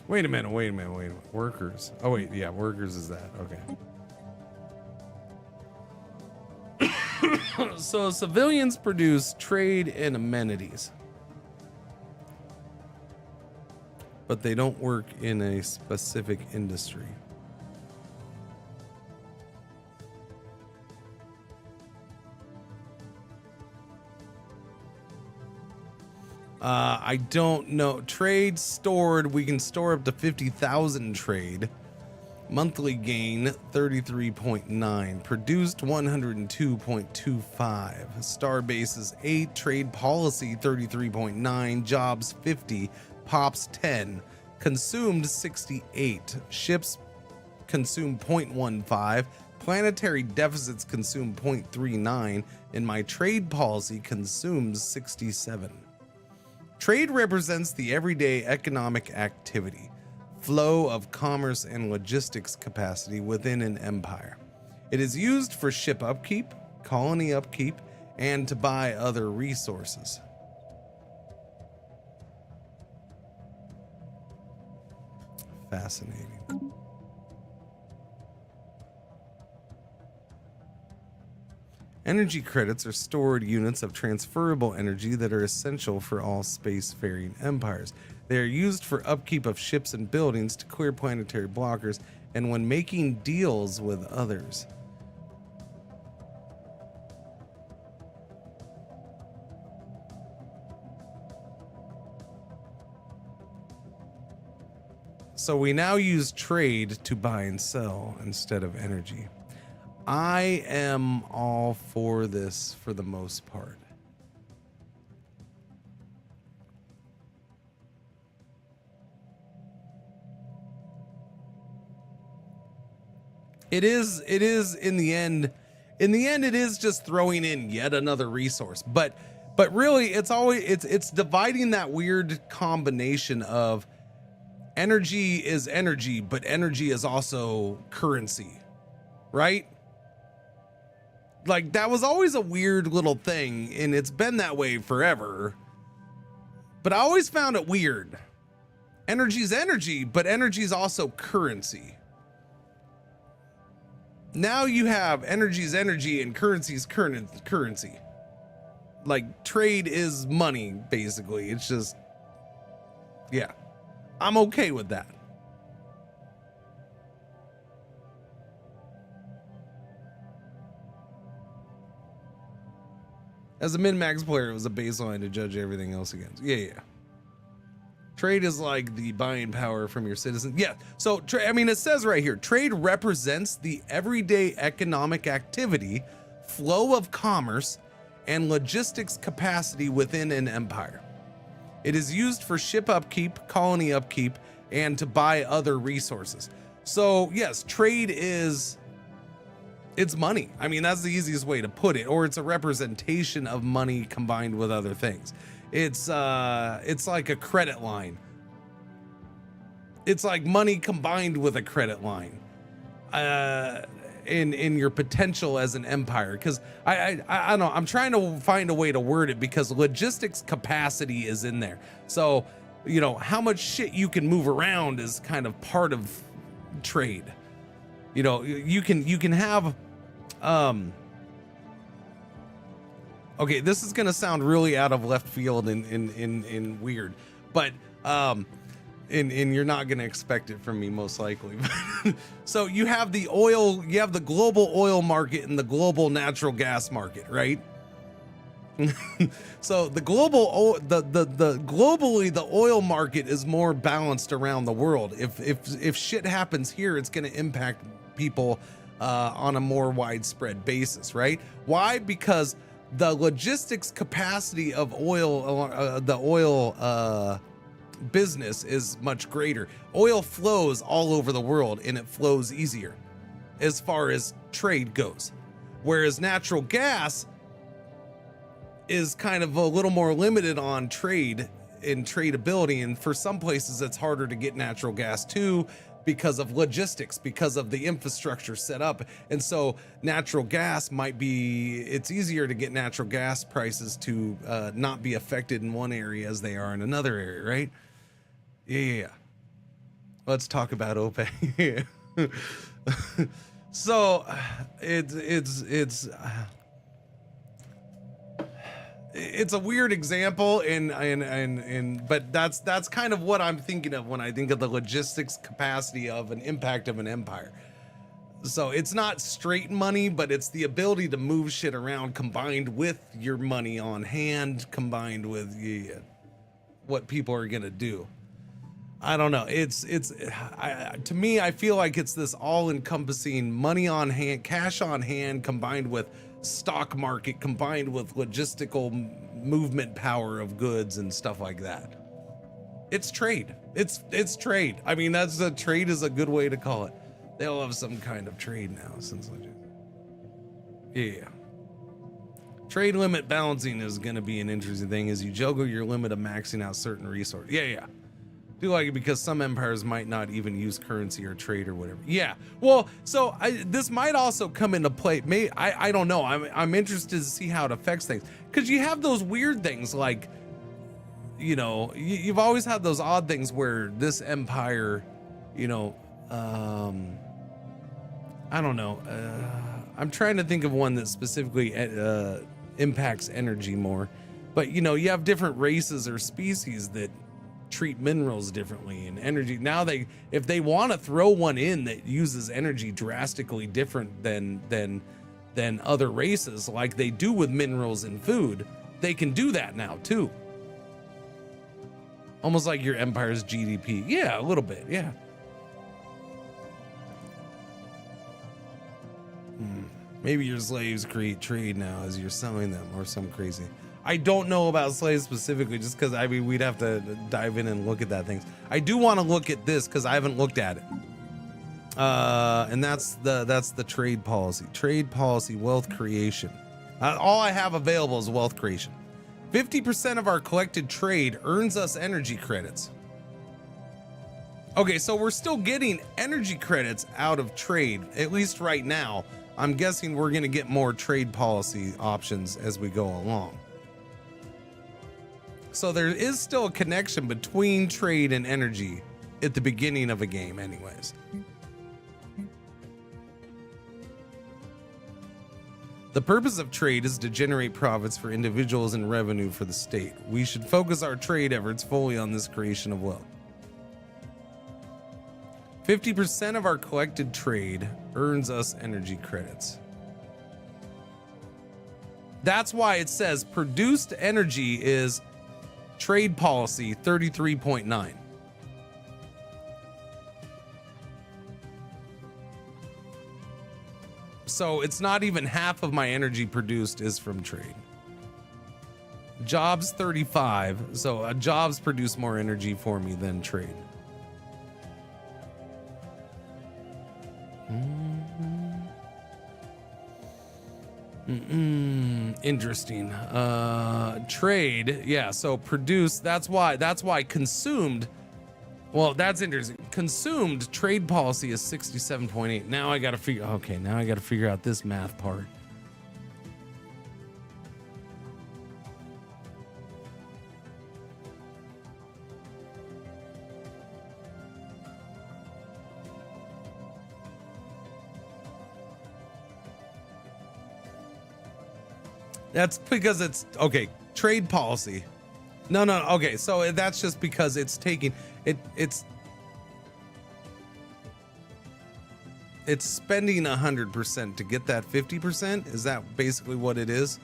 Wait a minute. Workers. Oh wait, yeah, workers is that. Okay. So civilians produce trade and amenities, but they don't work in a specific industry. I don't know. Trade stored. We can store up to 50,000 trade. Monthly gain 33.9. Produced 102.25. Star bases 8. Trade policy 33.9. Jobs 50. Pops 10. Consumed 68. Ships consume 0.15. Planetary deficits consume 0.39. And my trade policy consumes 67. Trade represents the everyday economic activity, flow of commerce and logistics capacity within an empire. It is used for ship upkeep, colony upkeep, and to buy other resources. Fascinating. Energy credits are stored units of transferable energy that are essential for all spacefaring empires. They are used for upkeep of ships and buildings, to clear planetary blockers, and when making deals with others. So we now use trade to buy and sell instead of energy. I am all for this for the most part. It is in the end it is just throwing in yet another resource, but really it's dividing that weird combination of energy is energy, but energy is also currency, right? Like, that was always a weird little thing, and it's been that way forever. But I always found it weird. Energy's energy, but energy's also currency. Now you have energy's energy and currency's currency. Like, trade is money, basically. It's just, yeah. I'm okay with that. As a min-max player, it was a baseline to judge everything else against. Yeah. Trade is like the buying power from your citizens. Yeah, so, I mean, it says right here, trade represents the everyday economic activity, flow of commerce, and logistics capacity within an empire. It is used for ship upkeep, colony upkeep, and to buy other resources. So, yes, trade is... it's money. I mean, that's the easiest way to put it, or it's a representation of money combined with other things. It's like a credit line. It's like money combined with a credit line in your potential as an empire. Because I don't know, I'm trying to find a way to word it, because logistics capacity is in there. So, you know, how much shit you can move around is kind of part of trade. You know, you can have okay, this is gonna sound really out of left field and weird, but and you're not gonna expect it from me, most likely. So you have the global oil market and the global natural gas market, right? So the globally the oil market is more balanced around the world. If shit happens here, it's going to impact people on a more widespread basis, right? Why? Because the logistics capacity of the oil business is much greater. Oil flows all over the world, and it flows easier as far as trade goes, whereas natural gas is kind of a little more limited on trade and tradability. And for some places, it's harder to get natural gas too, because of logistics, because of the infrastructure set up. And so natural gas it's easier to get natural gas prices to not be affected in one area as they are in another area, right? Yeah. Let's talk about OPEC. So it's a weird example, but that's kind of what I'm thinking of when I think of the logistics capacity of an impact of an empire. So it's not straight money, but it's the ability to move shit around combined with your money on hand, combined with what people are gonna do. I don't know. To me, I feel like it's this all-encompassing money on hand, cash on hand, combined with stock market, combined with logistical movement power of goods and stuff like that. It's trade. It's trade. I mean, trade is a good way to call it. They all have some kind of trade now since yeah. Trade limit balancing is going to be an interesting thing as you juggle your limit of maxing out certain resources. Yeah. Do like it because some empires might not even use currency or trade or whatever. Yeah. Well, so this might also come into play. I don't know. I'm interested to see how it affects things, because you have those weird things like, you know, you've always had those odd things where this empire, you know, I don't know. I'm trying to think of one that specifically impacts energy more, but you know, you have different races or species that treat minerals differently and energy. Now if they want to throw one in that uses energy drastically different than other races, like they do with minerals and food, they can do that now too. Almost like your empire's GDP. Yeah, a little bit. Yeah. Maybe your slaves create trade now as you're selling them, or some crazy. I don't know about slaves specifically, just because I mean we'd have to dive in and look at that things. I do want to look at this because I haven't looked at it. And that's the trade policy. Trade policy, wealth creation. All I have available is wealth creation. 50% of our collected trade earns us energy credits. Okay, so we're still getting energy credits out of trade, at least right now. I'm guessing we're going to get more trade policy options as we go along. So there is still a connection between trade and energy at the beginning of a game anyways. The purpose of trade is to generate profits for individuals and revenue for the state. We should focus our trade efforts fully on this creation of wealth. 50% of our collected trade earns us energy credits. That's why it says produced energy is trade policy 33.9. So it's not even half of my energy produced is from trade. Jobs 35. So jobs produce more energy for me than trade. Interesting. Trade, yeah, so produce, that's why consumed, well, that's interesting. Consumed trade policy is 67.8. Now I gotta figure out this math part. That's because it's okay. Trade policy. No. Okay, so that's just because it's taking it. It's spending 100% to get that 50%. Is that basically what it is?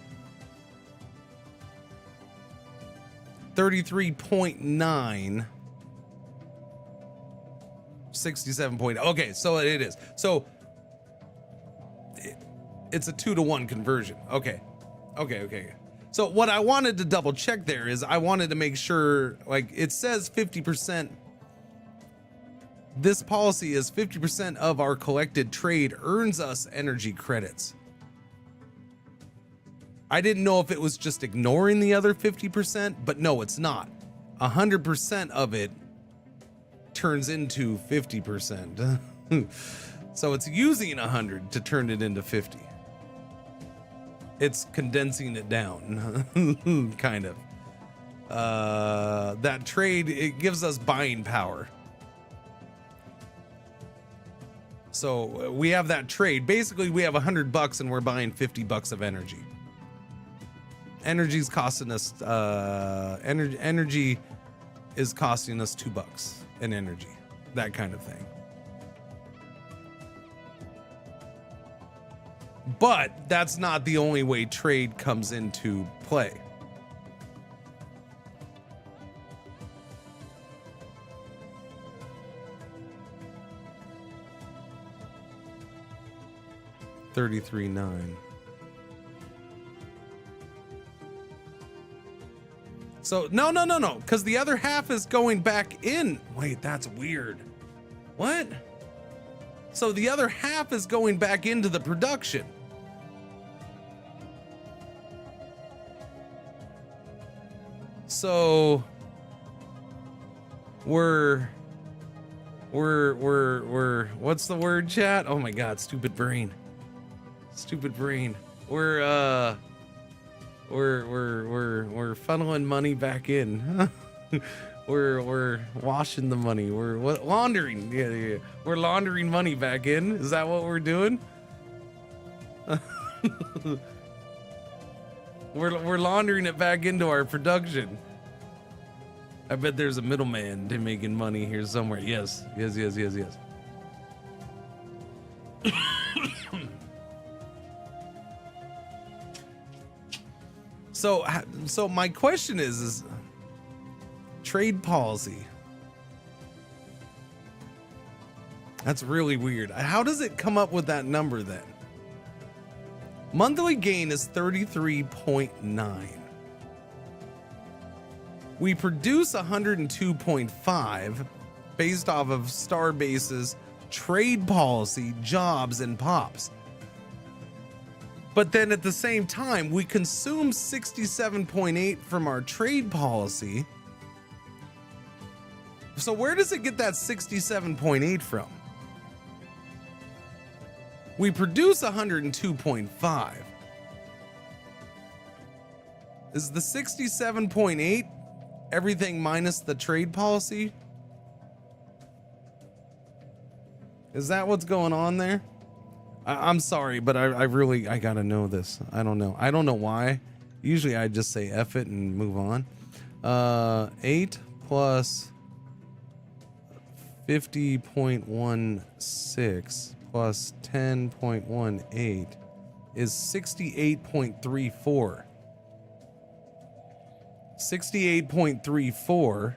33.9. 67 point. Okay, so it is. So it's a 2-to-1 conversion. Okay. So what I wanted to double check there is I wanted to make sure, like it says 50%. This policy is 50% of our collected trade earns us energy credits. I didn't know if it was just ignoring the other 50%, but no, it's not. 100% of it turns into 50%. So it's using 100 to turn it into 50. It's condensing it down, kind of. That trade, it gives us buying power. So we have that trade. Basically, we have $100 and we're buying $50 of energy. Energy's costing us, energy is costing us $2 in energy, that kind of thing. But that's not the only way trade comes into play. $33.9. So no, because the other half is going back in. Wait, that's weird. What? So the other half is going back into the production. So we're what's the word, chat? Oh my god, stupid brain. We're funneling money back in. We're washing the money. We're laundering. Yeah. We're laundering money back in. Is that what we're doing? We're laundering it back into our production. I bet there's a middleman to making money here somewhere. Yes. So my question is trade policy. That's really weird. How does it come up with that number then? Monthly gain is 33.9. We produce 102.5 based off of Starbase's trade policy, jobs, and pops. But then at the same time, we consume 67.8 from our trade policy. So where does it get that 67.8 from? We produce 102.5. Is the 67.8 everything minus the trade policy? Is that what's going on there? I'm sorry, but I gotta know this. I don't know. I don't know why. Usually I just say F it and move on. 8 plus 50.16 plus 10.18 is 68.34. 68.34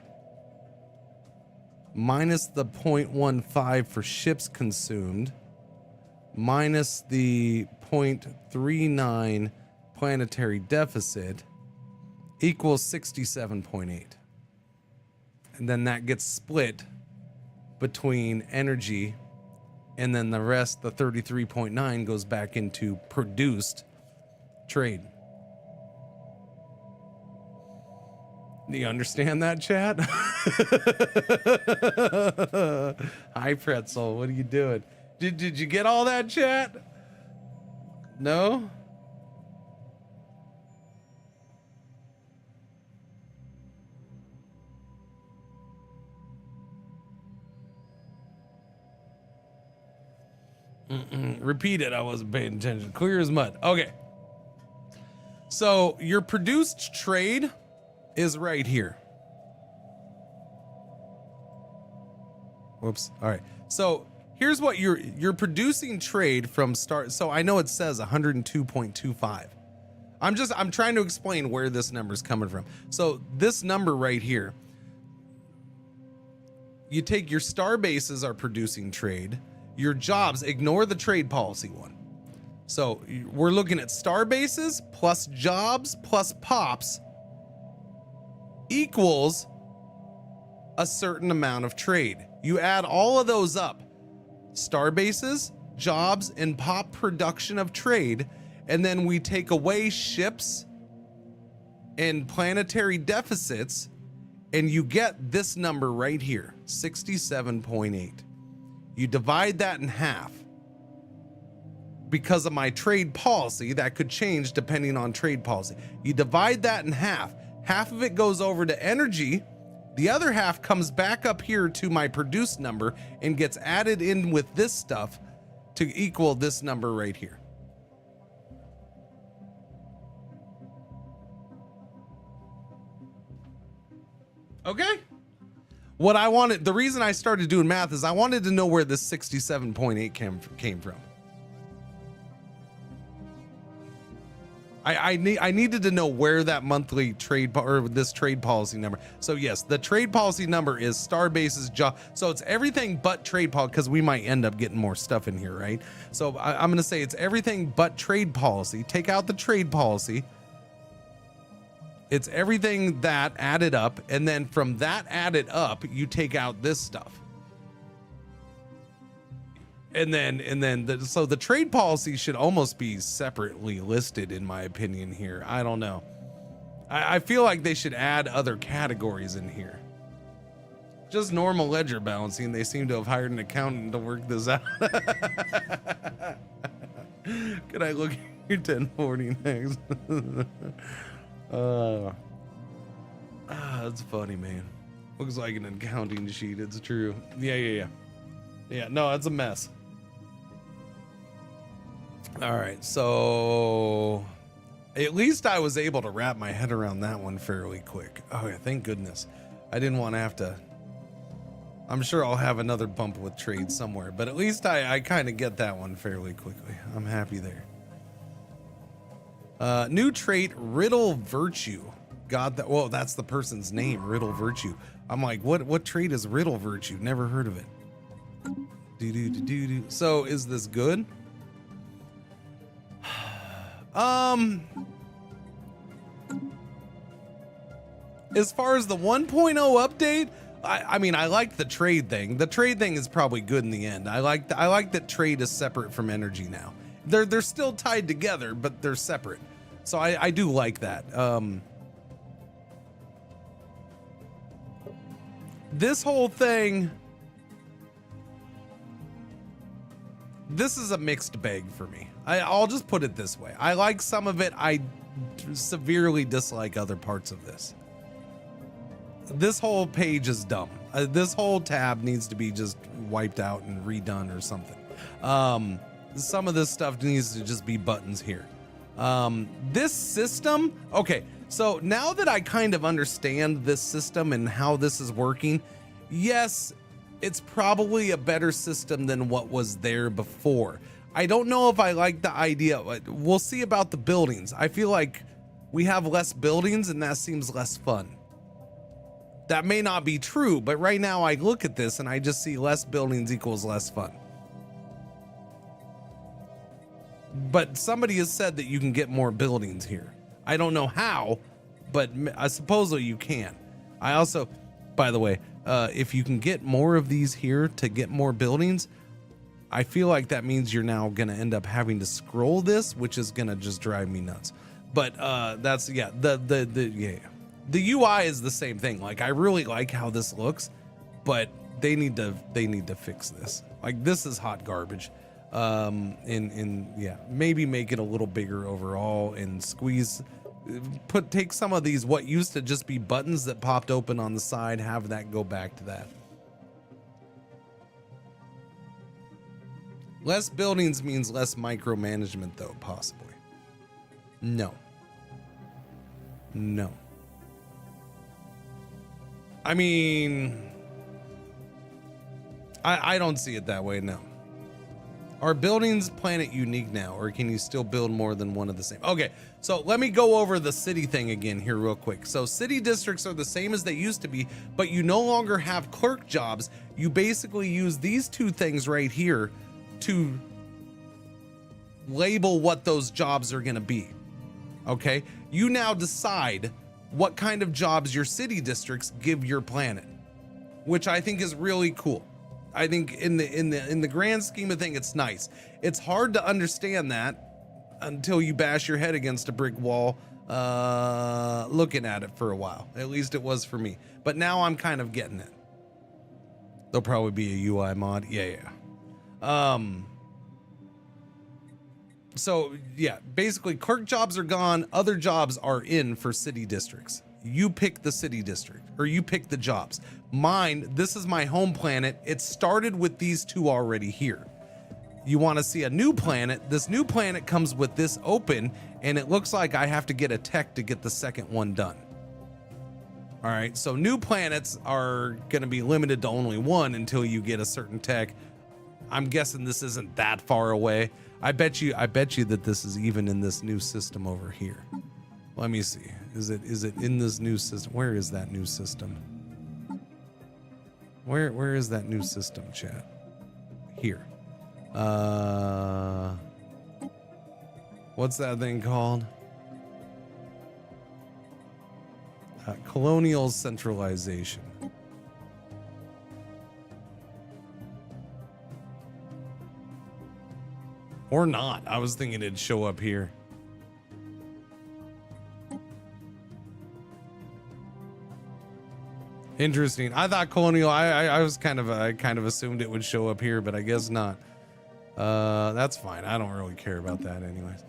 minus the 0.15 for ships consumed minus the 0.39 planetary deficit equals 67.8. And then that gets split between energy, and then the rest, the 33.9, goes back into produced trade. Do you understand that, chat? Hi, Pretzel. What are you doing? Did you get all that, chat? No? Repeat it. I wasn't paying attention. Clear as mud. Okay. So your produced trade is right here. Whoops. All right. So here's what you're producing trade from start. So I know it says 102.25. I'm trying to explain where this number is coming from. So this number right here, you take your star bases are producing trade, your jobs, ignore the trade policy one. So we're looking at star bases plus jobs plus pops equals a certain amount of trade. You add all of those up, star bases, jobs, and pop production of trade, and then we take away ships and planetary deficits, and you get this number right here, 67.8. You divide that in half. Because of my trade policy, that could change depending on trade policy. You divide that in half. Half of it goes over to energy. The other half comes back up here to my produced number and gets added in with this stuff to equal this number right here. Okay? What I wanted, the reason I started doing math is I wanted to know where this 67.8 came from. I needed to know where that monthly trade or this trade policy number. So yes, the trade policy number is star bases job. So it's everything but trade policy, because we might end up getting more stuff in here, right? So I'm going to say it's everything but trade policy. Take out the trade policy. It's everything that added up, and then from that added up, you take out this stuff. And then so the trade policy should almost be separately listed, in my opinion here. I don't know. I feel like they should add other categories in here. Just normal ledger balancing. They seem to have hired an accountant to work this out. Can I look at your 1040 next? That's funny, man. Looks like an accounting sheet. It's true. Yeah, no, it's a mess. All right, so at least I was able to wrap my head around that one fairly quick. Oh yeah, thank goodness. I didn't want to have to. I'm sure I'll have another bump with trade somewhere, but at least I kind of get that one fairly quickly. I'm happy there. New trait, Riddle Virtue. God, that, well, that's the person's name, Riddle Virtue. I'm like, what trait is Riddle Virtue? Never heard of it. So is this good? As far as the 1.0 update, I mean, I like the trade thing. The trade thing is probably good in the end. I like that trade is separate from energy now. They're still tied together, but they're separate. So I do like that. this whole thing, this is a mixed bag for me. I'll just put it this way. I like some of it. I severely dislike other parts of this. This whole page is dumb. This whole tab needs to be just wiped out and redone or something. Some of this stuff needs to just be buttons here. This system, okay, so now that I kind of understand this system and how this is working, yes, it's probably a better system than what was there before. I don't know if I like the idea. We'll see about the buildings. I feel like we have less buildings and that seems less fun. That may not be true, but right now I look at this and I just see less buildings equals less fun. But somebody has said that you can get more buildings here. I don't know how, but I suppose you can. I also, by the way, if you can get more of these here to get more buildings, I feel like that means you're now going to end up having to scroll this, which is going to just drive me nuts. But that's, yeah, the UI is the same thing. Like, I really like how this looks, but they need to fix this. Like, this is hot garbage. Yeah, maybe make it a little bigger overall and take some of these, what used to just be buttons that popped open on the side, have that go back to that. Less buildings means less micromanagement though, possibly. No. I mean, I don't see it that way, no. Are buildings planet unique now, or can you still build more than one of the same? Okay, so let me go over the city thing again here real quick. So city districts are the same as they used to be, but you no longer have clerk jobs. You basically use these two things right here to label what those jobs are gonna be, okay? You now decide what kind of jobs your city districts give your planet, which I think is really cool. I think in the grand scheme of things, it's nice. It's hard to understand that until you bash your head against a brick wall, looking at it for a while. At least it was for me. But now I'm kind of getting it. There'll probably be a UI mod. Yeah. So yeah, basically clerk jobs are gone. Other jobs are in for city districts. You pick the city district, or you pick the jobs. Mine, this is my home planet. It started with these two already here. You want to see a new planet? This new planet comes with this open, and it looks like I have to get a tech to get the second one done. All right, so new planets are going to be limited to only one until you get a certain tech. I'm guessing this isn't that far away. I bet you that this is even in this new system over here. Let me see. Is it in this new system? Where is that new system? Where is that new system, chat? Here. What's that thing called? Colonial centralization. Or not. I was thinking it'd show up here. Interesting. I thought colonial. I was kind of assumed it would show up here, but I guess not. That's fine. I don't really care about that, anyways.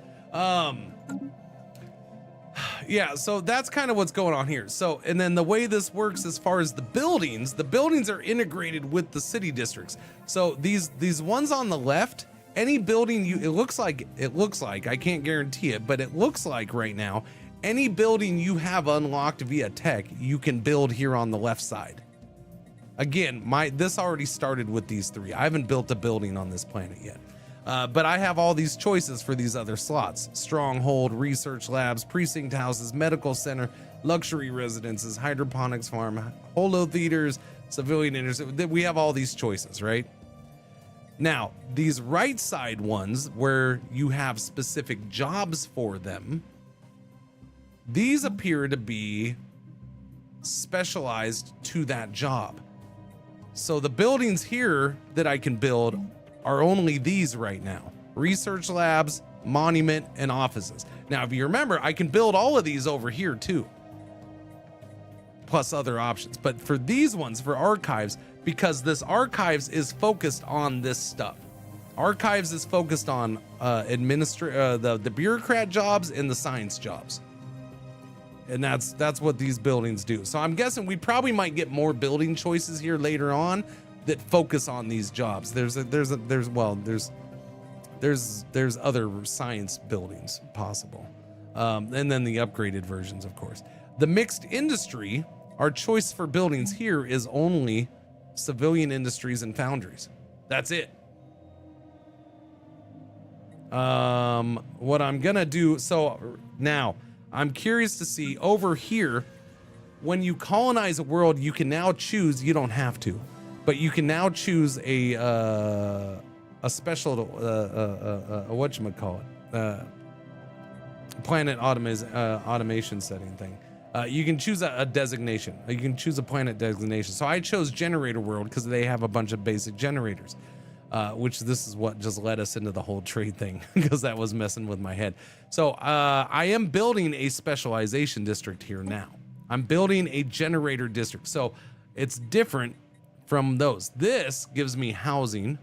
Yeah. So that's kind of what's going on here. So, and then the way this works, as far as the buildings are integrated with the city districts. So these ones on the left, any building it looks like I can't guarantee it, but it looks like right now. Any building you have unlocked via tech, you can build here on the left side. Again, this already started with these three. I haven't built a building on this planet yet. But I have all these choices for these other slots. Stronghold, research labs, precinct houses, medical center, luxury residences, hydroponics farm, holo theaters, civilian interest. We have all these choices, right? Now, these right side ones where you have specific jobs for them, these appear to be specialized to that job. So the buildings here that I can build are only these right now. Research labs, monument, and offices. Now, if you remember, I can build all of these over here too. plus other options. But for these ones, for archives, because this archives is focused on this stuff. Archives is focused on the bureaucrat jobs and the science jobs. And that's what these buildings do. So I'm guessing we probably might get more building choices here later on that focus on these jobs. There's other science buildings possible. And then the upgraded versions, of course. The mixed industry, our choice for buildings here is only civilian industries and foundries. That's it. What I'm gonna do, so now I'm curious to see over here, when you colonize a world, you can now choose, you don't have to, but you can now choose a special, whatchamacallit, planet automation setting thing. You can choose a designation. You can choose a planet designation. So I chose generator world because they have a bunch of basic generators, which this is what just led us into the whole trade thing because that was messing with my head. So I am building a specialization district here now. I'm building a generator district. So it's different from those. This gives me housing.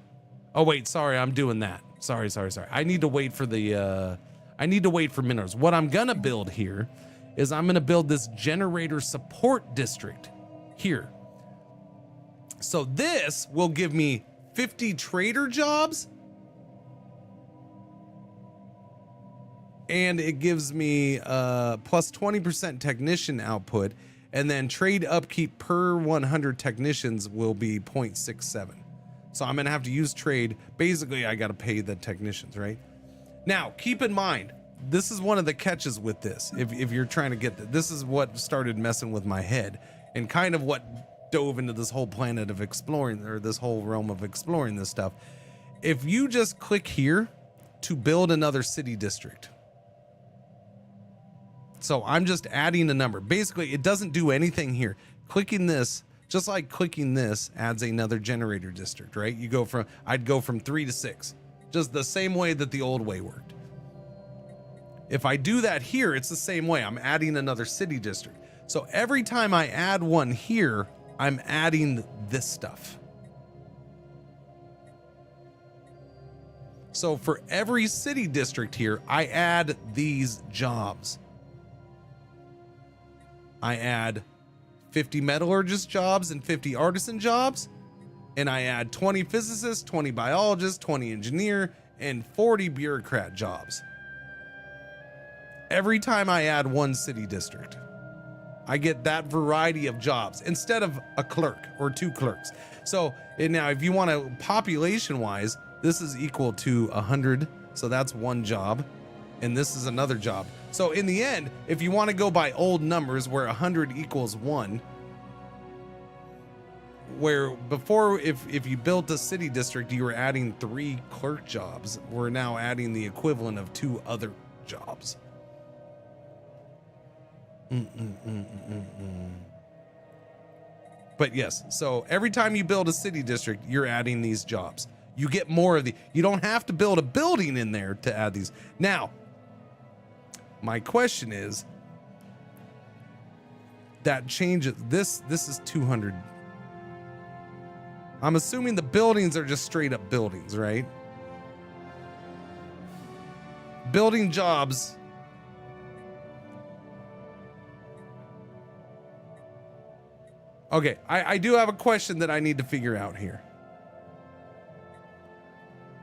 Oh wait, sorry, I'm doing that. Sorry. I need to wait for the, I need to wait for minerals. What I'm gonna build here is I'm gonna build this generator support district here. So this will give me 50 trader jobs. And it gives me plus 20% technician output. And then trade upkeep per 100 technicians will be 0.67. So I'm gonna have to use trade. Basically, I gotta pay the technicians, right? Now, keep in mind, this is one of the catches with this. If you're trying to get this is what started messing with my head and kind of what dove into this whole planet of exploring, or this whole realm of exploring this stuff. If you just click here to build another city district. So I'm just adding a number. Basically, it doesn't do anything here. Clicking this, just like clicking this, adds another generator district, right? You go from, I'd go from 3 to 6, just the same way that the old way worked. If I do that here, it's the same way. I'm adding another city district. So every time I add one here, I'm adding this stuff. So for every city district here, I add these jobs. I add 50 metallurgist jobs and 50 artisan jobs. And I add 20 physicists, 20 biologists, 20 engineer, and 40 bureaucrat jobs. Every time I add one city district, I get that variety of jobs instead of a clerk or 2 clerks. So now if you want to population wise, this is equal to 100. So that's one job. And this is another job. So in the end, if you want to go by old numbers where 100 equals 1, where before if you built a city district, you were adding 3 clerk jobs, we're now adding the equivalent of 2 other jobs. But yes, so every time you build a city district, you're adding these jobs. You get more of the, you don't have to build a building in there to add these. Now, my question is, that changes, this is 200. I'm assuming the buildings are just straight up buildings, right? Building jobs. Okay, I do have a question that I need to figure out here.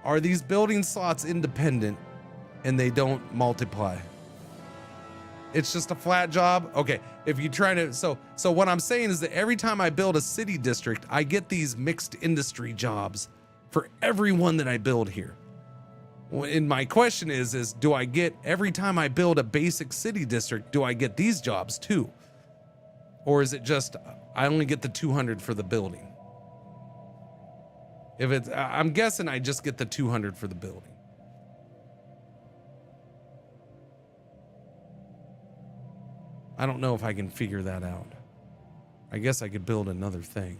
Are these building slots independent and they don't multiply? It's just a flat job? Okay, if you're trying to, so what I'm saying is that every time I build a city district, I get these mixed industry jobs for every one that I build here. And my question is do I get, every time I build a basic city district, do I get these jobs too? Or is it just, I only get the 200 for the building? If it's, I'm guessing I just get the 200 for the building. I don't know if I can figure that out. I guess I could build another thing.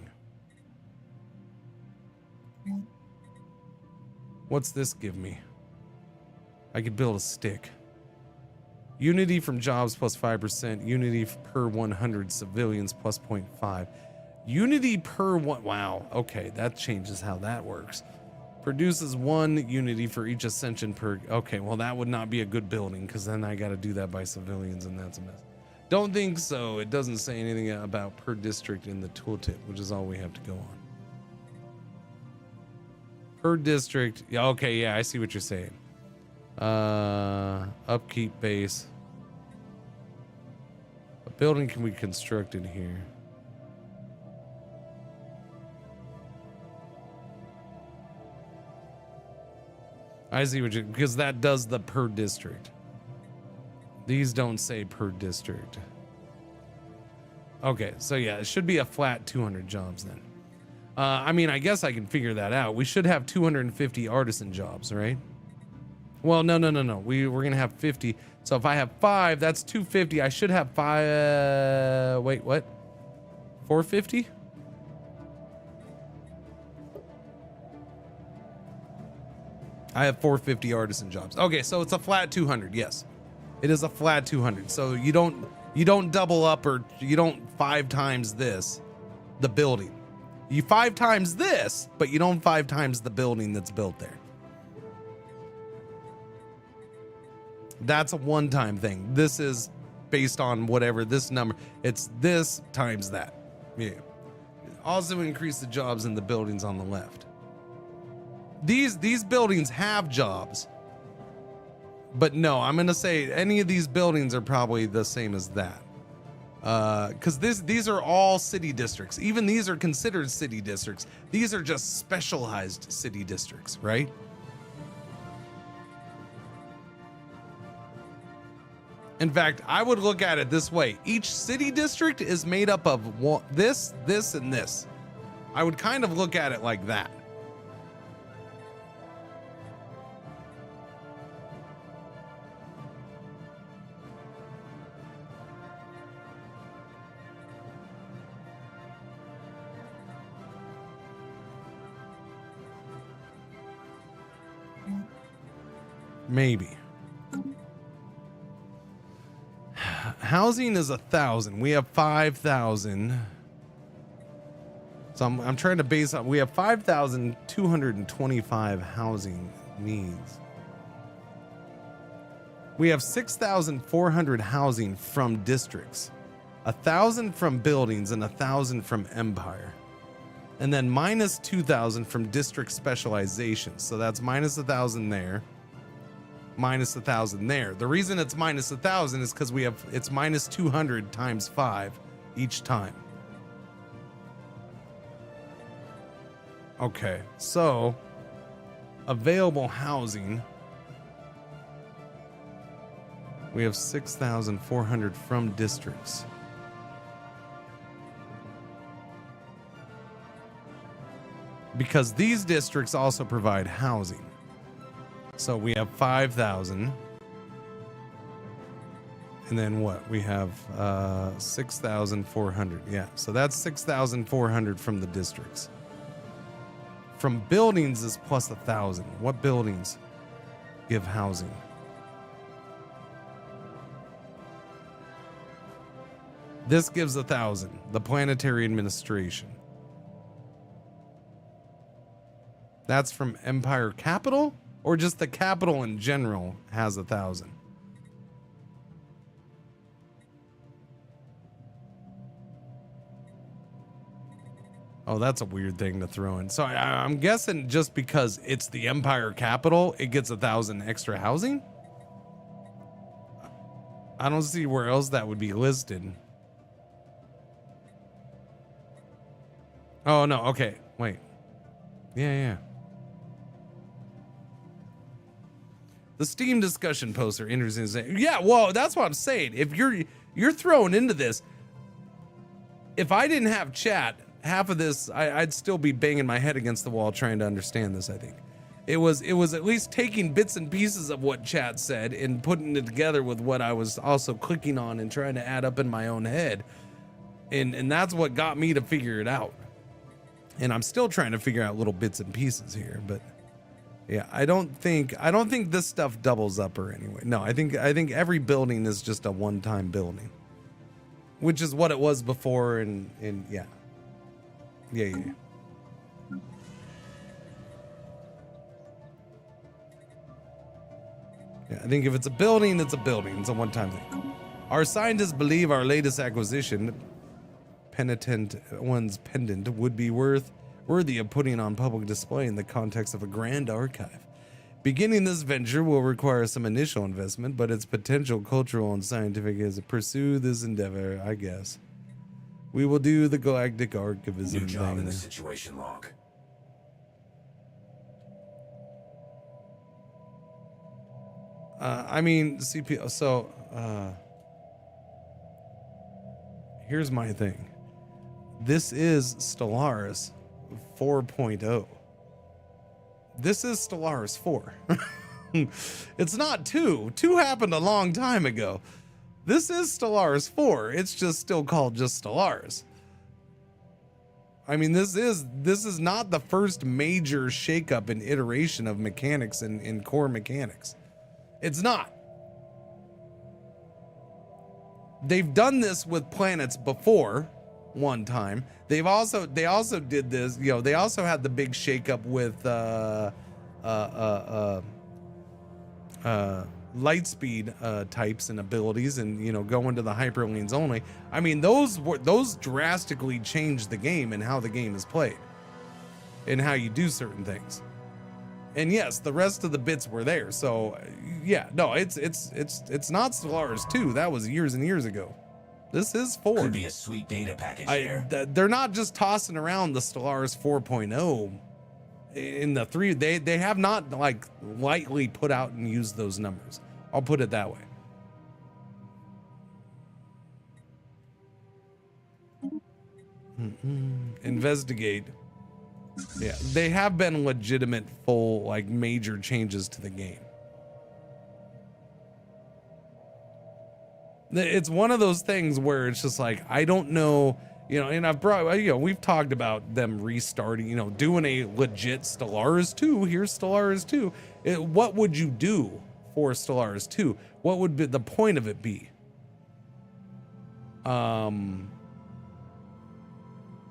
What's this give me? I could build a stick. Unity from jobs plus 5%. Unity per 100 civilians plus 0.5. Unity per one. Wow. Okay, that changes how that works. Produces 1 unity for each ascension per. Okay, well, that would not be a good building because then I got to do that by civilians and that's a mess. Don't think so. It doesn't say anything about per district in the tooltip, which is all we have to go on. Per district. Yeah, okay, yeah, I see what you're saying. Upkeep base. A building can be constructed here. I see what you, because that does the per district. These don't say per district. Okay, so yeah, it should be a flat 200 jobs then. I mean, I guess I can figure that out. We should have 250 artisan jobs, right? Well, no. We're going to have 50. So if I have 5, that's 250. I should have 5. Wait, what? 450? I have 450 artisan jobs. Okay, so it's a flat 200. Yes, it is a flat 200. So you don't double up or you don't 5 times this, the building. You 5 times this, but you don't 5 times the building that's built there. That's a one-time thing. This is based on whatever this number. It's this times that. Yeah. Also increase the jobs in the buildings on the left. These buildings have jobs. But no, I'm going to say any of these buildings are probably the same as that. Because these are all city districts. Even these are considered city districts. These are just specialized city districts, right? In fact, I would look at it this way. Each city district is made up of this, and this. I would kind of look at it like that. Maybe. Housing is 1,000. We have 5,000. So I'm trying to base on. We have 5,225 housing needs. We have 6,400 housing from districts, 1,000 from buildings, and 1,000 from empire. And then minus 2,000 from district specializations. So that's minus 1,000 there. Minus 1,000 there. The reason it's minus 1,000 is because it's minus 200 times 5 each time. Okay, so available housing. We have 6,400 from districts. Because these districts also provide housing. So we have 5,000. And then what? We have 6,400. Yeah, so that's 6,400 from the districts. From buildings is plus 1,000. What buildings give housing? This gives 1,000. The planetary administration. That's from Empire Capital? Or just the capital in general has 1,000? Oh, that's a weird thing to throw in. So I'm guessing just because it's the Empire capital, it gets 1,000 extra housing? I don't see where else that would be listed. Oh, no. Okay. Wait. Yeah. The Steam discussion poster enters in saying, yeah, well, that's what I'm saying. If you're thrown into this, if I didn't have chat, half of this, I'd still be banging my head against the wall trying to understand this, I think. It was at least taking bits and pieces of what chat said and putting it together with what I was also clicking on and trying to add up in my own head. And that's what got me to figure it out. And I'm still trying to figure out little bits and pieces here, but Yeah, I don't think this stuff doubles up or anyway. No, I think every building is just a one-time building, which is what it was before. And yeah. Yeah. Yeah, I think if it's a building, it's a building. It's a one-time thing. Our scientists believe our latest acquisition, Penitent One's pendant, would be worthy of putting on public display in the context of a grand archive. Beginning this venture will require some initial investment, but its potential cultural and scientific is to pursue this endeavor, I guess. We will do the galactic archivism New job thing. in the situation log. I mean, CPO. So, here's my thing. This is Stellaris 4.0. This is Stellaris 4. It's not 2. 2 happened a long time ago. This is Stellaris 4. It's just still called just Stellaris. I mean, this is not the first major shakeup and iteration of mechanics and core mechanics. It's not. They've done this with planets before one time. They also did this, you know, they also had the big shakeup with light speed types and abilities, and you know, going to the hyperlanes only. I mean, those drastically changed the game and how the game is played and how you do certain things. And yes, the rest of the bits were there. So yeah, no, it's not Stellaris 2. That was years and years ago. This is 4. Could be a sweet data package there. They're not just tossing around the Stellaris 4.0 in the 3. They have not like lightly put out and used those numbers. I'll put it that way. Investigate. Yeah, they have been legitimate, full, like major changes to the game. It's one of those things where it's just like, I don't know, you know, and we've talked about them restarting, you know, doing a legit Stellaris 2. Here's Stellaris 2. What would you do for Stellaris 2? What would be the point of it be?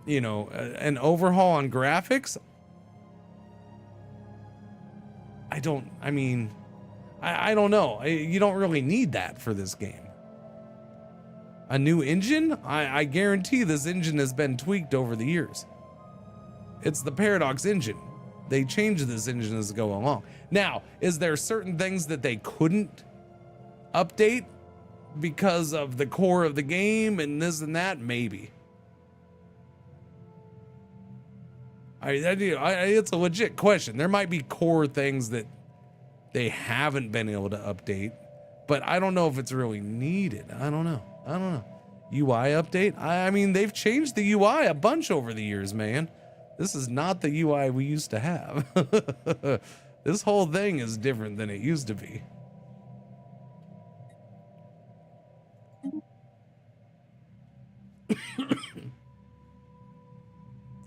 You know, an overhaul on graphics? I don't know. You don't really need that for this game. A new engine? I guarantee this engine has been tweaked over the years. It's the Paradox engine. They changed this engine as they go along. Now, is there certain things that they couldn't update because of the core of the game and this and that? Maybe. It's a legit question. There might be core things that they haven't been able to update, but I don't know if it's really needed. I don't know. UI update? I mean, they've changed the UI a bunch over the years, man. This is not the UI we used to have. This whole thing is different than it used to be.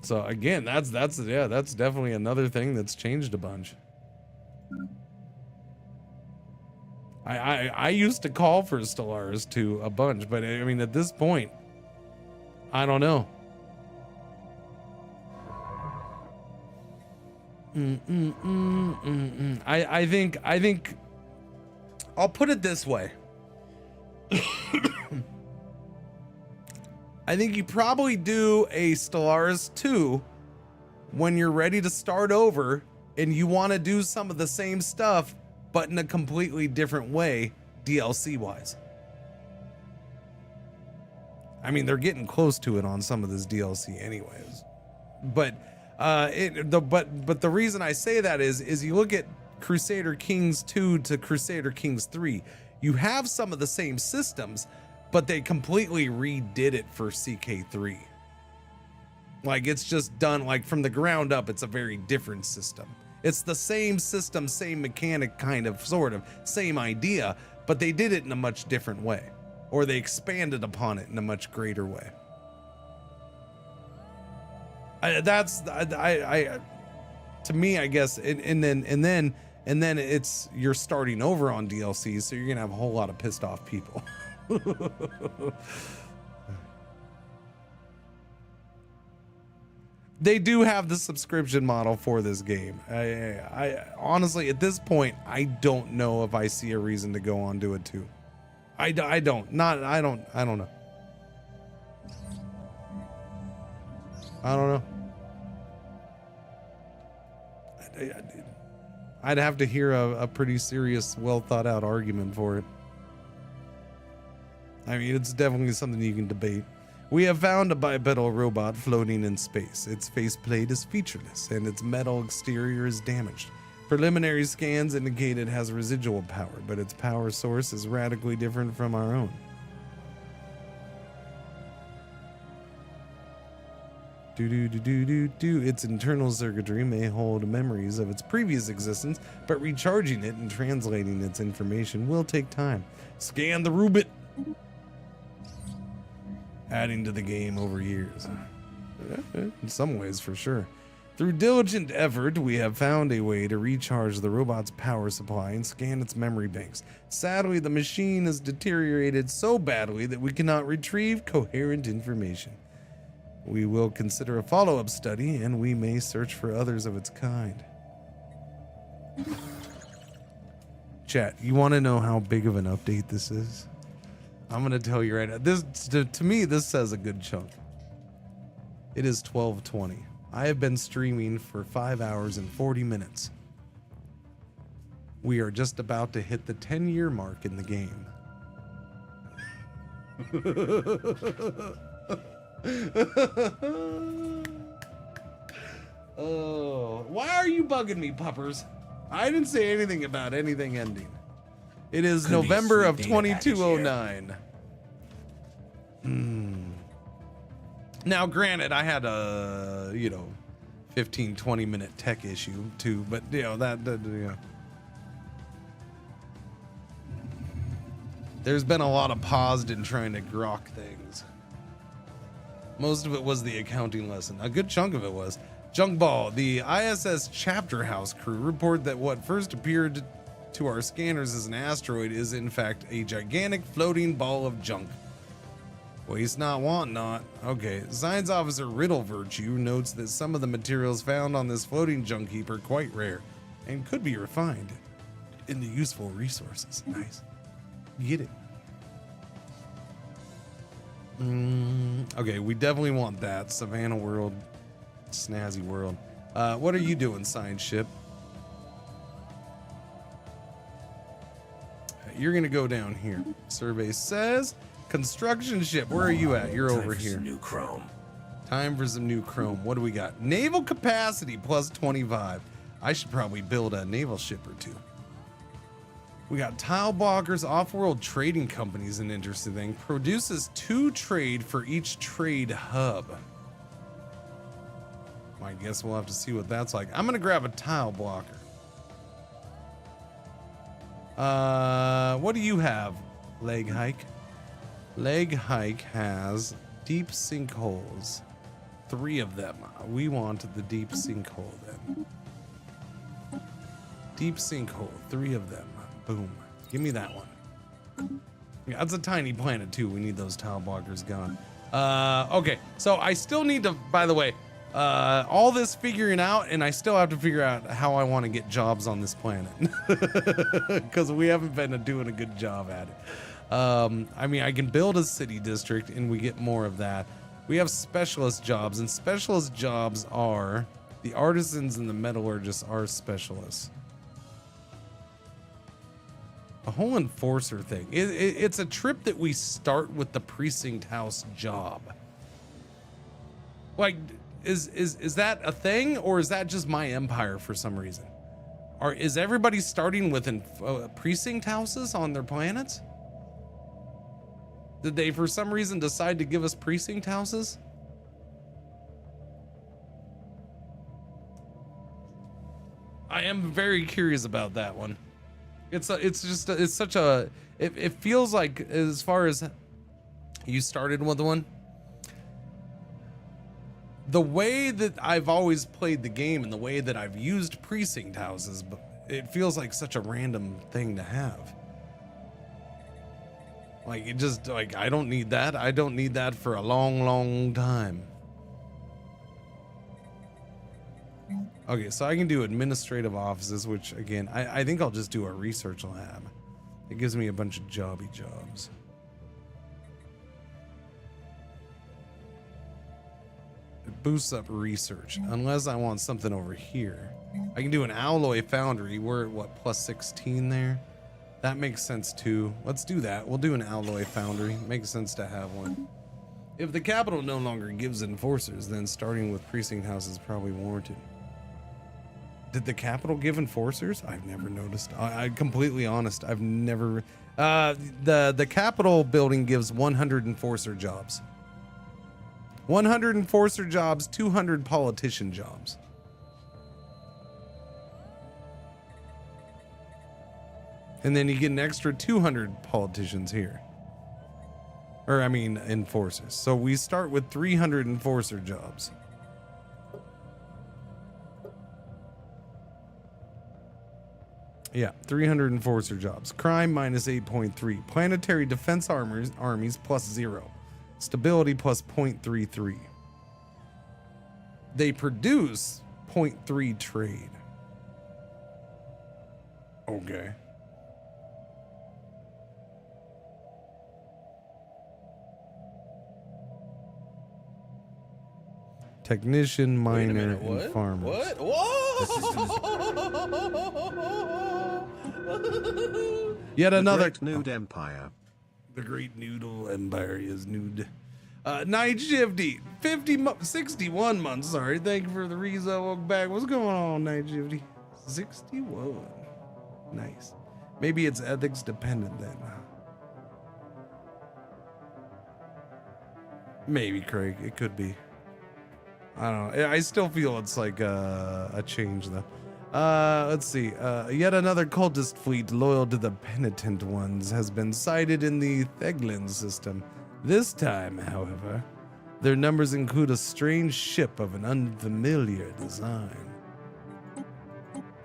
So again, that's definitely another thing that's changed a bunch. I used to call for Stellaris 2 a bunch, but I mean, at this point, I don't know. I think I'll put it this way. I think you probably do a Stellaris 2 when you're ready to start over and you want to do some of the same stuff, but in a completely different way, DLC wise. I mean, they're getting close to it on some of this DLC anyways. But the reason I say that is you look at Crusader Kings 2 to Crusader Kings 3, you have some of the same systems, but they completely redid it for CK3. Like, it's just done like from the ground up. It's a very different system. It's the same system, same mechanic, kind of, sort of, same idea, but they did it in a much different way, or they expanded upon it in a much greater way. to me, I guess, and then it's you're starting over on DLC, so you're gonna have a whole lot of pissed off people. They do have the subscription model for this game. I honestly, at this point, I don't know if I see a reason to go on to it too. I don't know. I don't know. I'd have to hear a pretty serious, well thought out argument for it. I mean, it's definitely something you can debate. We have found a bipedal robot floating in space. Its faceplate is featureless and its metal exterior is damaged. Preliminary scans indicate it has residual power, but its power source is radically different from our own. Its internal circuitry may hold memories of its previous existence, but recharging it and translating its information will take time. Scan the Rubit. Adding to the game over years. In some ways, for sure. Through diligent effort, we have found a way to recharge the robot's power supply and scan its memory banks. Sadly, the machine has deteriorated so badly that we cannot retrieve coherent information. We will consider a follow-up study, and we may search for others of its kind. Chat, you want to know how big of an update this is? I'm going to tell you right now. This, to me, this says a good chunk. It is 12:20. I have been streaming for 5 hours and 40 minutes. We are just about to hit the 10-year mark in the game. Oh, why are you bugging me, puppers? I didn't say anything about anything ending. It is November of 2209. Now, granted, I had a 15-20 minute tech issue too, but there's been a lot of paused in trying to grok things. Most of it was the accounting lesson. A good chunk of it was. Junkball, the ISS Chapter House crew report that what first appeared to our scanners as an asteroid is in fact a gigantic floating ball of junk. Waste not, want not. Okay, Science Officer Riddle Virtue notes that some of the materials found on this floating junk heap are quite rare and could be refined into useful resources. Nice. Get it. Okay, we definitely want that. Savannah World, snazzy world. What are you doing, science ship? You're gonna go down here. Survey says construction ship. Where are you at? You're over here. Some new chrome. Time for some new chrome. What do we got? Naval capacity plus 25. I should probably build a naval ship or two. We got tile blockers. Off-world trading companies, an interesting thing. Produces 2 trade for each trade hub. I guess we'll have to see what that's like. I'm gonna grab a tile blocker. What do you have? Leg hike. Leg hike has deep sinkholes. 3 of them. We want the deep sinkhole then. Deep sinkhole. 3 of them. Boom. Give me that one. Yeah, that's a tiny planet too. We need those tile blockers gone. Okay. So I still need to, by the way, all this figuring out, and I still have to figure out how I want to get jobs on this planet because we haven't been doing a good job at it. I mean, I can build a city district and we get more of that. We have specialist jobs, and specialist jobs are the artisans and the metallurgists are specialists. A whole enforcer thing. It's a trip that we start with the precinct house job. Like, is that a thing, or is that just my empire for some reason? Or is everybody starting with precinct houses on their planets? Did they for some reason decide to give us precinct houses? I am very curious about that one. It feels like, as far as you started with one, the way that I've always played the game and the way that I've used precinct houses, but it feels like such a random thing to have. Like, it just, like, I don't need that. I don't need that for a long, long time. Okay, so I can do administrative offices, which, again, I think I'll just do a research lab. It gives me a bunch of jobby jobs. It boosts up research, unless I want something over here. I can do an alloy foundry. We're at, what, plus 16 there? That makes sense, too. Let's do that. We'll do an alloy foundry. Makes sense to have one. If the capital no longer gives enforcers, then starting with precinct house is probably warranted. Did the capital give enforcers? I've never noticed. I'm completely honest. I've never... the capital building gives 100 enforcer jobs. 100 enforcer jobs, 200 politician jobs. And then you get an extra 200 politicians here. Or, I mean, enforcers. So we start with 300 enforcer jobs. Yeah, 300 enforcer jobs. Crime minus 8.3. Planetary defense armies plus 0. Stability plus 0.33. They produce 0.3 trade. Okay. Technician, miner, and farmers. What? Whoa! Yet another nude empire. The Great Noodle Empire is nude. Night Shifty, 61 months. Sorry, thank you for the rezo. Welcome back. What's going on, Night Shifty? 61. Nice. Maybe it's ethics dependent then. Maybe, Craig. It could be. I don't know. I still feel it's like a change, though. Let's see. Yet another cultist fleet loyal to the penitent ones has been sighted in the Theglin system. This time, however, their numbers include a strange ship of an unfamiliar design.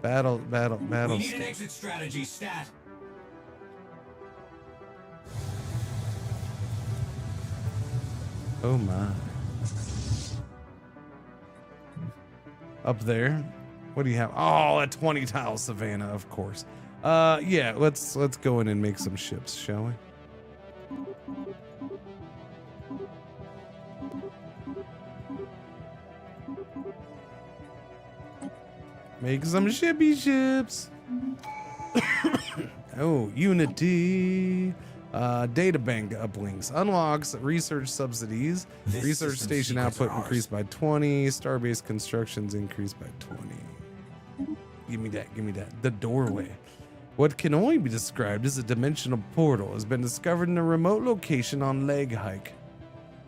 Battle. We need an exit strategy, stat. Oh my. Up there. What do you have? Oh, a 20 tile savannah, of course. Yeah, let's go in and make some ships, shall we? Make some shippy ships. Oh, Unity. Data bank uplinks. Unlocks research subsidies. This Research system's station secrets output are ours. increased by 20. Starbase constructions increased by 20. Give me that. The doorway. What can only be described as a dimensional portal has been discovered in a remote location on Leg Hike.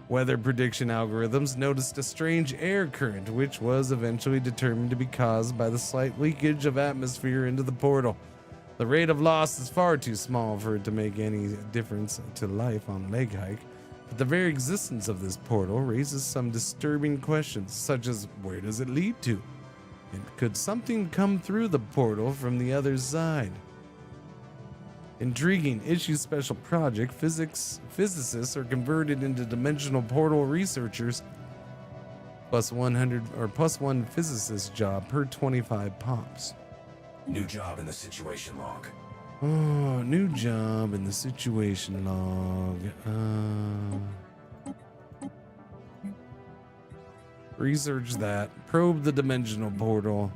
Weather prediction algorithms noticed a strange air current, which was eventually determined to be caused by the slight leakage of atmosphere into the portal. The rate of loss is far too small for it to make any difference to life on Leg Hike, but the very existence of this portal raises some disturbing questions, such as where does it lead to? And could something come through the portal from the other side? Intriguing issue special project. Physicists are converted into dimensional portal researchers. Plus 100 or plus 1 physicist job per 25 pops. New job in the situation log. Oh, new job in the situation log. Research that. Probe the dimensional portal.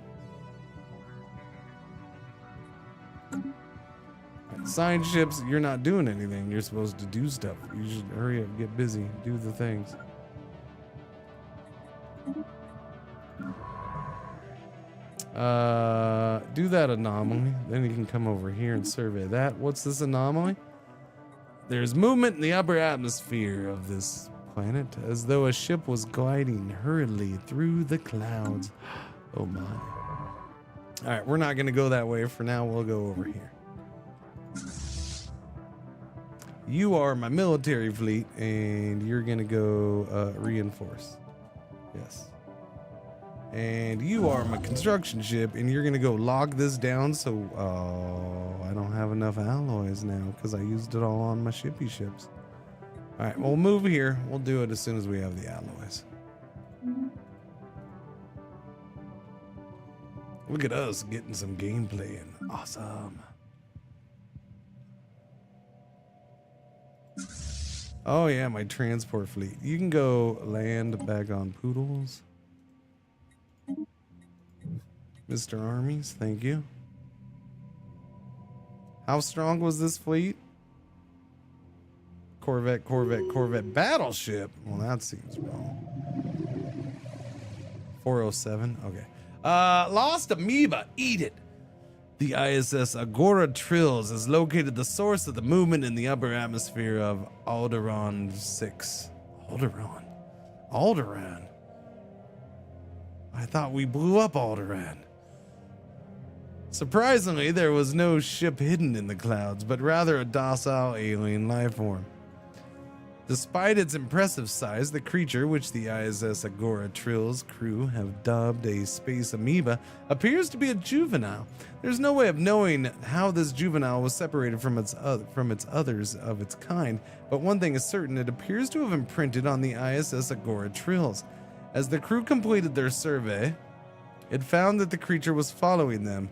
Science ships, you're not doing anything. You're supposed to do stuff. You should hurry up, get busy, do the things. Do that anomaly. Then you can come over here and survey that. What's this anomaly? There's movement in the upper atmosphere of this planet, as though a ship was gliding hurriedly through the clouds. Oh my. All right, we're not going to go that way for now. We'll go over here. You are my military fleet, and you're going to go reinforce. Yes. And you are my construction ship, and you're gonna go log this down. So, I don't have enough alloys now because I used it all on my shippy ships. All right, we'll move here. We'll do it as soon as we have the alloys. Look at us getting some gameplay in. Awesome. Oh yeah, my transport fleet. You can go land back on Poodles. Mr. Armies, thank you. How strong was this fleet? Corvette, battleship. Well, that seems wrong. 407, okay. Lost amoeba, eat it. The ISS Agora Trills is located the source of the movement in the upper atmosphere of Alderaan 6. Alderaan. I thought we blew up Alderaan. Surprisingly, there was no ship hidden in the clouds, but rather a docile alien life form. Despite its impressive size, the creature, which the ISS Agora Trills crew have dubbed a space amoeba, appears to be a juvenile. There's no way of knowing how this juvenile was separated from its others of its kind, but one thing is certain: it appears to have imprinted on the ISS Agora Trills. As the crew completed their survey, it found that the creature was following them.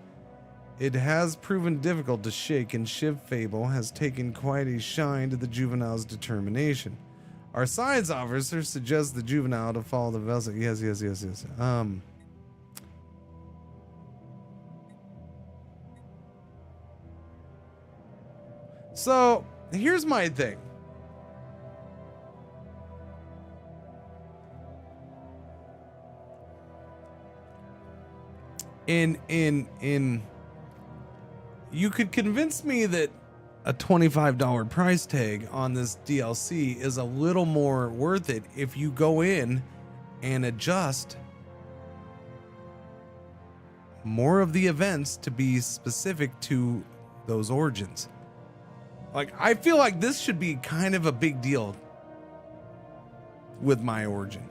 It has proven difficult to shake, and Shiv Fable has taken quite a shine to the juvenile's determination. Our science officer suggests the juvenile to follow the vessel. Yes. So here's my thing. You could convince me that a $25 price tag on this DLC is a little more worth it if you go in and adjust more of the events to be specific to those origins. Like, I feel like this should be kind of a big deal with my origin.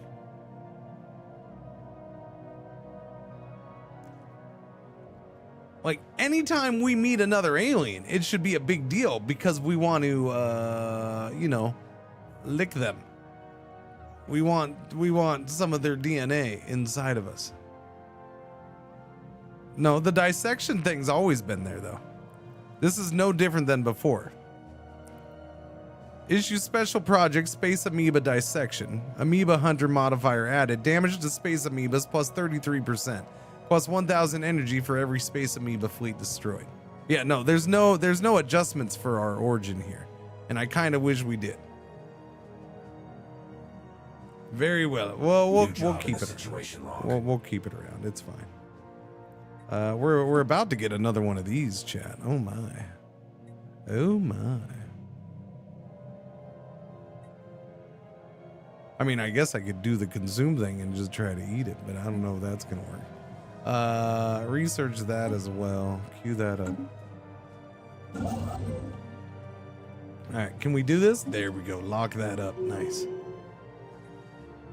Like, anytime we meet another alien, it should be a big deal because we want to, lick them. We want some of their DNA inside of us. No, the dissection thing's always been there, though. This is no different than before. Issue special project Space Amoeba Dissection. Amoeba Hunter modifier added. Damage to space amoebas plus 33%. Plus 1,000 energy for every space amoeba fleet destroyed. Yeah, no, there's no adjustments for our origin here, and I kind of wish we did. Very well. Well, we'll keep it. We'll keep it around. It's fine. We're about to get another one of these, chat. Oh my. Oh my. I mean, I guess I could do the consume thing and just try to eat it, but I don't know if that's gonna work. Research that as well. Cue that up. All right, can we do this? There we go. Lock that up. Nice.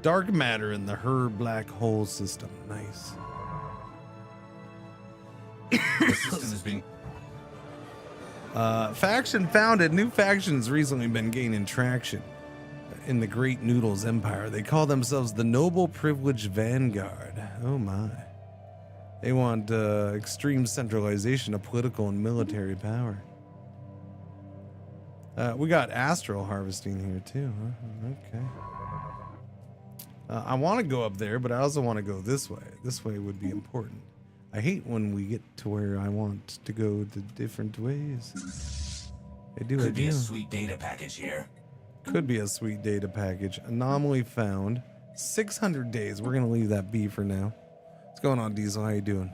Dark matter in the Her black hole system. Nice. The system is being faction founded. New factions recently been gaining traction in the Great Noodles Empire. They call themselves the Noble Privileged Vanguard. Oh my. They want extreme centralization of political and military power. We got astral harvesting here too. Huh? Okay. I want to go up there, but I also want to go this way. This way would be important. I hate when we get to where I want to go the different ways. Could be a sweet data package here. Could be a sweet data package. Anomaly found. 600 days. We're going to leave that be for now. What's going on, Diesel? How you doing?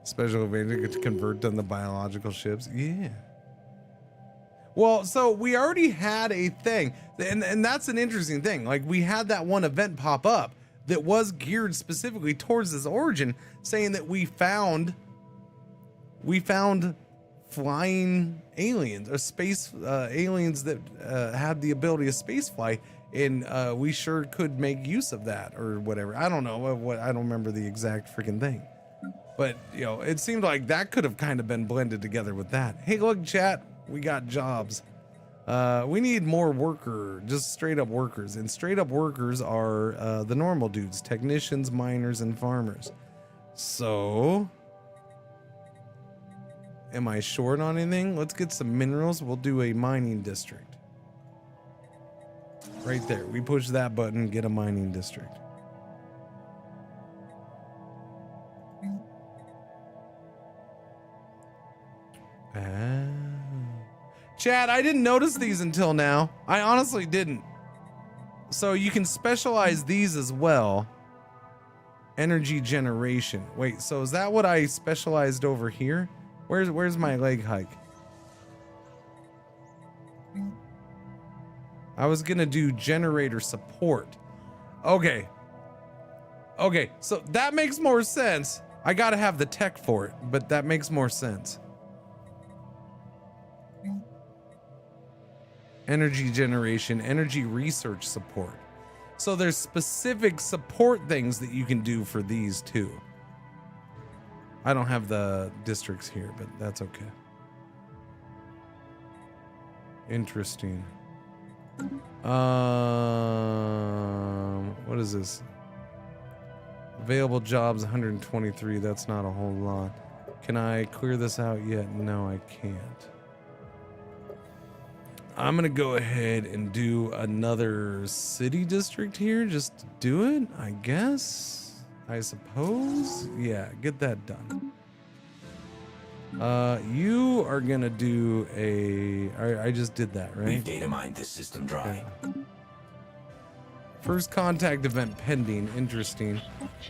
Special advantage to convert on the biological ships. Yeah. Well, so we already had a thing. And that's an interesting thing. Like, we had that one event pop up that was geared specifically towards this origin, saying that we found flying aliens or space aliens that had the ability of space flight And we sure could make use of that or whatever. I don't know what, I don't remember the exact freaking thing. But, you know, it seemed like that could have kind of been blended together with that. Hey, look, chat, we got jobs. We need more just straight up workers. And straight up workers are the normal dudes, technicians, miners, and farmers. So, am I short on anything? Let's get some minerals. We'll do a mining district. Right there. We push that button, get a mining district. Chad, I didn't notice these until now. I honestly didn't. So you can specialize these as well. Energy generation. Wait, so is that what I specialized over here? Where's my leg hike? I was gonna do generator support. Okay. Okay, so that makes more sense. I gotta have the tech for it, but that makes more sense. Energy generation, energy research support. So there's specific support things that you can do for these too. I don't have the districts here, but that's okay. Interesting. What is this? Available jobs 123. That's not a whole lot. Can I clear this out yet? No, I can't. I'm gonna go ahead and do another city district here. Just do it, I guess. I suppose. Yeah, get that done. You are gonna do I just did that, right? We've data mined this system dry. Okay. First contact event pending. Interesting.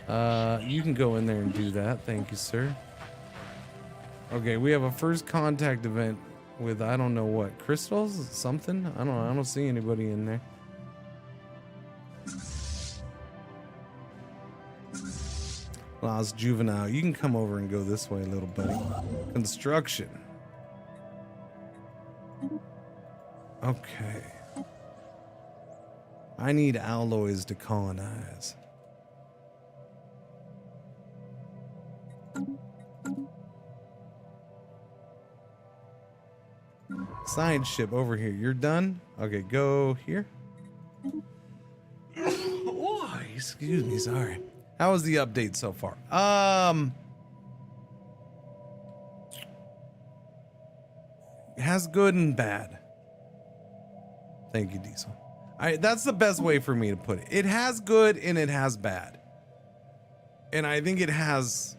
You can go in there and do that. Thank you, sir. Okay, we have a first contact event with I don't know what crystals, something. I don't see anybody in there. Lost juvenile. You can come over and go this way, little buddy. Construction. Okay. I need alloys to colonize. Science ship over here. You're done? Okay, go here. Oh, excuse me, sorry. How was the update so far? It has good and bad. Thank you, Diesel. That's the best way for me to put it. It has good and it has bad. And I think it has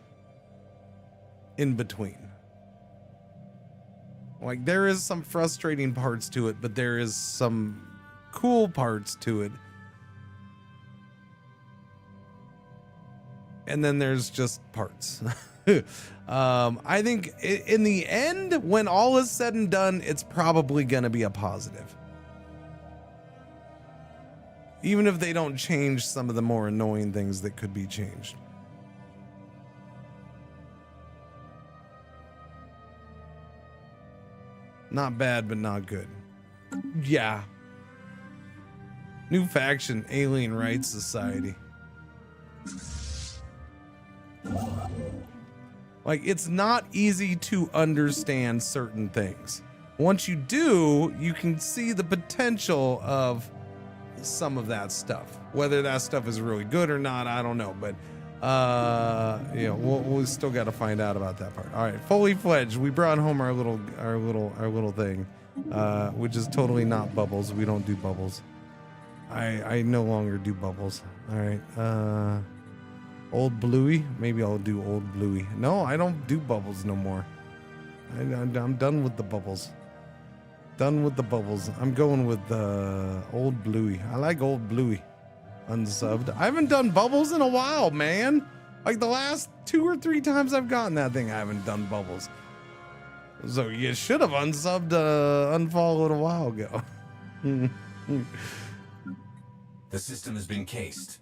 in between. Like, there is some frustrating parts to it, but there is some cool parts to it. And then there's just parts. I think in the end, when all is said and done, it's probably going to be a positive. Even if they don't change some of the more annoying things that could be changed. Not bad, but not good. Yeah. New faction, Alien Rights Society. Like, it's not easy to understand certain things. Once you do, you can see the potential of some of that stuff. Whether that stuff is really good or not, I don't know. But you know, we'll still got to find out about that part. All right, fully fledged. We brought home our little thing, which is totally not bubbles. We don't do bubbles. I no longer do bubbles. All right. Old Bluey. Maybe I'll do Old Bluey. No, I don't do bubbles no more. I'm done with the bubbles. Done with the bubbles. I'm going with Old Bluey. I like Old Bluey. Unsubbed. I haven't done bubbles in a while, man. Like the last 2 or 3 times I've gotten that thing, I haven't done bubbles. So you should have unsubbed, unfollowed a while ago. The system has been cased.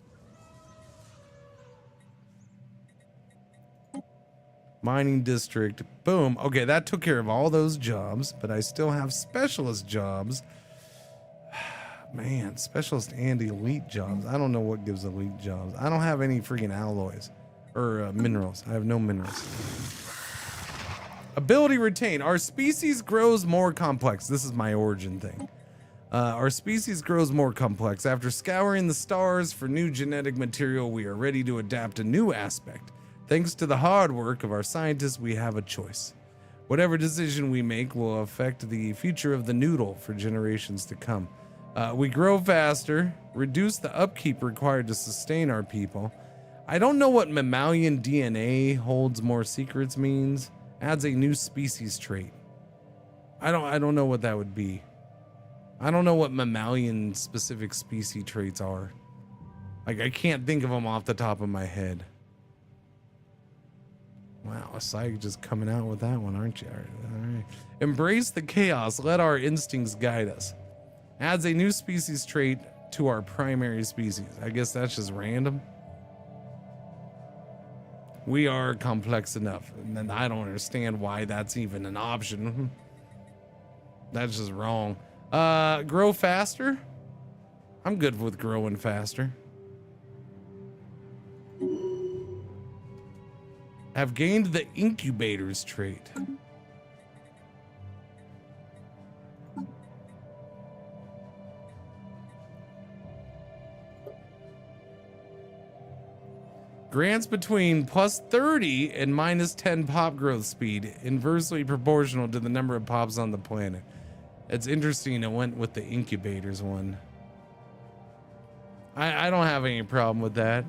Mining district. Boom. Okay, that took care of all those jobs, but I still have specialist jobs. Man, specialist and elite jobs. I don't know what gives elite jobs. I don't have any freaking alloys or minerals. I have no minerals. Ability retain. Our species grows more complex. This is my origin thing. Our species grows more complex. After scouring the stars for new genetic material, we are ready to adapt a new aspect. Thanks to the hard work of our scientists, we have a choice. Whatever decision we make will affect the future of the noodle for generations to come. We grow faster, reduce the upkeep required to sustain our people. I don't know what mammalian DNA holds more secrets means. Adds a new species trait. I don't know what that would be. I don't know what mammalian specific species traits are. Like, I can't think of them off the top of my head. Wow, Psych just coming out with that one, aren't you? All right. Embrace the chaos. Let our instincts guide us. Adds a new species trait to our primary species. I guess that's just random. We are complex enough. And then I don't understand why that's even an option. That's just wrong. Grow faster? I'm good with growing faster. Have gained the incubators trait. Grants between plus 30 and minus 10 pop growth speed, inversely proportional to the number of pops on the planet. It's interesting it went with the incubators one. I don't have any problem with that.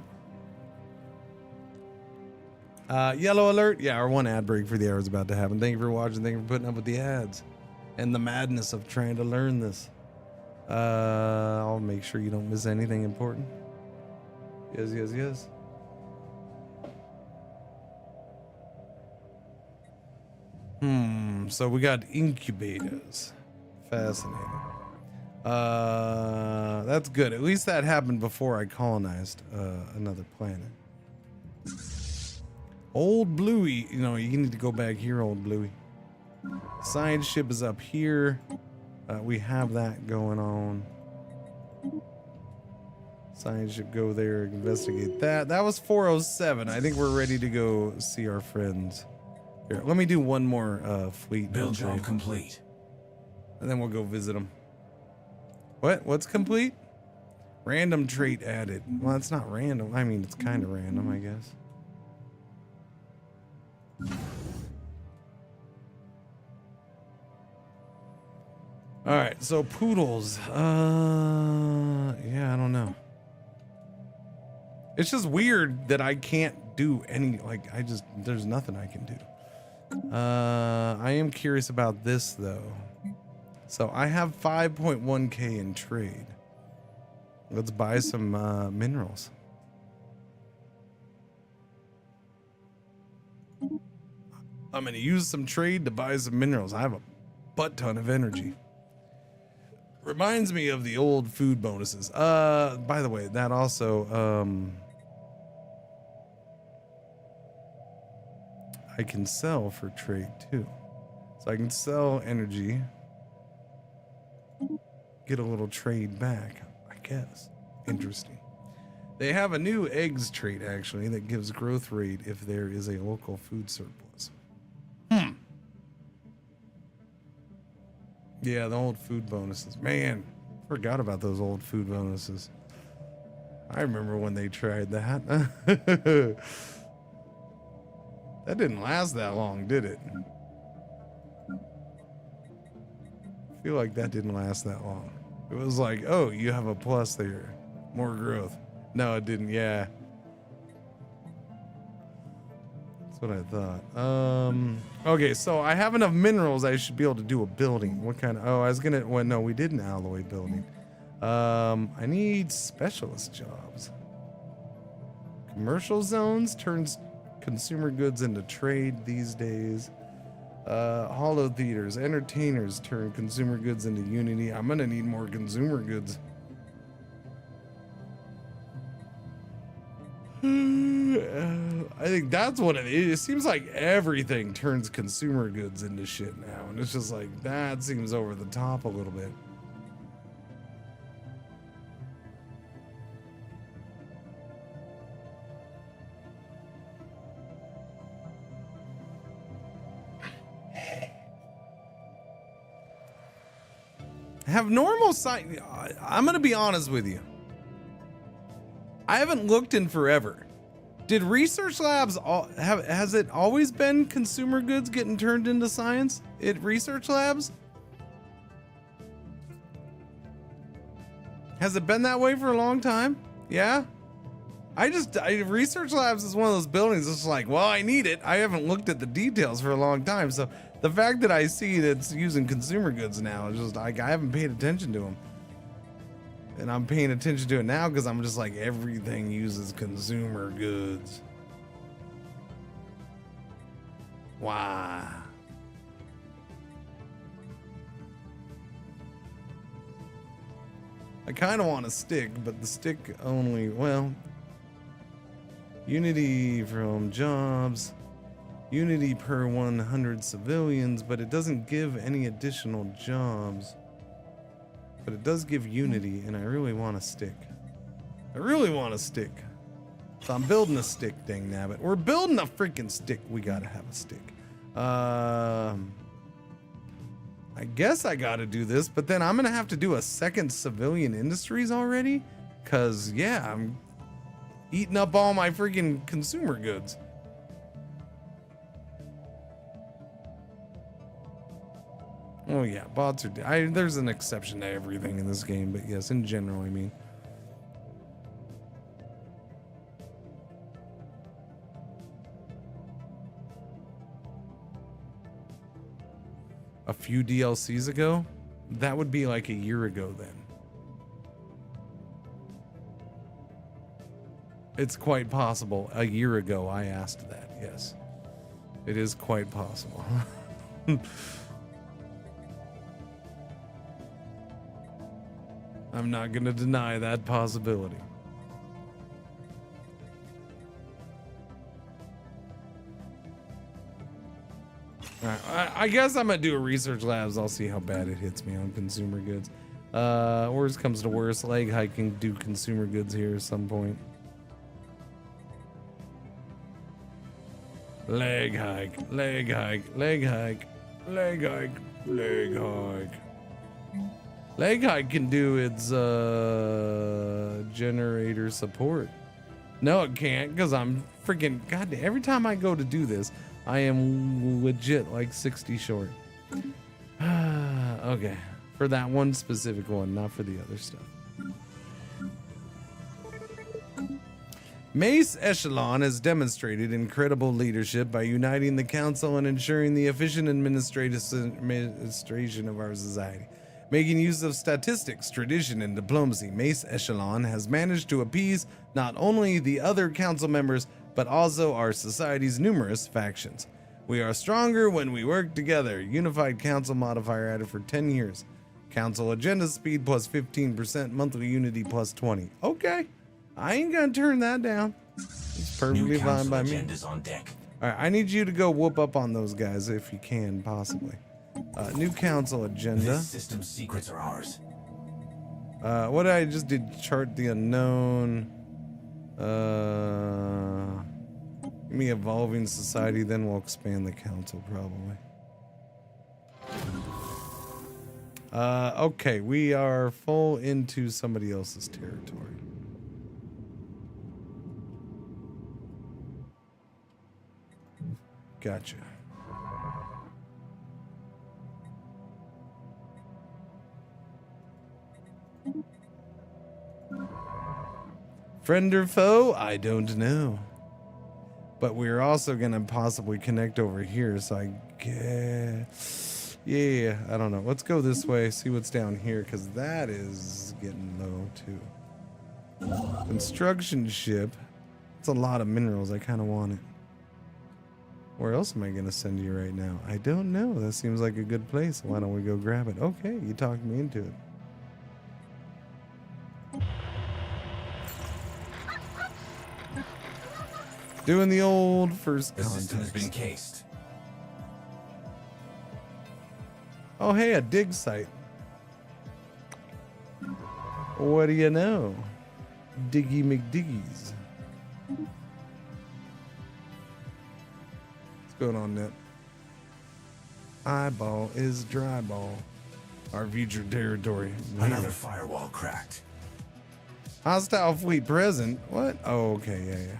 Yellow alert. Yeah, our one ad break for the hour is about to happen. Thank you for watching. Thank you for putting up with the ads and the madness of trying to learn this. I'll make sure you don't miss anything important. Yes, yes, yes. So we got incubators. Fascinating. That's good. At least that happened before I colonized another planet. Old Bluey, you know, you need to go back here, Old Bluey. Science ship is up here. We have that going on. Science ship, go there, investigate that. That was 407. I think we're ready to go see our friends. Here, let me do one more fleet build job complete, and then we'll go visit them. What's complete? Random trait added. Well, it's not random. I mean, it's kind of random, I guess. All right, so poodles. Yeah, I don't know. It's just weird that I can't do any, like, there's nothing I can do. I am curious about this though. So I have 5.1k in trade. Let's buy some minerals. I'm gonna use some trade to buy some minerals. I have a butt ton of energy. Reminds me of the old food bonuses. By the way, that also I can sell for trade too. So I can sell energy, get a little trade back, I guess. Interesting. They have a new eggs trait actually that gives growth rate if there is a local food surplus. Yeah, the old food bonuses. Man, forgot about those old food bonuses. I remember when they tried that. That didn't last that long, did it? I feel like that didn't last that long. It was like, oh, you have a plus there. More growth. No, it didn't. Yeah. That's what I thought. Okay, so I have enough minerals. I should be able to do a building. What kind of, oh, I was gonna, well, no, we did an alloy building. I need specialist jobs. Commercial zones turns consumer goods into trade these days. Hollow theaters, entertainers turn consumer goods into unity. I'm gonna need more consumer goods. I think that's what it is. It seems like everything turns consumer goods into shit now, and it's just like that seems over the top a little bit. Have normal sight. I'm gonna be honest with you. I haven't looked in forever. Did research labs has it always been consumer goods getting turned into science at research labs? Has it been that way for a long time? Yeah. Research labs is one of those buildings that's like, well, I need it. I haven't looked at the details for a long time. So the fact that I see that it's using consumer goods now is just like, I haven't paid attention to them. And I'm paying attention to it now because I'm just like, everything uses consumer goods. Why? I kind of want a stick, but the stick only, well, Unity from jobs, Unity per 100 civilians, but it doesn't give any additional jobs. But it does give Unity, and I really want a stick. I really want a stick. So I'm building a stick, dang nabbit. We're building a freaking stick. We gotta have a stick. I guess I gotta do this, but then I'm gonna have to do a second civilian industries already? Cause yeah, I'm eating up all my freaking consumer goods. Oh yeah, bots are. There's an exception to everything in this game, but yes, in general, I mean. A few DLCs ago? That would be like a year ago then. It's quite possible. A year ago, I asked that, yes. It is quite possible. I'm not going to deny that possibility. All right, I guess I'm going to do a research labs. I'll see how bad it hits me on consumer goods. Worst comes to worst, leg hiking, do consumer goods here at some point. Leg hike, leg hike, leg hike, leg hike, leg hike. Leg hike can do its generator support. No, it can't, because I'm freaking goddamn. Every time I go to do this, I am legit like 60 short. Okay, for that one specific one, not for the other stuff. Mace Echelon has demonstrated incredible leadership by uniting the council and ensuring the efficient administration of our society. Making use of statistics, tradition, and diplomacy, Mace Echelon has managed to appease not only the other council members, but also our society's numerous factions. We are stronger when we work together. Unified council modifier added for 10 years. Council agenda speed plus 15%, monthly unity plus 20. Okay. I ain't gonna turn that down. It's perfectly fine by me. On deck. All right, I need you to go whoop up on those guys if you can, possibly. New council agenda. This system's secrets are ours. What I just did, chart the unknown. Give me evolving society, then we'll expand the council probably. Okay, we are full into somebody else's territory. Gotcha. Friend or foe? I don't know. But we're also gonna possibly connect over here, so I guess. Yeah, I don't know. Let's go this way, see what's down here, because that is getting low too. Construction ship. It's a lot of minerals. I kind of want it. Where else am I going to send you right now? I don't know. That seems like a good place. Why don't we go grab it? Okay, you talked me into it. Doing the old first contact. The system has been cased. Oh, hey, a dig site. What do you know? Diggy McDiggies. What's going on, Nip? Eyeball is dry ball. our future territory. Another firewall cracked. Hostile fleet present. What? Oh, okay, yeah.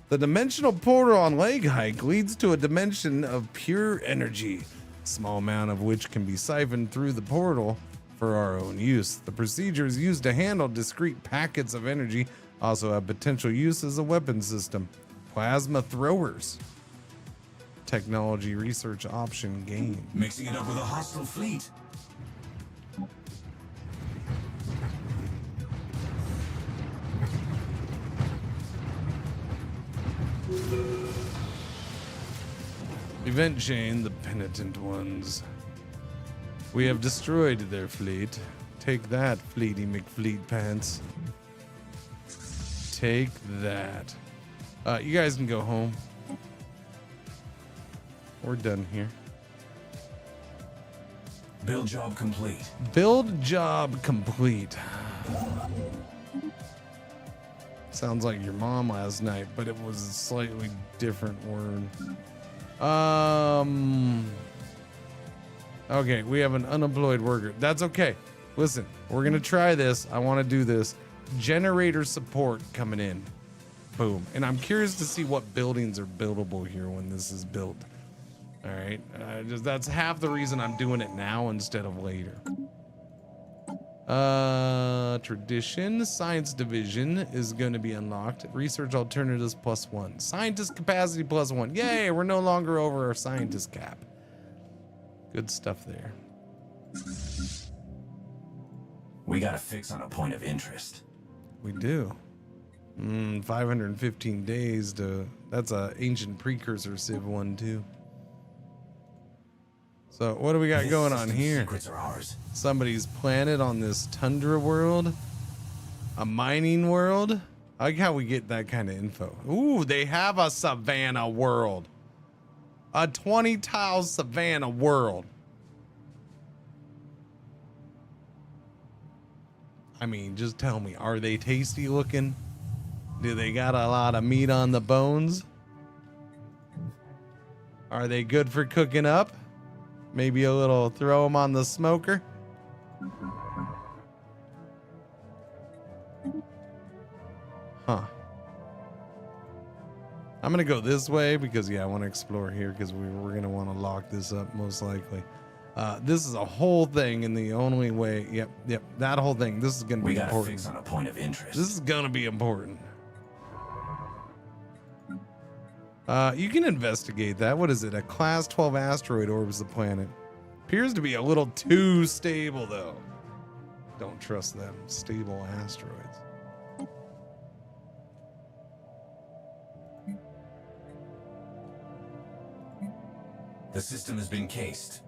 The dimensional portal on Leg Hike leads to a dimension of pure energy, a small amount of which can be siphoned through the portal for our own use. The procedures used to handle discrete packets of energy also have potential use as a weapon system. Plasma throwers. Technology research option gained. Mixing it up with a hostile fleet. Event chain, the penitent ones. We have destroyed their fleet. Take that, Fleety McFleet Pants. Take that. You guys can go home. We're done here. Build job complete. Build job complete. Sounds like your mom last night, but it was a slightly different word. Okay, we have an unemployed worker. That's okay. Listen, we're gonna try this. I want to do this. Generator support coming in. Boom. And I'm curious to see what buildings are buildable here when this is built. All right, that's half the reason I'm doing it now instead of later. Tradition, science division is going to be unlocked. Research alternatives +1. Scientist capacity +1. Yay, we're no longer over our scientist cap. Good stuff there. We got a fix on a point of interest. We do. 515 days to... That's a ancient precursor Civ 1 too. So what do we got going on here? Secrets are ours. Somebody's planet on this tundra world. A mining world. I like how we get that kind of info. Ooh, they have a savanna world. A 20-tile savanna world. I mean, just tell me, are they tasty looking? Do they got a lot of meat on the bones? Are they good for cooking up? Maybe a little throw them on the smoker. Huh. I'm gonna go this way because I want to explore here because we're gonna want to lock this up most likely. This is a whole thing, and the only way, yep, that whole thing. This is gonna be important. We got a fix on a point of interest. This is gonna be important. You can investigate that. What is it? A class 12 asteroid orbits the planet. Appears to be a little too stable, though. Don't trust them. Stable asteroids. The system has been cased.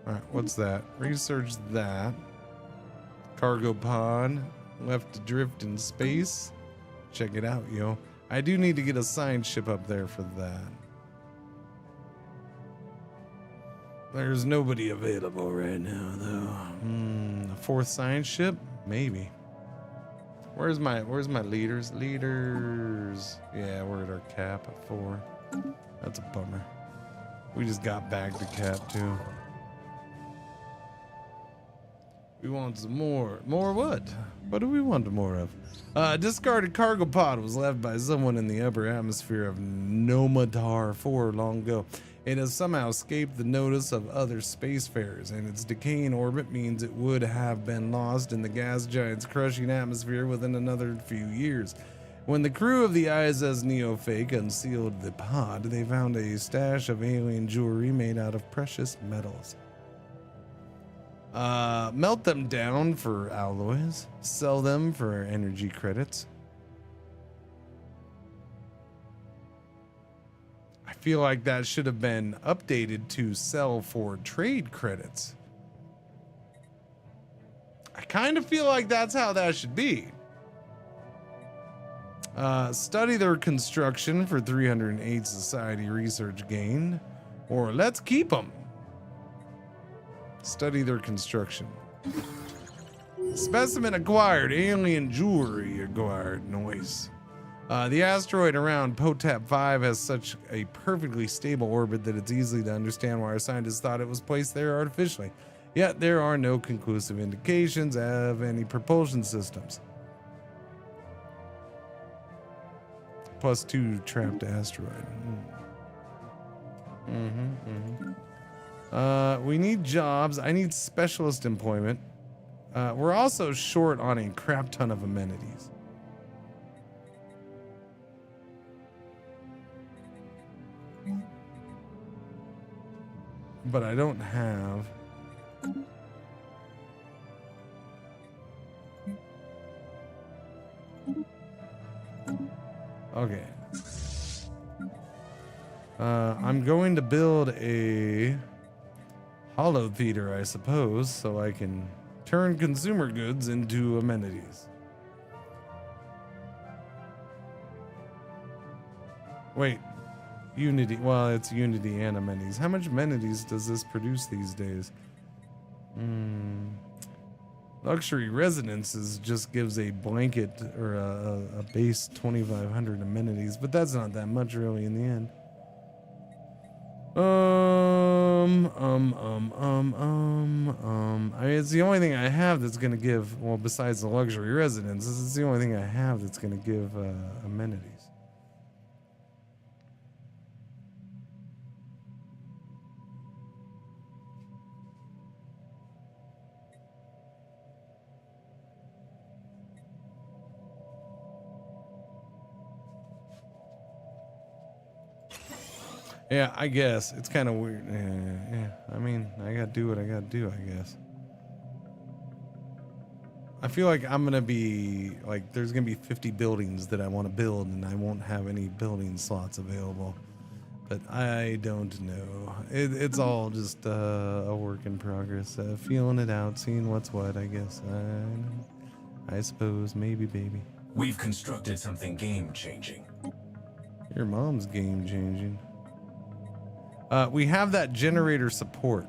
Alright, what's that? Research that. Cargo pod. Left adrift in space. Check it out, yo. I do need to get a science ship up there for that. There's nobody available right now, though. A fourth science ship? Maybe. Where's my leaders? Leaders. Yeah, we're at our cap at 4. That's a bummer. We just got back to cap 2. We want some more. More what? What do we want more of? Discarded cargo pod was left by someone in the upper atmosphere of Nomadar 4 long ago. It has somehow escaped the notice of other spacefarers, and its decaying orbit means it would have been lost in the gas giant's crushing atmosphere within another few years. When the crew of the ISS Neofake unsealed the pod, they found a stash of alien jewelry made out of precious metals. Melt them down for alloys, sell them for energy credits. I feel like that should have been updated to sell for trade credits. I kind of feel like that's how that should be. Study their construction for 308 society research gain, or let's keep them. Study their construction. Specimen acquired. Alien jewelry acquired. Noise. The asteroid around Potap 5 has such a perfectly stable orbit that it's easy to understand why our scientists thought it was placed there artificially. Yet there are no conclusive indications of any propulsion systems. +2 trapped asteroid. We need jobs. I need specialist employment. We're also short on a crap ton of amenities. But I don't have. Okay. I'm going to build a hollow theater, I suppose, so I can turn consumer goods into amenities. Wait. Unity. Well, it's Unity and amenities. How much amenities does this produce these days? Luxury residences just gives a blanket or a base 2,500 amenities, but that's not that much really in the end. I mean, it's the only thing I have that's gonna give. Well, besides the luxury residence, this is the only thing I have that's gonna give amenities. Yeah, I guess. It's kind of weird. Yeah, I mean, I gotta do what I gotta do, I guess. I feel like I'm gonna be, like, there's gonna be 50 buildings that I want to build, and I won't have any building slots available. But I don't know. It's all just a work in progress. Feeling it out, seeing what's what, I guess. I suppose, maybe, baby. We've constructed something game-changing. Your mom's game-changing. We have that generator support.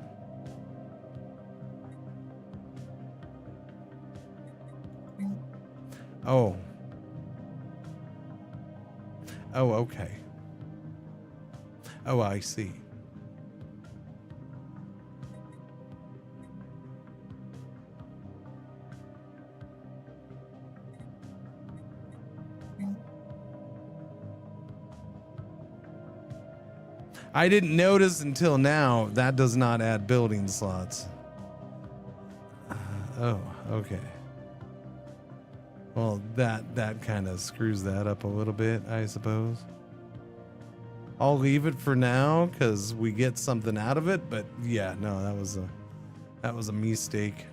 Oh. Oh, okay. Oh, I see. I didn't notice until now that does not add building slots. Oh, okay. Well, that kind of screws that up a little bit, I suppose. I'll leave it for now because we get something out of it. But yeah, no, that was a mistake.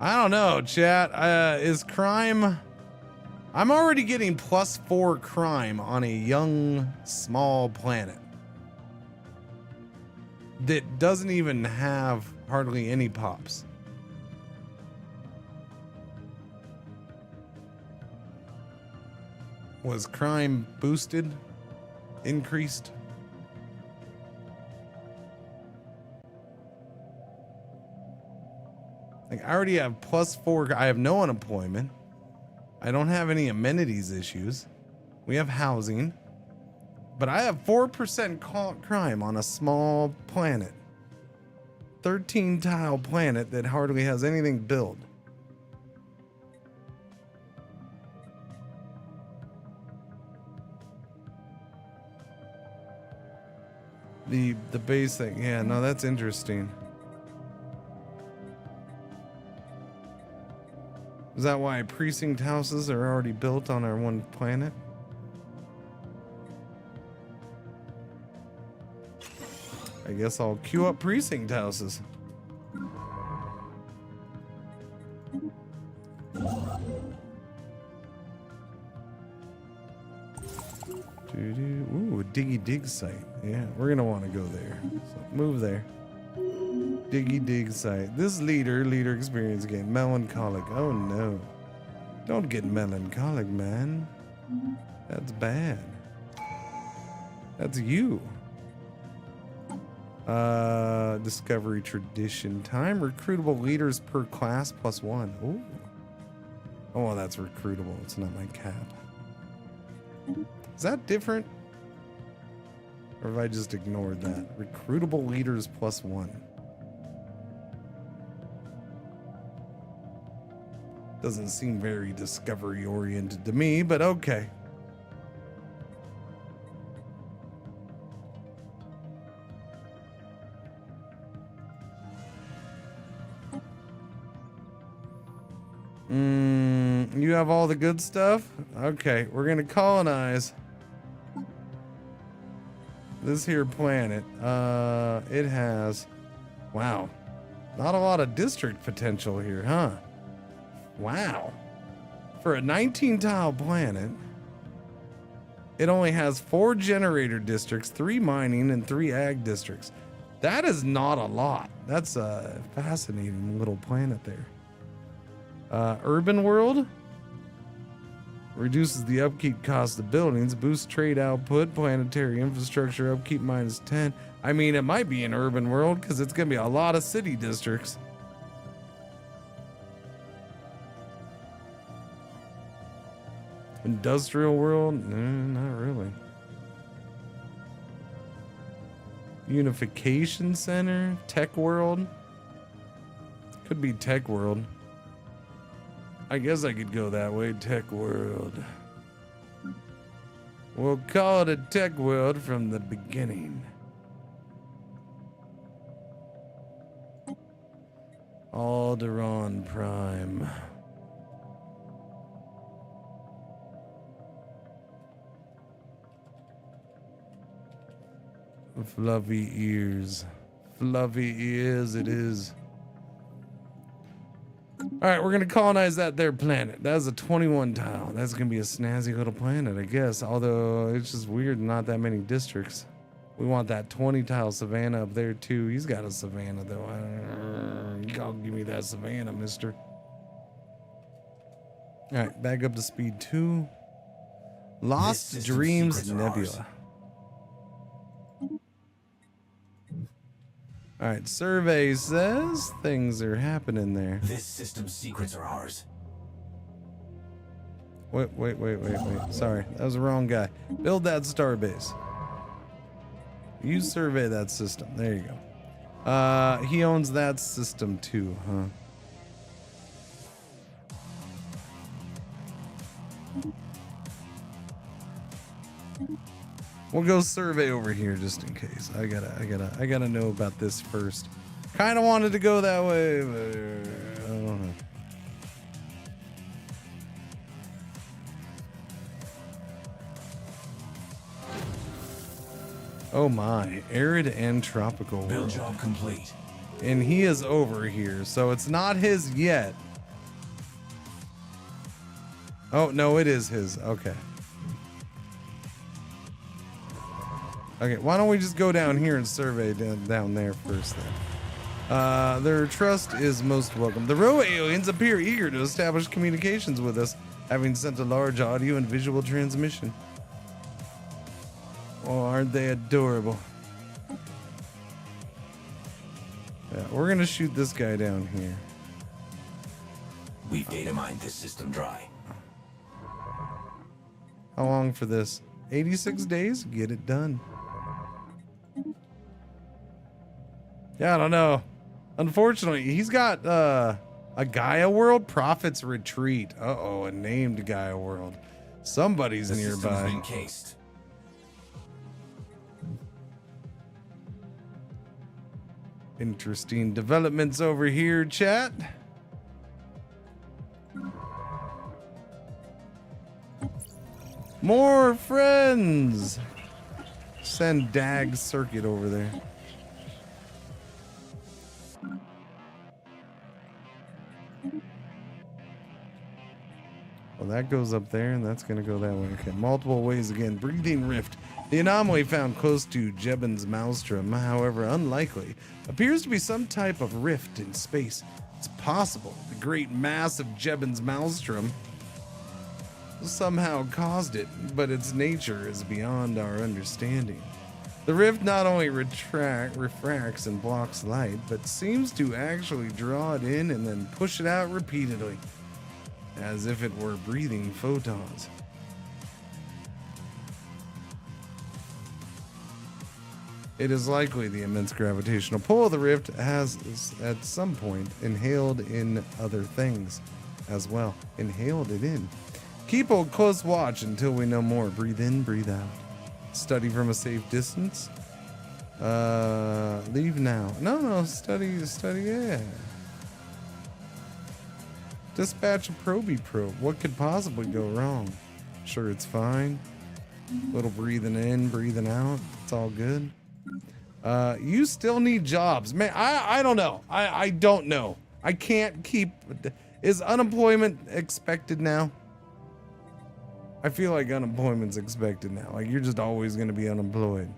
I don't know, chat. Is crime... I'm already getting +4 crime on a young, small planet that doesn't even have hardly any pops. Was crime boosted? Increased? Like, I already have +4. I have no unemployment. I don't have any amenities issues. We have housing. But I have 4% crime on a small planet. 13 tile planet that hardly has anything built. The base thing. Yeah, no, that's interesting. Is that why precinct houses are already built on our one planet? I guess I'll queue up precinct houses. Ooh, a diggy dig site. Yeah, we're gonna want to go there. So move there. Diggy dig site. This leader experience game. Melancholic. Oh no. Don't get melancholic, man. That's bad. That's you. Discovery tradition time. Recruitable leaders per class +1. Ooh. Oh, well, that's recruitable. It's not my cap. Is that different? Or have I just ignored that? Recruitable leaders +1. Doesn't seem very discovery oriented to me, but okay. You have all the good stuff? Okay, we're gonna colonize this here planet. It has, wow, not a lot of district potential here, huh? Wow. For a 19 tile planet, it only has 4 generator districts, 3 mining, and 3 ag districts. That is not a lot. That's a fascinating little planet there. Urban world reduces the upkeep cost of buildings, boosts trade output, planetary infrastructure upkeep -10. I mean, it might be an urban world because it's going to be a lot of city districts. Industrial world? Not really. Unification center? Tech world? Could be tech world. I guess I could go that way. Tech world. We'll call it a tech world from the beginning. Alderaan Prime. Fluffy ears. Fluffy ears it is. Alright, we're gonna colonize that there planet. That's a 21 tile. That's gonna be a snazzy little planet, I guess. Although it's just weird, not that many districts. We want that 20 tile savannah up there too. He's got a savannah though. You gotta give me that savannah, mister. Alright, back up to speed 2. Lost Dreams Nebula. Alright, survey says things are happening there. This system's secrets are ours. Wait. Sorry, that was the wrong guy. Build that starbase. You survey that system. There you go. He owns that system too, huh? We'll go survey over here just in case. I gotta know about this first. Kind of wanted to go that way, but I don't know. Oh my, arid and tropical world. Build job complete. And he is over here, so it's not his yet. Oh no, it is his. Okay. Okay, why don't we just go down here and survey down there first then. Their trust is most welcome. The Roe aliens appear eager to establish communications with us, having sent a large audio and visual transmission. Oh, aren't they adorable? Yeah, we're gonna shoot this guy down here. We've data mined this system dry. How long for this? 86 days? Get it done. Yeah, I don't know. Unfortunately, he's got a Gaia world, Prophet's Retreat. Uh-oh, a named Gaia world. Somebody's the nearby. System's encased. Interesting developments over here, chat. More friends. Send Dag Circuit over there. Well, that goes up there, and that's going to go that way. Okay, multiple ways again. Breathing rift. The anomaly found close to Jebben's Maelstrom, however unlikely, appears to be some type of rift in space. It's possible the great mass of Jebben's Maelstrom somehow caused it, but its nature is beyond our understanding. The rift not only refracts and blocks light, but seems to actually draw it in and then push it out repeatedly, as if it were breathing photons. It is likely the immense gravitational pull of the rift has, at some point, inhaled in other things as well. Inhaled it in. Keep a close watch until we know more. Breathe in, breathe out. Study from a safe distance. Leave now. No, study, yeah. Dispatch a probe. What could possibly go wrong? Sure, it's fine. Little breathing in, breathing out. It's all good. You still need jobs. Man, I don't know. I don't know. I can't keep... Is unemployment expected now? I feel like unemployment's expected now. Like, you're just always going to be unemployed.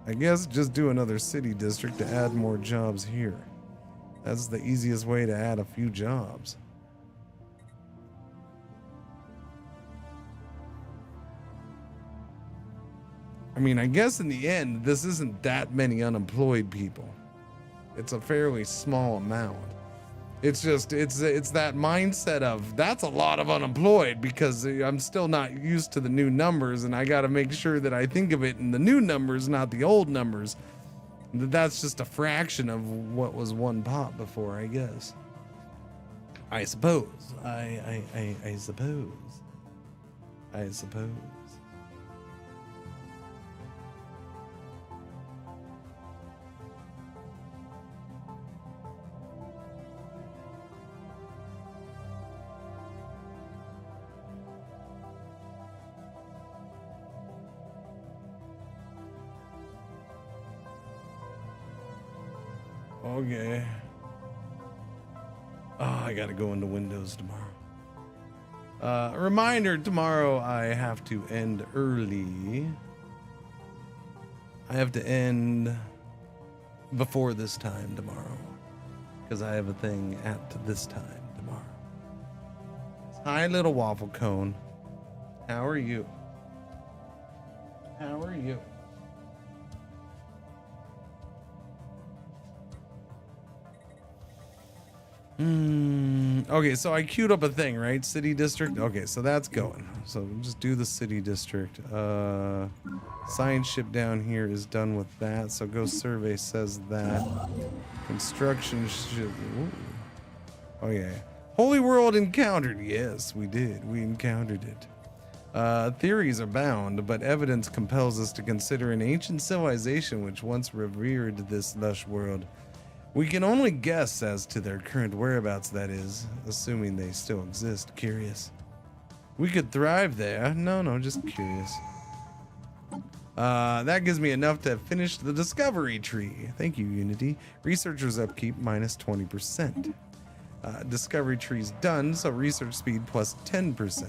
I guess just do another city district to add more jobs here. That's the easiest way to add a few jobs. I mean, I guess in the end, this isn't that many unemployed people. It's a fairly small amount. It's just, it's that mindset of, that's a lot of unemployed, because I'm still not used to the new numbers, and I got to make sure that I think of it in the new numbers, not the old numbers. That's just a fraction of what was one pot before, I guess. I suppose. I suppose. I suppose. Okay. Oh, I gotta go into Windows tomorrow. Reminder, tomorrow I have to end early. I have to end before this time tomorrow, because I have a thing at this time tomorrow. Hi, little waffle cone. How are you? How are you? Okay, so I queued up a thing, right? City district. Okay, so that's going. So we'll just do the city district. Science ship down here is done with that. So go survey says that. Construction ship. Ooh. Oh yeah. Holy World encountered. Yes, we did. We encountered it. Theories are bound, but evidence compels us to consider an ancient civilization which once revered this lush world. We can only guess as to their current whereabouts, that is, assuming they still exist. Curious. We could thrive there. No, just curious. That gives me enough to finish the discovery tree. Thank you, Unity. Researchers upkeep minus 20%. Discovery tree's done, so research speed plus 10%.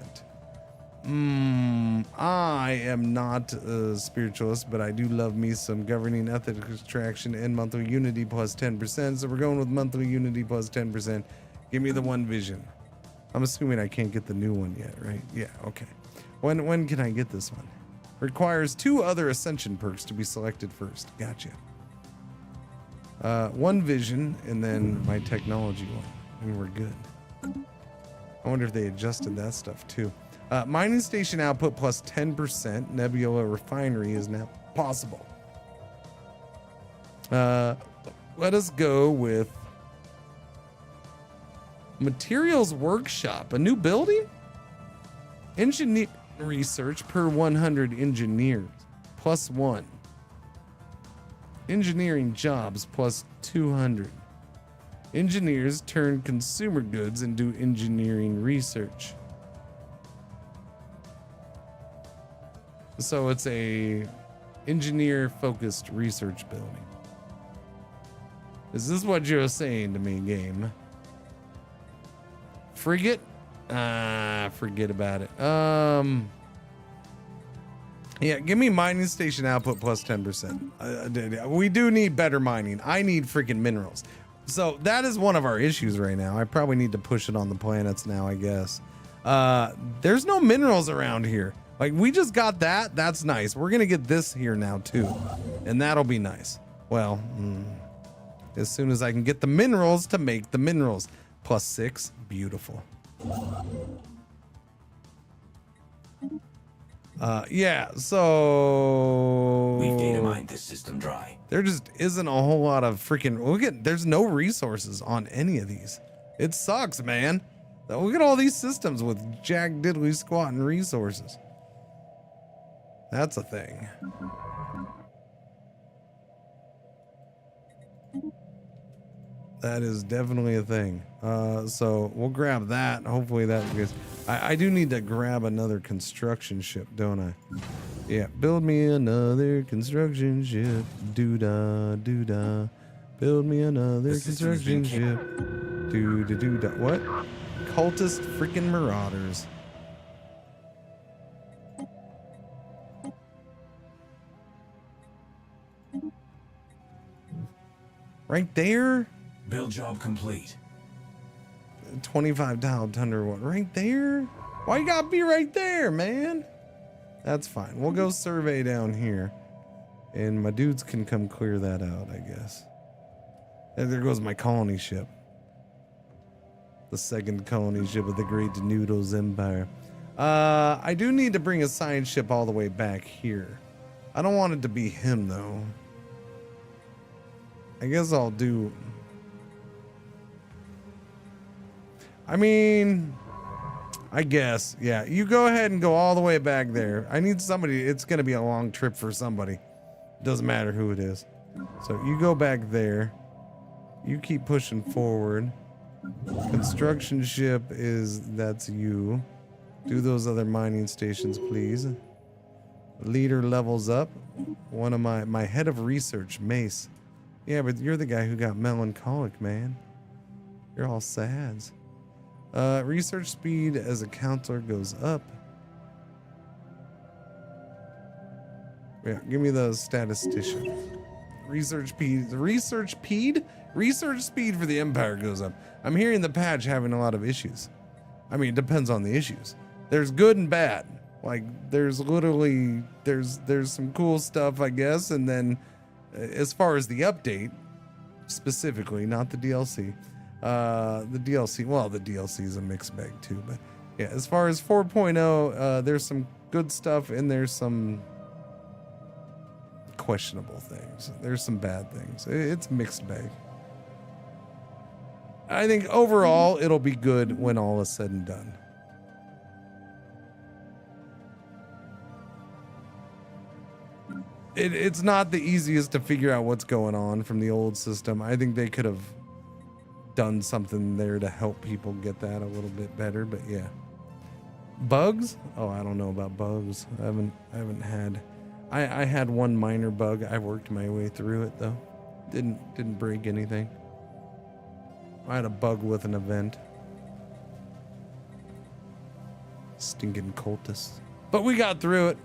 I am not a spiritualist, but I do love me some governing ethics extraction and monthly unity plus 10%. So we're going with monthly unity plus 10%. Give me the one vision. I'm assuming I can't get the new one yet, right? Yeah, okay. When can I get this one? Requires 2 other ascension perks to be selected first. Gotcha. One vision and then my technology one, and we're good. I wonder if they adjusted that stuff too. Mining station output plus 10%. Nebula refinery is now possible. Let us go with materials workshop. A new building? Engineer research per 100 engineers. Plus 1. Engineering jobs plus 200. Engineers turn consumer goods and do engineering research. So it's a engineer-focused research building. Is this what you're saying to me, game? Frigate? Forget about it. Yeah, give me mining station output plus 10%. We do need better mining. I need freaking minerals. So that is one of our issues right now. I probably need to push it on the planets now, I guess. There's no minerals around here. Like, we just got that. That's nice. We're going to get this here now, too. And that'll be nice. Well, as soon as I can get the minerals to make the minerals. Plus 6. Beautiful. Yeah, so... We've data mined this system dry. There just isn't a whole lot of freaking... There's no resources on any of these. It sucks, man. Look at all these systems with jack diddly squatting resources. That's a thing. That is definitely a thing. So we'll grab that. Hopefully that gets... I do need to grab another construction ship, don't I? Yeah, build me another construction ship. Doo-da, doo-da. Build me another construction ship. Doo-da-doo-da. What? Cultist freaking marauders. Right there? Build job complete. 25 dial tundra one right there. Why you gotta be right there, man? That's fine. We'll go survey down here, and my dudes can come clear that out, I guess. And there goes my colony ship, the second colony ship of the Great Noodles Empire. I do need to bring a science ship all the way back here. I don't want it to be him though. I guess I'll do... I mean, I guess, yeah. You go ahead and go all the way back there. I need somebody. It's going to be a long trip for somebody. Doesn't matter who it is. So you go back there. You keep pushing forward. Construction ship that's you. Do those other mining stations, please. Leader levels up. One of my head of research, Mace. Yeah, but you're the guy who got melancholic, man. You're all sads. Research speed as a counselor goes up. Yeah, give me the statistician. Research speed for the Empire goes up. I'm hearing the patch having a lot of issues. I mean, it depends on the issues. There's good and bad. Like, there's literally, there's some cool stuff, I guess, and then as far as the update, specifically, not the DLC, the DLC is a mixed bag too, but yeah, as far as 4.0, there's some good stuff and there's some questionable things. There's some bad things. It's mixed bag. I think overall it'll be good when all is said and done. It's not the easiest to figure out what's going on from the old system. I think they could have done something there to help people get that a little bit better, but yeah. Bugs? Oh, I don't know about bugs. I haven't had. I had one minor bug. I worked my way through it though. Didn't break anything. I had a bug with an event. Stinking cultists. But we got through it.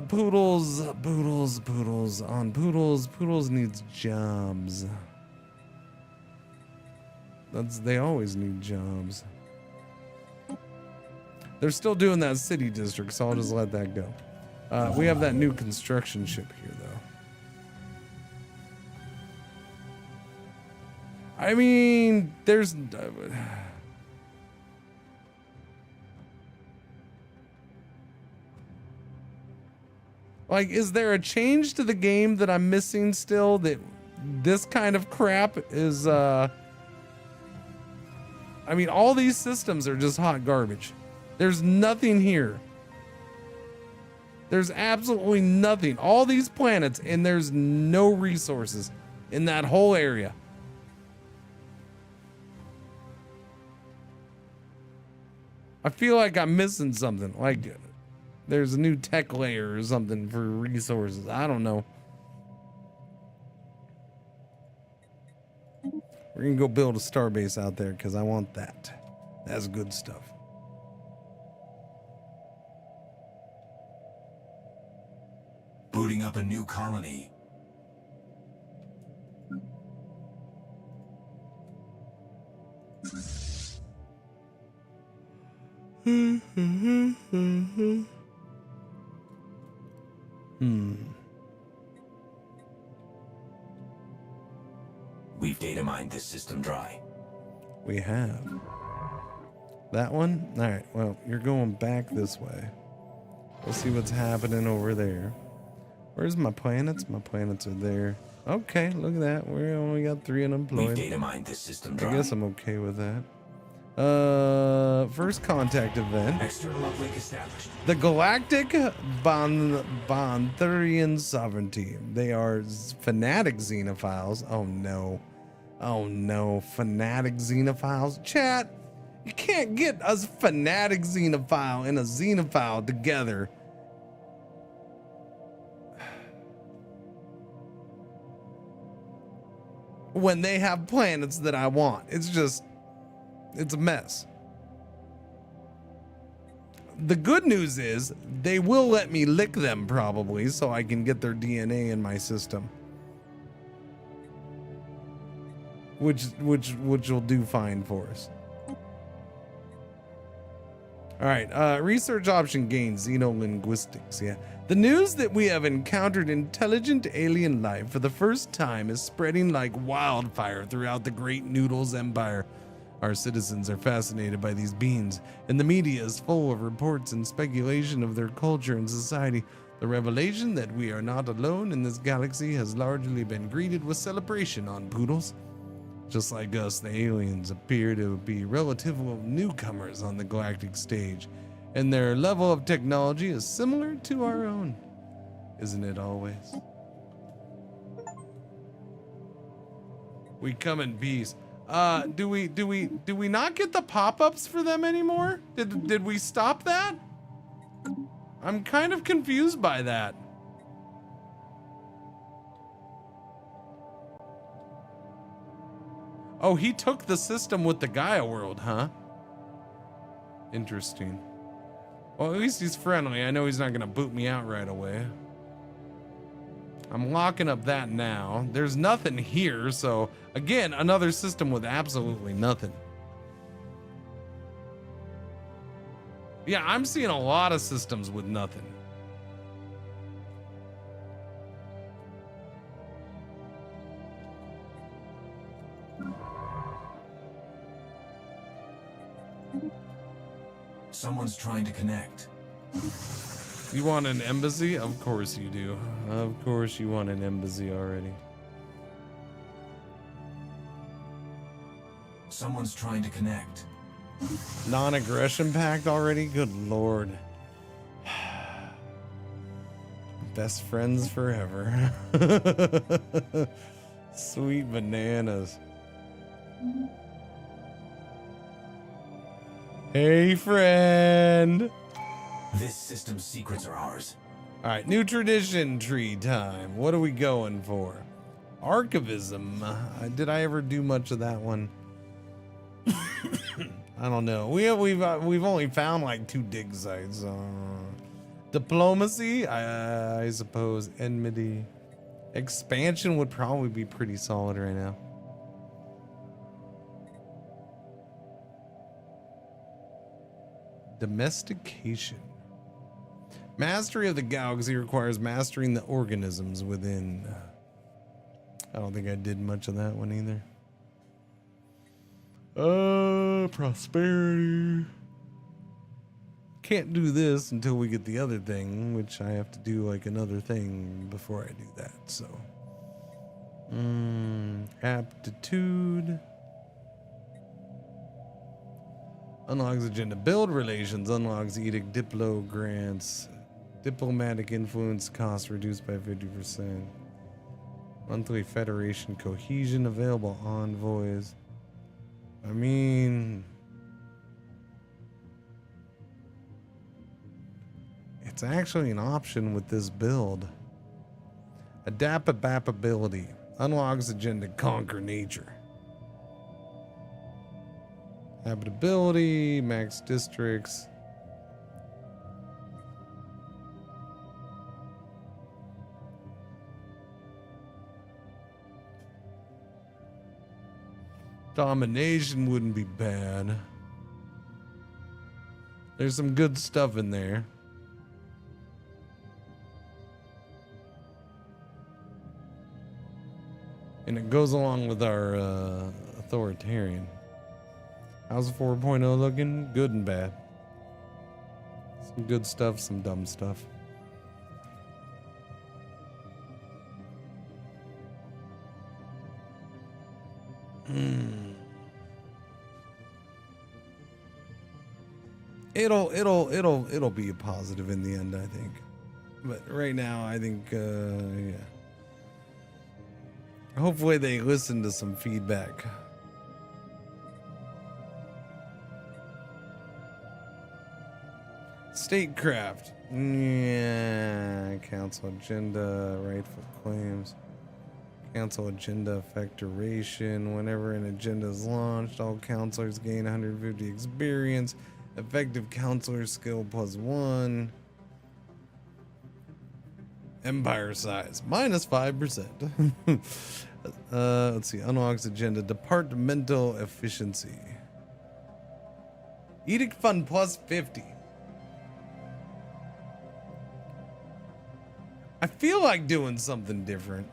Poodles needs jobs. They always need jobs. They're still doing that city district, so I'll just let that go. We have that new construction ship here though. I mean, there's like, is there a change to the game that I'm missing still, that this kind of crap is, I mean, all these systems are just hot garbage. There's nothing here. There's absolutely nothing. All these planets, and there's no resources in that whole area. I feel like I'm missing something. Like, there's a new tech layer or something for resources. I don't know. We're gonna go build a starbase out there because I want that. That's good stuff. booting up a new colony. We've data mined this system dry. We have. That one? Alright, well, you're going back this way. We'll see what's happening over there. Where's my planets? My planets are there. Okay, look at that. We only got 3 unemployed. We've data mined this system dry. I guess I'm okay with that. First contact event. External uplink established. The Galactic Bonthurian Sovereignty. They are fanatic xenophiles. Oh no. Oh no, fanatic xenophiles. Chat, you can't get a fanatic xenophile and a xenophile together. When they have planets that I want. It's a mess. The good news is they will let me lick them probably so I can get their DNA in my system. Which will do fine for us. All right, research option gains xenolinguistics. Yeah, the news that we have encountered intelligent alien life for the first time is spreading like wildfire throughout the Great Noodles Empire. Our citizens are fascinated by these beings, and the media is full of reports and speculation of their culture and society. The revelation that we are not alone in this galaxy has largely been greeted with celebration on Poodles. Just like us, the aliens appear to be relative newcomers on the galactic stage, and their level of technology is similar to our own. Isn't it always? We come in peace. Do we not get the pop-ups for them anymore? Did we stop that? I'm kind of confused by that. Oh, he took the system with the Gaia world, huh? Interesting. Well, at least he's friendly. I know he's not gonna boot me out right away. I'm locking up that now. There's nothing here, so again, another system with absolutely nothing. Yeah, I'm seeing a lot of systems with nothing. Someone's trying to connect. You want an embassy? Of course you do. Of course you want an embassy already. Someone's trying to connect. Non-aggression pact already? Good lord. Best friends forever. Sweet bananas. Hey, friend. This system's secrets are ours. All right, new tradition tree time. What are we going for? Archivism. Did I ever do much of that one? I don't know. We've only found like 2 dig sites. Diplomacy, I suppose. Enmity. Expansion would probably be pretty solid right now. Domestication. Mastery of the galaxy requires mastering the organisms within. I don't think I did much of that one either. Prosperity. Can't do this until we get the other thing, which I have to do like another thing before I do that, so. Aptitude. Unlocks agenda. Build relations. Unlocks edict. Diplo grants. Diplomatic influence cost reduced by 50%. Monthly Federation cohesion. Available envoys. I mean, it's actually an option with this build. Adaptability. Unlocks agenda. Conquer nature. Habitability, max districts. Domination wouldn't be bad. There's some good stuff in there. And it goes along with our authoritarian. How's 4.0 looking? Good and bad. Some good stuff, some dumb stuff. It'll be a positive in the end, I think. But right now, I think, yeah. Hopefully they listen to some feedback. Statecraft. Yeah. Council agenda, rightful claims. Council agenda effect duration. Whenever an agenda is launched, all counselors gain 150 experience. Effective counselor skill +1. Empire size -5%. Let's see. Unlocks agenda. Departmental efficiency. Edict fund +50. I feel like doing something different.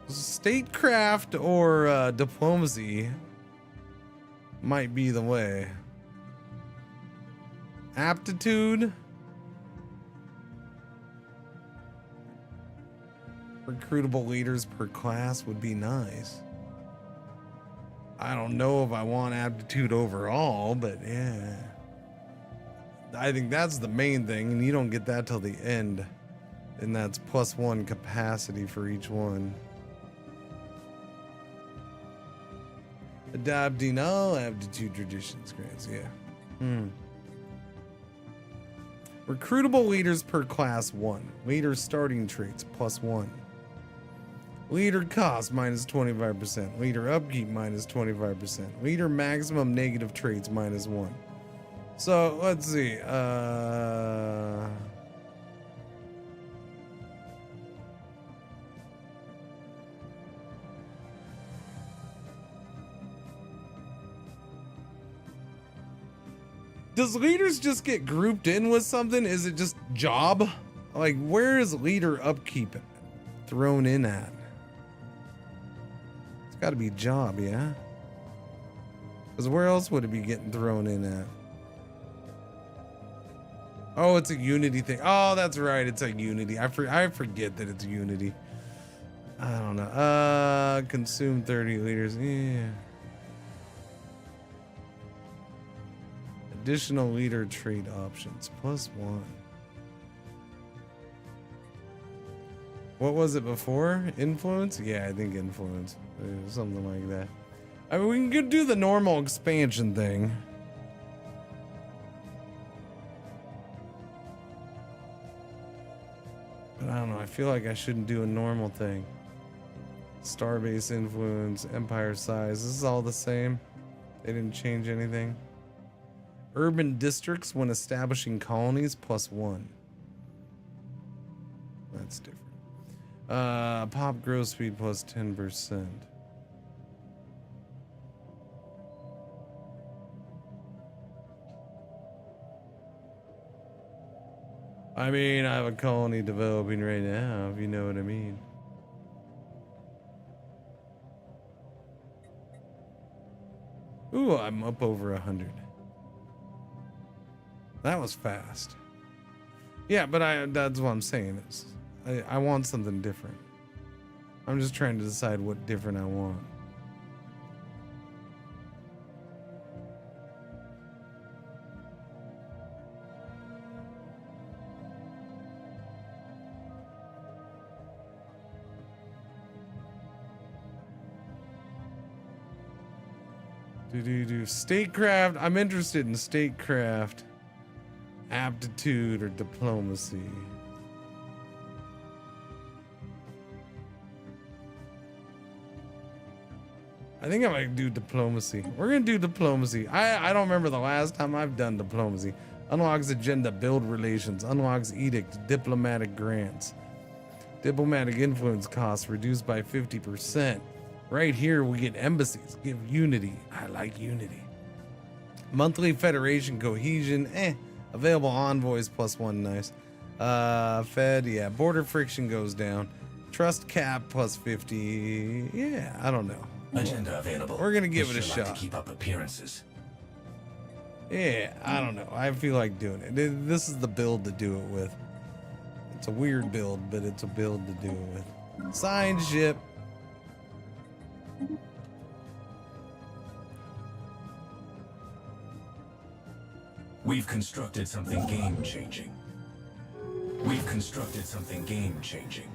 Statecraft or diplomacy might be the way. Aptitude. Recruitable leaders per class would be nice. I don't know if I want aptitude overall, but yeah. I think that's the main thing, and you don't get that till the end. And that's +1 capacity for each one. Adopting all aptitude traditions grants, yeah. Recruitable leaders per class 1. Leader starting traits +1. Leader cost -25%. Leader upkeep -25%. Leader maximum negative traits -1. So let's see. Does leaders just get grouped in with something? Is it just job? Like, where is leader upkeep thrown in at? It's got to be job, yeah? Because where else would it be getting thrown in at? Oh, it's a unity thing. Oh, that's right. It's a unity. I forget that it's unity. I don't know. Consume 30 liters. Yeah. Additional leader trait options +1. What was it before? Influence? Yeah, I think influence. Something like that. I mean, we can do the normal expansion thing. But I don't know. I feel like I shouldn't do a normal thing. Starbase influence, empire size. This is all the same. They didn't change anything. Urban districts when establishing colonies +1. That's different. Pop growth speed +10%. I mean, I have a colony developing right now, if you know what I mean. Ooh, I'm up over 100. That was fast. Yeah, but that's what I'm saying is I want something different. I'm just trying to decide what different I want. Statecraft. I'm interested in statecraft. Aptitude or diplomacy. I think I might do diplomacy. We're gonna do diplomacy. I don't remember the last time I've done diplomacy. Unlocks agenda, build relations, unlocks edict, diplomatic grants. Diplomatic influence costs reduced by 50%. Right here, we get embassies. Give unity. I like unity. Monthly Federation cohesion. Available envoys +1. Nice. Fed. Yeah. Border friction goes down. Trust cap +50. Yeah. I don't know. Agenda available. We're gonna give it a Would you like shot. to keep up appearances. Yeah. I don't know. I feel like doing it. This is the build to do it with. It's a weird build, but it's a build to do it with. Signed ship. We've constructed something game-changing. We've constructed something game-changing.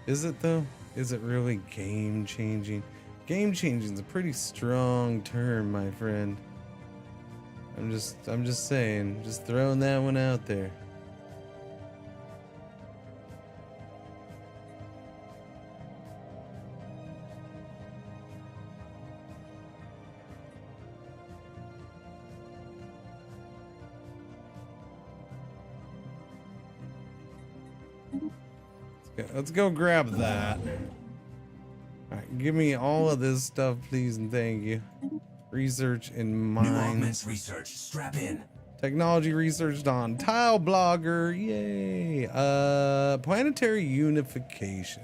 Is it though? Is it really game-changing? Game-changing is a pretty strong term, my friend. I'm just saying, just throwing that one out there. Let's go grab that. All right, give me all of this stuff, please, and thank you. Research in mines. New augments research. Strap in. Technology researched on Tile Blogger. Yay. Planetary unification.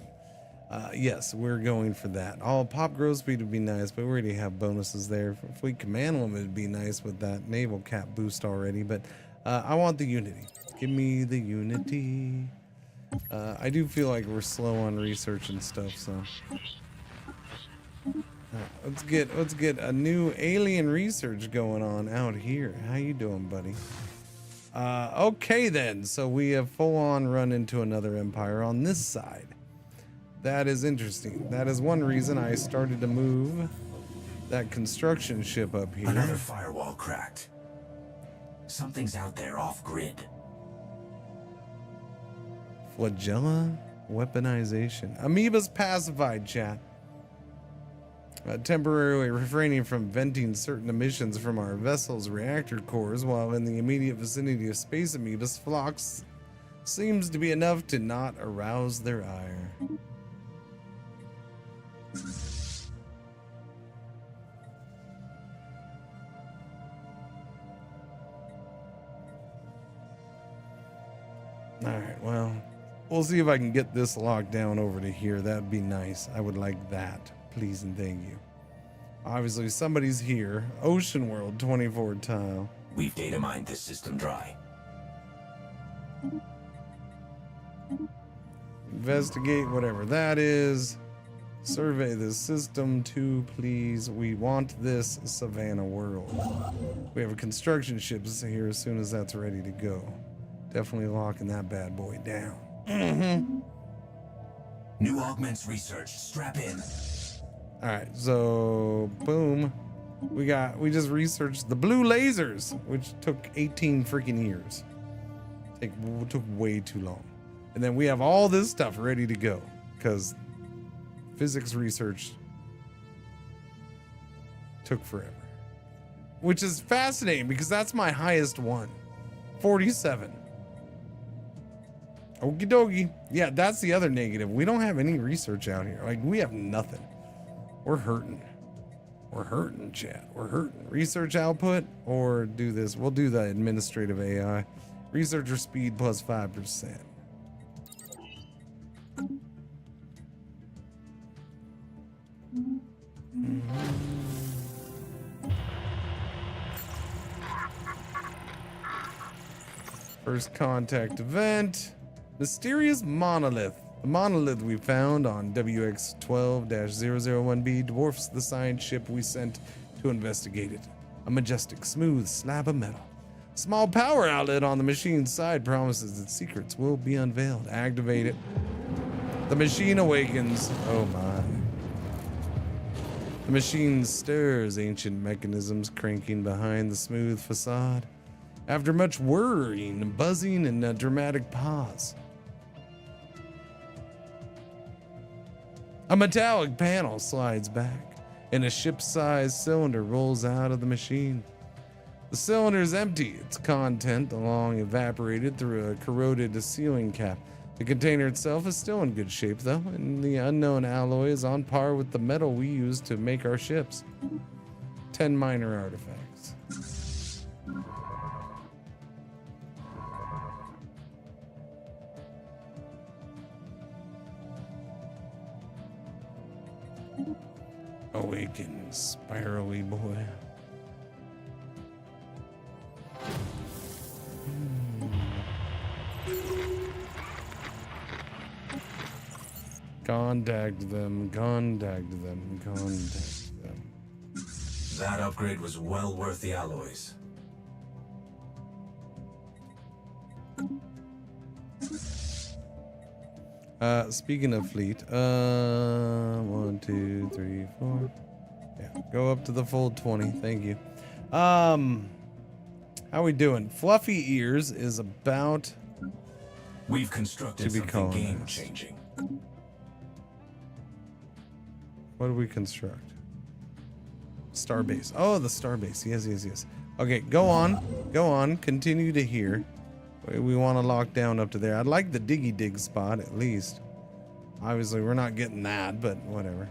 Yes, we're going for that. All pop growth speed would be nice, but we already have bonuses there. Fleet command limit would be nice with that naval cap boost already, but I want the unity. Give me the unity. I do feel like we're slow on research and stuff, so let's get a new alien research going on out here. How you doing, buddy? Okay then, so we have full on run into another empire on this side. That is interesting. That is one reason I started to move that construction ship up here. Another firewall cracked. Something's out there off grid. Flagella weaponization. Amoeba's pacified, chat. Temporarily refraining from venting certain emissions from our vessel's reactor cores while in the immediate vicinity of space amoebas, flocks seems to be enough to not arouse their ire. Alright, well, we'll see if I can get this locked down over to here. That'd be nice. I would like that. Please and thank you. Obviously, somebody's here. Ocean World 24 tile. We've data mined this system dry. Investigate whatever that is. Survey the system too, please. We want this Savannah World. We have a construction ship here as soon as that's ready to go. Definitely locking that bad boy down. New augments research. Strap in. All right, so boom. We just researched the blue lasers, which took 18 freaking years. Took way too long. And then we have all this stuff ready to go because physics research took forever. Which is fascinating because that's my highest one. 47. Okie dokie. Yeah, that's the other negative. We don't have any research out here. Like, we have nothing. We're hurting. We're hurting, chat. We're hurting. Research output or do this. We'll do the administrative AI. Researcher speed plus 5%. First contact event. Mysterious monolith. The monolith we found on WX-12-001B dwarfs the science ship we sent to investigate it. A majestic, smooth slab of metal. Small power outlet on the machine's side promises its secrets will be unveiled. Activate it. The machine awakens. Oh my. The machine stirs, ancient mechanisms cranking behind the smooth facade. After much whirring, buzzing, and a dramatic pause, a metallic panel slides back, and a ship-sized cylinder rolls out of the machine. The cylinder is empty, its content long evaporated through a corroded ceiling cap. The container itself is still in good shape, though, and the unknown alloy is on par with the metal we use to make our ships. 10 minor artifacts. Awaken, spirally boy. Contact them, contact them, contact them. That upgrade was well worth the alloys. Speaking of fleet, 1, 2, 3, 4. Yeah, go up to the full 20. Thank you. How we doing? Fluffy Ears is about We've constructed to be something colonized. game-changing. What do we construct? Starbase. Oh, the starbase. Yes, yes, yes. Okay, go on. Go on. Continue to hear. We want to lock down up to there. I'd like the diggy dig spot at least. Obviously, we're not getting that, but whatever.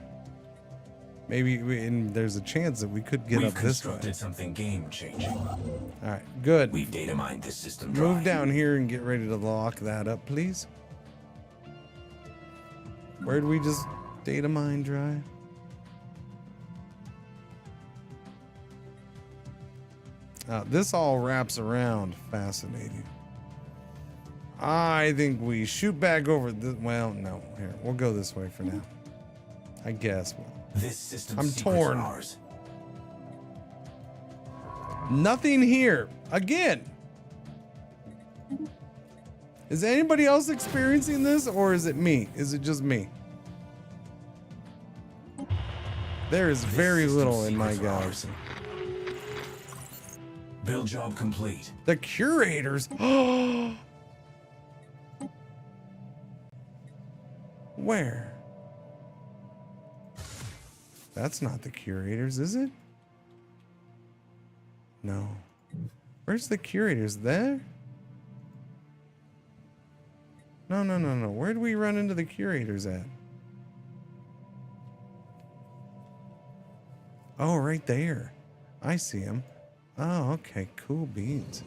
Maybe and there's a chance that we could get up this way. We've constructed something game-changing. All right, good. We've data mined this system dry. Move down here and get ready to lock that up, please. Where'd we just data mine dry? This all wraps around. Fascinating. I think we shoot back over this. Well, no. Here, we'll go this way for now. I guess. This system's I'm secrets torn. are ours. Nothing here. Again. Is anybody else experiencing this, or is it me? Is it just me? There is very little in my galaxy. Build job complete. The curators. Where? That's not the curators, is it? No. Where's the curators? There? No, no, no, no. Where do we run into the curators at? Oh, right there. I see them. Oh, okay. Cool beans.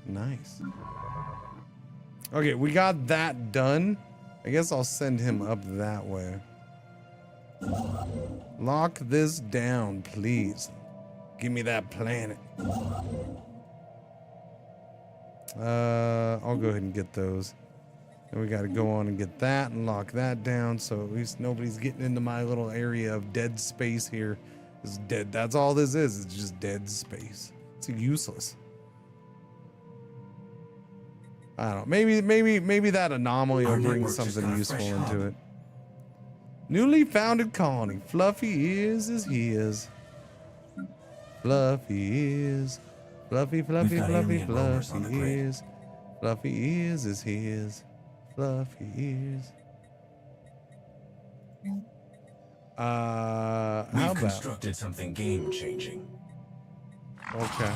Nice. Okay, we got that done. I guess I'll send him up that way. Lock this down, please. Give me that planet. I'll go ahead and get those. And we got to go on and get that and lock that down, so at least nobody's getting into my little area of dead space here. It's dead. That's all this is. It's just dead space. It's useless. I don't know. Maybe that anomaly will bring something useful into it. Newly founded colony. Fluffy is as he is. Fluffy is. Fluffy, fluffy, fluffy, fluffy is. Fluffy is as he is. Fluffy ears. How about? Constructed something game-changing. Okay.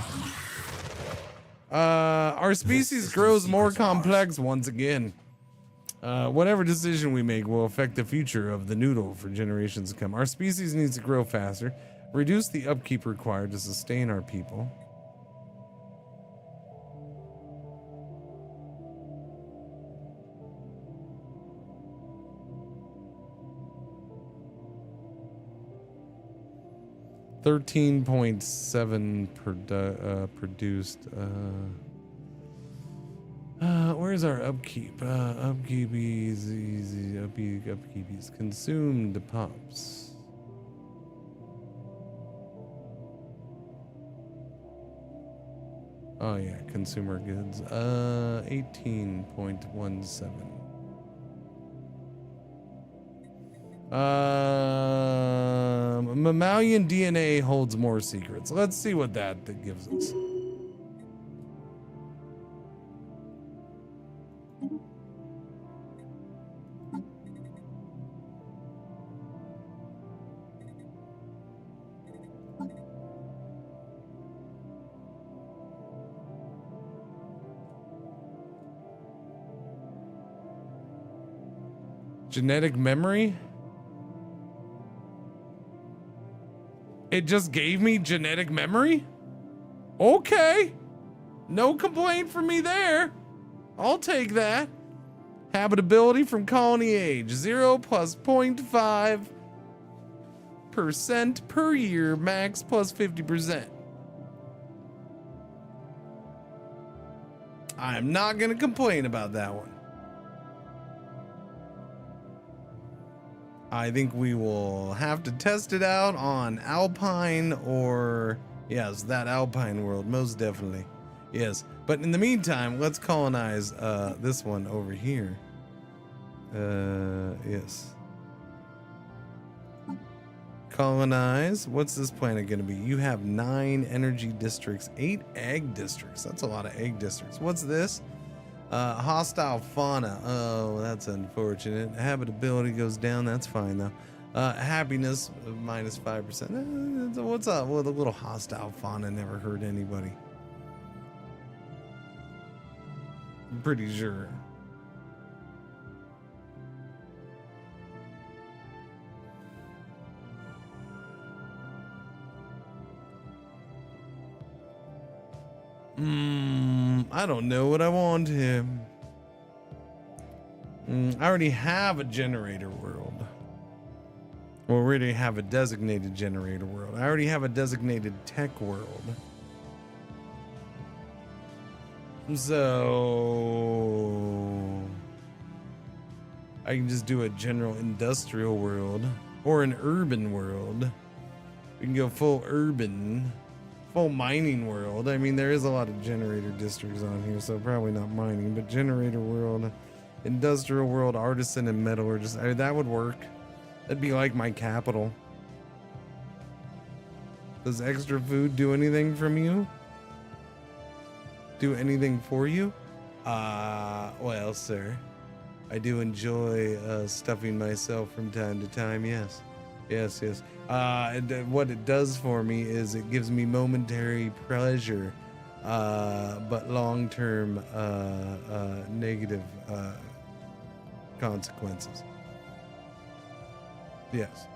Our species grows more complex once again. Whatever decision we make will affect the future of the noodle for generations to come. Our species needs to grow faster, reduce the upkeep required to sustain our people. $13.7 produced. Where's our upkeep? Upkeep is easy. Upkeep is consumed pops. Oh yeah, consumer goods. 18.17. Mammalian DNA holds more secrets. Let's see what that gives us. Genetic memory? It just gave me genetic memory? Okay. No complaint from me there. I'll take that. Habitability from colony age. 0 plus 0.5% per year. Max plus 50%. I'm not going to complain about that one. I think we will have to test it out on Alpine or, yes, that Alpine world, most definitely. Yes, but in the meantime, let's colonize this one over here. Yes. Colonize. What's this planet going to be? You have 9 energy districts, 8 egg districts. That's a lot of egg districts. What's this? Hostile fauna. Oh, that's unfortunate. Habitability goes down. That's fine though. Happiness minus 5%. What's up? Well, the little hostile fauna never hurt anybody. I'm pretty sure. I don't know what I want here. I already have a generator world. Well, we already have a designated generator world. I already have a designated tech world. So I can just do a general industrial world or an urban world. We can go full urban. Full mining world. I mean, there is a lot of generator districts on here, so probably not mining, but generator world, industrial world, artisan and metallurgist. That would work. That'd be like my capital. Does extra food do anything from you? Do anything for you? Well, sir, I do enjoy stuffing myself from time to time. Yes. Yes. What it does for me is it gives me momentary pleasure, but long-term negative consequences. Yes.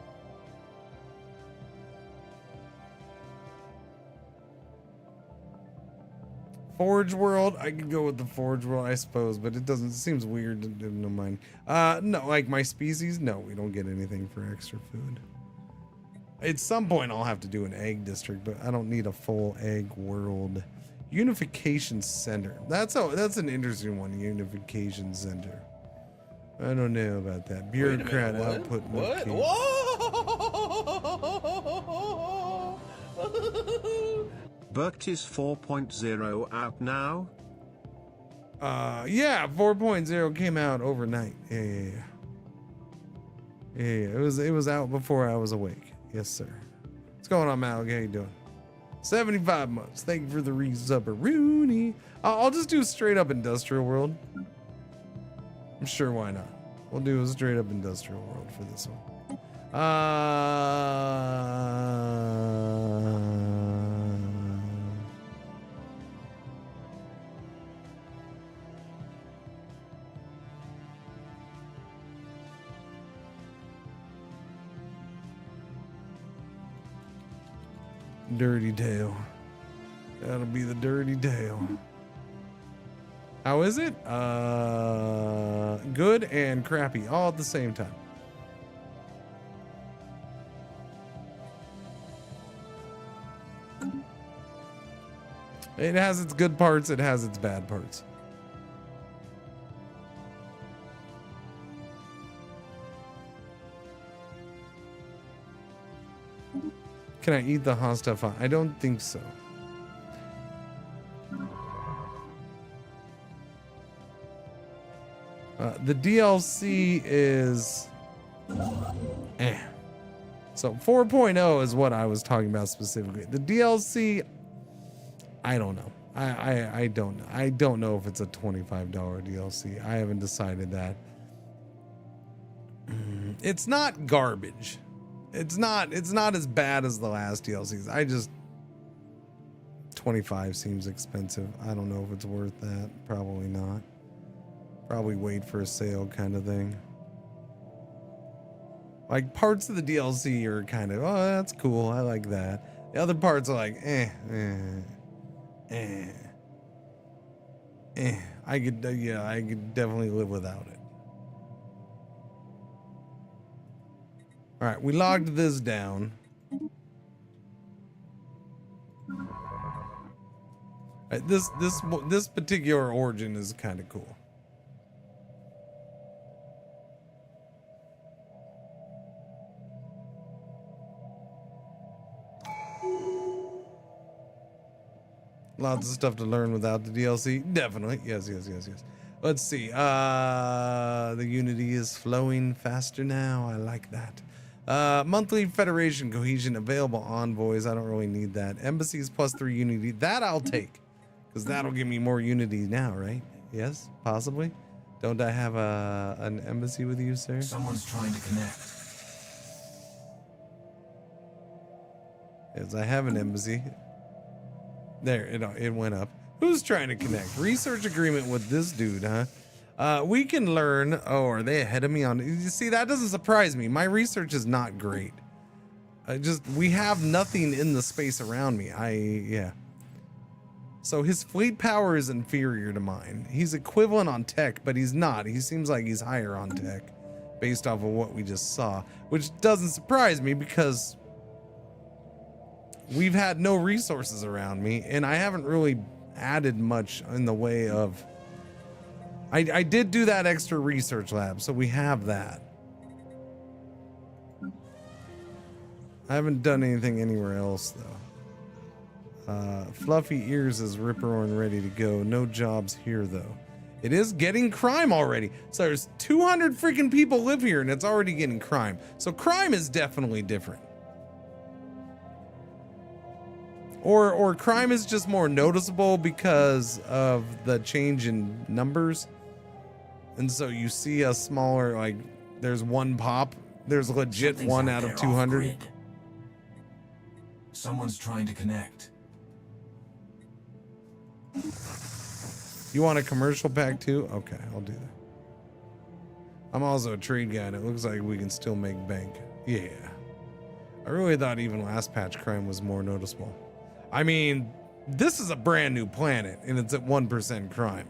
Forge world, I could go with the Forge world, I suppose, but it doesn't. It seems weird to do no mine. No, like my species, no, we don't get anything for extra food. At some point, I'll have to do an egg district, but I don't need a full egg world. Unification center. That's an interesting one. Unification center. I don't know about that. Bureaucrat output. What? Whoa! Burkt is 4.0 out now? Yeah, 4.0 came out overnight. Yeah. It was out before I was awake. Yes, sir. What's going on, Mal? How you doing? 75 months. Thank you for the resubber, Rooney. I'll just do a straight up industrial world. I'm sure, why not? We'll do a straight up industrial world for this one. Dirty tail. That'll be the dirty tail. How is it? Good and crappy all at the same time. It has its good parts, it has its bad parts. Can I eat the hostile fauna? I don't think so. The DLC is So 4.0 is what I was talking about specifically. The DLC, I don't know. I don't know. I don't know if it's a $25 DLC. I haven't decided that. It's not garbage. It's not as bad as the last DLCs. 25 seems expensive. I don't know if it's worth that. Probably not. Probably wait for a sale kind of thing. Like parts of the DLC are kind of, oh, that's cool. I like that. The other parts are like, I could definitely live without it. All right, we logged this down. This particular origin is kind of cool. Lots of stuff to learn without the DLC. Definitely. Yes. Let's see. The Unity is flowing faster now. I like that. Monthly Federation cohesion available envoys. I don't really need that. Embassies +3 Unity. That I'll take. Because that'll give me more Unity now, right? Yes, possibly. Don't I have an embassy with you, sir? Someone's trying to connect. Yes, I have an embassy. There, it went up. Who's trying to connect? Research agreement with this dude, huh? We can learn. Oh, are they ahead of me on? You see, that doesn't surprise me. My research is not great. We have nothing in the space around me. Yeah. So his fleet power is inferior to mine. He's equivalent on tech, but he's not. He seems like he's higher on tech based off of what we just saw, which doesn't surprise me because we've had no resources around me, and I haven't really added much in the way of... I did do that extra research lab, so we have that. I haven't done anything anywhere else, though. Fluffy Ears is rip-roaring ready to go. No jobs here, though. It is getting crime already. So there's 200 freaking people live here, and it's already getting crime. So crime is definitely different. Or crime is just more noticeable because of the change in numbers. And so you see a smaller, like, there's one pop. There's legit Something's one out out of there 200. off-grid. Someone's trying to connect. You want a commercial pack too? Okay, I'll do that. I'm also a trade guy, and it looks like we can still make bank. Yeah. I really thought even last patch crime was more noticeable. I mean, this is a brand new planet, and it's at 1% crime.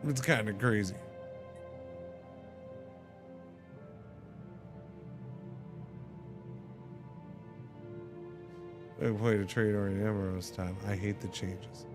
It's kind of crazy. I played a trade oriented MMO this time. I hate the changes.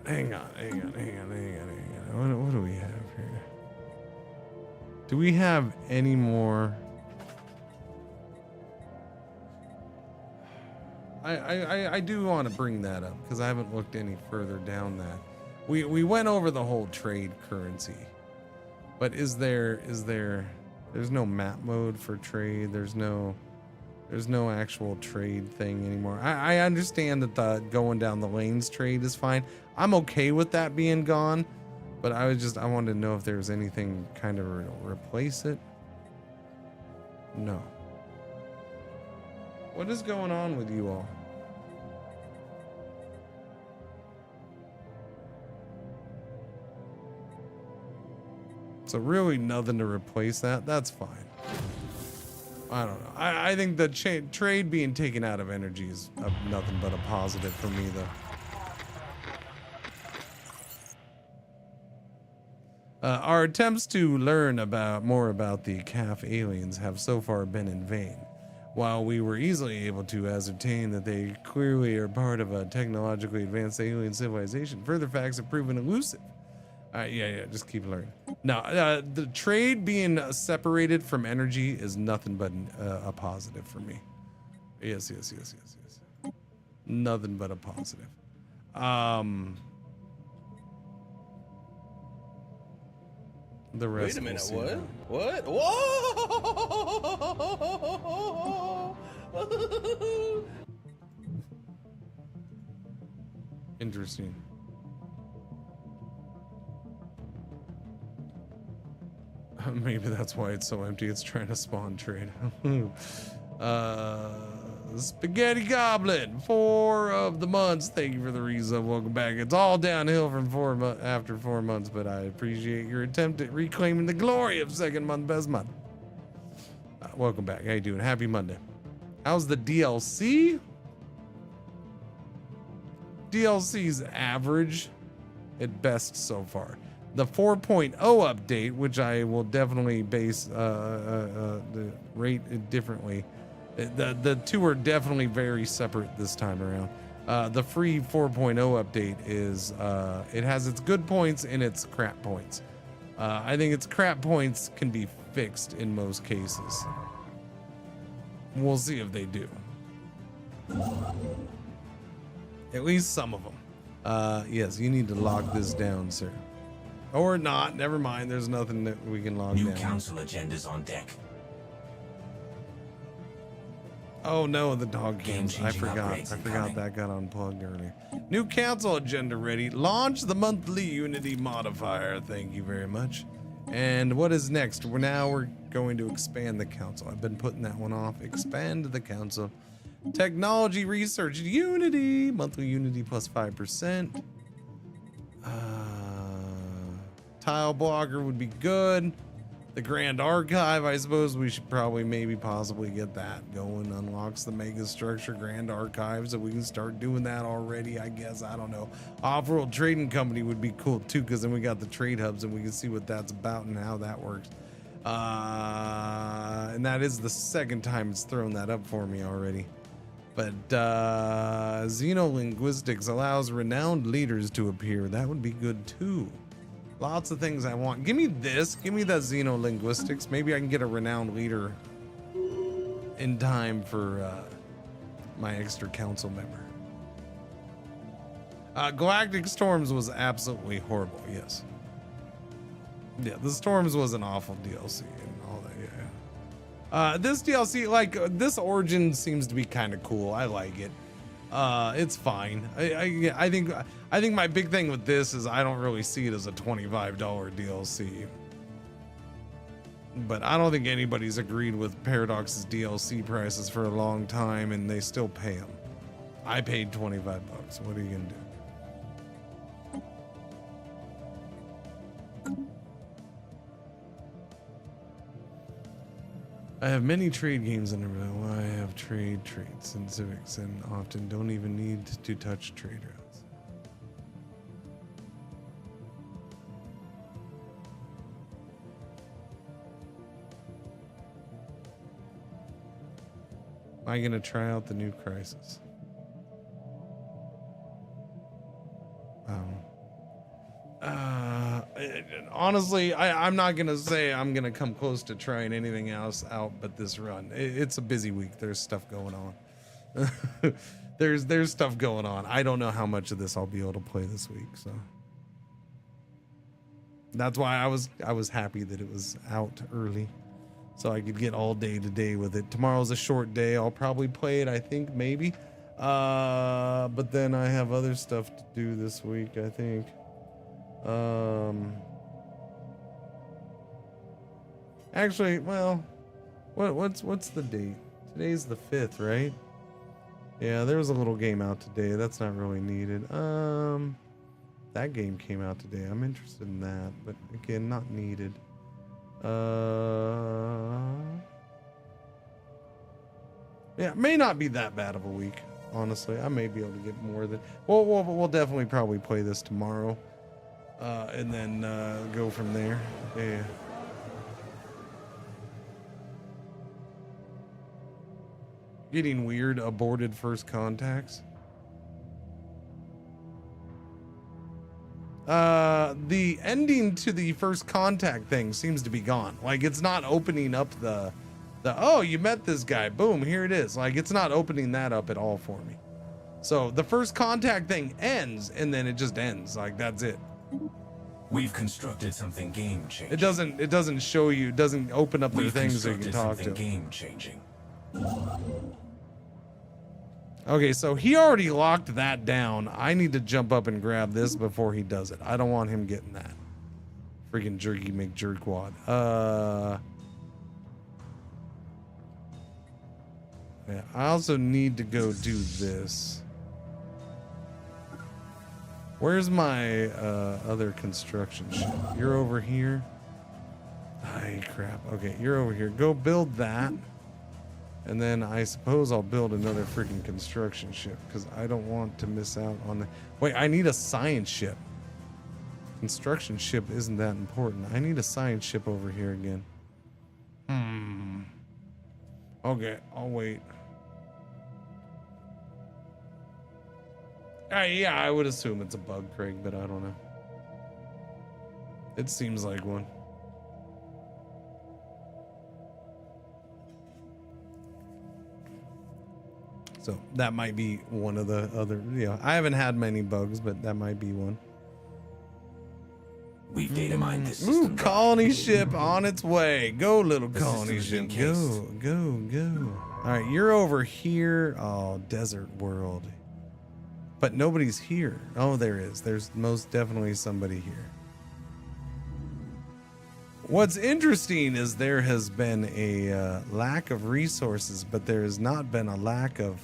Hang on. What do we have here? Do we have any more? I do want to bring that up because I haven't looked any further down that. We went over the whole trade currency, but there's no map mode for trade. There's no actual trade thing anymore. I understand that the going down the lanes trade is fine. I'm okay with that being gone, but I wanted to know if there was anything kind of replace it. No. What is going on with you all? So really nothing to replace that. That's fine. I don't know. I think the trade being taken out of energy is nothing but a positive for me, though. Our attempts to learn more about the CAF aliens have so far been in vain. While we were easily able to ascertain that they clearly are part of a technologically advanced alien civilization, further facts have proven elusive. Yeah, just keep learning. Now, the trade being separated from energy is nothing but a positive for me. Yes. Nothing but a positive. The rest. Wait a minute, we'll see. what? Whoa! Interesting. Maybe that's why it's so empty. It's trying to spawn trade. Spaghetti Goblin, 4 of the months. Thank you for the resub. Welcome back. It's all downhill from after 4 months, but I appreciate your attempt at reclaiming the glory of second month best month. Welcome back. How you doing? Happy Monday. How's the DLC? DLC's average at best so far. The 4.0 update, which I will definitely base the rate it differently. The two are definitely very separate this time around. The free 4.0 update is it has its good points and its crap points. I think its crap points can be fixed in most cases. We'll see if they do. At least some of them. Yes, you need to lock this down, sir. Or not. Never mind. There's nothing that we can lock down. New council agendas on deck. Oh no, the dog games. I forgot coming. that got unplugged earlier. New council agenda ready. Launch the monthly Unity modifier. Thank you very much. And what is next? We're going to expand the council. I've been putting that one off. Expand the council. Technology research. Unity. Monthly Unity plus 5%. Tile blocker would be good. The Grand Archive, I suppose we should probably possibly get that going. Unlocks the mega structure Grand Archive, so we can start doing that already, I guess. I don't know. Off-World Trading Company would be cool too, because then we got the trade hubs and we can see what that's about and how that works. And that is the second time it's thrown that up for me already. But Xenolinguistics allows renowned leaders to appear. That would be good too. Lots of things I want. Give me this. Give me that Xenolinguistics. Maybe I can get a renowned leader in time for my extra council member. Galactic Storms was absolutely horrible. Yes. Yeah, the Storms was an awful DLC and all that. Yeah. This DLC, like this Origin, seems to be kind of cool. I like it. It's fine. I think my big thing with this is I don't really see it as a $25 DLC. But I don't think anybody's agreed with Paradox's DLC prices for a long time, and they still pay them. I paid $25. What are you gonna do? I have many trade games in a row. I have trade traits and civics and often don't even need to touch trade routes. Am I going to try out the new Crisis? Honestly, I'm not gonna say I'm gonna come close to trying anything else out but this run. It's a busy week. There's stuff going on. there's stuff going on. I don't know how much of this I'll be able to play this week, so that's why I was happy that it was out early, so I could get all day today with it. Tomorrow's a short day. I'll probably play it, I think, maybe. But then I have other stuff to do this week, I think. Actually, well, what's the date? Today's the 5th, right? Yeah, there was a little game out today. That's not really needed. That game came out today. I'm interested in that, but again, not needed. Yeah, may not be that bad of a week, honestly. I may be able to get more than. We'll definitely probably play this tomorrow, and then go from there. Yeah. Getting weird. Aborted first contacts. The ending to the first contact thing seems to be gone. Like, it's not opening up the oh, you met this guy, boom, here it is. Like, it's not opening that up at all for me. So the first contact thing ends, and then it just ends. Like, that's it. We've constructed something game-changing. It doesn't show you, it doesn't open up their things so you can talk to. Game-changing. Okay, so he already locked that down. I need to jump up and grab this before he does it. I don't want him getting that. Freaking jerky McJerkwad. Yeah, I also need to go do this. Where's my other construction ship? You're over here. Ay, crap. Okay, you're over here. Go build that. And then I suppose I'll build another freaking construction ship because I don't want to miss out on the... Wait, I need a science ship. Construction ship isn't that important. I need a science ship over here again. Okay, I'll wait. Yeah, I would assume it's a bug, Craig, but I don't know. It seems like one. So that might be one of the other, I haven't had many bugs, but that might be one. We've data mined this Ooh, system. colony ship on its way. Go, little colony ship. Go, go, go. All right, you're over here. Oh, desert world. But nobody's here. Oh, there is. There's most definitely somebody here. What's interesting is there has been a lack of resources, but there has not been a lack of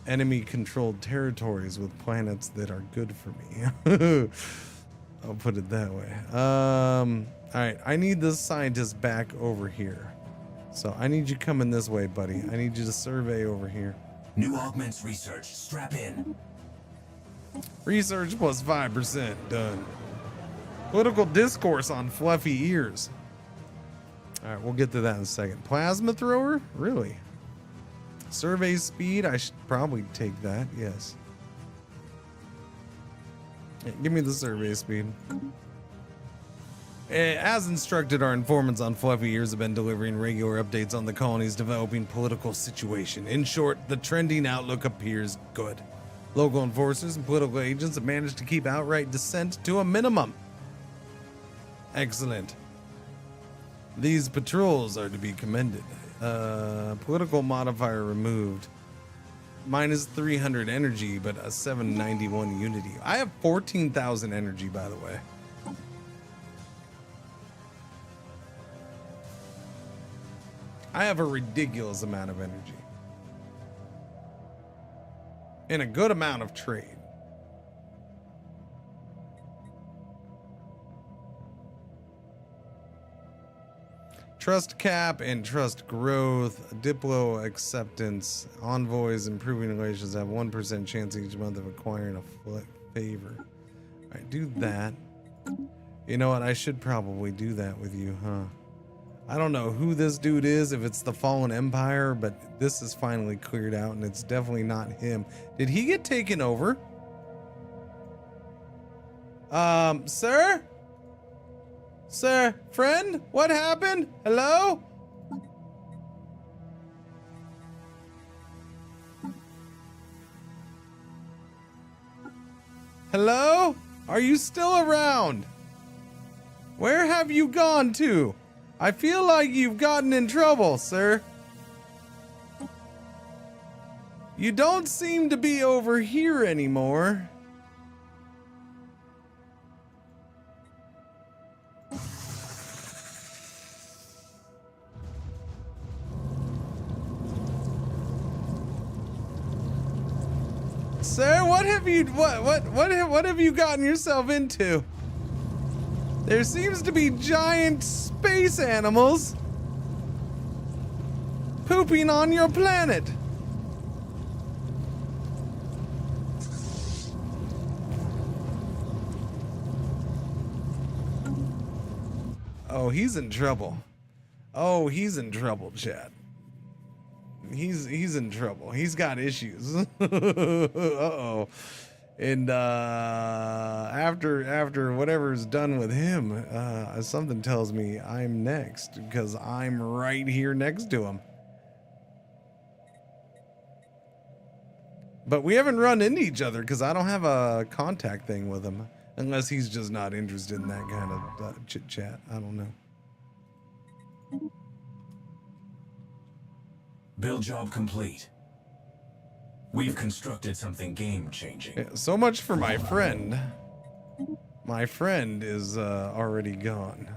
enemy-controlled territories with planets that are good for me. I'll put it that way. All right, I need this scientist back over here. So I need you coming this way, buddy. I need you to survey over here. New augments research. Strap in. Research plus 5%. Done. Political discourse on fluffy ears. All right, we'll get to that in a second. Plasma thrower? Really? Survey speed? I should probably take that. Yes. Yeah, give me the survey speed. As instructed, our informants on fluffy ears have been delivering regular updates on the colony's developing political situation. In short, the trending outlook appears good. Local enforcers and political agents have managed to keep outright dissent to a minimum. Excellent. These patrols are to be commended. Political modifier removed. Minus 300 energy, but a 791 unity. I have 14,000 energy, by the way. I have a ridiculous amount of energy. And a good amount of trade. Trust cap and trust growth, Diplo acceptance, envoys improving relations have 1% chance each month of acquiring a favor. All right, do that. You know what? I should probably do that with you, huh? I don't know who this dude is, if it's the Fallen Empire, but this is finally cleared out and it's definitely not him. Did he get taken over? Sir? Sir, friend, what happened? Hello? Hello? Are you still around? Where have you gone to? I feel like you've gotten in trouble, sir. You don't seem to be over here anymore. Sir, what have you gotten yourself into? There seems to be giant space animals pooping on your planet. Oh, he's in trouble. Oh, he's in trouble, Chad. He's in trouble. He's got issues. Uh-oh. And after whatever's done with him, something tells me I'm next because I'm right here next to him. But we haven't run into each other because I don't have a contact thing with him. Unless he's just not interested in that kind of chit chat. I don't know. Build job complete. We've constructed something game-changing. Yeah, so much for my friend. My friend is already gone.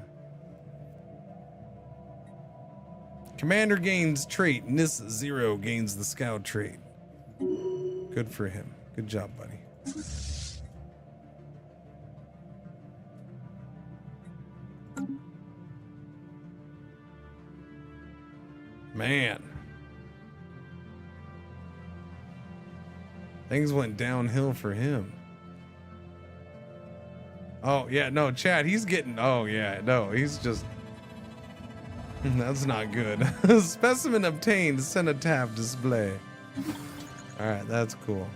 Commander gains trait. Nis 0 gains the scout trait. Good for him. Good job, buddy. Man. Things went downhill for him. Oh, yeah, no, Chad, he's getting... Oh, yeah, no, he's just... That's not good. Specimen obtained. Cenotaph display. Alright, that's cool.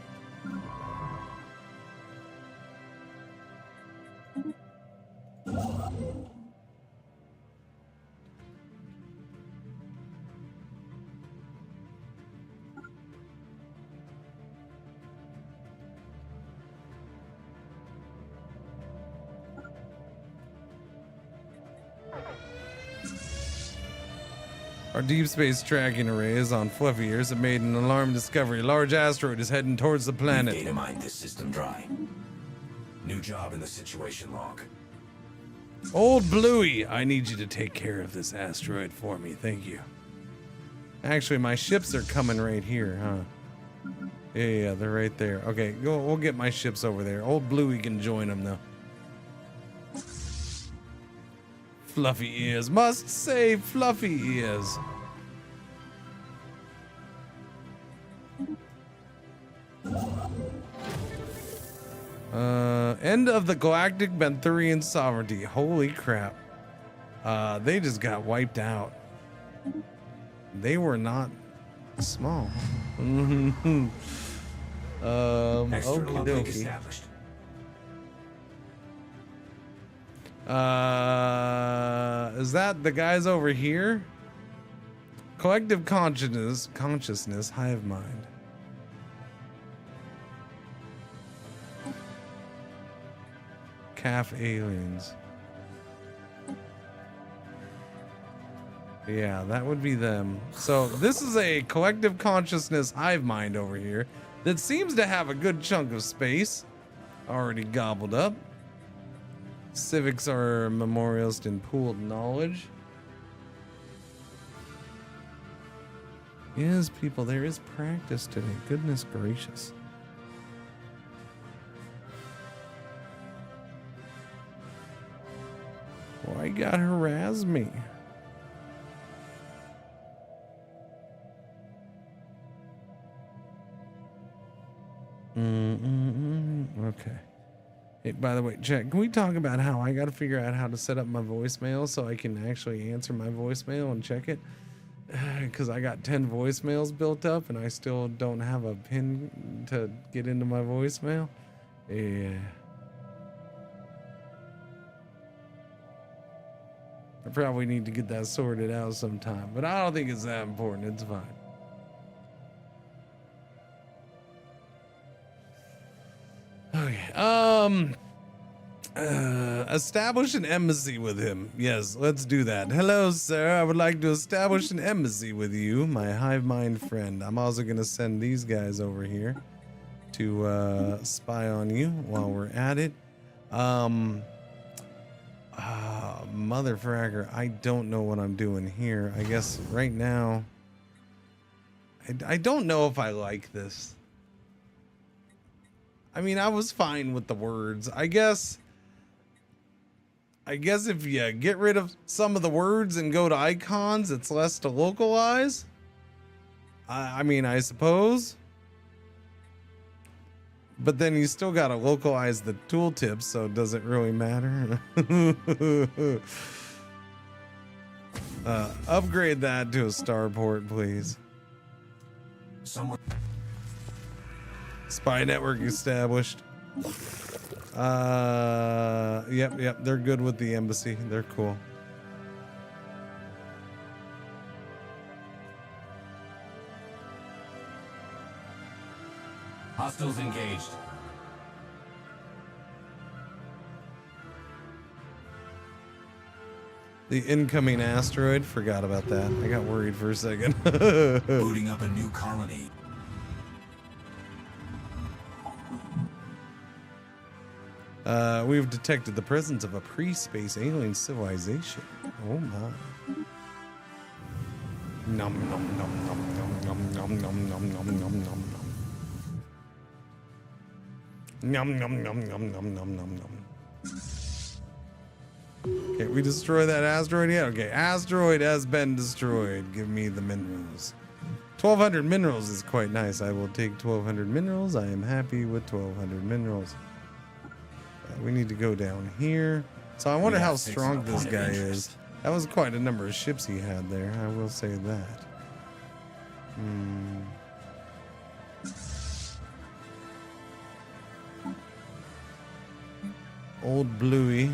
Our deep space tracking array is on fluffy ears. It made an alarm discovery. A large asteroid is heading towards the planet. Data mined this system dry. New job in the situation log. Old Bluey, I need you to take care of this asteroid for me. Thank you. Actually, my ships are coming right here, huh? Yeah, they're right there. Okay, go. We'll get my ships over there. Old Bluey can join them, though. Fluffy ears. Must say fluffy ears. End of the galactic Benthurian sovereignty. Holy crap. They just got wiped out. They were not small. Okie dokie. Is that the guys over here? Collective consciousness, hive mind. Calf aliens. Yeah, that would be them. So this is a collective consciousness hive mind over here that seems to have a good chunk of space already gobbled up. Civics are memorials in pooled knowledge. Yes, people, there is practice today. Goodness gracious. Why God harass me? Okay. Hey, by the way, Jack, can we talk about how I got to figure out how to set up my voicemail so I can actually answer my voicemail and check it? Because I got 10 voicemails built up and I still don't have a pin to get into my voicemail. Yeah. I probably need to get that sorted out sometime, but I don't think it's that important. It's fine. Okay. Establish an embassy with him. Yes, let's do that. Hello, sir. I would like to establish an embassy with you, my hive mind friend. I'm also going to send these guys over here to spy on you while we're at it. Motherfracker, I don't know what I'm doing here. I guess right now, I don't know if I like this. I mean, I was fine with the words. I guess if you get rid of some of the words and go to icons, it's less to localize. I mean, I suppose. But then you still got to localize the tooltips, so does it really matter? Upgrade that to a starport, please. Spy network established. Yep, they're good with the embassy. They're cool. Hostiles engaged. The incoming asteroid. Forgot about that. I got worried for a second. Booting up a new colony. We've detected the presence of a pre-space alien civilization. Oh my. Nom nom nom nom nom nom nom nom nom nom nom nom. Nom nom nom nom nom nom nom nom. Okay, we destroy that asteroid yet? Okay, asteroid has been destroyed. Give me the minerals. 1,200 minerals is quite nice. I will take 1,200 minerals. I am happy with 1,200 minerals. We need to go down here. So I wonder how strong this guy is. That was quite a number of ships he had there. I will say that. Old Bluey.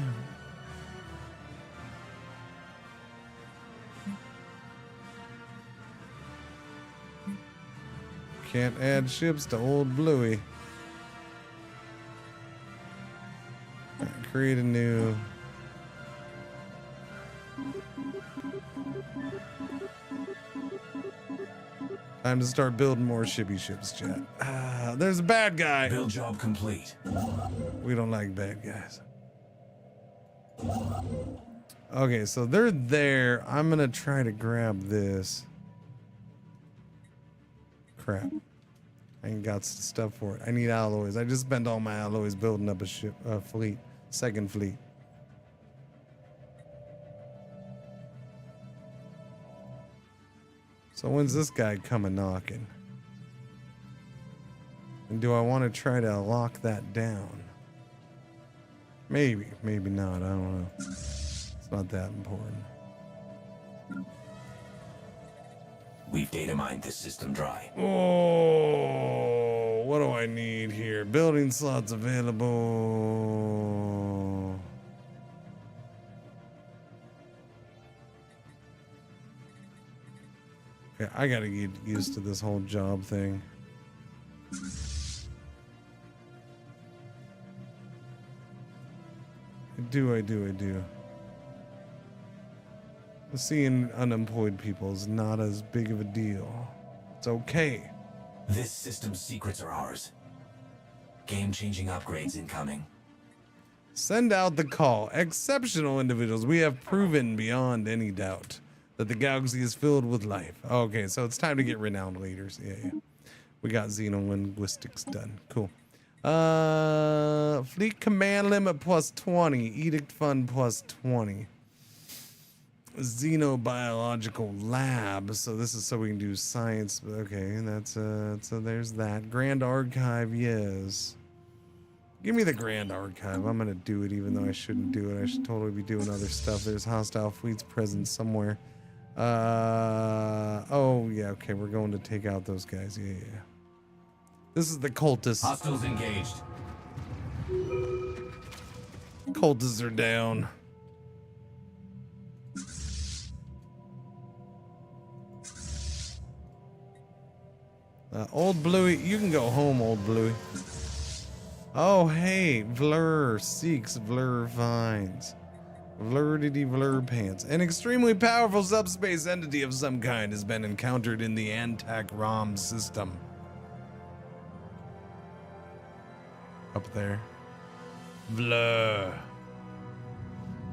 Can't add ships to Old Bluey. Create a new. Time to start building more shippy ships, chat. There's a bad guy. Build job complete. We don't like bad guys. Okay, so they're there. I'm gonna try to grab this. Crap. I ain't got stuff for it. I need alloys. I just spent all my alloys building up a ship, fleet. Second fleet. So when's this guy coming knocking? And do I want to try to lock that down? Maybe, maybe not. I don't know. It's not that important. We've data mined this system dry. Oh, what do I need here? Building slots available. Okay, I gotta get used to this whole job thing. I do. Seeing unemployed people is not as big of a deal. It's okay. This system's secrets are ours. Game-changing upgrades incoming. Send out the call. Exceptional individuals. We have proven beyond any doubt that the galaxy is filled with life. Okay, so it's time to get renowned leaders. Yeah. We got xenolinguistics done. Cool. Fleet command limit plus 20. Edict fund plus 20. Xenobiological lab. So this is so we can do science. Okay, that's so there's that. Grand Archive, yes. Give me the Grand Archive. I'm gonna do it even though I shouldn't do it. I should totally be doing other stuff. There's hostile fleets present somewhere. Oh yeah, okay, we're going to take out those guys. Yeah. This is the cultists. Hostiles engaged. Cultists are down. Old Bluey, you can go home, Old Bluey. Oh, hey, Vlur seeks, Vlur finds. Vlurdity Vlur pants. An extremely powerful subspace entity of some kind has been encountered in the Antac-Rom system. Up there. Vlur.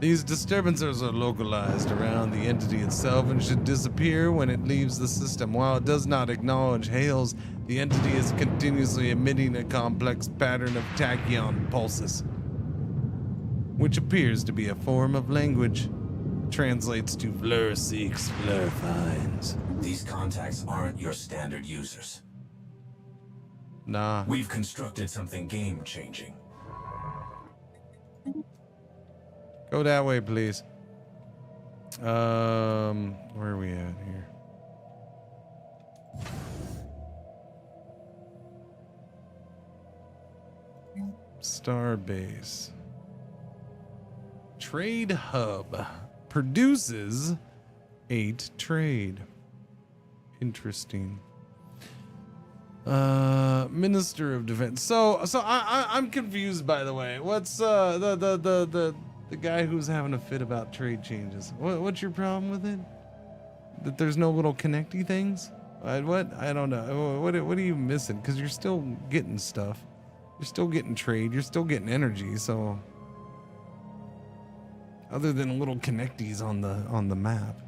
These disturbances are localized around the entity itself and should disappear when it leaves the system. While it does not acknowledge hails, the entity is continuously emitting a complex pattern of tachyon pulses, which appears to be a form of language. Translates to Vlur seeks, Vlur finds. These contacts aren't your standard users. Nah. We've constructed something game-changing. Go that way, please. Where are we at here? Starbase. Trade hub produces 8 trade. Interesting. Minister of Defense. So I'm confused, by the way. What's the guy who's having a fit about trade changes? What's your problem with it? That there's no little connecty things? What? I don't know. What are you missing? Because you're still getting stuff. You're still getting trade. You're still getting energy. So, other than little connecties on the map,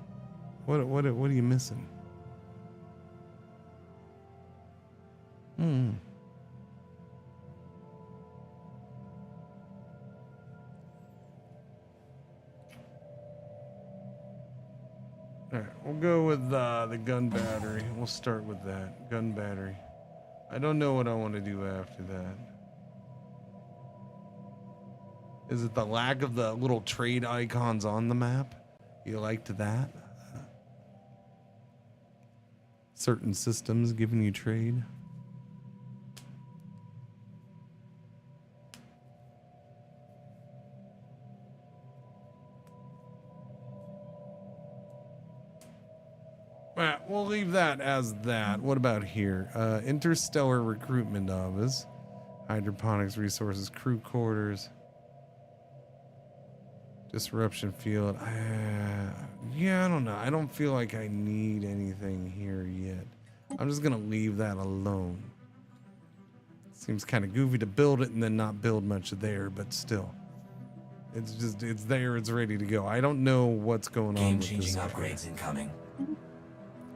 what are you missing? Alright, we'll go with the gun battery. We'll start with that. Gun battery. I don't know what I want to do after that. Is it the lack of the little trade icons on the map? You liked that? Certain systems giving you trade? Alright, we'll leave that as that. What about here? Interstellar Recruitment Office. Hydroponics Resources. Crew Quarters. Disruption Field. Yeah, I don't know. I don't feel like I need anything here yet. I'm just going to leave that alone. Seems kind of goofy to build it and then not build much there, but still. It's there. It's ready to go. I don't know what's going on with this. Game-changing upgrades incoming.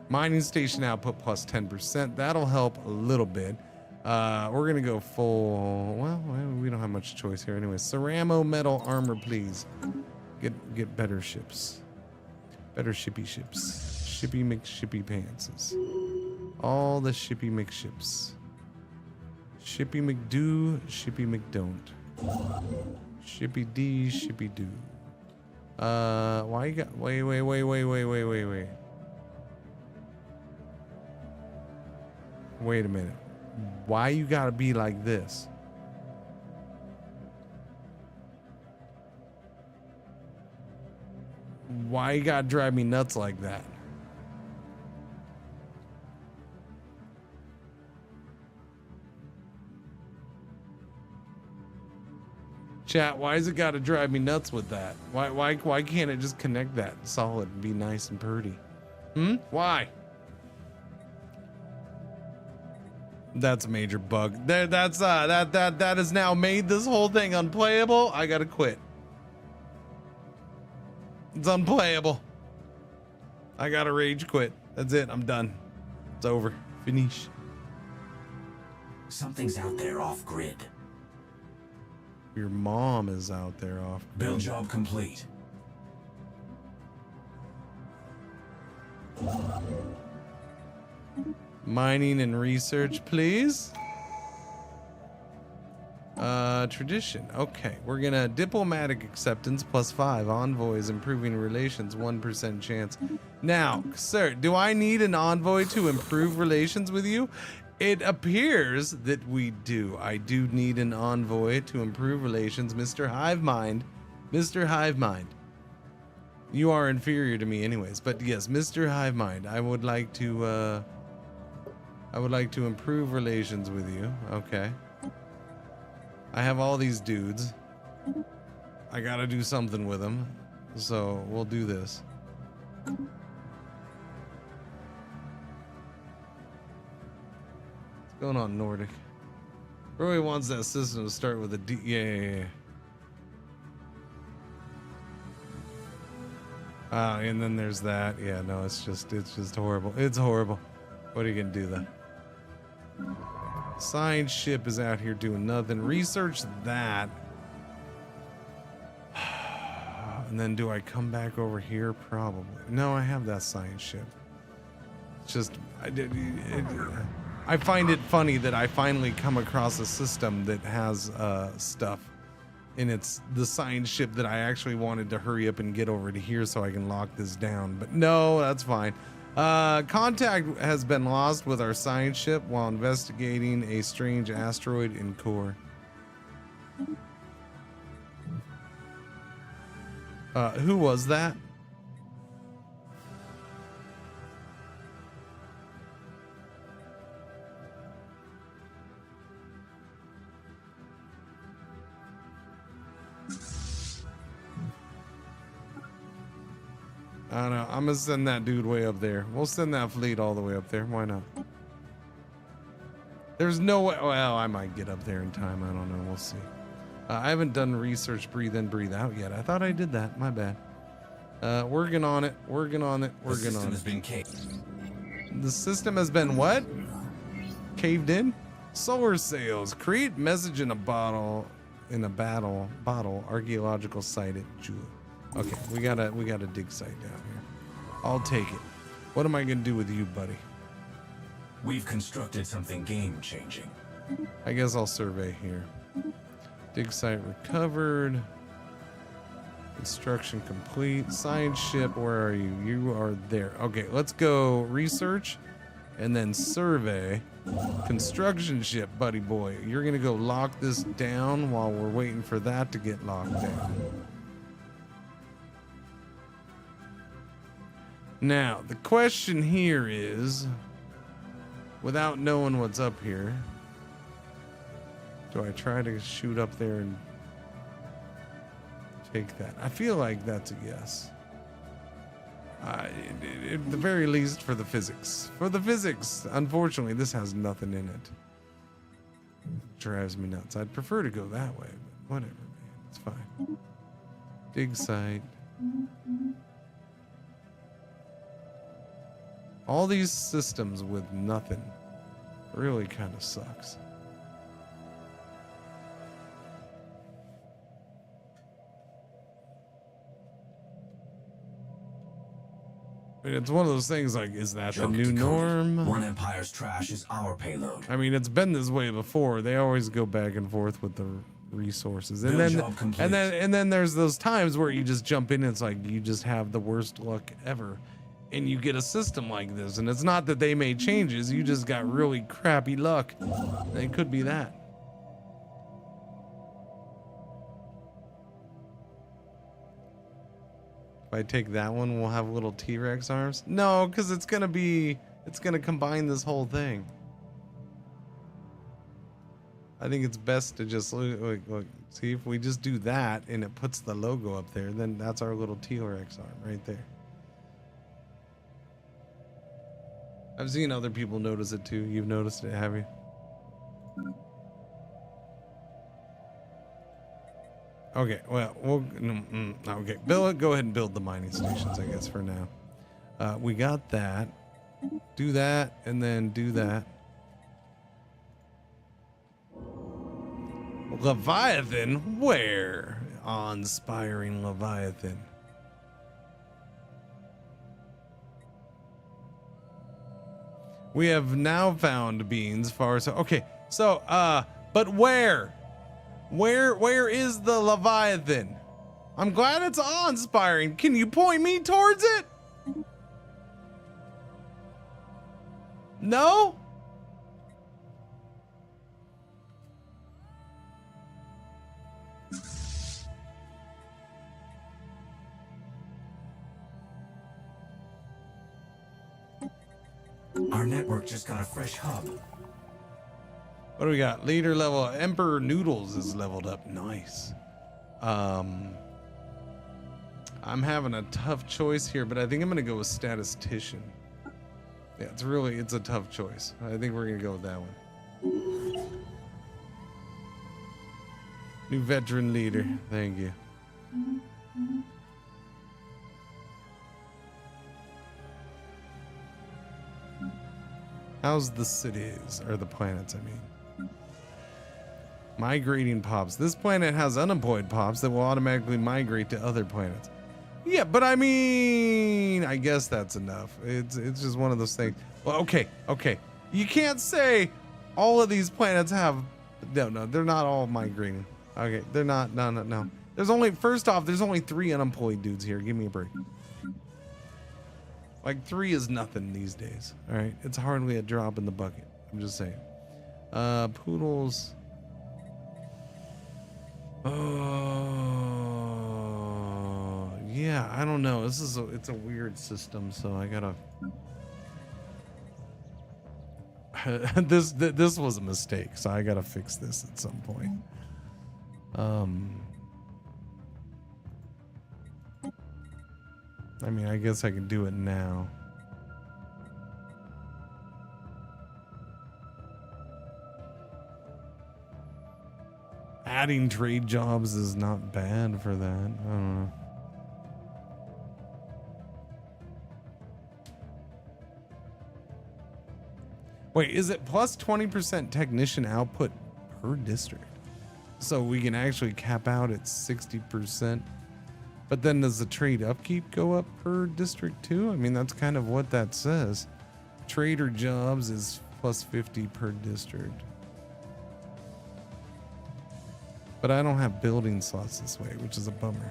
Mining station output plus 10%. That'll help a little bit. We're gonna go full. Well, we don't have much choice here anyway. Ceramo metal armor, please. Get better ships. Better shippy ships. Shippy McShippy pantses. All the shippy McShips. Shippy McDo, shippy McDon't. Shippy D, shippy do. Why you got? Wait. Wait a minute. Why you gotta be like this? Why you gotta drive me nuts like that? Chat, why is it gotta drive me nuts with that? Why can't it just connect that solid and be nice and pretty? Why? That's a major bug. That has now made this whole thing unplayable. I gotta quit. It's unplayable. I gotta rage quit. That's it. I'm done. It's over. Finish. Something's out there off grid. Your mom is out there off grid. Build job complete. Mining and research, please. Tradition. Okay, we're gonna diplomatic acceptance plus 5. Envoys improving relations 1% chance. Now, sir, do I need an envoy to improve relations with you? It appears that we do. I do need an envoy to improve relations, Mr. Hivemind. Mr. Hivemind. You are inferior to me anyways, but yes, Mr. Hivemind, I would like to improve relations with you. Okay. I have all these dudes. I gotta do something with them. So we'll do this. What's going on, Nordic? Roy wants that system to start with a D. Yeah. And then there's that. Yeah, no, it's just horrible. It's horrible. What are you gonna do then? Science ship is out here doing nothing. Research that. And then do I come back over here? Probably. No, I have that science ship. It's just, I find it funny that I finally come across a system that has stuff in the science ship that I actually wanted to hurry up and get over to here so I can lock this down. But no, that's fine. Contact has been lost with our science ship while investigating a strange asteroid in core. Who was that? I don't know. I'm gonna send that dude way up there. We'll send that fleet all the way up there. Why not? There's no way. Well, I might get up there in time. I don't know. We'll see. I haven't done research breathe in, breathe out yet. I thought I did that. My bad. Working on it. Working on it. Working on it. The system has been what? Caved in? Solar sails. Create message in a bottle. In a bottle. Archaeological site at Jewel. Okay, we got a dig site down here. I'll take it. What am I gonna do with you, buddy? We've constructed something game-changing. I guess I'll survey here. Dig site recovered. Construction complete. Science ship, where are you? You are there. Okay, let's go research and then survey. Construction ship, buddy boy. You're gonna go lock this down while we're waiting for that to get locked down. Now, the question here is, without knowing what's up here, do I try to shoot up there and take that? I feel like that's a yes. At the very least, for the physics. For the physics, unfortunately, this has nothing in it. Drives me nuts. I'd prefer to go that way, but whatever, man. It's fine. Dig site. All these systems with nothing really kind of sucks. I mean, it's one of those things like, is that the new norm? One Empire's trash is our payload. I mean, it's been this way before. They always go back and forth with the resources. And then there's those times where you just jump in and it's like you just have the worst luck ever. And you get a system like this, and it's not that they made changes, you just got really crappy luck. It could be that. If I take that one, we'll have little T-Rex arms? No, because it's gonna combine this whole thing. I think it's best to just look, see if we just do that and it puts the logo up there, then that's our little T-Rex arm right there. I've seen other people notice it too. You've noticed it, have you? Okay, well, okay. Go ahead and build the mining stations, I guess, for now. We got that. Do that, and then do that. Leviathan? Where? Awe-inspiring Leviathan. We have now found beans far so. Okay, so but where? Where is the Leviathan? I'm glad it's awe-inspiring. Can you point me towards it? No? Our network just got a fresh hub. What do we got? Leader level. Emperor Noodles is leveled up. Nice. I'm having a tough choice here, but I think I'm gonna go with statistician. Yeah, it's a tough choice. I think we're gonna go with that one. New veteran leader. Thank you. How's the cities, or the planets, I mean? Migrating pops. This planet has unemployed pops that will automatically migrate to other planets. Yeah, but I mean, I guess that's enough. It's just one of those things. Well, okay. You can't say all of these planets have, no, they're not all migrating. Okay, they're not, no. First off, there's only 3 unemployed dudes here. Give me a break. Like 3 is nothing these days. All right, it's hardly a drop in the bucket. I'm just saying. Poodles. Oh, yeah. I don't know. It's a weird system, so I gotta. This was a mistake, so I gotta fix this at some point. I mean, I guess I can do it now. Adding trade jobs is not bad for that. I don't know. Wait, is it plus 20% technician output per district? So we can actually cap out at 60%. But then does the trade upkeep go up per district too? I mean, that's kind of what that says. Trader jobs is plus 50 per district. But I don't have building slots this way, which is a bummer.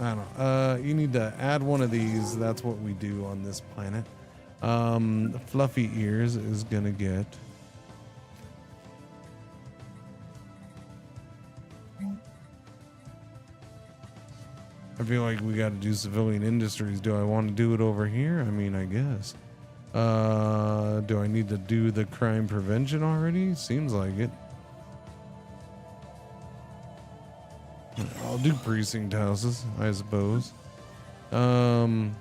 I don't know. You need to add one of these. That's what we do on this planet. Fluffy ears is gonna get. I feel like we got to do civilian industries. Do I want to do it over here? I mean, I guess. Do I need to do the crime prevention already? Seems like it. I'll do precinct houses, I suppose. No,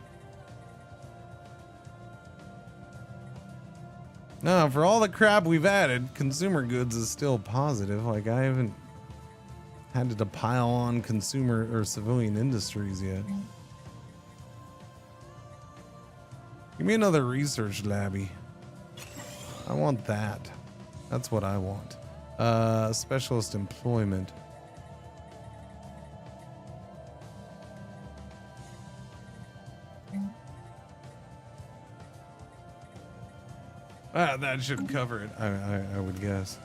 for all the crap we've added, consumer goods is still positive. Like, I haven't had to pile on consumer or civilian industries yet. Give me another research labby. I want that. That's what I want. Specialist employment. That should cover it, I would guess.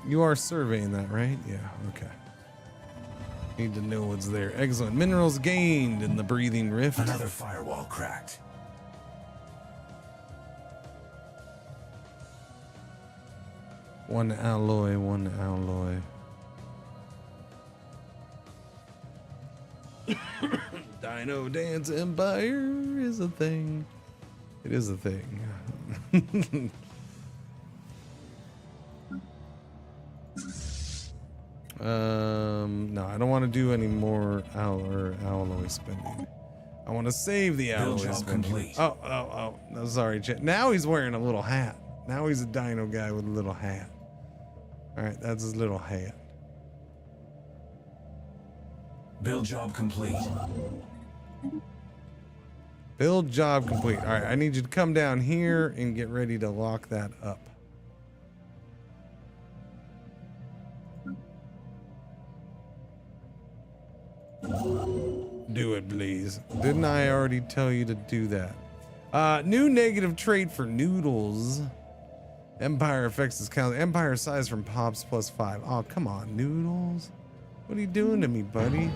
You are surveying that, right? Yeah, okay. Need to know what's there. Excellent. Minerals gained in the breathing rift. Another firewall cracked. One alloy, one alloy. Dino Dance Empire is a thing. It is a thing. No, I don't want to do any more alloy spending. I want to save the alloy spending. Complete. Oh, no, sorry, Chet. Now he's wearing a little hat. Now he's a dino guy with a little hat. All right, that's his little hat. Build job complete. Build job complete. All right, I need you to come down here and get ready to lock that up. Do it, please. Didn't I already tell you to do that? New negative trait for noodles. Empire affects his count. Empire size from pops +5. Oh, come on, noodles. What are you doing to me, buddy?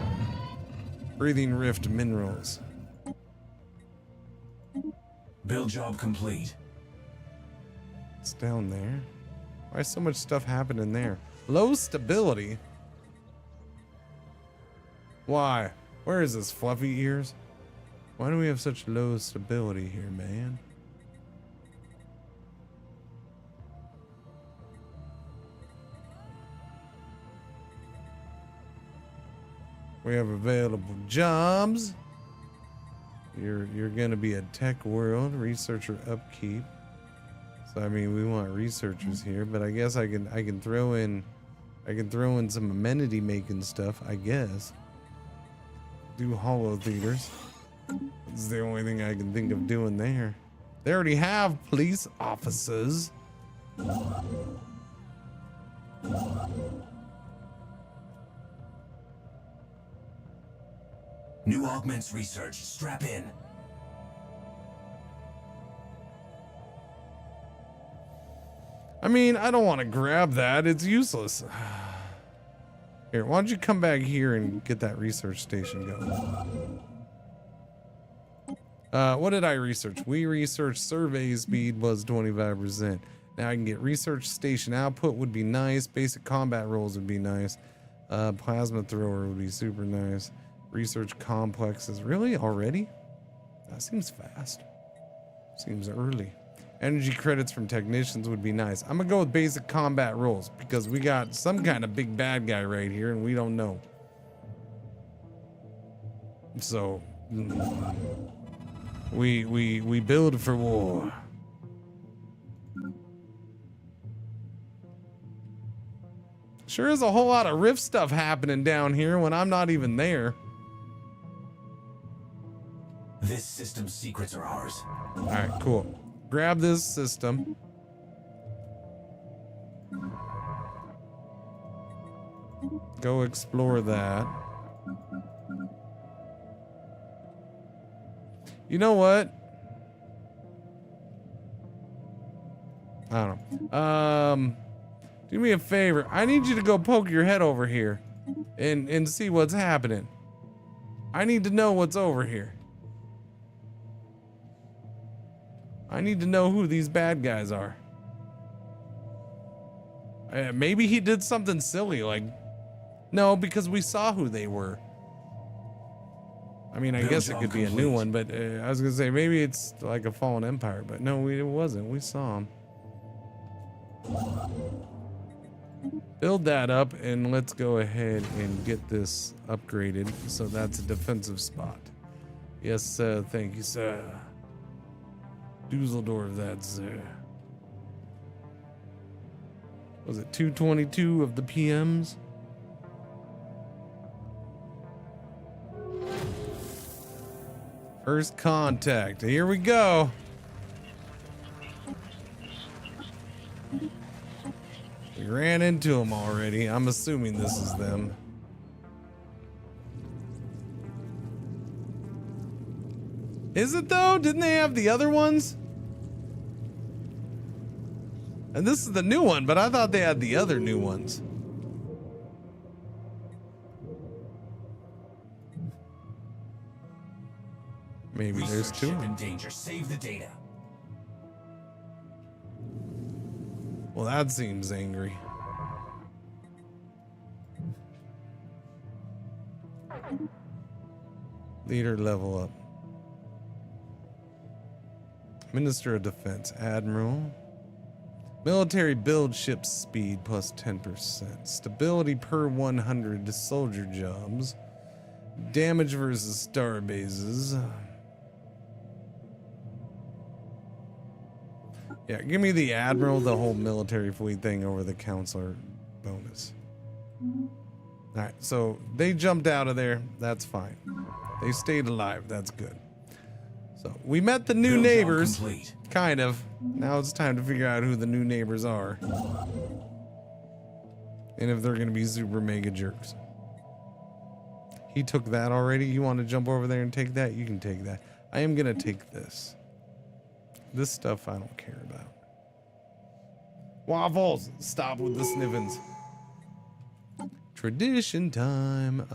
Breathing rift minerals. Build job complete. It's down there. Why is so much stuff happening there? Low stability. Why? Where is this, fluffy ears? Why do we have such low stability here, man? We have available jobs. You're gonna be a tech world researcher upkeep. So I mean, we want researchers here, but I guess I can throw in some amenity making stuff, I guess. Do holo theaters. It's the only thing I can think of doing there. They already have police officers. New augments research. Strap in. I mean, I don't want to grab that. It's useless. Here, why don't you come back here and get that research station going? What did I research? We researched survey speed was 25%. Now I can get research station output would be nice. Basic combat rolls would be nice. Plasma thrower would be super nice. Research complexes. Really? Already? That seems fast. Seems early. Energy credits from technicians would be nice. I'm gonna go with basic combat rules because we got some kind of big bad guy right here and we don't know. So we build for war. Sure is a whole lot of Rift stuff happening down here when I'm not even there. This system's secrets are ours. All right, cool. Grab this system. Go explore that. You know what? I don't know. Do me a favor. I need you to go poke your head over here and see what's happening. I need to know what's over here. I need to know who these bad guys are. Maybe he did something silly, like... No, because we saw who they were. I mean, I guess it could be a new one, but I was gonna say, maybe it's like a fallen empire, but no, it wasn't. We saw him. Build that up, and let's go ahead and get this upgraded. So that's a defensive spot. Yes, sir. Thank you, sir. Dusseldorf, that's was it 222 of the PMs? First contact. Here we go. We ran into them already. I'm assuming this is them. Is it though? Didn't they have the other ones? And this is the new one, but I thought they had the other new ones. Maybe there's two. In danger. Save the data. Well, that seems angry. Leader level up. Minister of Defense, Admiral. Military build ship speed plus 10%. Stability per 100 soldier jobs. Damage versus star bases. Yeah, give me the Admiral, the whole military fleet thing over the Counselor bonus. Alright, so they jumped out of there. That's fine. They stayed alive. That's good. So we met the new neighbors. Kind of. Now it's time to figure out who the new neighbors are. And if they're going to be super mega jerks. He took that already. You want to jump over there and take that? You can take that. I am going to take this. This stuff I don't care about. Waffles! Stop with the sniffins. Tradition time.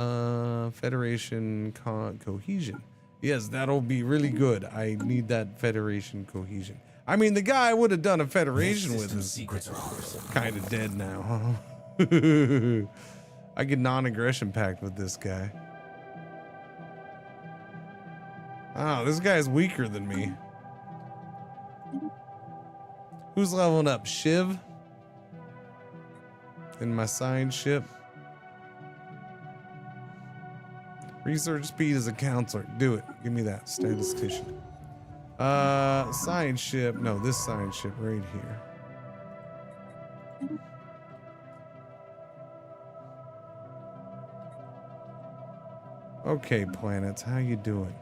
Federation cohesion. Yes, that'll be really good. I need that Federation cohesion. I mean, the guy I would have done a Federation with is kind of dead now. I get non-aggression pact with this guy. Oh, this guy's weaker than me. Who's leveling up? Shiv? In my science ship? Research speed as a counselor. Do it. Give me that. Statistician. Science ship. No, this science ship right here. Okay, planets. How you doing?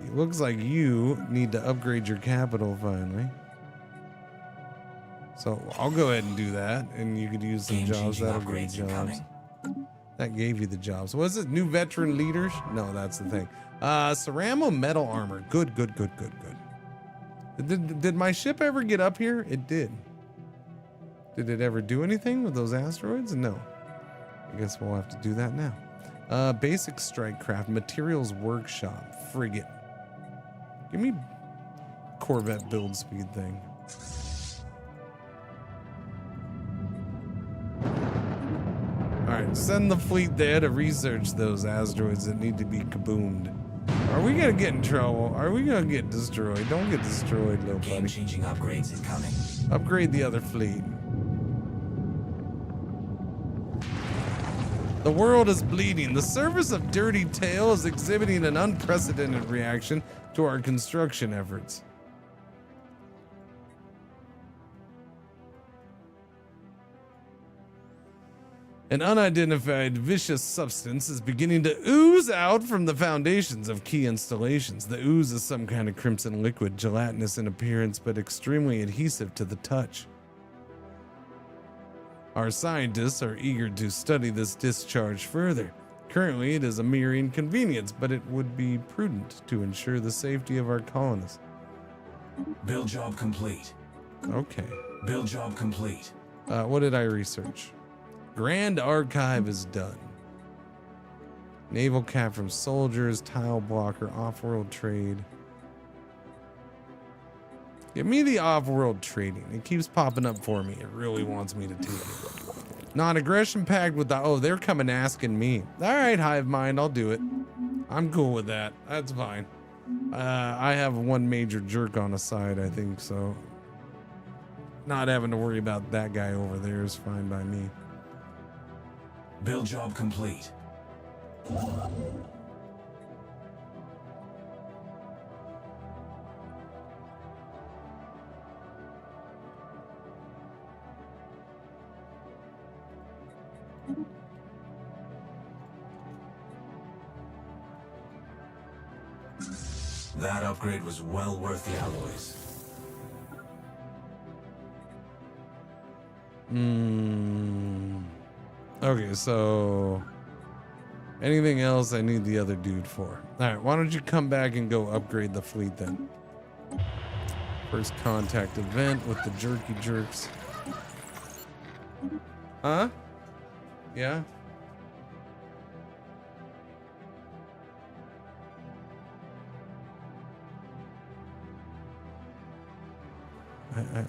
It looks like you need to upgrade your capital finally. So I'll go ahead and do that, and you could use some jobs. That'll get jobs. That gave you the jobs. Was it new veteran leaders? No, that's the thing. Ceramo metal armor. Good, good, good, good, good. Did my ship ever get up here? It did. Did it ever do anything with those asteroids? No. I guess we'll have to do that now. Basic strike craft. Materials workshop. Frigate. Give me Corvette build speed thing. Alright, send the fleet there to research those asteroids that need to be kaboomed. Are we gonna get in trouble? Are we gonna get destroyed? Don't get destroyed, little buddy. Game-changing upgrades incoming. Upgrade the other fleet. The world is bleeding. The surface of Dirty Tail is exhibiting an unprecedented reaction to our construction efforts. An unidentified vicious substance is beginning to ooze out from the foundations of key installations. The ooze is some kind of crimson liquid, gelatinous in appearance but extremely adhesive to the touch. Our scientists are eager to study this discharge further. Currently, it is a mere inconvenience, but it would be prudent to ensure the safety of our colonists. Build job complete. Okay. Build job complete. What did I research? Grand Archive is done. Naval cap from soldiers, tile blocker, off-world trade. Give me the off-world trading. It keeps popping up for me. It really wants me to take it. Non-aggression pact with the... Oh, they're coming asking me. All right, Hive Mind, I'll do it. I'm cool with that. That's fine. I have one major jerk on the side, I think, so... Not having to worry about that guy over there is fine by me. Build job complete. That upgrade was well worth the alloys. Okay, so anything else I need the other dude for? All right, why don't you come back and go upgrade the fleet then? First contact event with the jerky jerks. Huh? Yeah?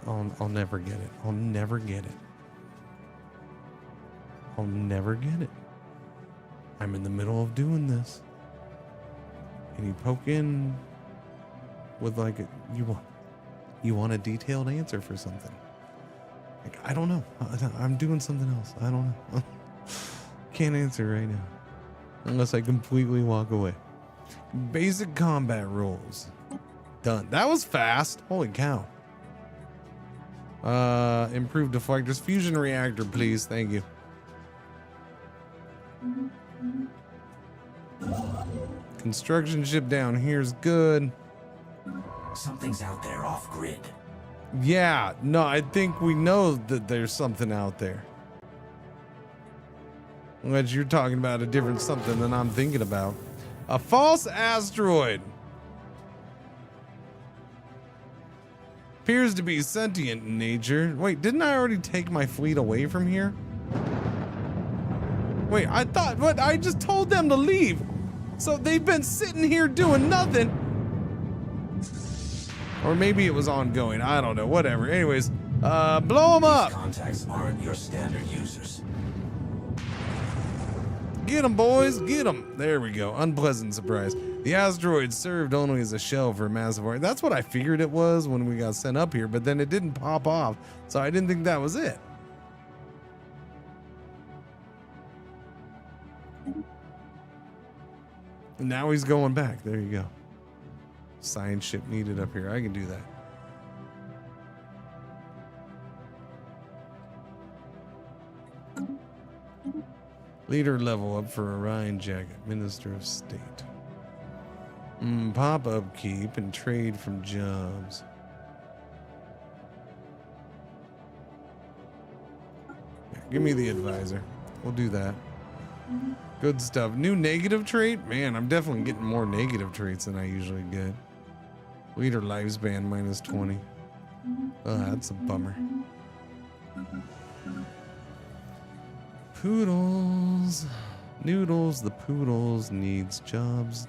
I'll never get it. I'll never get it. I'll never get it. I'm in the middle of doing this. And you poke in with like you want a detailed answer for something. Like, I don't know. I'm doing something else. I don't know. Can't answer right now. Unless I completely walk away. Basic combat rules. Done. That was fast. Holy cow. Improved deflectors. Fusion reactor, please. Thank you. Construction ship down here's good. Something's out there off grid. Yeah, no, I think we know that there's something out there. Unless you're talking about a different something than I'm thinking about. A false asteroid. Appears to be sentient in nature. Wait, didn't I already take my fleet away from here? Wait, I thought, what? I just told them to leave. So they've been sitting here doing nothing. Or maybe it was ongoing. I don't know. Whatever. Anyways, blow them up. These contacts aren't your standard users. Get them, boys. Get them. There we go. Unpleasant surprise. The asteroid served only as a shell for a massive array. That's what I figured it was when we got sent up here, but then it didn't pop off, so I didn't think that was it. And now he's going back. There you go. Science ship needed up here. I can do that. Leader level up for Orion Jacket, Minister of State. Pop upkeep and trade from jobs. Yeah, give me the advisor. We'll do that. Good stuff. New negative trait? Man, I'm definitely getting more negative traits than I usually get. Leader lifespan minus 20. Oh, that's a bummer. Poodles. Noodles, the poodles needs jobs.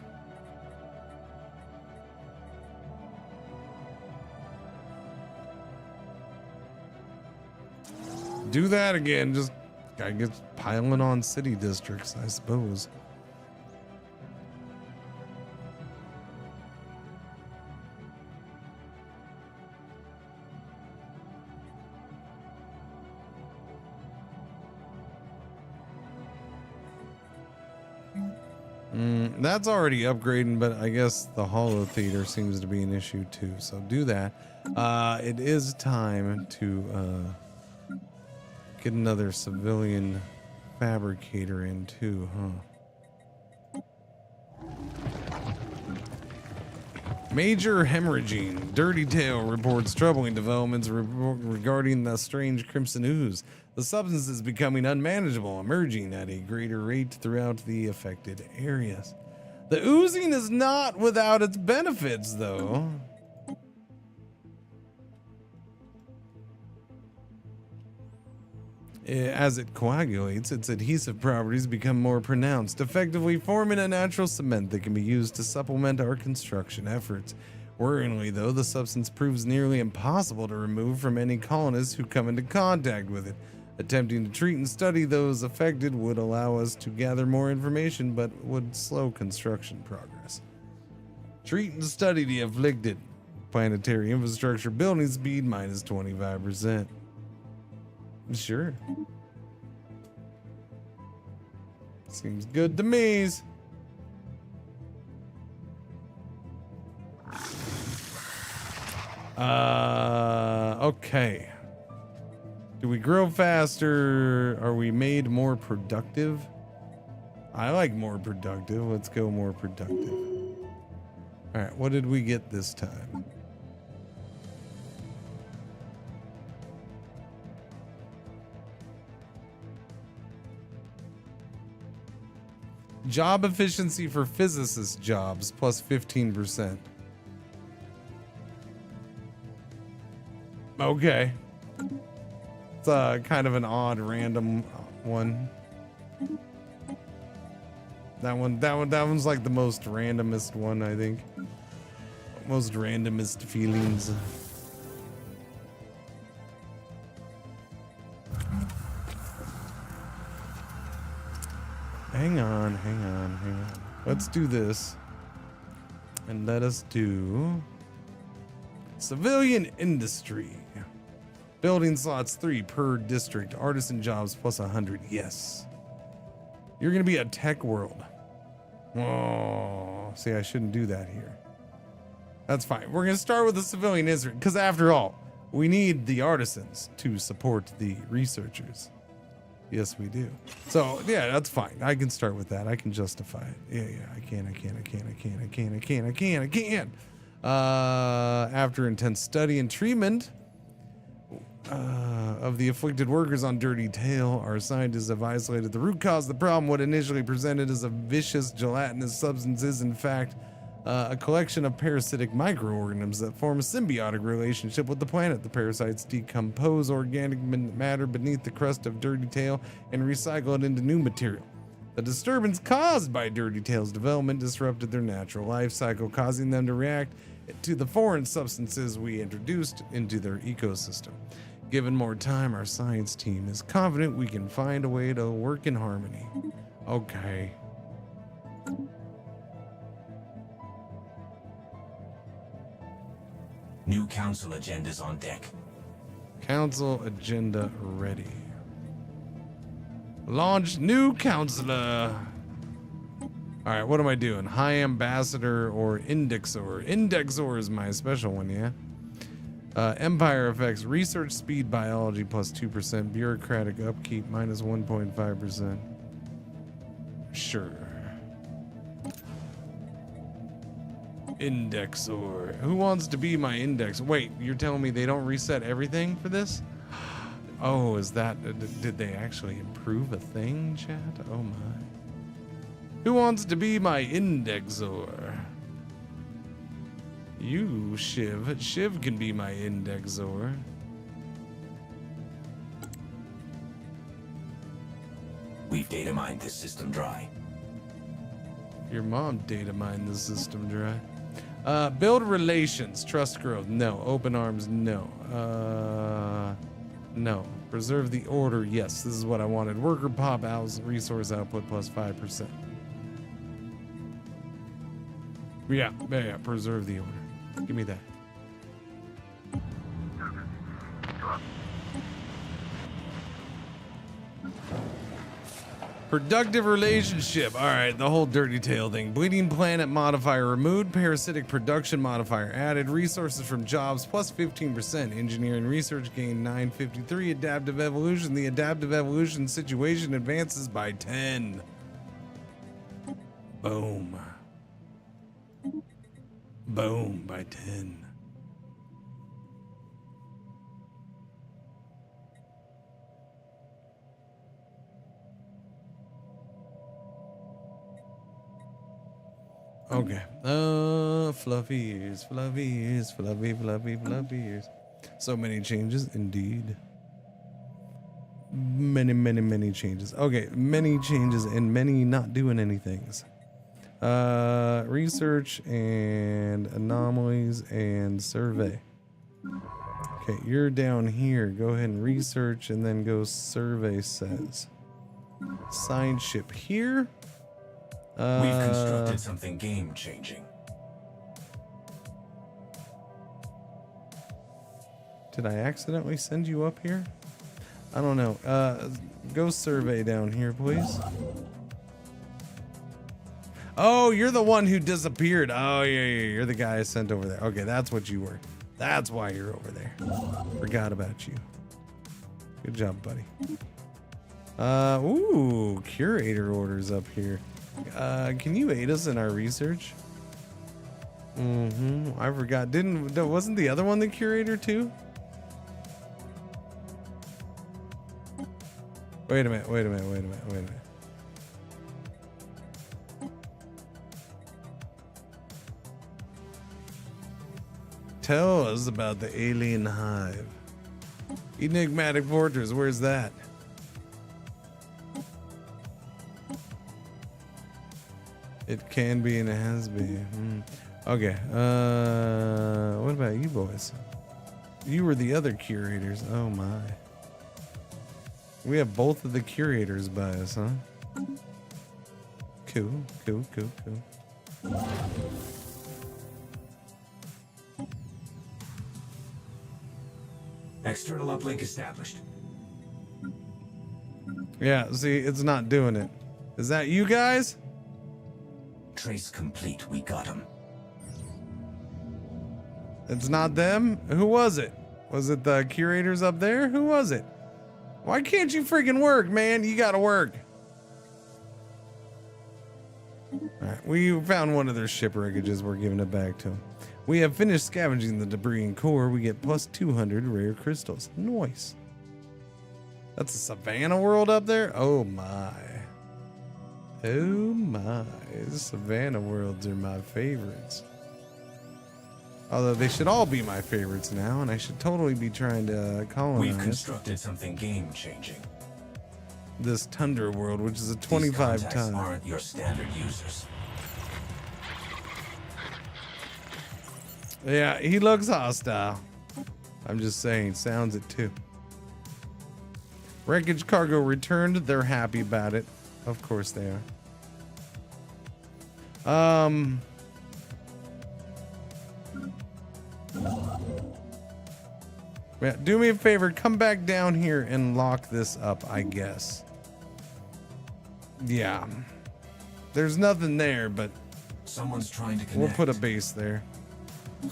Do that again. Just I guess piling on city districts, I suppose. That's already upgrading, but I guess the holo theater seems to be an issue too. So do that. It is time to get another civilian fabricator in too, huh? Major hemorrhaging. Dirty Tail reports troubling developments regarding the strange crimson ooze. The substance is becoming unmanageable, emerging at a greater rate throughout the affected areas. The oozing is not without its benefits, though. As it coagulates, its adhesive properties become more pronounced, effectively forming a natural cement that can be used to supplement our construction efforts. Worryingly, though, the substance proves nearly impossible to remove from any colonists who come into contact with it. Attempting to treat and study those affected would allow us to gather more information, but would slow construction progress. Treat and study the afflicted. Planetary infrastructure building speed minus 25%. Sure. Seems good to me. Okay. Do we grow faster? Are we made more productive? I like more productive. Let's go more productive. All right, what did we get this time? Job efficiency for physicist jobs plus 15%. Okay. It's kind of an odd random one. That one's like the most randomest one, I think. Most randomest feelings. Hang on. Let's do this. And let us do civilian industry. Building slots 3 per district. Artisan jobs plus 100. Yes. You're going to be a tech world. Oh, see, I shouldn't do that here. That's fine. We're going to start with the civilian industry because after all, we need the artisans to support the researchers. Yes, we do. So, yeah, that's fine. I can start with that. I can justify it. Yeah, I can. After intense study and treatment of the afflicted workers on Dirty Tail, our scientists have isolated the root cause of the problem. What initially presented as a vicious gelatinous substance is, in fact, a collection of parasitic microorganisms that form a symbiotic relationship with the planet. The parasites decompose organic matter beneath the crust of Dirty Tail and recycle it into new material. The disturbance caused by Dirty Tail's development disrupted their natural life cycle, causing them to react to the foreign substances we introduced into their ecosystem. Given more time, our science team is confident we can find a way to work in harmony. Okay. New council agendas on deck. Council agenda ready. Launch new counselor. All right, what am I doing? High ambassador or indexor? Indexor is my special one, yeah? Empire effects, research speed biology plus 2%, bureaucratic upkeep minus 1.5%. Sure. Indexor. Who wants to be my index? Wait, you're telling me they don't reset everything for this? Oh, is that... Did they actually improve a thing, chat? Oh my. Who wants to be my indexor? You, Shiv. Shiv can be my indexor. We've data mined this system dry. Your mom data mined the system dry. Build relations, trust growth, no. Open arms, no. No. Preserve the order, yes. This is what I wanted. Worker pop outs, resource output plus 5%. Yeah, preserve the order. Give me that. Productive relationship. All right, the whole dirty tail thing. Bleeding planet modifier removed. Parasitic production modifier added. Resources from jobs plus 15%. Engineering research gain 953. Adaptive evolution. The adaptive evolution situation advances by 10. Boom. Boom by 10. Okay. Fluffy ears, fluffy ears, fluffy ears. So many changes, indeed. Many changes. Okay, many changes and many not doing anythings. Research and anomalies and survey. Okay, you're down here. Go ahead and research and then go survey says. Science ship here. We've constructed something game-changing. Did I accidentally send you up here? I don't know. Go survey down here, please. Oh, you're the one who disappeared. Oh, yeah, you're the guy I sent over there. Okay, that's what you were. That's why you're over there. Forgot about you. Good job, buddy. Ooh, curator orders up here. Can you aid us in our research? I forgot. Wasn't the other one the curator too? Wait a minute. Tell us about the alien hive. Enigmatic fortress, where's that? It can be and it has been. Okay. What about you boys? You were the other curators. Oh my. We have both of the curators by us, huh? Cool. External uplink established. Yeah, see, it's not doing it. Is that you guys? Trace complete. We got him. It's not them? Who was it? Was it the curators up there? Who was it? Why can't you freaking work, man? You gotta work. Alright, we found one of their ship wreckages. We're giving it back to them. We have finished scavenging the debris and core. We get plus 200 rare crystals. Nice. That's a savannah world up there? Oh my. Oh my. The savannah worlds are my favorites. Although they should all be my favorites now, and I should totally be trying to colonize. We've constructed something game-changing. This tundra world, which is a 25 These ton. aren't your standard users. Yeah, he looks hostile. I'm just saying, sounds it too. Wreckage cargo returned. They're happy about it. Of course they are. Yeah, do me a favor, come back down here and lock this up, I guess. Yeah. There's nothing there, but someone's trying to connect. We'll put a base there.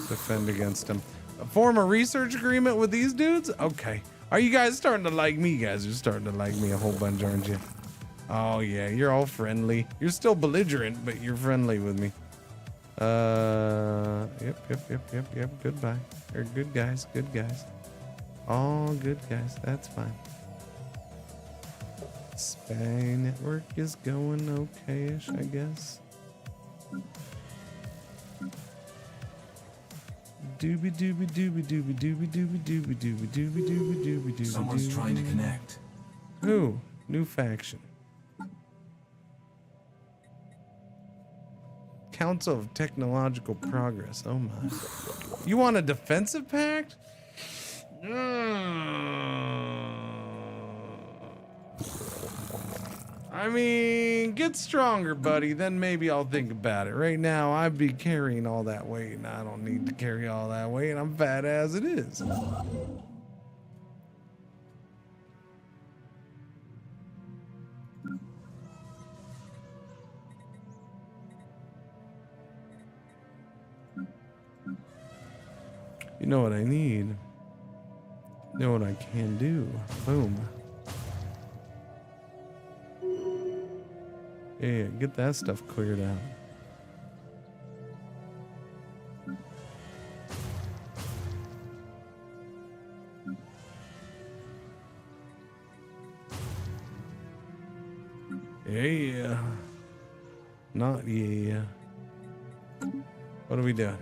Defend against them. Form a research agreement with these dudes? Okay. Are you guys starting to like me? You guys are starting to like me a whole bunch, aren't you? Oh yeah, you're all friendly. You're still belligerent, but you're friendly with me. Yep. Goodbye. They're good guys, all good guys. That's fine. Spy network is going okay-ish, I guess. Someone's trying to connect. Who? New faction. Council of Technological Progress. Oh my. You want a defensive pact? I mean, get stronger, buddy. Then maybe I'll think about it. Right now, I'd be carrying all that weight, and I don't need to carry all that weight. And I'm fat as it is. You know what I need. You know what I can do. Boom. Yeah, get that stuff cleared out. Yeah. Not yeah. What are we doing?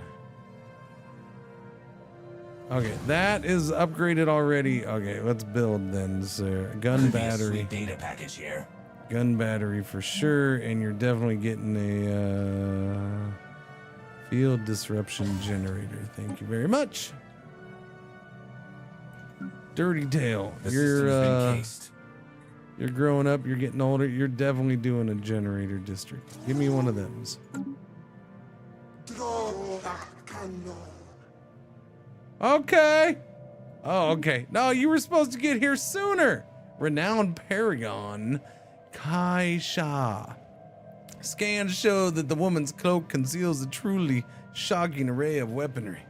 Okay, that is upgraded already. Okay, let's build then, sir. Gun battery. Data package here. Gun battery for sure, and you're definitely getting a field disruption generator. Thank you very much. Dirty Tail. You're growing up, you're getting older, you're definitely doing a generator district. Give me one of those. Okay. Oh, okay. No, you were supposed to get here sooner. Renowned Paragon Kai Sha. Scans show that the woman's cloak conceals a truly shocking array of weaponry.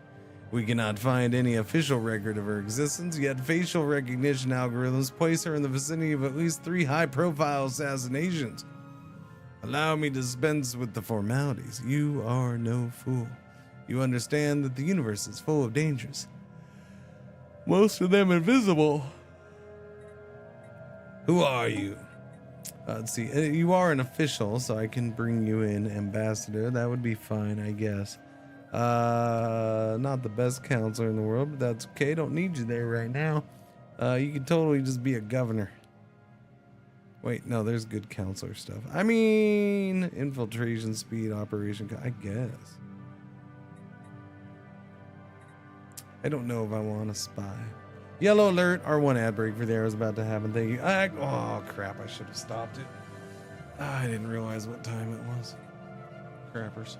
We cannot find any official record of her existence, yet facial recognition algorithms place her in the vicinity of at least 3 high-profile assassinations. Allow me to dispense with the formalities. You are no fool. You understand that the universe is full of dangers. Most of them invisible. Who are you? Let's see. You are an official, so I can bring you in, ambassador. That would be fine, I guess. Not the best counselor in the world, but that's okay. Don't need you there right now. You can totally just be a governor. Wait, no, there's good counselor stuff. I mean, infiltration speed, operation, I guess. I don't know if I want to spy. Yellow alert, R1 ad break for the arrows about to happen. Thank you. Oh, crap, I should have stopped it. I didn't realize what time it was. Crappers.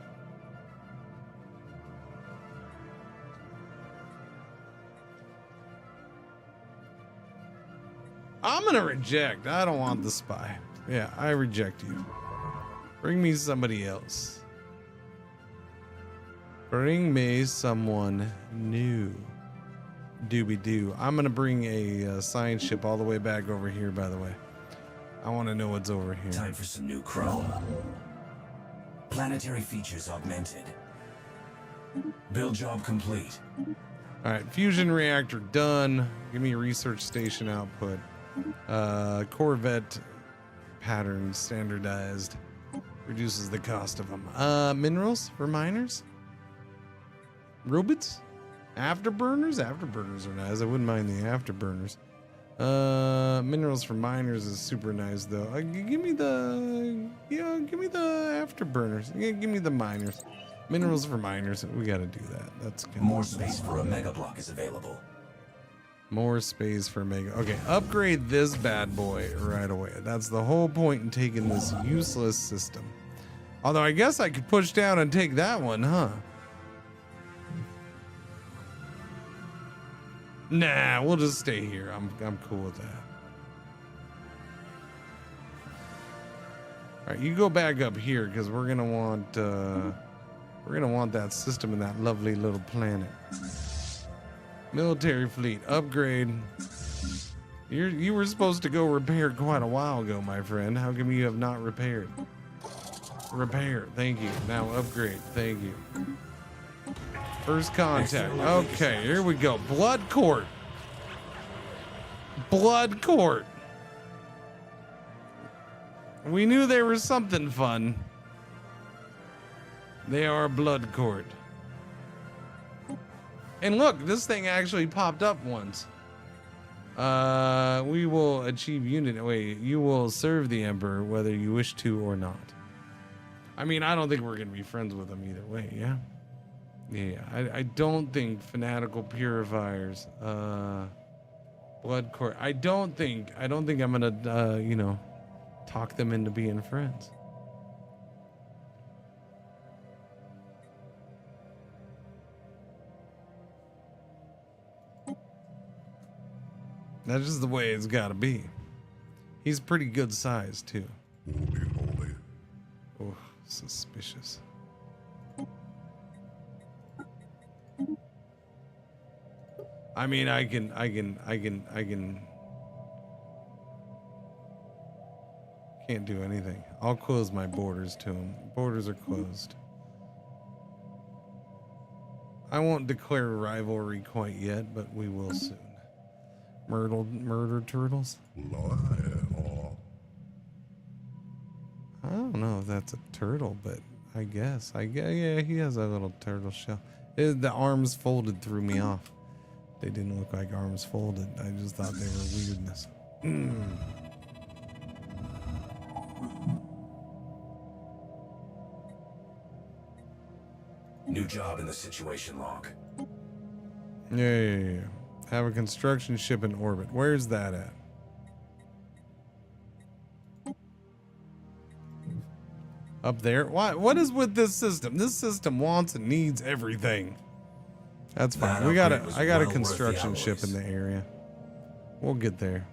I'm gonna reject. I don't want the spy. Yeah, I reject you. Bring me somebody else. Bring me someone new. Doobie-doo. I'm gonna bring a science ship all the way back over here, by the way. I want to know what's over here. Time for some new chrome. Planetary features augmented. Build job complete. All right, fusion reactor done. Give me research station output. Corvette pattern standardized. Reduces the cost of them. Minerals for miners? Robots? Afterburners? Afterburners are nice. I wouldn't mind the afterburners. Minerals for miners is super nice though. Give me the afterburners. Give me the miners. Minerals for miners. We got to do that. That's kind more space for a mega block is available. More space for mega. Okay, upgrade this bad boy right away. That's the whole point in taking this useless system. Although I guess I could push down and take that one, huh? Nah, we'll just stay here. I'm cool with that. All right, you go back up here because we're gonna want that system in that lovely little planet. Military fleet upgrade. You were supposed to go repair quite a while ago, my friend. How come you have not repaired? Repair. Thank you. Now upgrade. Thank you. First contact. Okay, here we go. Blood Court. Blood Court. We knew there was something fun. They are Blood Court. And look, this thing actually popped up once. We will achieve unity. Wait, you will serve the Emperor whether you wish to or not. I mean, I don't think we're gonna be friends with him either way, yeah? Yeah, I don't think fanatical purifiers, Blood Court. I don't think I'm gonna, talk them into being friends. That's just the way it's gotta be. He's pretty good size too. Holy. Oh, suspicious. I mean, I can. Can't do anything. I'll close my borders to him. Borders are closed. I won't declare rivalry quite yet, but we will soon. Murder turtles? I don't know if that's a turtle, but I guess. Yeah, he has a little turtle shell. The arms folded threw me off. They didn't look like arms folded. I just thought they were weirdness. New job in the situation log. Yeah. Have a construction ship in orbit. Where's that at? Up there? What is with this system? This system wants and needs everything. That's fine. I got a construction ship in the area. We'll get there.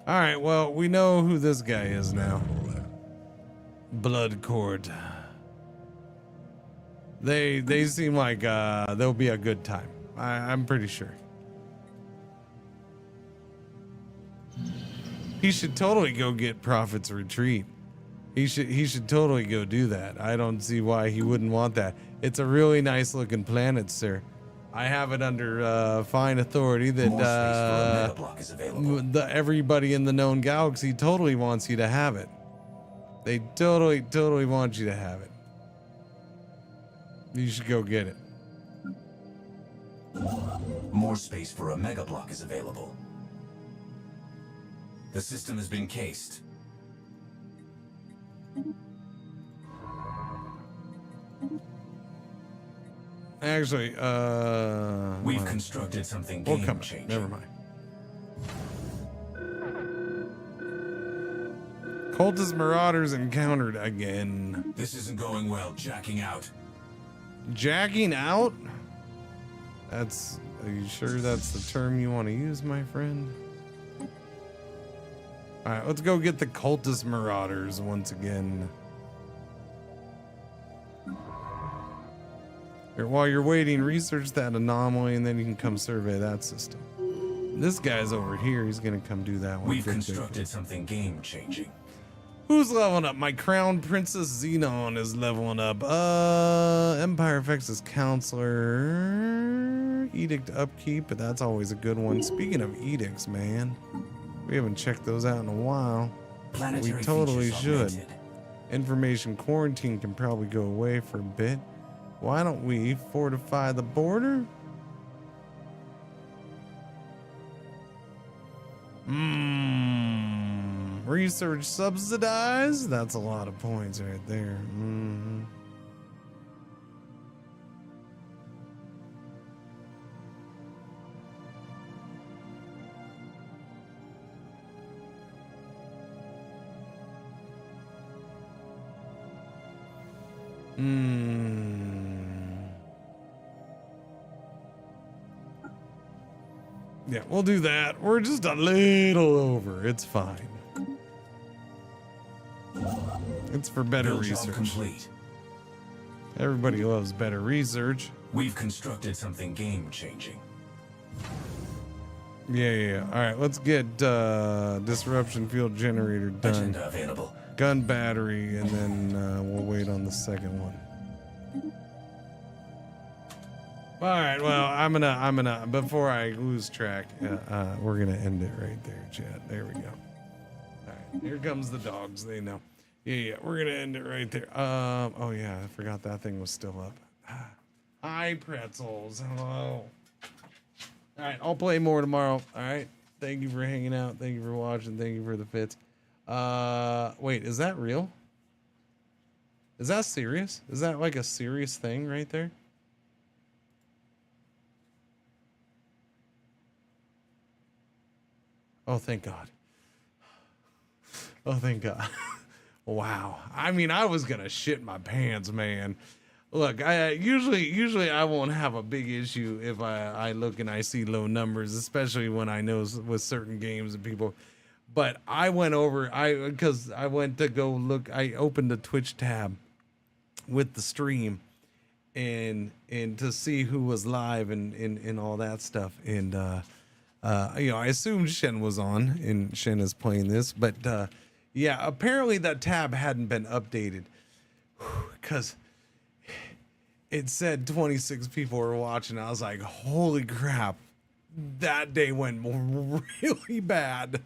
All right, well, we know who this guy is now. Blood Cord. They seem like they'll be a good time. I'm pretty sure. He should totally go get Prophet's Retreat. He should totally go do that. I don't see why he wouldn't want that. It's a really nice looking planet, sir. I have it under fine authority that everybody in the known galaxy totally wants you to have it. They totally want you to have it. You should go get it. More space for a mega block is available. The system has been cased. Actually, we've constructed something game-changing. Never mind. Cultist marauders encountered again. This isn't going well. Jacking out. Jacking out? Are you sure that's the term you want to use, my friend? All right, let's go get the cultist marauders once again. While you're waiting, research that anomaly, and then you can come survey that system. This guy's over here. He's gonna come do that one. We've constructed something game-changing. Who's leveling up? My crown princess Xenon is leveling up. Empire affects his counselor. Edict upkeep, but that's always a good one. Speaking of edicts, man, we haven't checked those out in a while. Planetary we totally should. Augmented. Information quarantine can probably go away for a bit. Why don't we fortify the border? Research subsidized? That's a lot of points right there. Yeah, we'll do that. We're just a little over. It's fine. It's for better research. Complete. Everybody loves better research. We've constructed something game-changing. Yeah. All right, let's get disruption field generator done. Agenda available. Gun battery, and then we'll wait on the second one. All right. Well, I'm gonna before I lose track, we're gonna end it right there, Chad. There we go. All right. Here comes the dogs. They know. Yeah. We're gonna end it right there. Oh yeah, I forgot that thing was still up. Hi, pretzels. Hello. All right. I'll play more tomorrow. All right. Thank you for hanging out. Thank you for watching. Thank you for the fits. Wait, is that real? Is that serious? Is that like a serious thing right there? Oh, thank God. Oh, thank God. Wow. I mean, I was gonna shit my pants, man. Look, I usually I won't have a big issue if I look and I see low numbers, especially when I know with certain games and people. But I went over, because I went to go look, I opened the Twitch tab with the stream, and to see who was live and all that stuff. And I assumed Shen was on, and Shen is playing this, but yeah, apparently that tab hadn't been updated because it said 26 people were watching. I was like, holy crap, that day went really bad.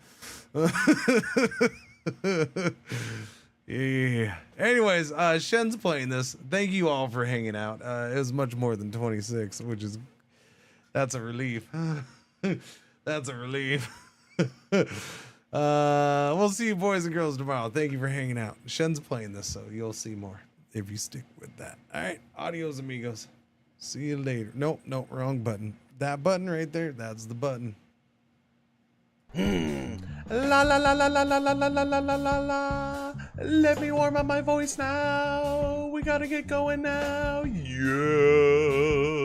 Yeah. Anyways, Shen's playing this. Thank you all for hanging out. It was much more than 26, that's a relief. That's a relief. We'll see you boys and girls tomorrow. Thank you for hanging out. Shen's playing this, so you'll see more if you stick with that. All right, adios amigos. See you later. Nope, wrong button. That button right there, that's the button. La la la la la la la la la la la la la. Let me warm up my voice now. We gotta get going now. Yeah.